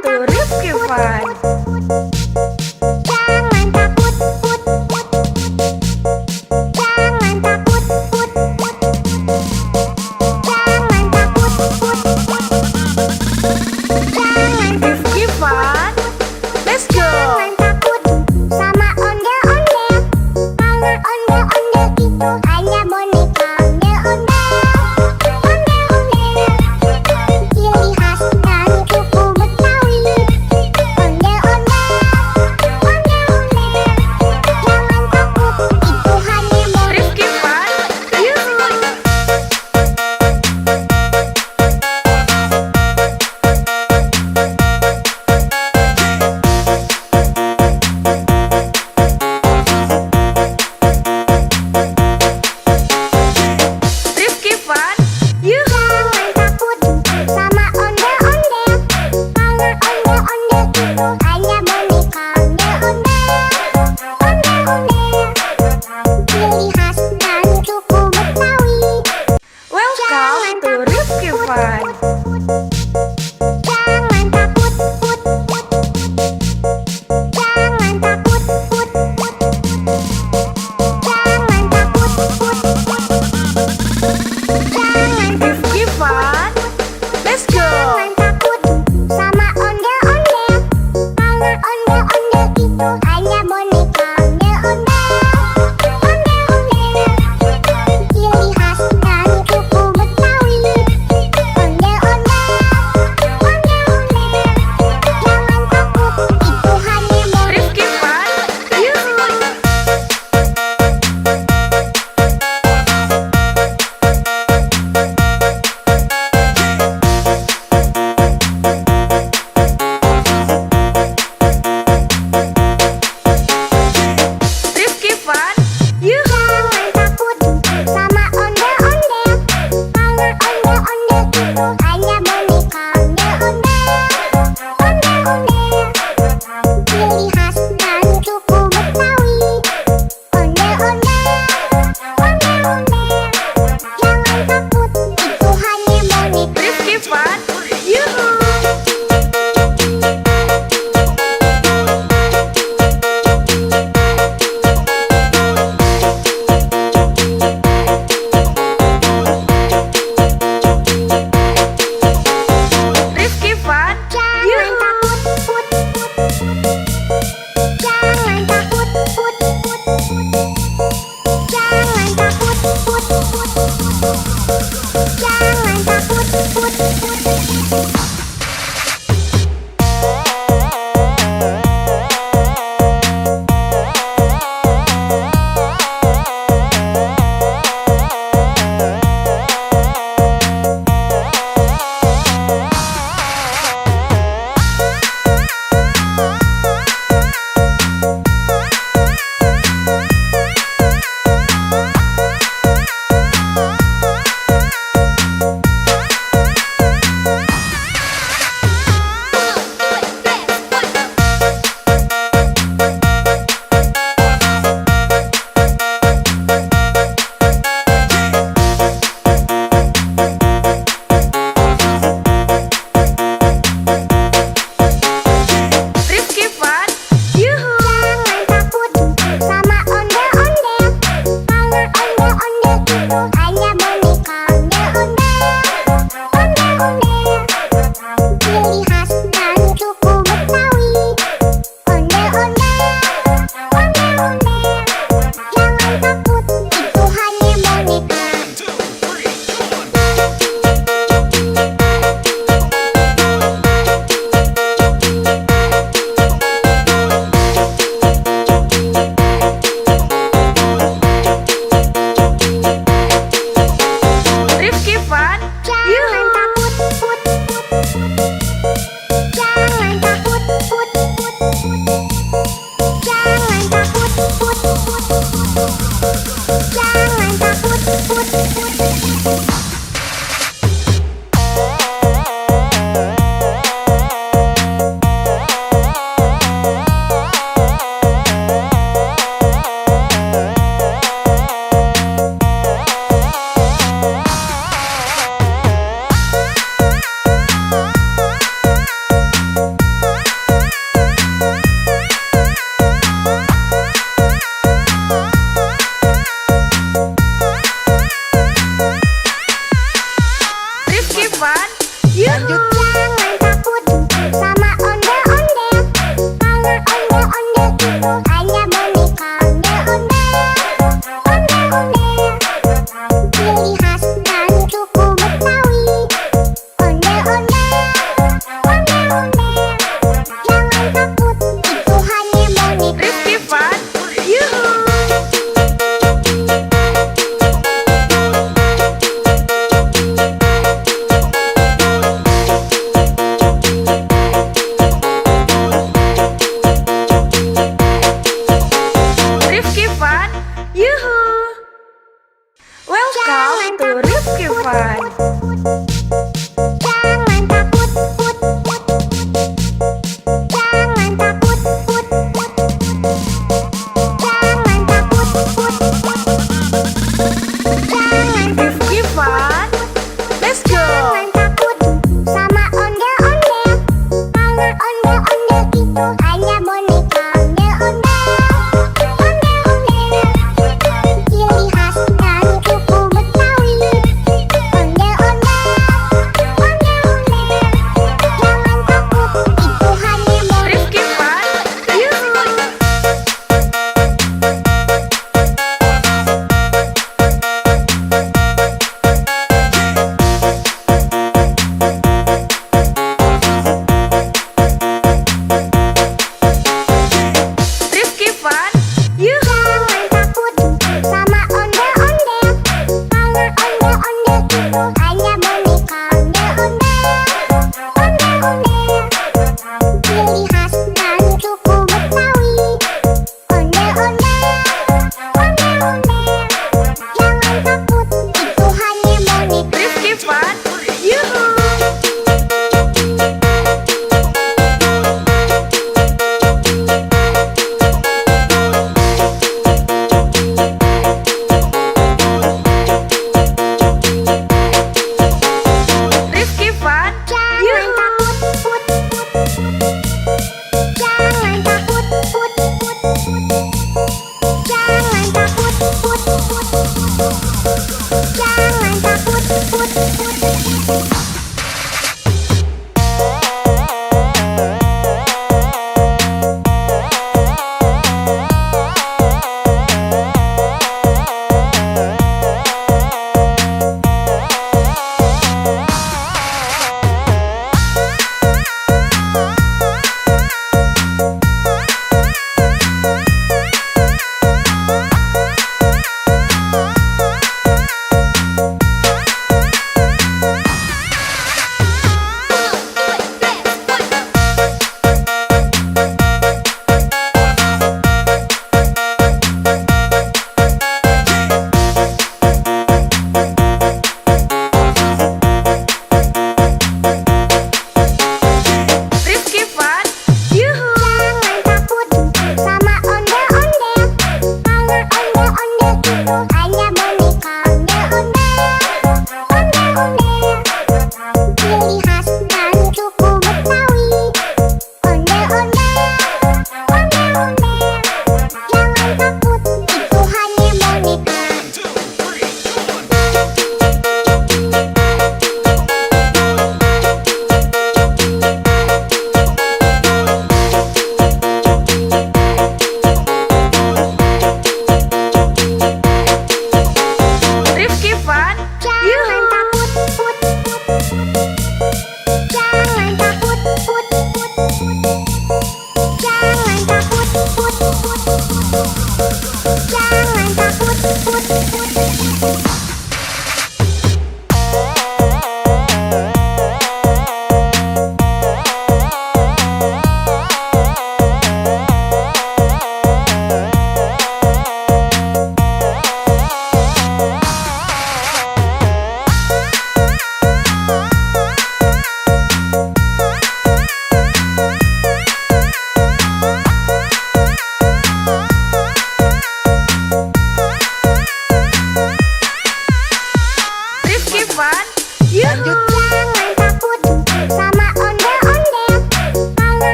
to Rifki Fun. Jangan takut, put, put. Jangan takut, put, put. Jangan takut, put, put. Jangan Rifki Fun. Let's go. Jangan takut sama ondel-ondel, karena ondel-ondel itu hanya boneka ondel-ondel. Ondel-ondel ciri khas dari suku Betawi. Ondel-ondel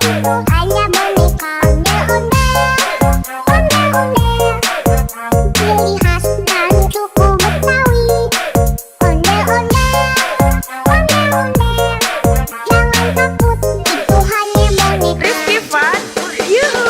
itu hanya boneka ondel-ondel. Ciri khas dari suku Betawi. Ondel-ondel. Jangan takut, itu hanya boneka. Rifki Fun, yuhu.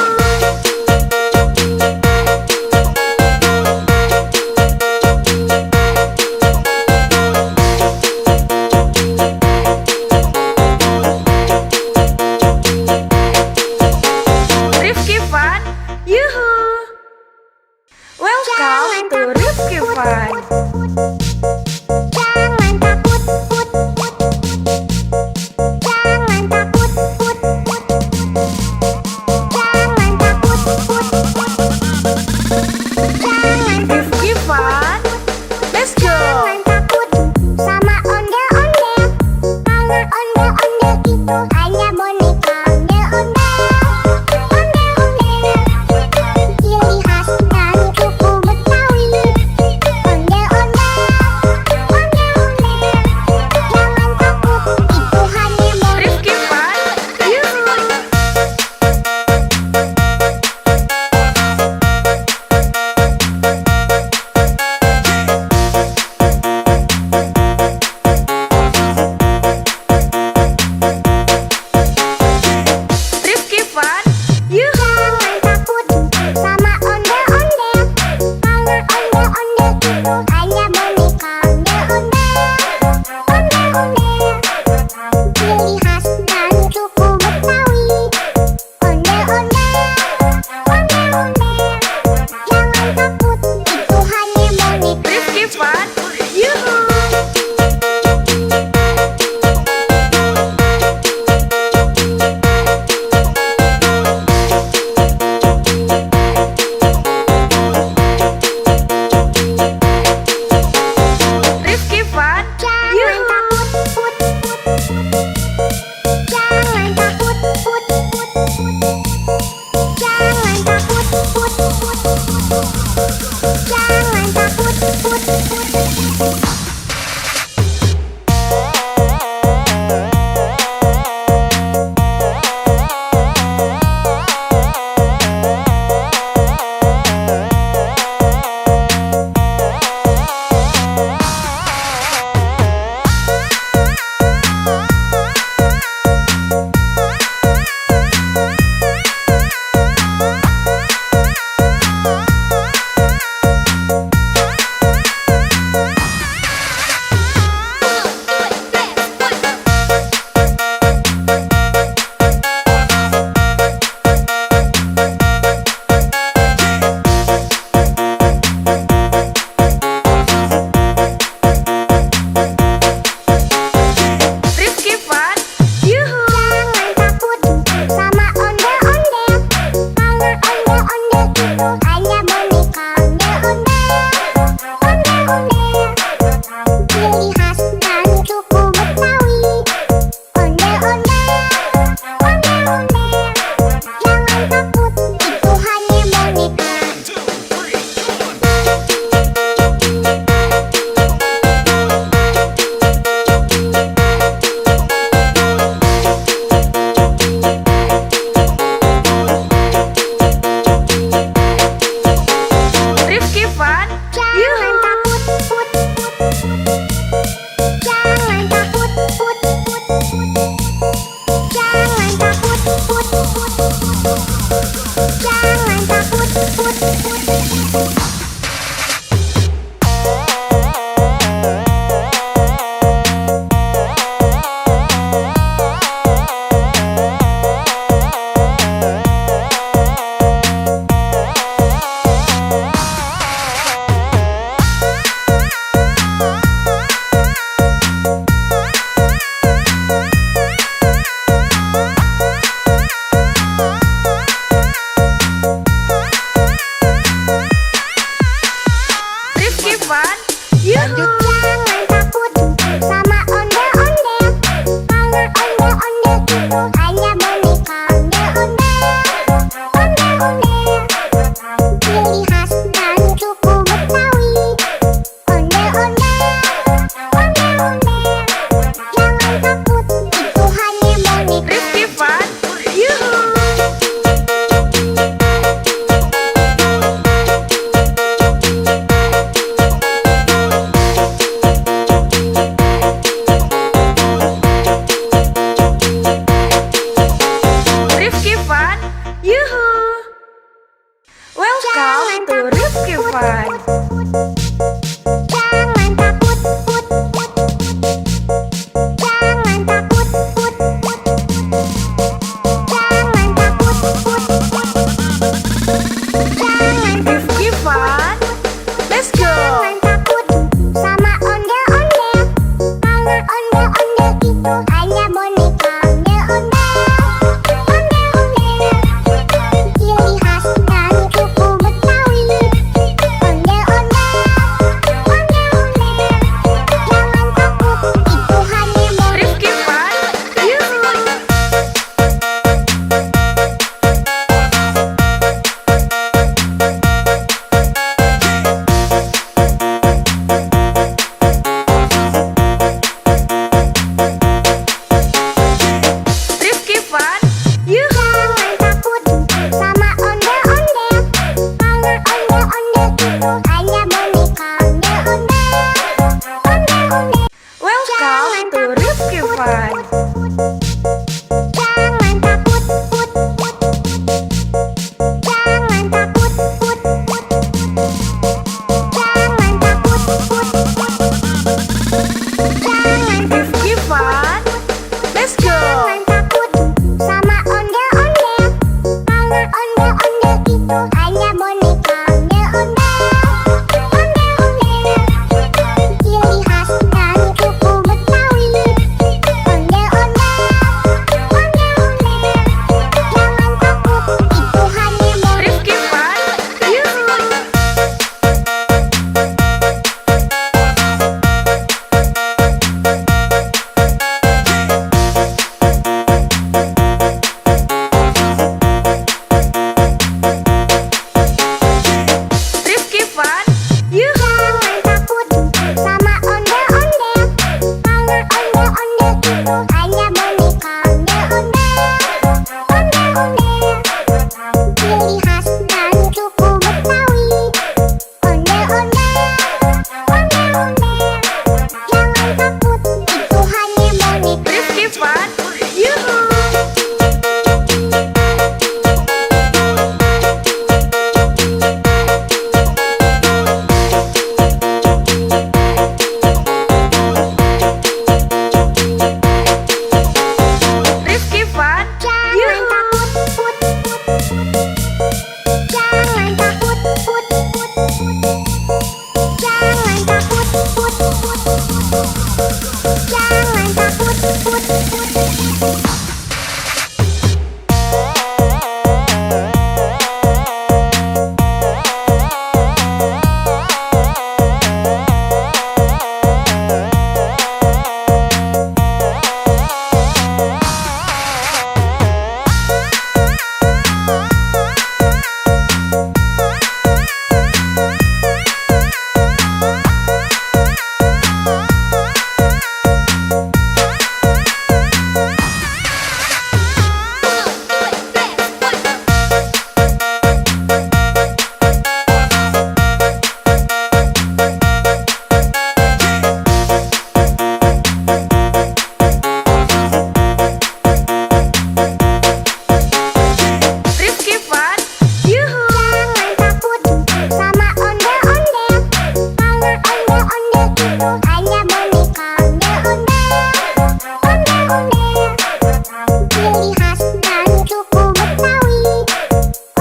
ciri khas dari suku Betawi.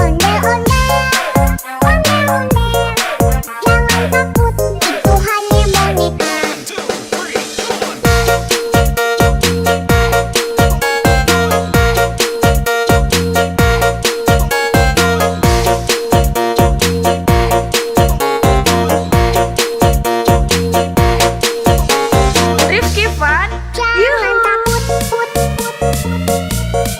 Ondel-ondel, ondel-ondel, jangan takut, itu hanya boneka. Rifki Fun, Jangan takut, put, put, put.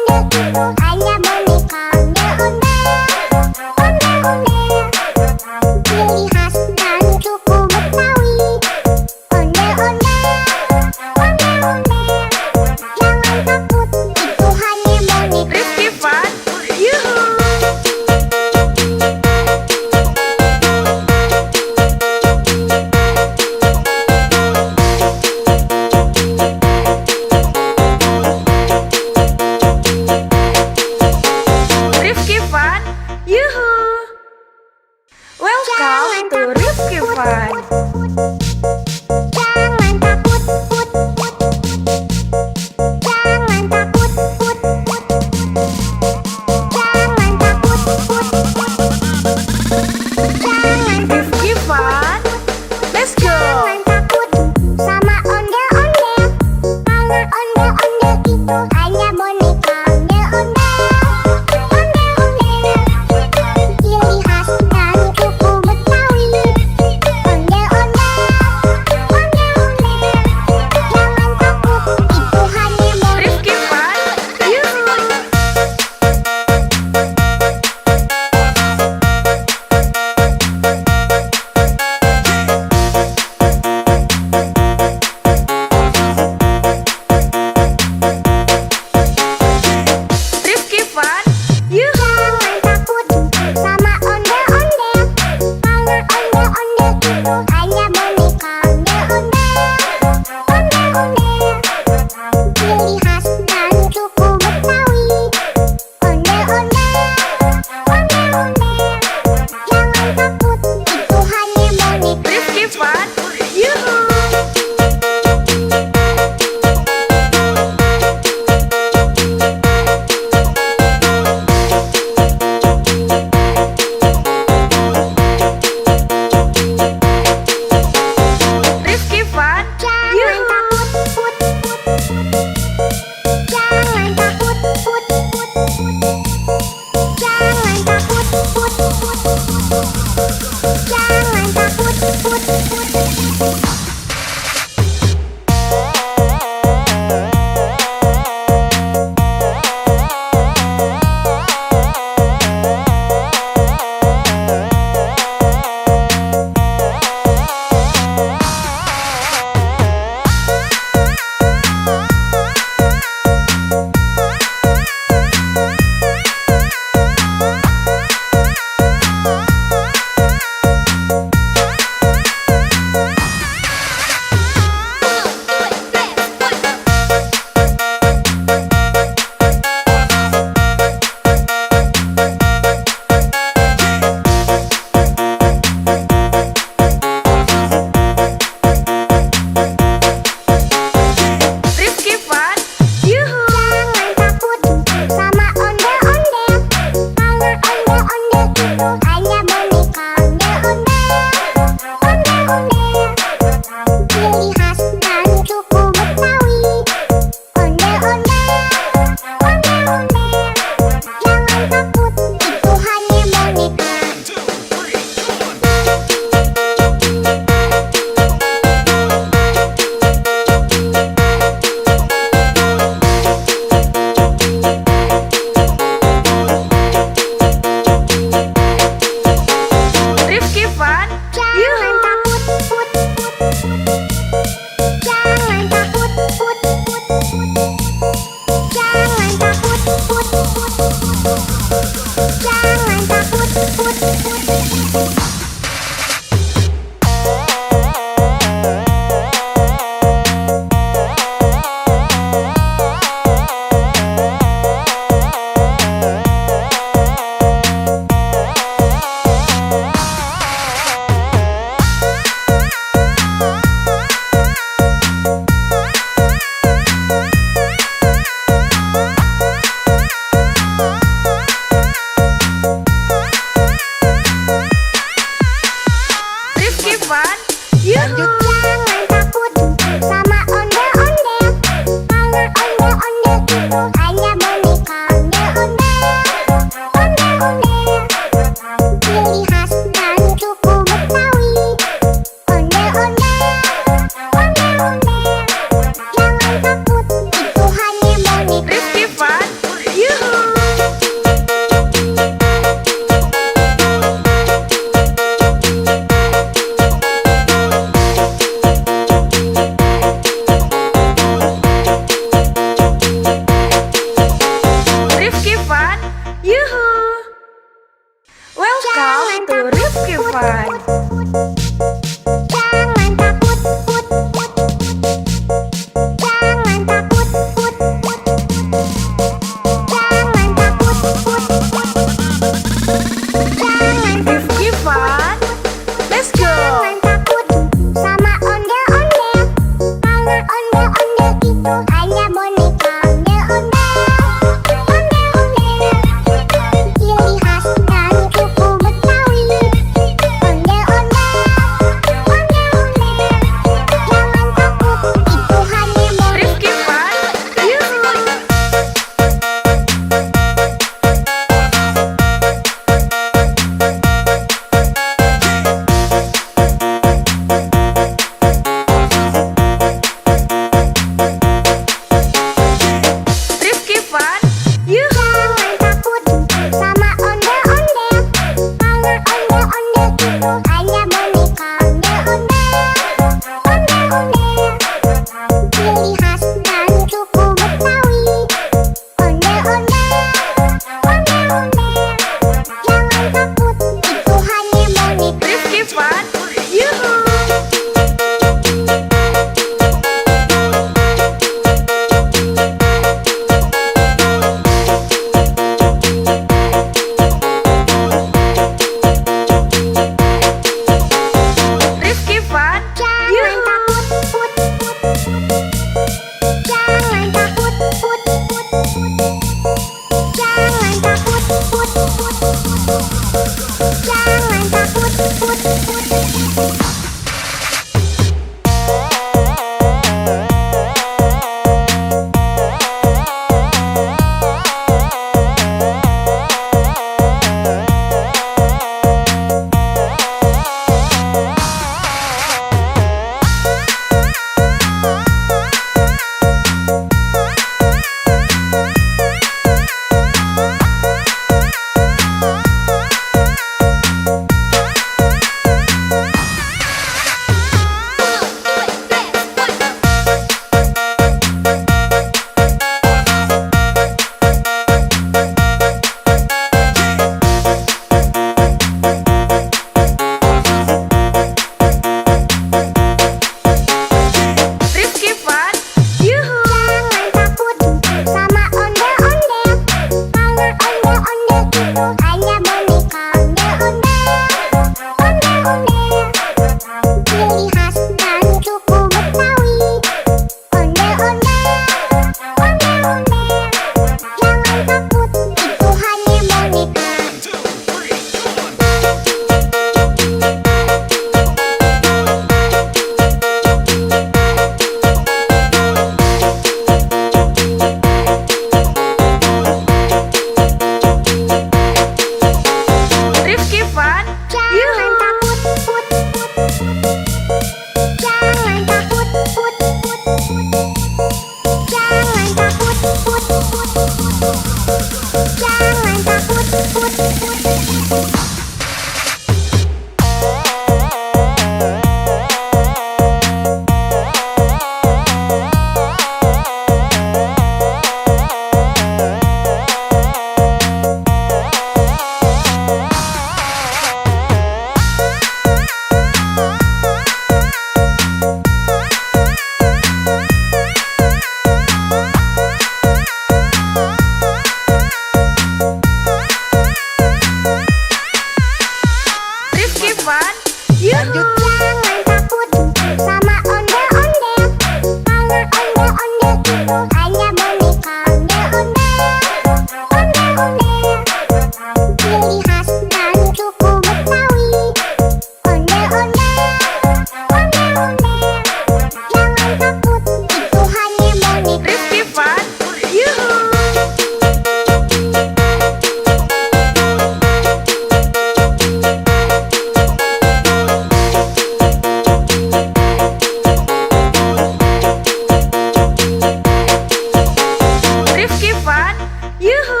Yuhu!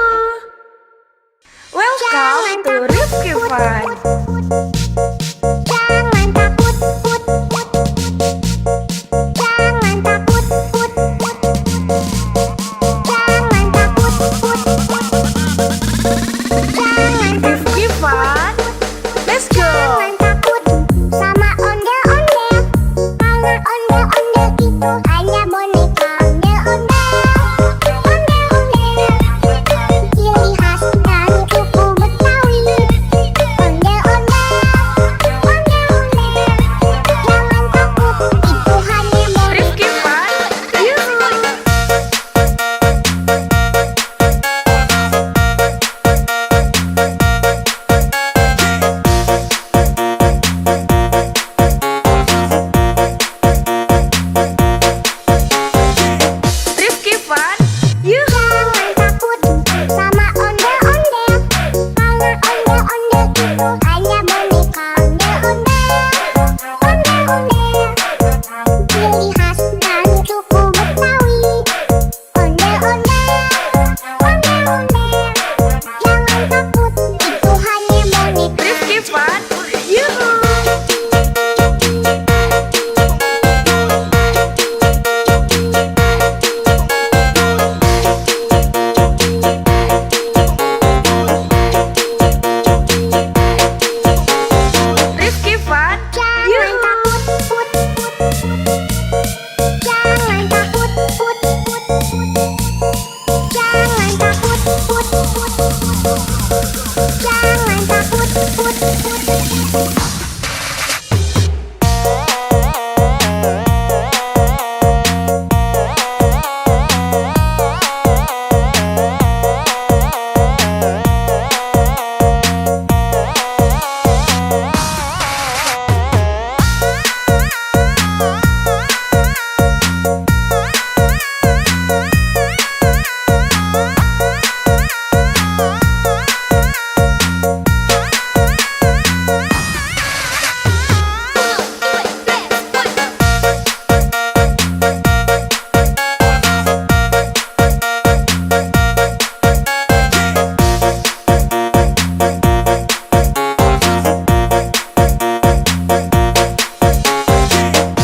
Welcome to Rifki Fun. Jangan takut, put. Jangan takut, put. Jangan takut, put. Jangan Rifki Fun. Let's go! Jangan takut sama ondel-ondel. Karena ondel-ondel itu hanya boneka. Ondel-ondel, ondel-ondel, ciri khas dari suku Betawi. Ondel-ondel, ondel-ondel, jangan takut, itu hanya boneka. Rifki Fun. Yuhu! Rifki Fun. Yuhu! Jangan takut sama ondel-ondel. Karena ondel-ondel itu hanya boneka. Ondel-ondel, ondel-ondel, ciri khas dari suku Betawi. Ondel-ondel, ondel-ondel, jangan takut, itu hanya boneka. Rifki Fun. Yuhu! Rifki Fun. Jangan Yuhu! takut, put. Jangan takut, put. Jangan takut, put. Jangan takut, put.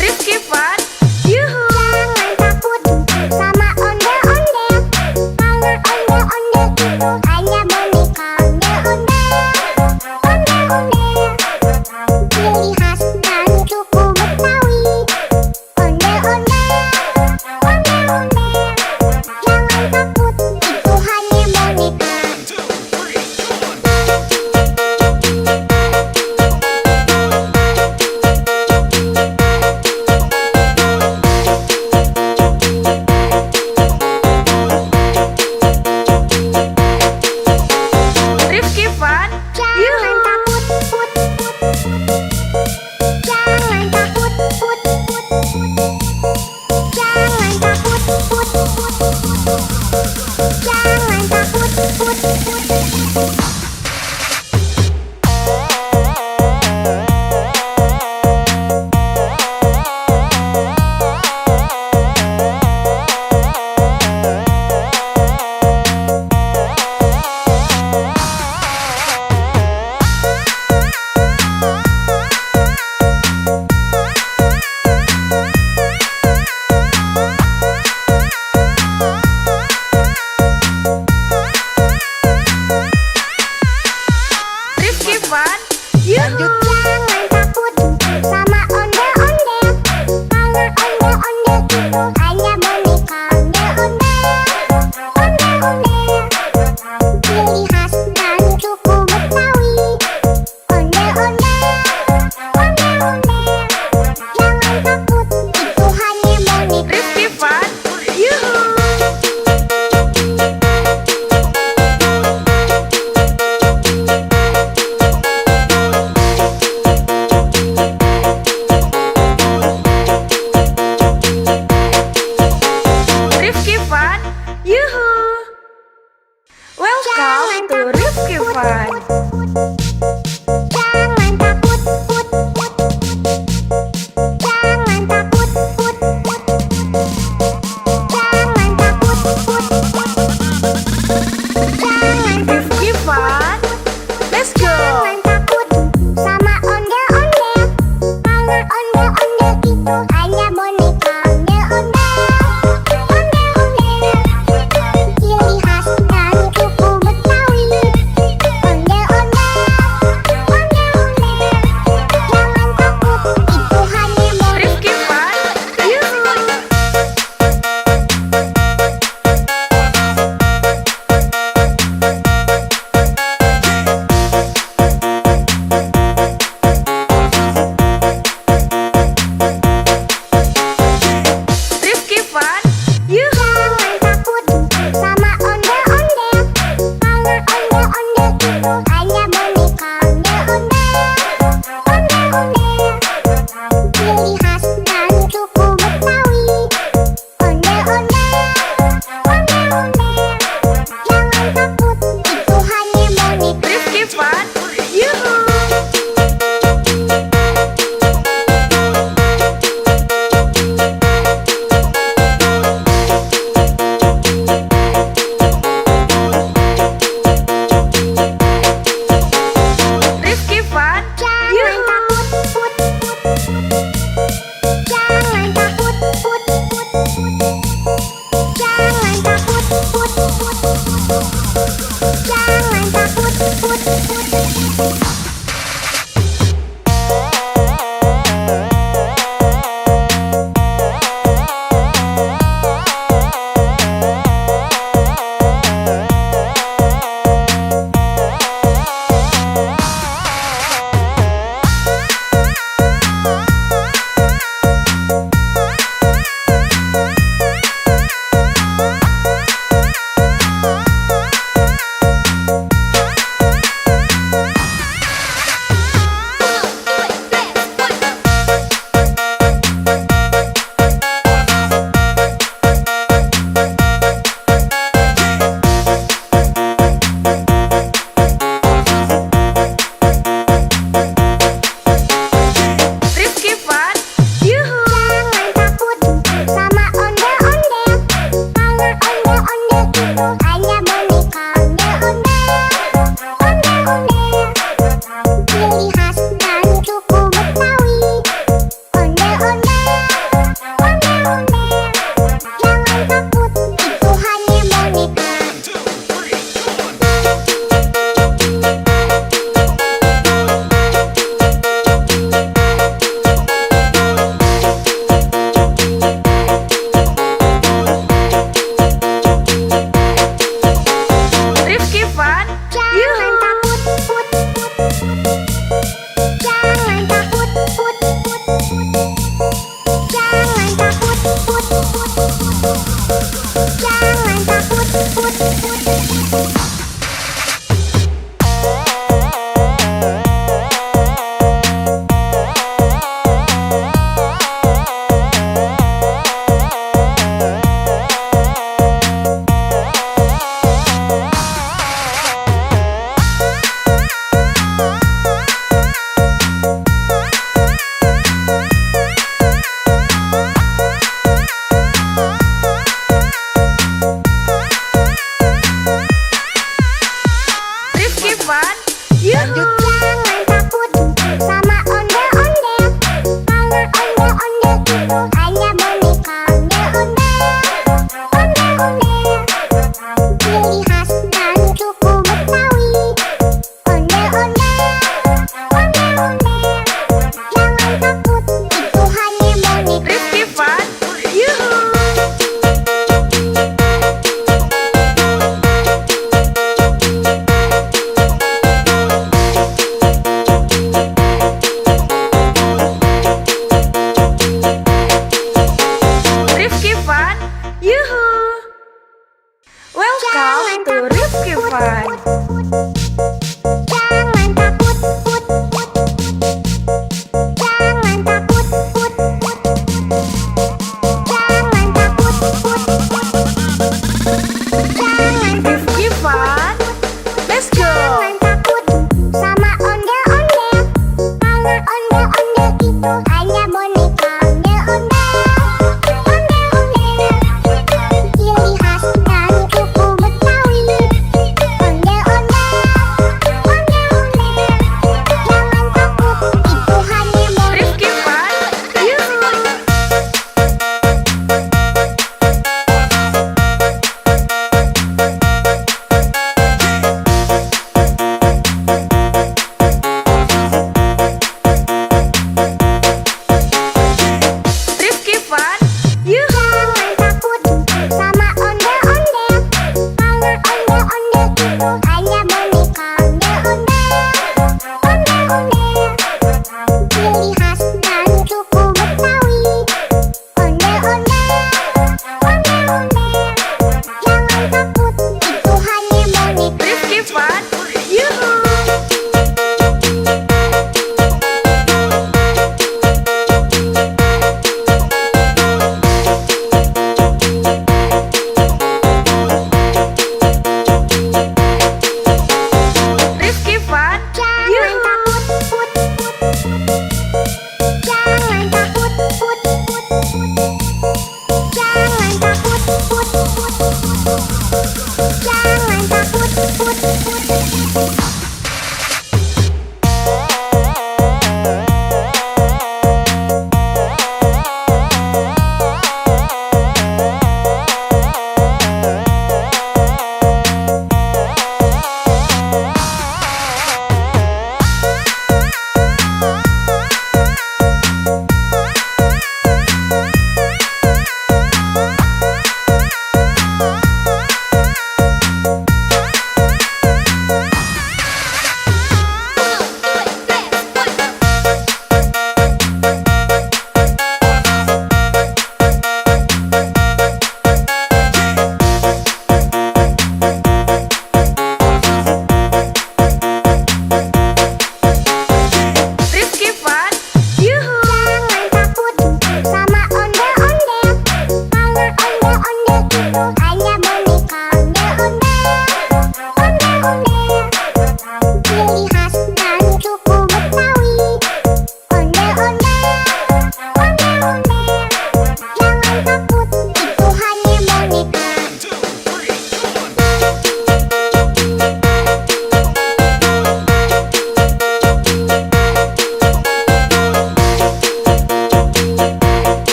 Rifki Fun. Yuhu! Jangan takut sama ondel-ondel. Karena ondel-ondel itu hanya boneka. Ondel-ondel, ondel-ondel, ciri khas dari suku Betawi. Ondel-ondel, ondel-ondel, jangan takut, itu hanya boneka. Rifki Fun. Jangan Yuhu! takut, put. Jangan takut, put. Jangan takut, put. Jangan takut, put. Rifki Fun. Yuhu! Jangan takut sama ondel-ondel. Karena ondel-ondel itu hanya boneka. Ondel-ondel, ciri khas dari suku Betawi. Ondel-ondel, ondel-ondel, jangan takut, itu hanya boneka. Rifki Fun. Yuhu! Rifki Fun. Yuhu! Welcome to Rifki Fun. Jangan takut, put. Jangan takut, put. Jangan takut, put.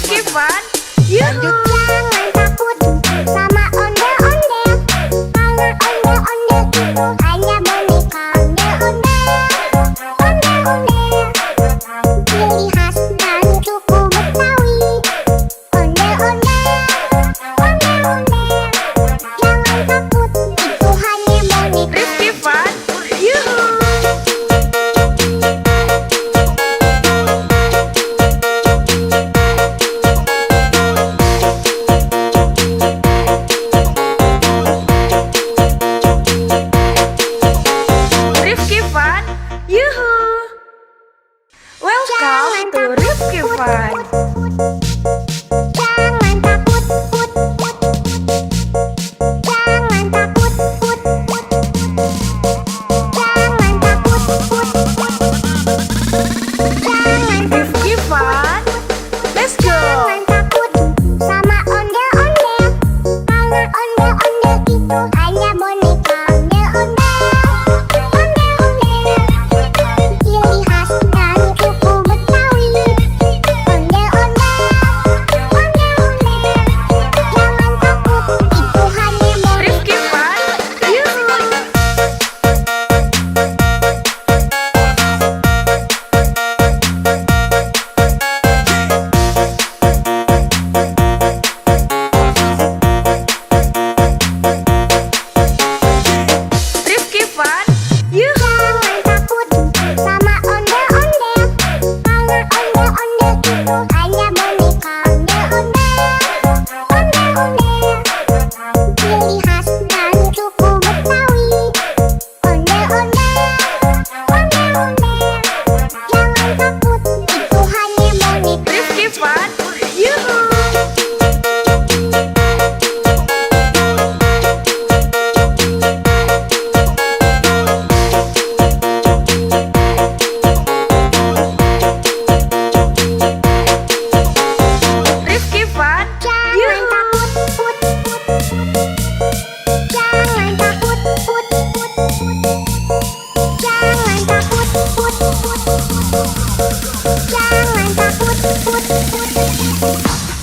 Rifki Fun, Yuhu. Jangan takut sama ondel-ondel, karena ondel-ondel itu hanya boneka. Ondel-ondel, ciri khas dari suku Betawi. Ondel-ondel, jangan takut, itu hanya boneka. Rifki Fun, Yuhu. Rifki Fun, Yuhu. Welcome to Rifki Fun. Jangan takut, jangan takut, jangan takut, jangan Rifki Fun, let's go. jangan takut sama ondel-ondel, karena ondel-ondel itu hanya boneka. Ondel-ondel, ciri khas dari suku Betawi. Ondel-ondel, jangan takut, itu hanya boneka. Rifki Fun, Yuhu. Rifki Fun, Yuhu. Jangan takut sama ondel-ondel, karena ondel-ondel itu hanya boneka. Ondel-ondel, ciri khas dari suku Betawi. Ondel-ondel, jangan takut, itu hanya boneka. Rifki Fun, Yuhu. Rifki Fun, Jangan Yuhu. takut, jangan takut, jangan takut, jangan takut.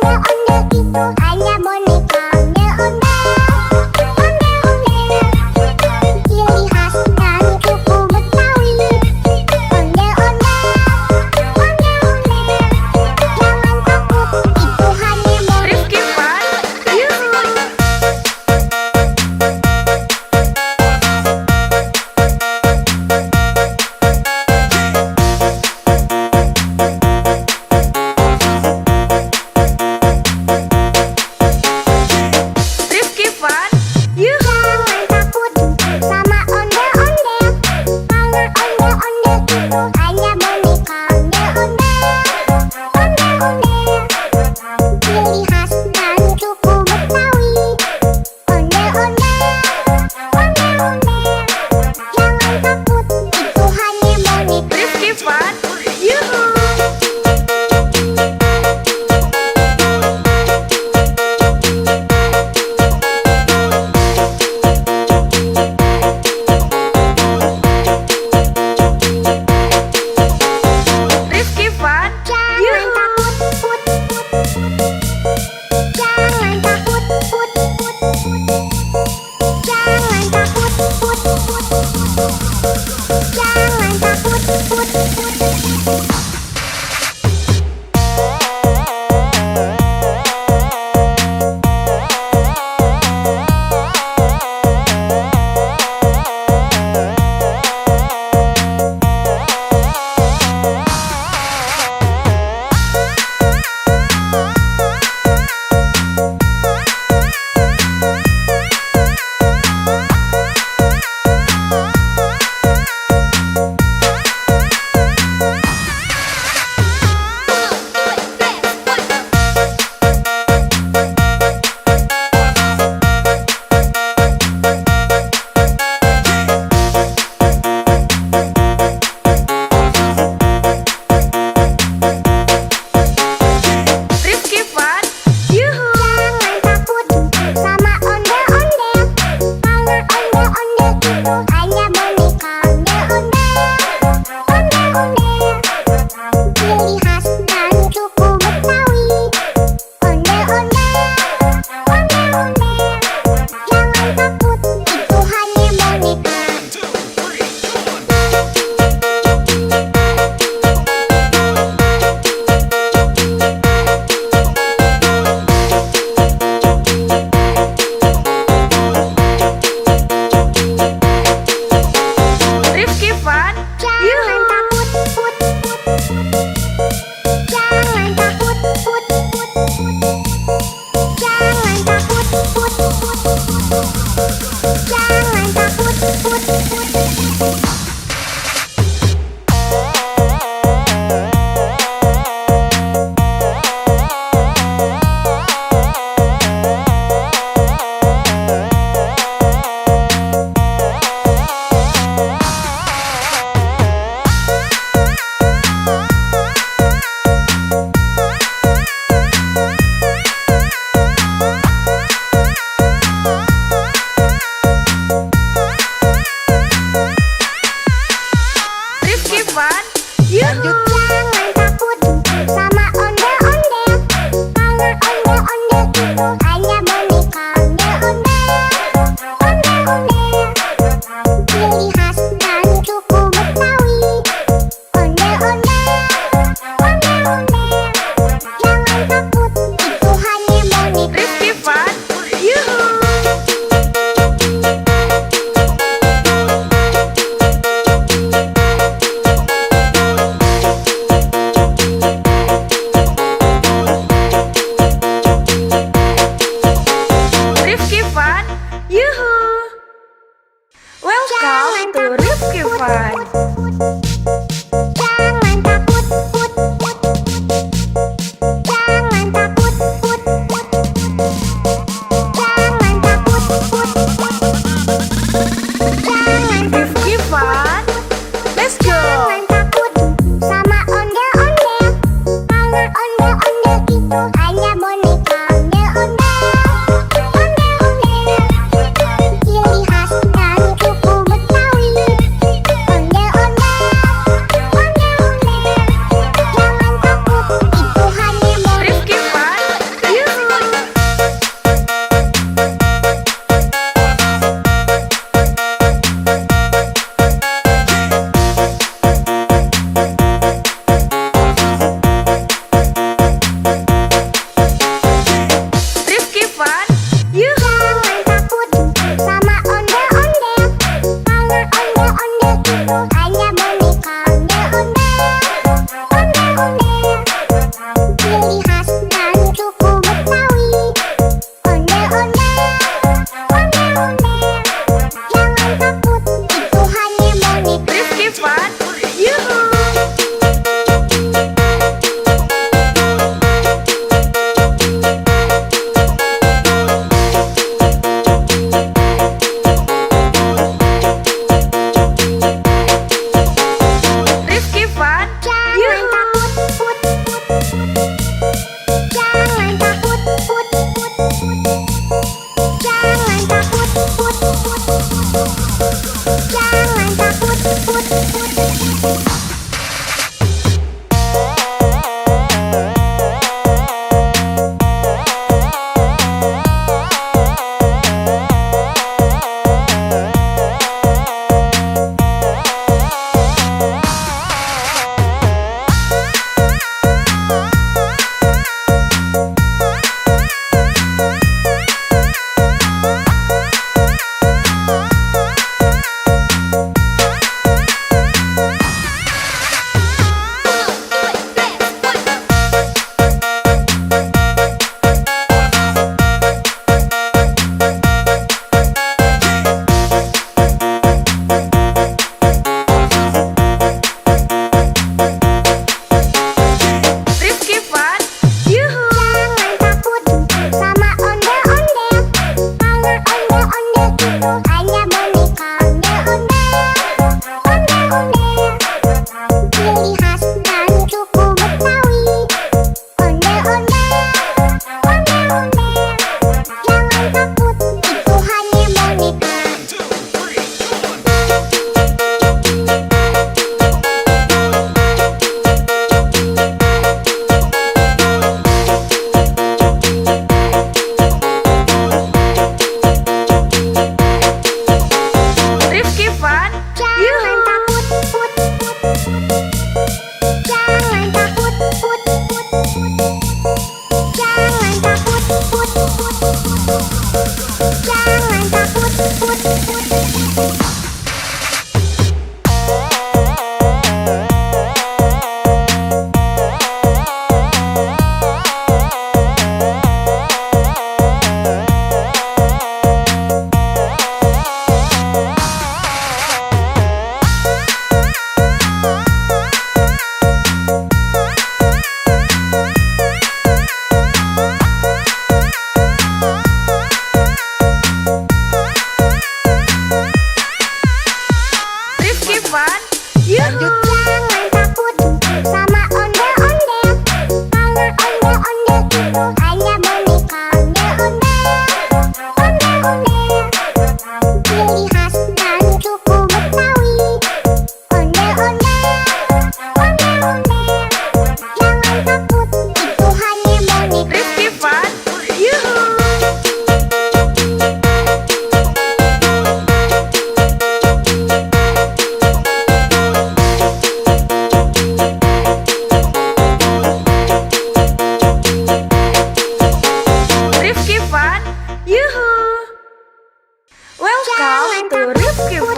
ondel-ondel itu hanya boneka ondel-ondel. Ondel-ondel, ciri khas dari suku Betawi. Ondel-ondel, ondel-ondel, jangan takut, itu hanya boneka. Rifki Fun, Yuhu.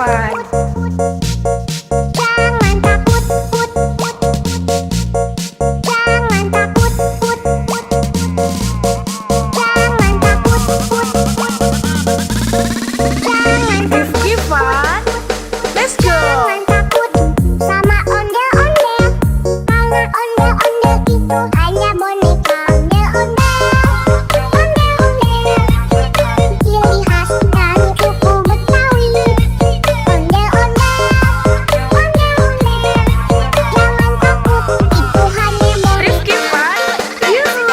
Fun. Jangan takut, put, put. Jangan takut, put, put. Jangan takut, put, put. Jangan Rifki Fun. Let's go. Jangan takut sama ondel-ondel. Karena ondel-ondel itu hanya boneka. Ondel-ondel, ondel-ondel. Ciri khas dari suku Betawi. Ondel-ondel, ondel-ondel. Jangan takut, itu hanya boneka. Rifki Fun. Yuhu.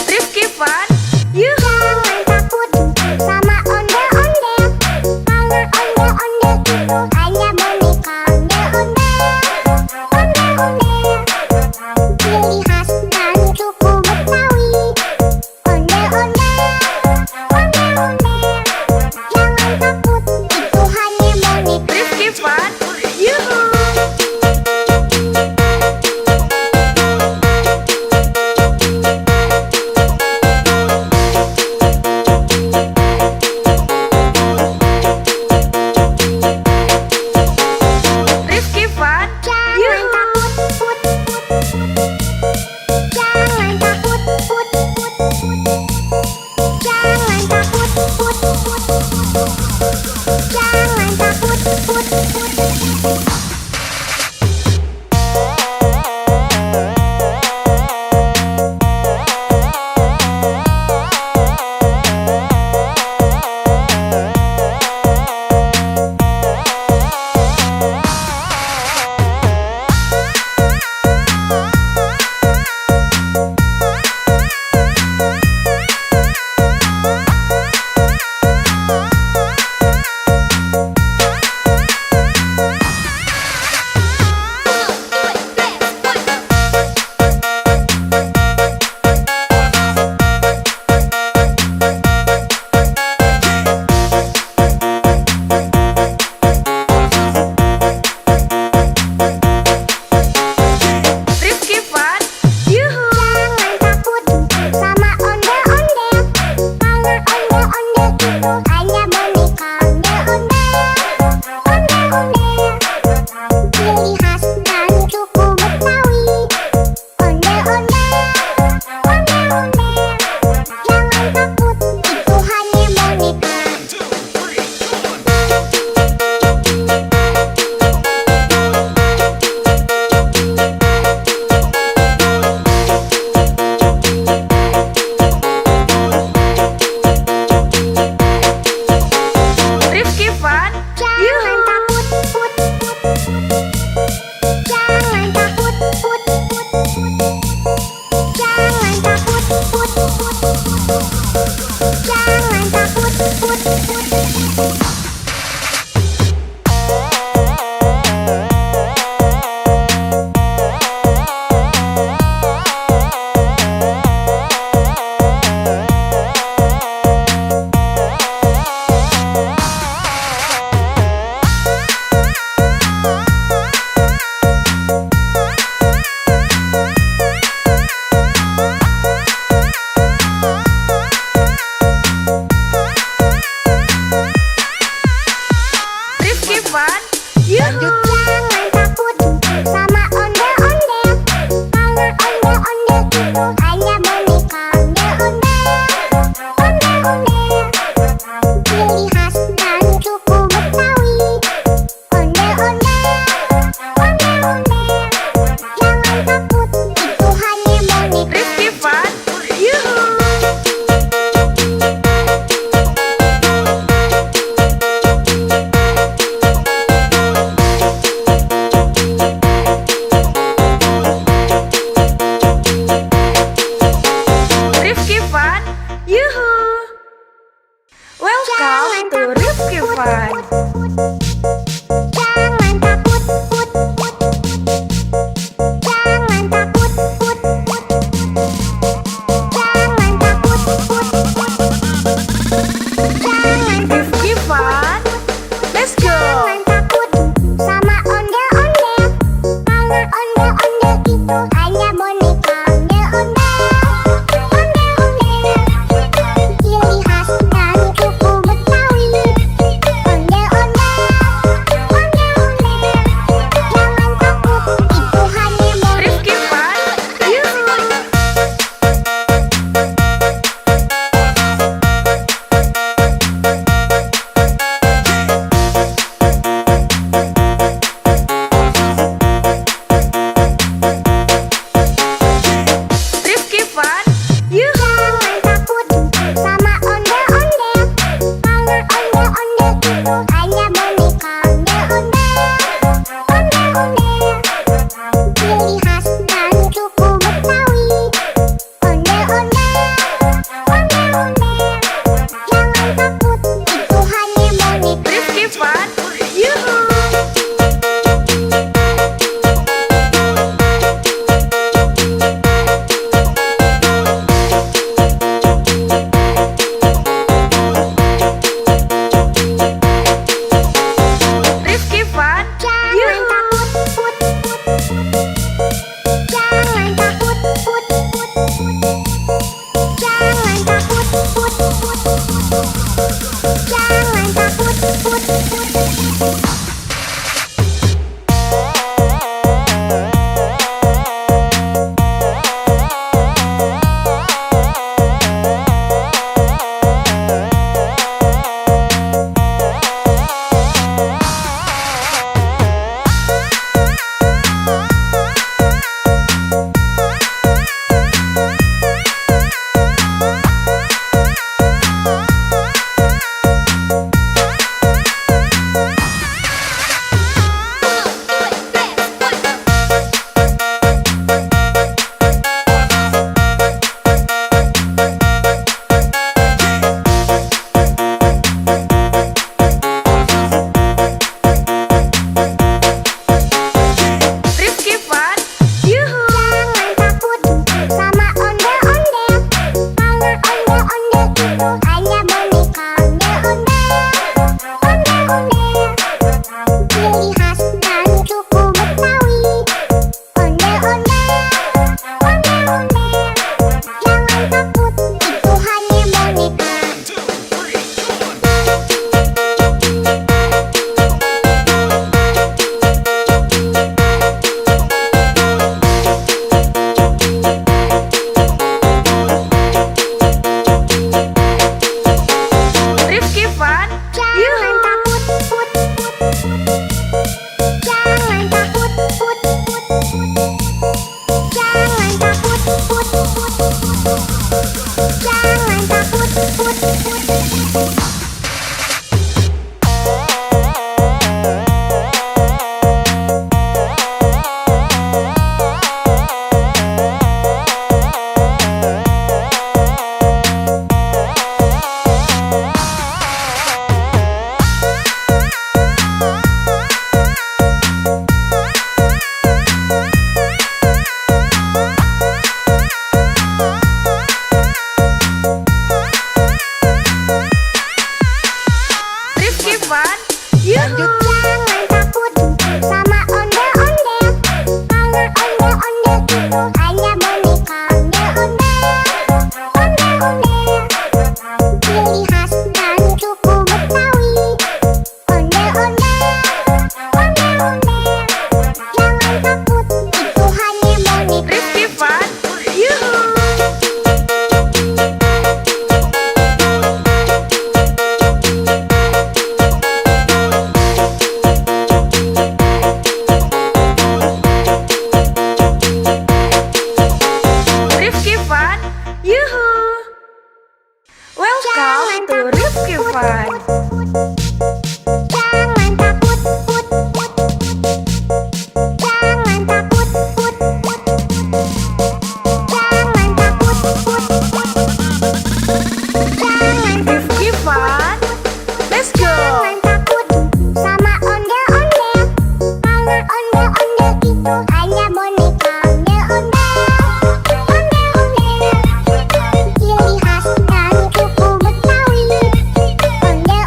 Rifki Fun. Yuhu. Jangan takut sama ondel-ondel. Karena ondel-ondel itu hanya boneka. Ondel-ondel, ondel-ondel. Ciri khas dari suku Betawi. Ondel-ondel, ondel-ondel. Jangan takut, itu hanya boneka. Rifki Fun. Yuhu. Rifki Fun. Jangan Yuhu. takut, put, put. Jangan takut, put, put. Jangan takut, put, put. Jangan takut, put, put. Rifki Fun. Yuhu. Jangan takut sama ondel-ondel. Karena ondel-ondel itu hanya boneka. Ondel-ondel, ondel-ondel. Ciri khas dari suku Betawi. Ondel-ondel, ondel-ondel. Jangan takut, itu hanya boneka. Rifki Fun. Jangan Yuhu. takut, put, put. Jangan takut, put, put. Jangan takut, put, put. Jangan takut, put, put. Rifki Fun. Yuhu. Jangan takut sama ondel-ondel. Karena ondel-ondel itu hanya boneka. Ondel-ondel, ondel-ondel. Ciri khas dari suku Betawi. Ondel-ondel, ondel-ondel. Jangan takut, itu hanya boneka. Rifki Fun. Yuhu. Rifki Fun. Yuhu. Welcome to Rifki Fun. Jangan takut, put, put. Jangan takut, put, put. Jangan takut, put, put. Jangan Rifki Fun. Let's go. Jangan takut. Jangan takut, put, put. Rifki Fun, yuhu. Jangan takut sama ondel-ondel, karena ondel-ondel itu hanya boneka. Ondel-ondel, ciri khas dari suku Betawi. Ondel-ondel, ondel-ondel, jangan takut, itu hanya boneka. Rifki Fun, yuhu. Rifki Fun, yuhu. Welcome to Rifki Fun. Jangan takut, put, put. Jangan takut, put, put. Jangan takut, put, put. Jangan Rifki Fun, let's go. Jangan takut sama ondel-ondel, karena ondel-ondel itu hanya boneka. Ondel-ondel, ondel-ondel, ciri khas dari suku Betawi. Ondel-ondel,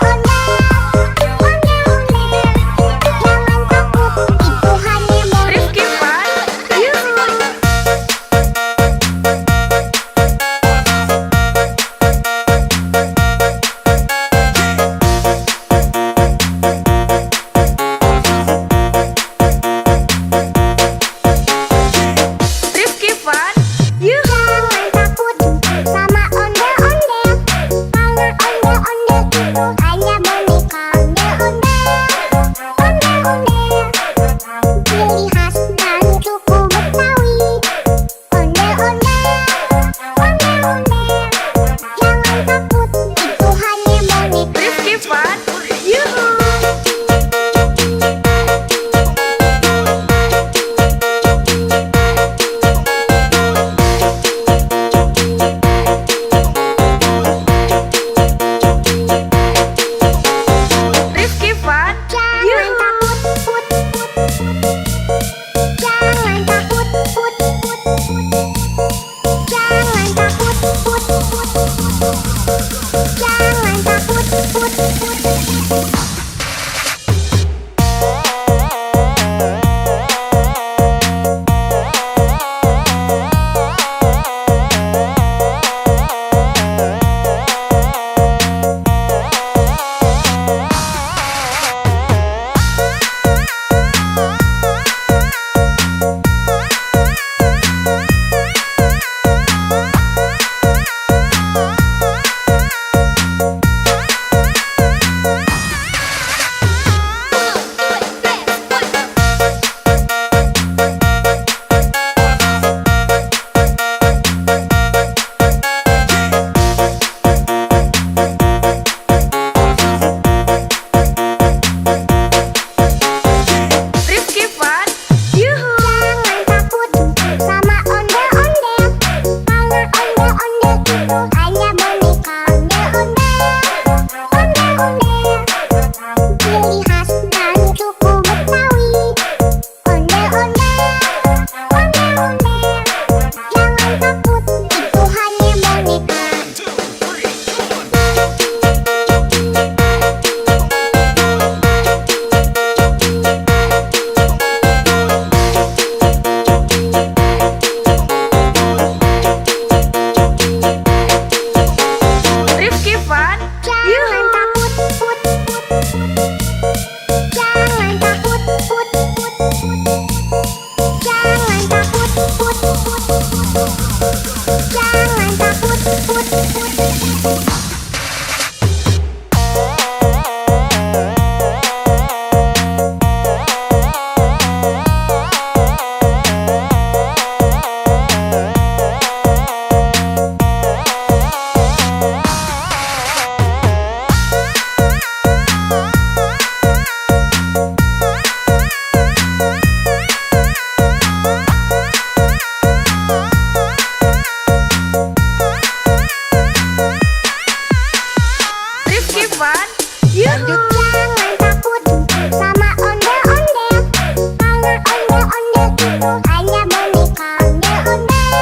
Fun, Yuhu. Jangan takut sama ondel-ondel, karena ondel-ondel itu hanya boneka ondel-ondel.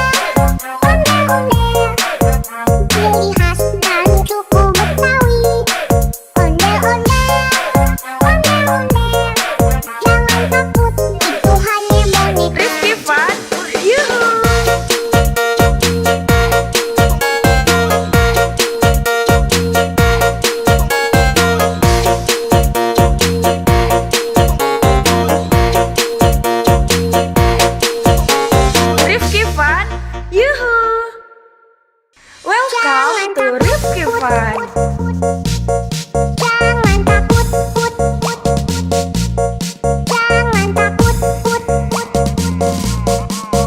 Ondel-ondel, ciri khas dan suku Betawi. Ondel-ondel, ondel-ondel, jangan takut, itu hanya boneka. Rifki Fun, Yuhu. Rifki Fun, Yuhu. Welcome to Rifki Fun. Jangan takut, put, put. Jangan takut, put, put.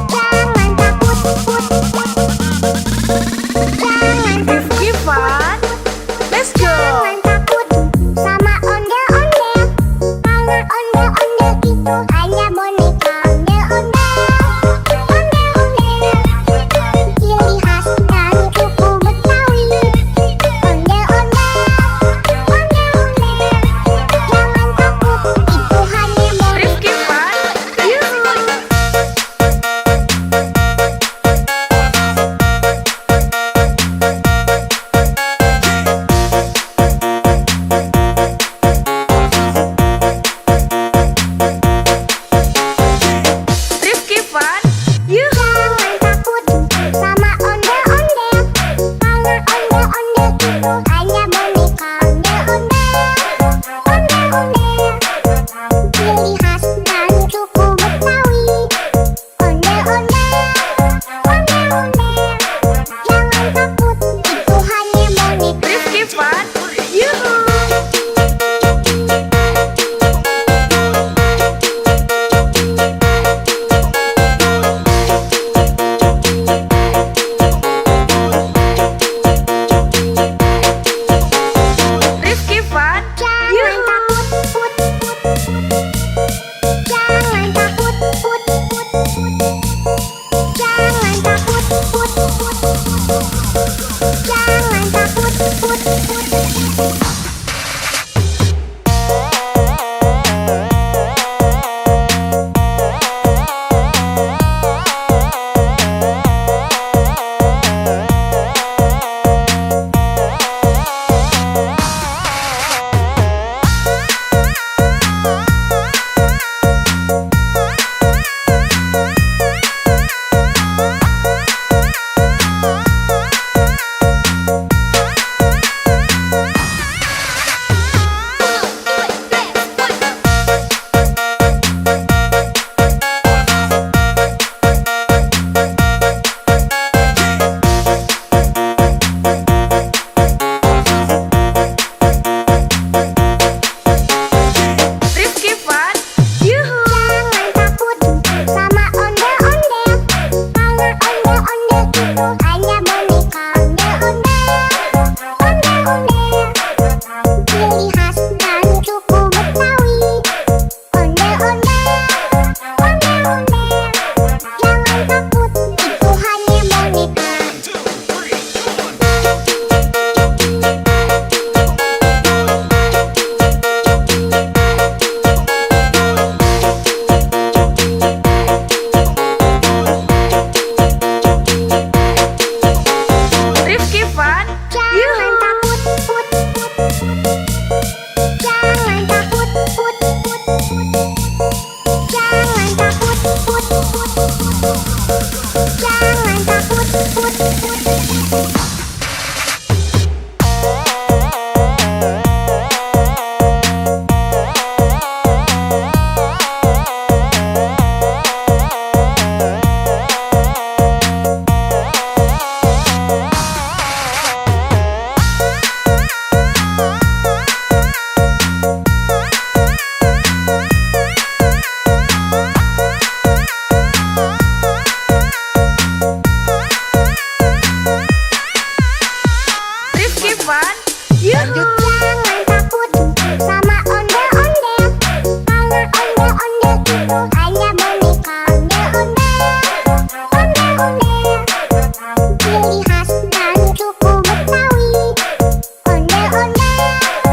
Jangan takut, put, put. Jangan Rifki Fun, let's go. Jangan takut sama ondel-ondel, karena ondel-ondel itu hanya boneka ondel-ondel. Ondel-ondel, ciri khas dan suku Betawi. Ondel-ondel, ondel-ondel, jangan takut, itu hanya boneka. Rifki Fun, Yuhu. Rifki Fun, Yuhu. Jangan takut sama ondel-ondel, karena ondel-ondel itu hanya boneka ondel-ondel. Ondel-ondel, ciri khas dan suku Betawi. Ondel-ondel, ondel-ondel, jangan takut, itu hanya boneka. Rifki Fun, Yuhu. Rifki Fun, Jangan Yuhu. takut, put, put. Jangan takut, put, put. Jangan takut, put, put. Jangan takut, put, put. Rifki Fun, Yuhu. Jangan takut sama ondel-ondel, karena ondel-ondel itu hanya boneka ondel-ondel. Ondel-ondel, ciri khas dan suku Betawi. Ondel-ondel, ondel-ondel, jangan takut, itu hanya boneka. Rifki Fun, Jangan Yuhu. takut, put, put. Jangan takut, put, put. Jangan takut, put, put. Jangan takut, put, put. ondel-ondel,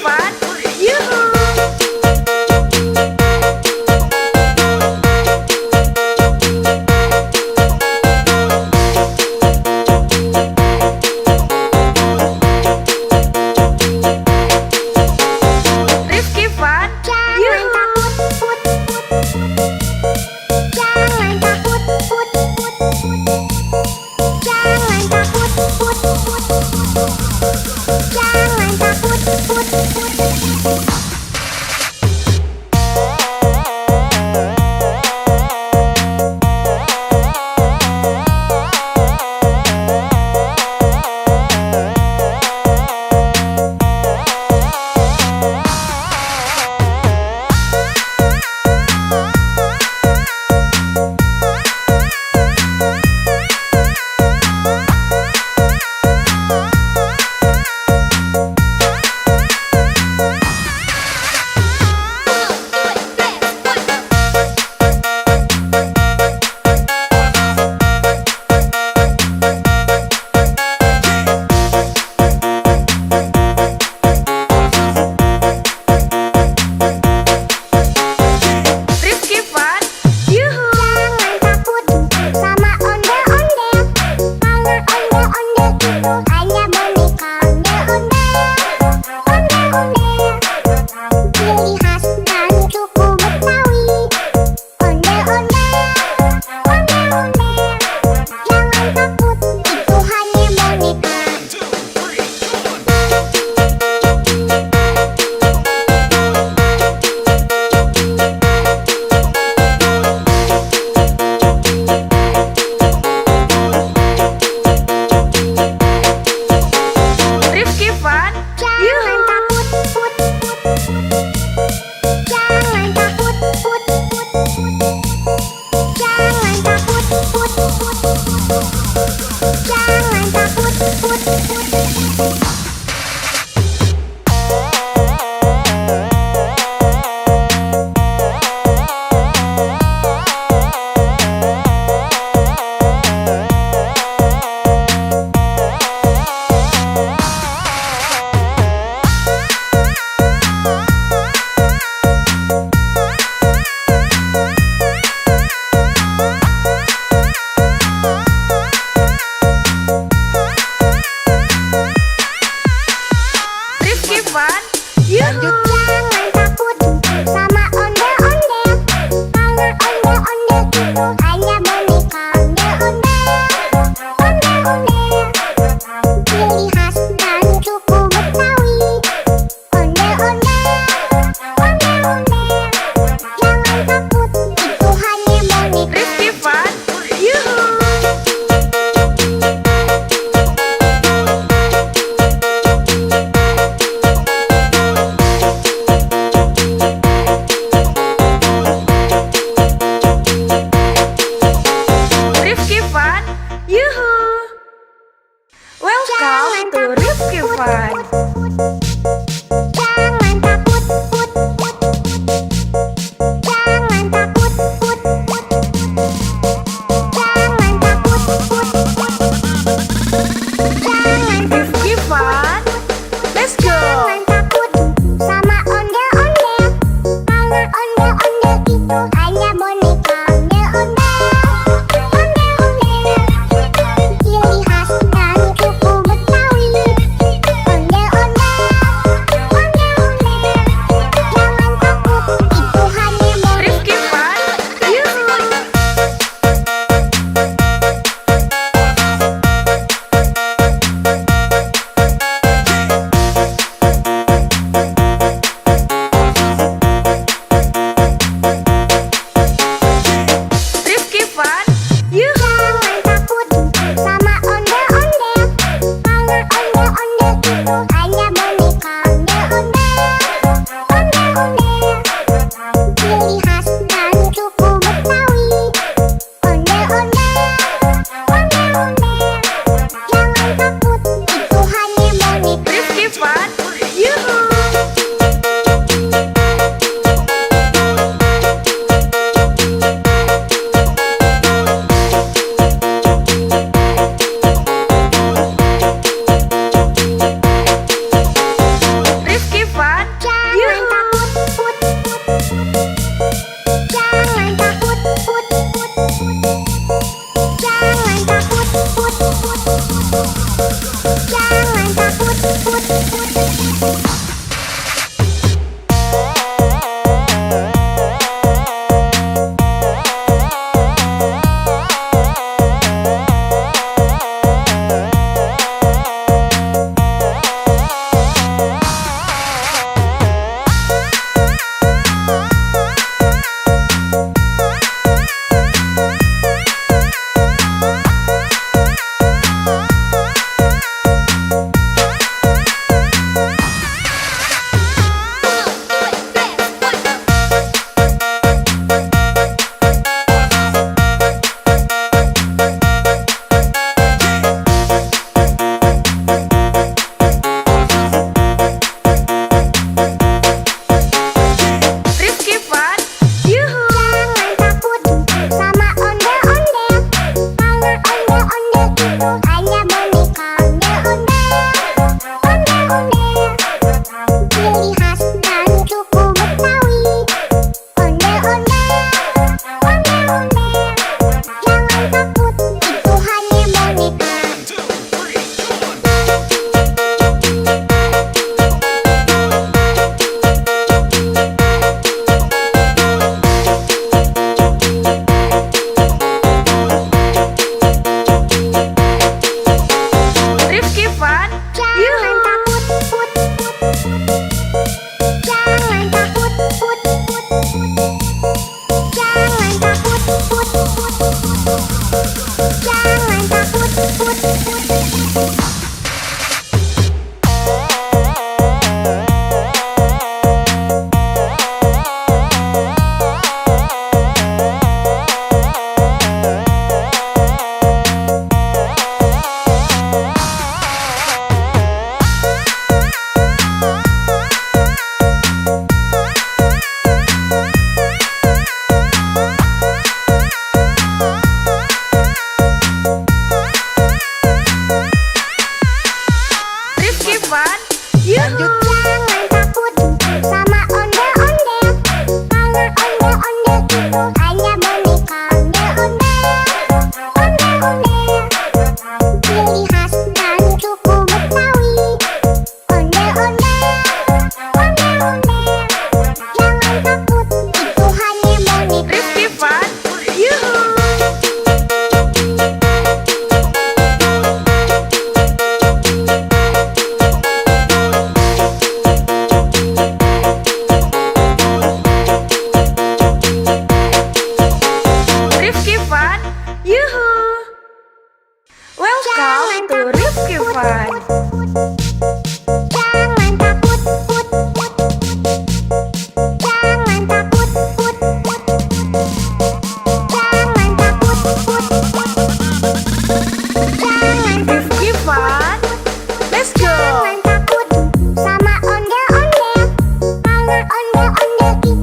Fun, Yuhu. Rifki Fun, Jangan Yuhu. takut, put, put, put. Jangan takut, put, put, put. Jangan takut, put, put, put. Jangan takut, put, put, put. Rifki Fun, Yuhu. Jangan takut sama ondel-ondel, karena ondel-ondel itu hanya boneka. Ondel-ondel, ciri khas dan suku Betawi. Ondel-ondel, ondel-ondel, jangan takut, itu hanya boneka. Rifki Fun, Jangan Yuhu. takut, put, put, put.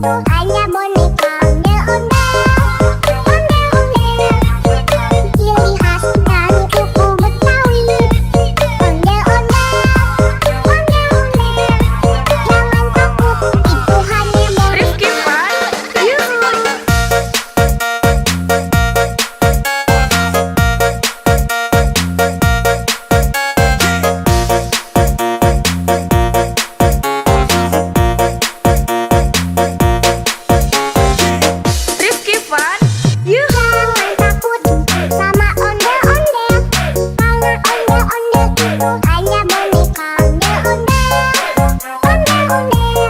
itu hanya boneka ondel-ondel. Ciri khas dari suku Betawi. Ondel-ondel. Jangan takut, itu hanya boneka. Rifki Fun, Yuhu. Rifki Fun, Yuhu. Jangan takut sama ondel-ondel. Karena ondel-ondel itu hanya boneka ondel-ondel. Ondel-ondel.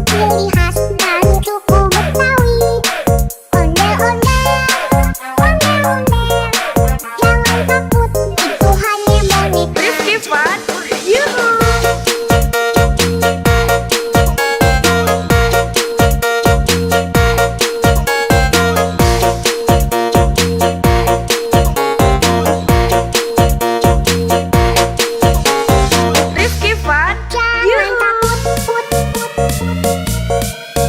Ciri khas dari suku Betawi. Ondel-ondel. Ondel-ondel. Jangan takut, itu hanya boneka. Rifki Fun, Yuhu. Rifki Fun, Jangan Yuhu. takut, put, put.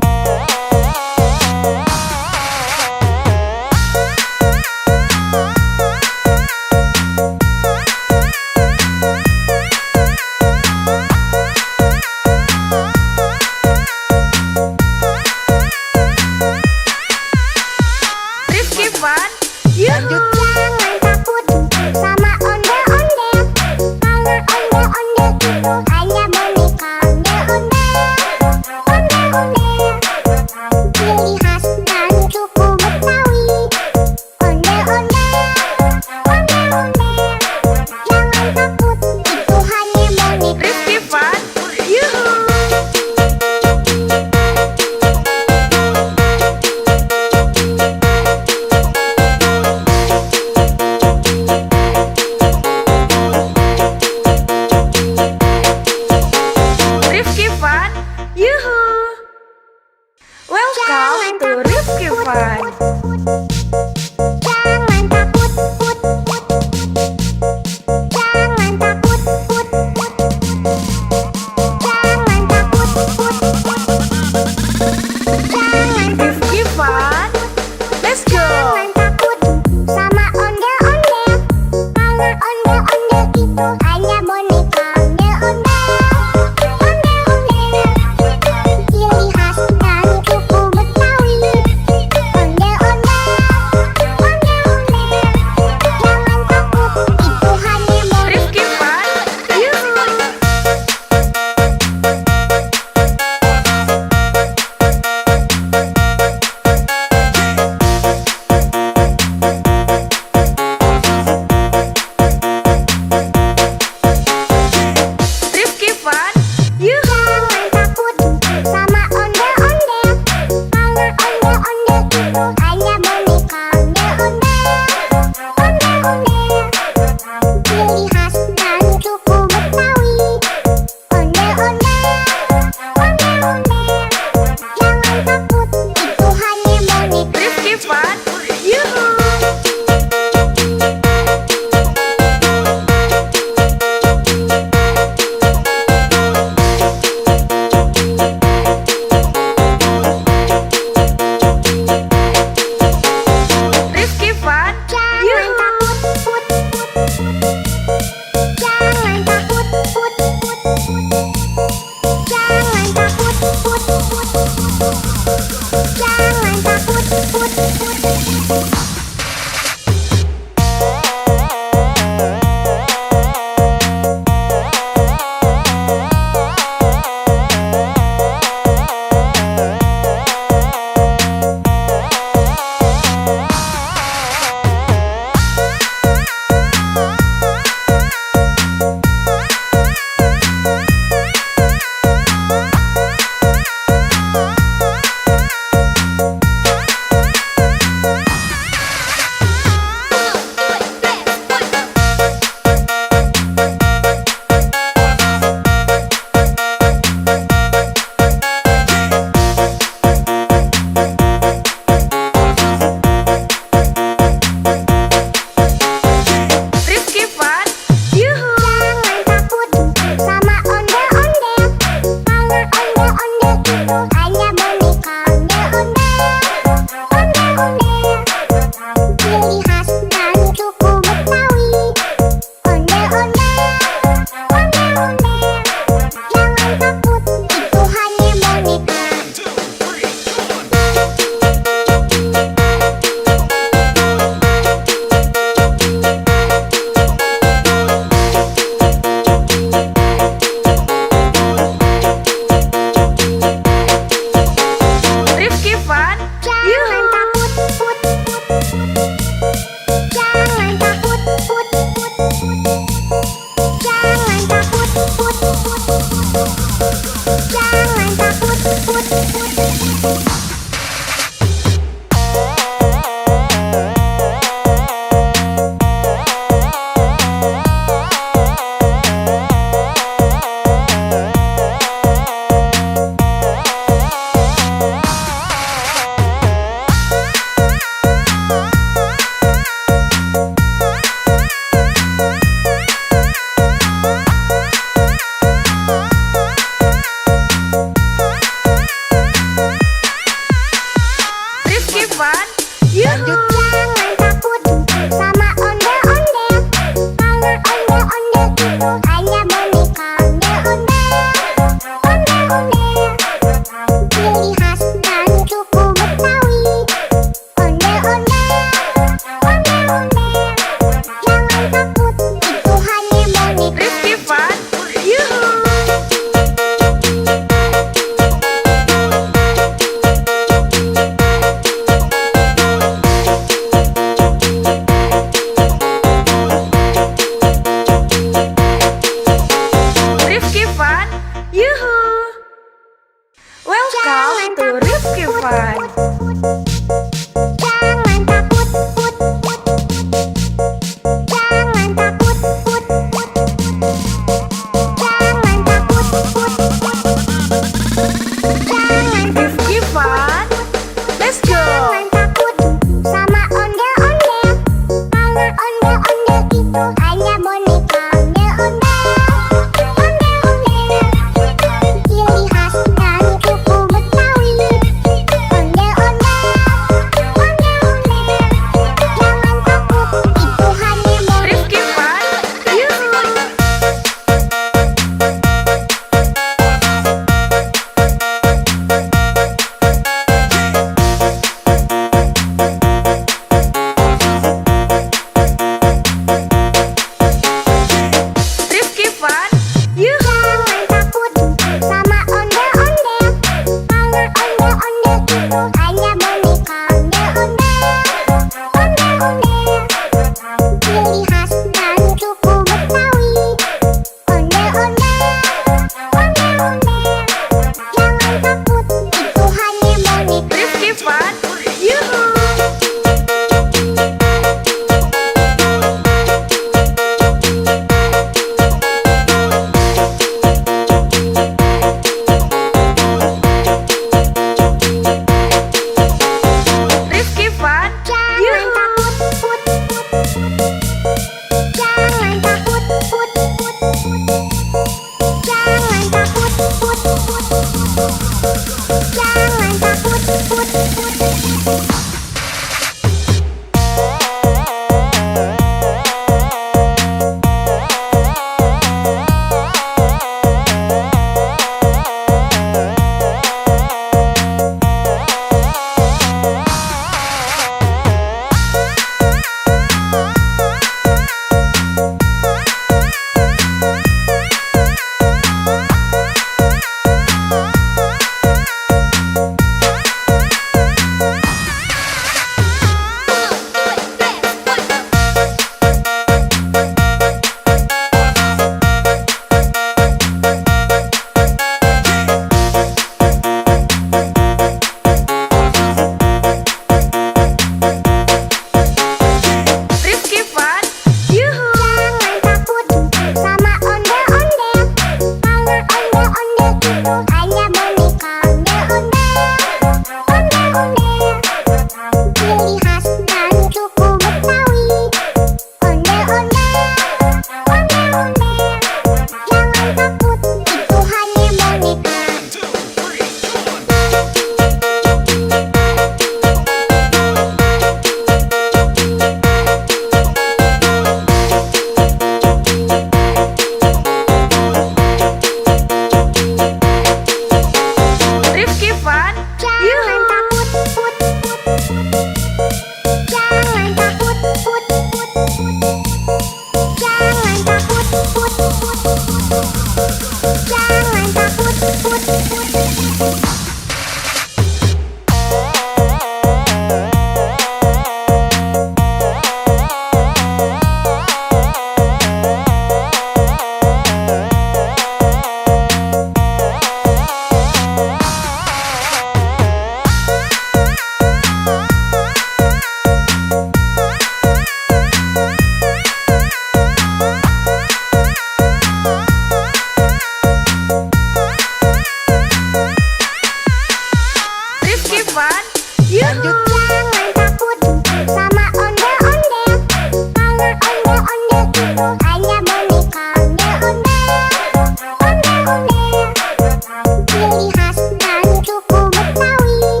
ciri khas dari suku Betawi.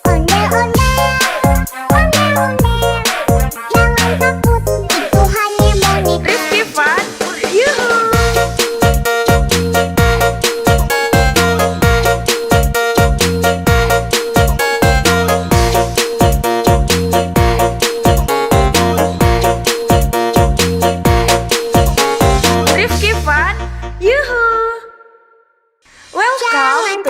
Ondel-ondel, ondel-ondel, jangan takut, itu hanya boneka. Rifki Fun, Yuhu. Rifki Fun, Yuhu. Welcome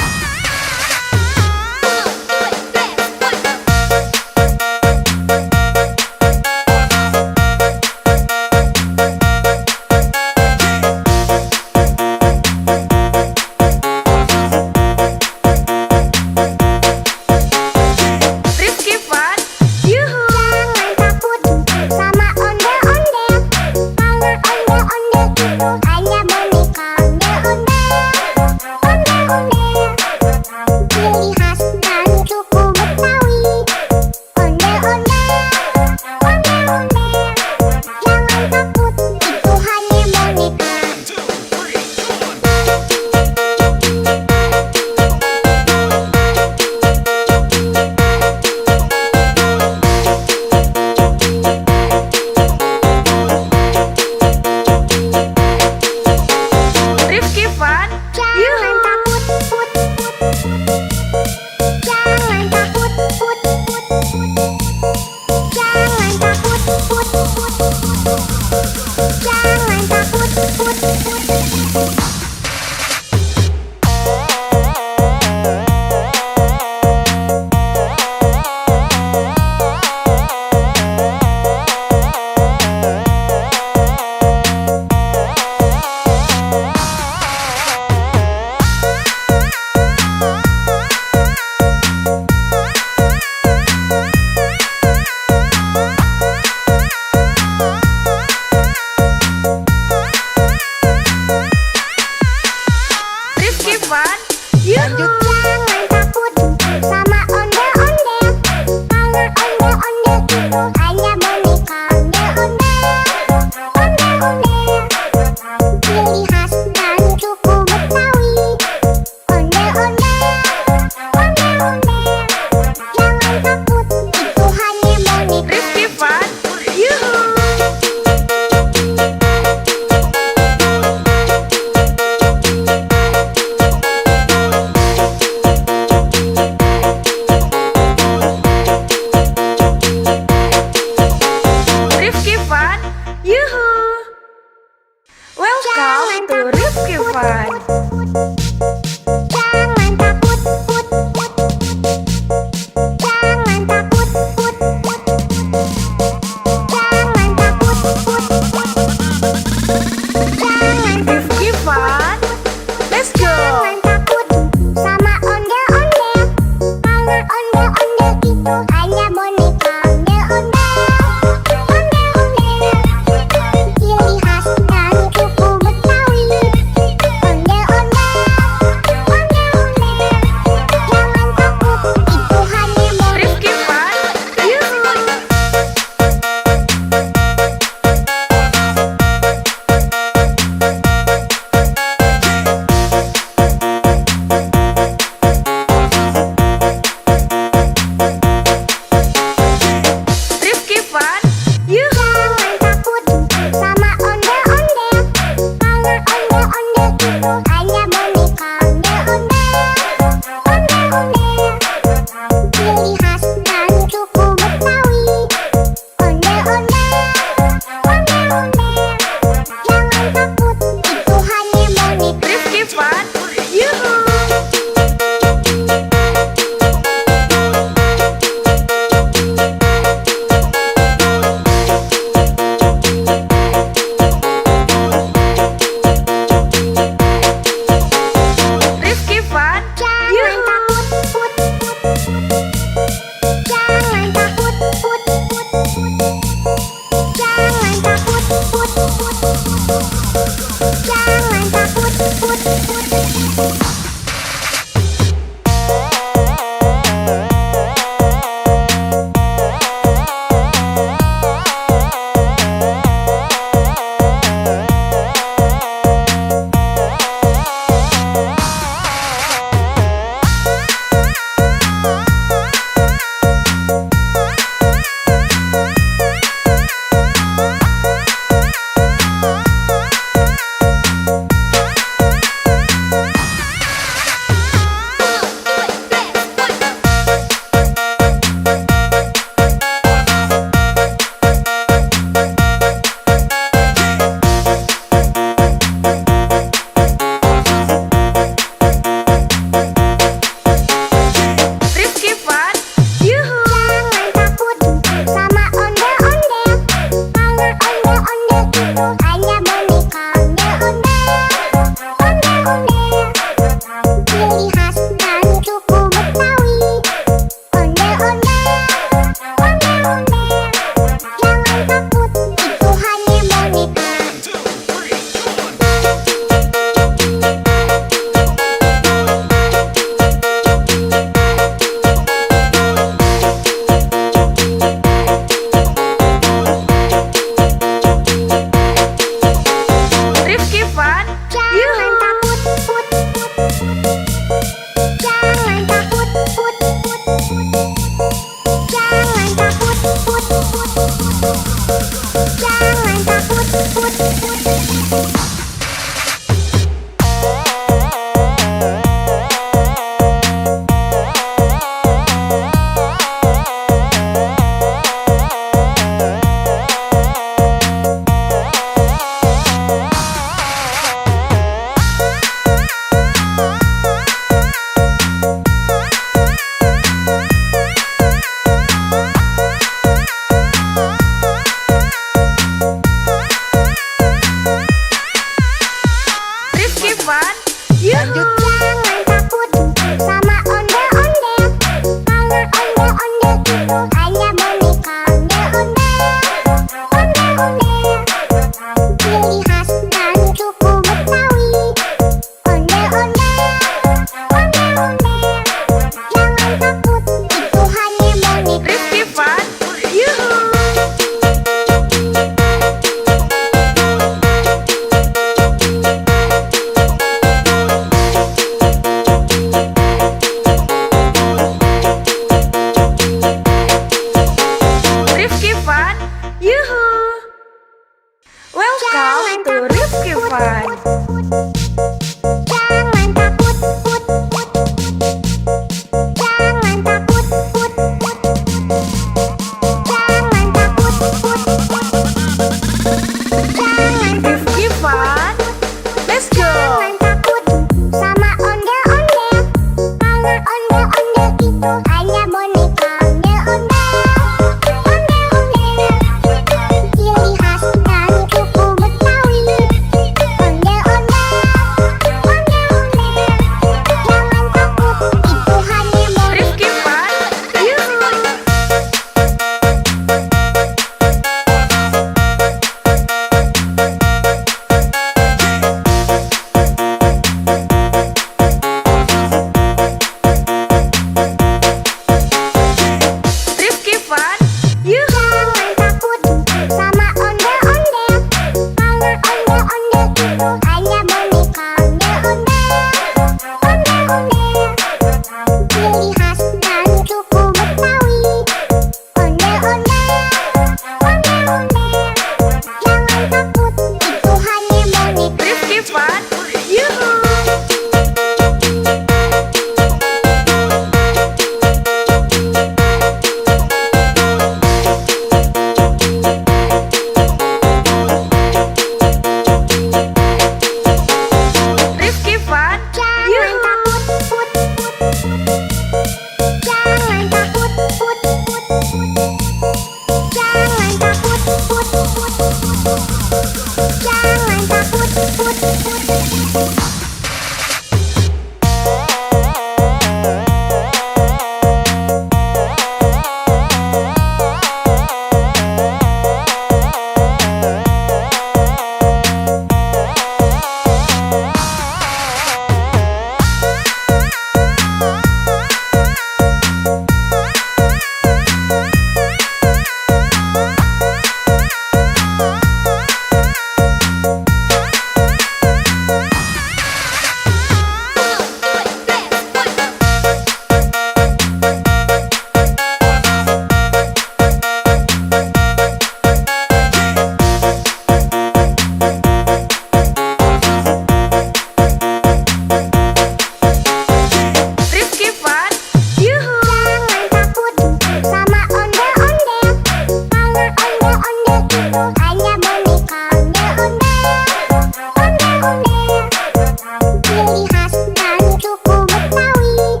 ciri khas dari suku Betawi.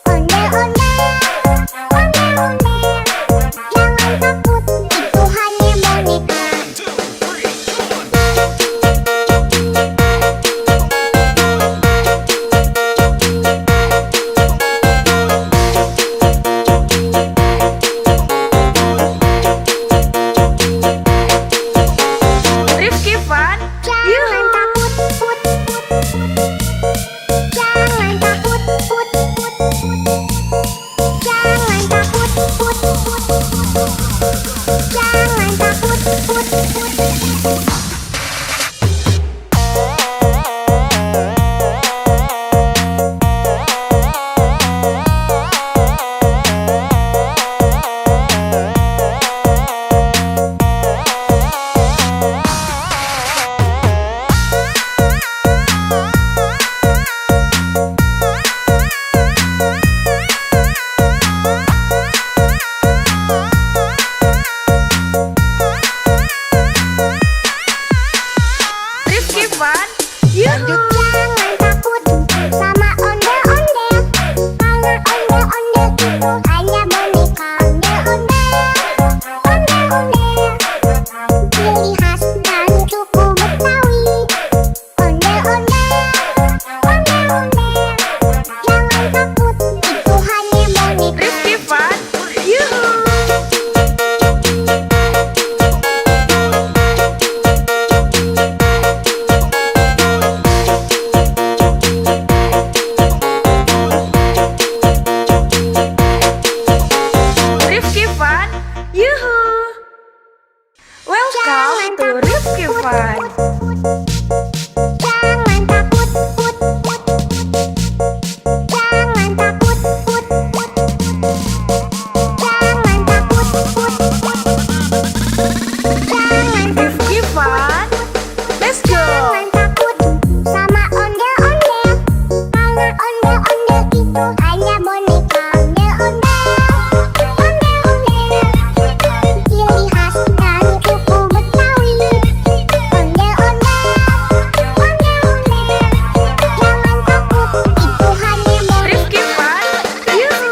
Ondel-ondel, ondel-ondel, jangan takut, itu hanya boneka. Rifki Fun, Jangan takut, put, put. Jangan takut, put, put. Jangan takut, put, put. Jangan takut, put, put. Rifki Fun, Yuhu. Jangan takut sama ondel-ondel, karena ondel-ondel itu hanya boneka. Ondel-ondel, ondel-ondel, ciri khas dari suku Betawi. Ondel-ondel, ondel-ondel, jangan takut, itu hanya boneka. Rifki Fun, Yuhu. Rifki Fun, Yuhu. Welcome to Rifki Fun. Jangan takut, put, put. Jangan takut, put, put. Jangan takut, put, put. Jangan Rifki Fun, let's go. Jangan takut sama ondel-ondel, karena ondel-ondel itu hanya boneka. Ondel-ondel, ondel-ondel, ciri khas dari suku Betawi. Ondel-ondel, ondel-ondel, jangan takut, itu hanya boneka. Rifki Fun, Yuhu.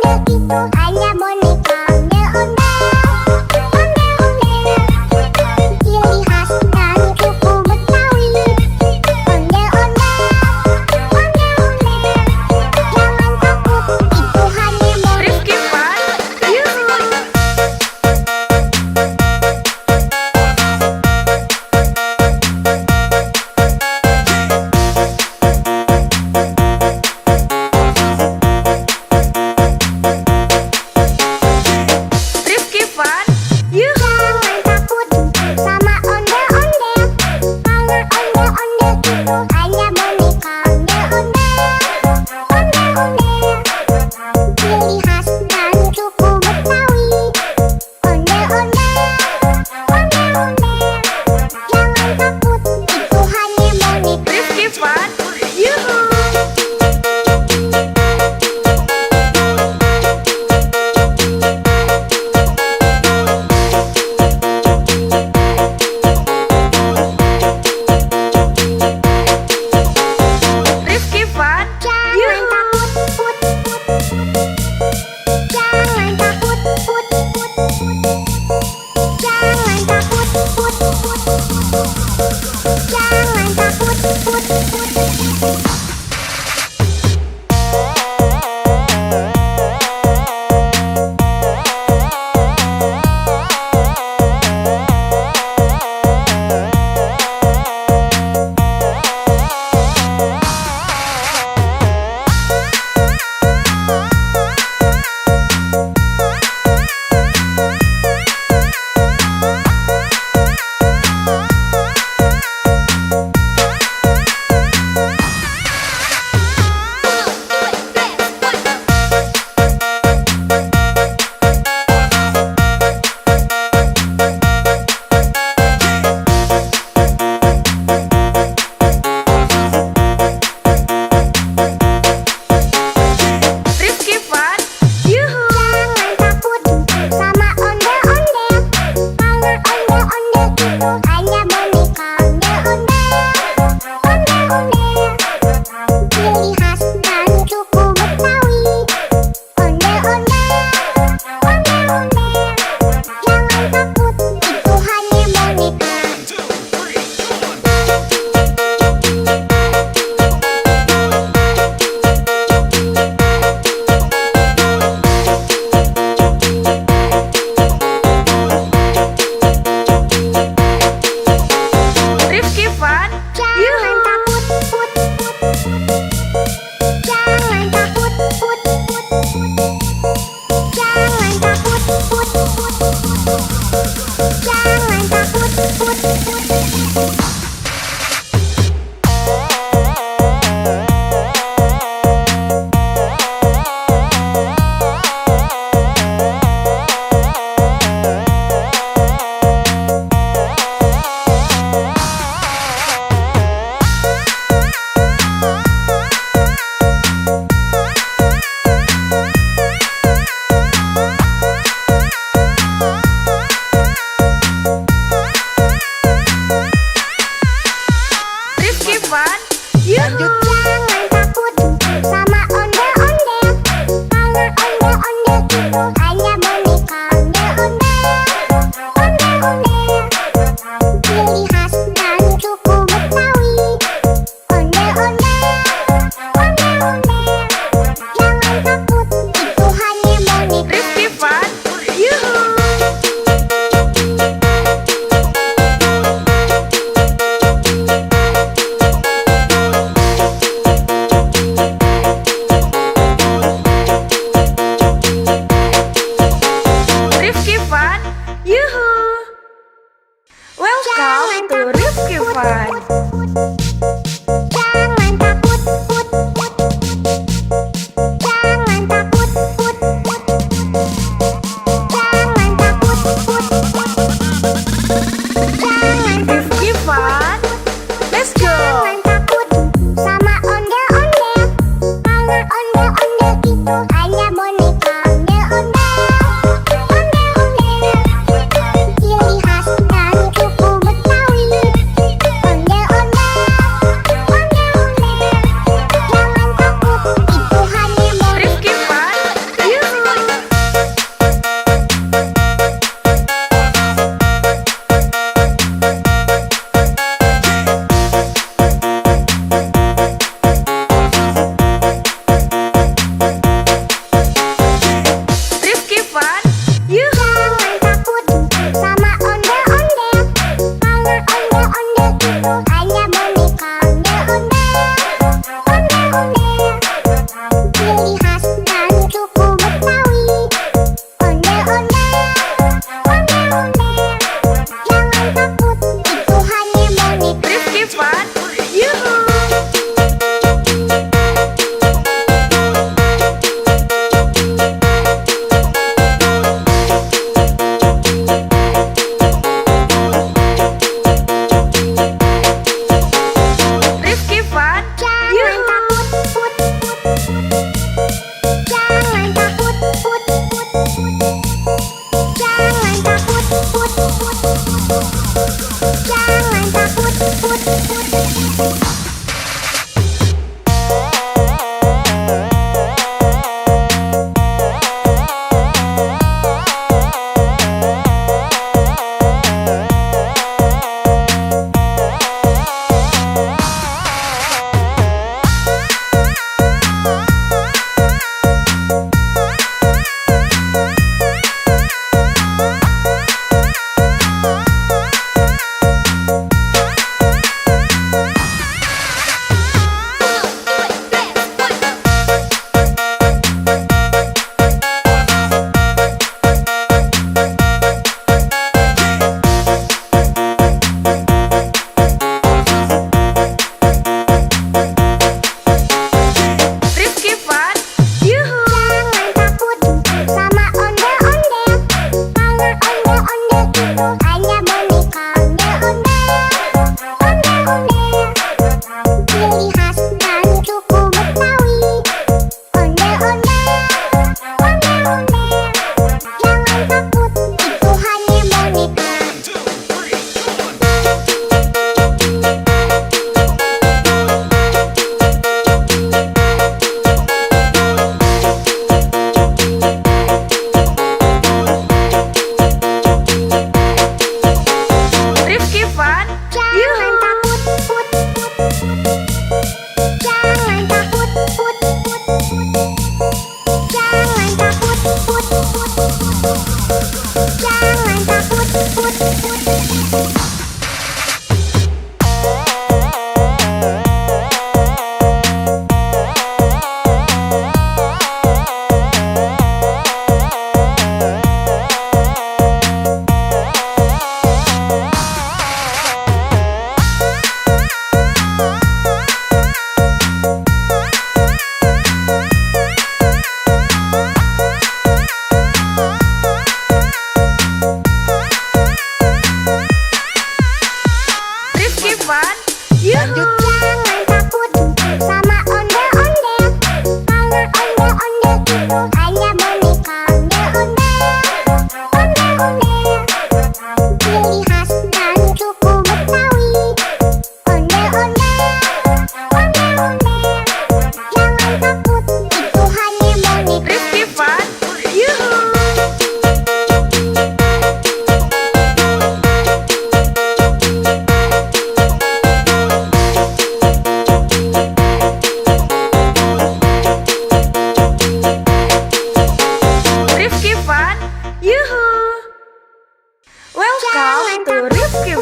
itu hanya boneka ondel-ondel. Ondel-ondel, ciri khas dari suku Betawi. Ondel-ondel, ondel-ondel, jangan takut, itu hanya boneka. Rifki Fun, Yuhu.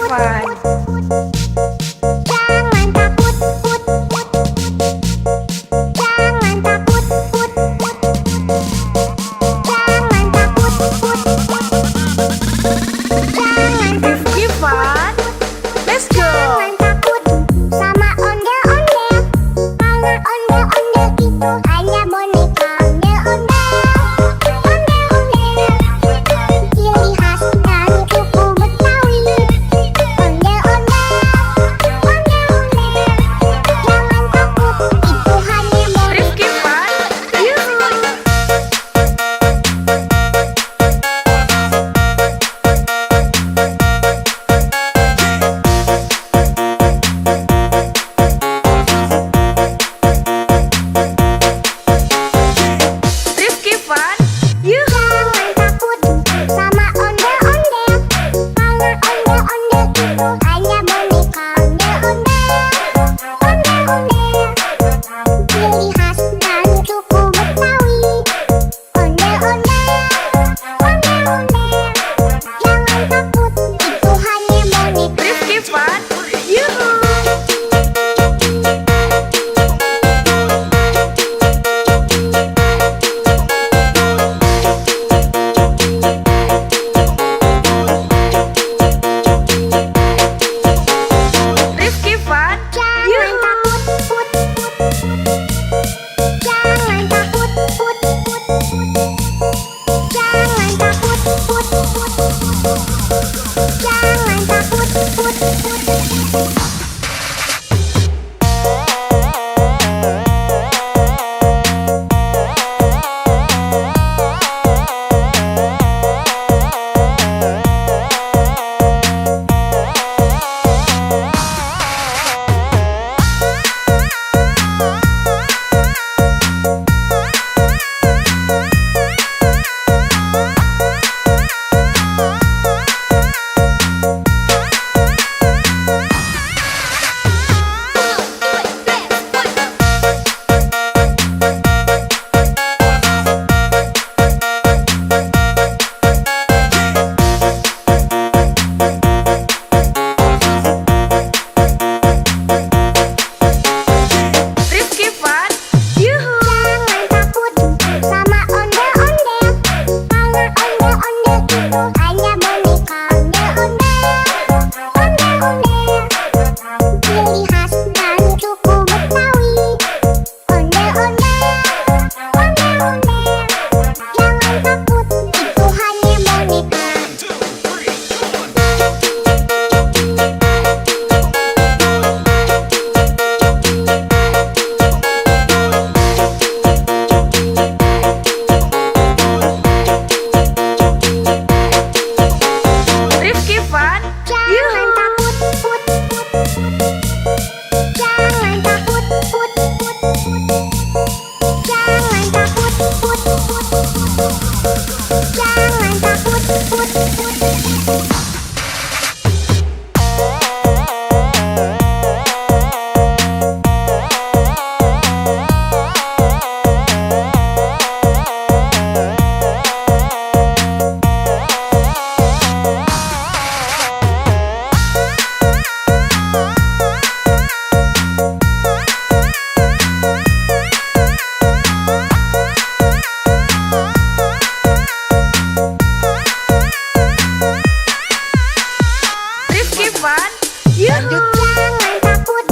Fun. Jangan takut, put, put. Jangan takut, put, put. Jangan takut, put, put. Jangan Rifki Fun. Let's go. Jangan takut sama ondel-ondel, karena ondel-ondel itu hanya boneka. Ondel-ondel, ondel-ondel, ciri khas dari suku Betawi. Ondel-ondel, ondel-ondel, jangan takut, itu hanya boneka. Rifki Fun. Yuhu. Rifki Fun. Yuhu. Jangan takut sama ondel-ondel, karena ondel-ondel itu hanya boneka. Ondel-ondel, ondel-ondel, ciri khas dari suku Betawi. Ondel-ondel, ondel-ondel, jangan takut, itu hanya boneka. Rifki Fun. Yuhu. Rifki Fun. Jangan Yuhu. takut, put, put. Jangan takut, put, put. Jangan takut, put, put. Jangan takut, put, put. Rifki Fun. Yuhu. Jangan takut sama ondel-ondel, karena ondel-ondel itu hanya boneka. Ondel-ondel, ondel-ondel, ciri khas dari suku Betawi. Ondel-ondel, ondel-ondel, jangan takut, itu hanya boneka. Rifki Fun. Jangan takut, put, put. Jangan takut, put, put. Jangan takut, put, put. Jangan takut, put, put. Rifki Fun. Yuhu. Jangan takut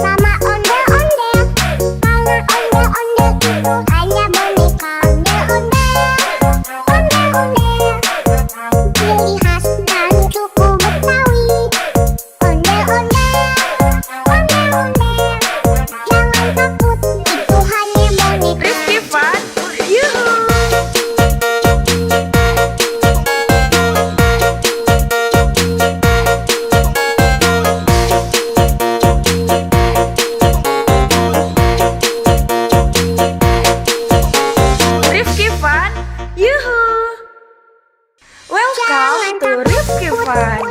sama ondel-ondel, karena ondel-ondel itu hanya boneka. Ondel-ondel, ondel-ondel, ciri khas dari suku Betawi. Ondel-ondel, ondel-ondel, jangan takut, itu hanya boneka. Rifki Fun. Yuhu. Rifki Fun. Yuhu. Welcome to Rifki Fun.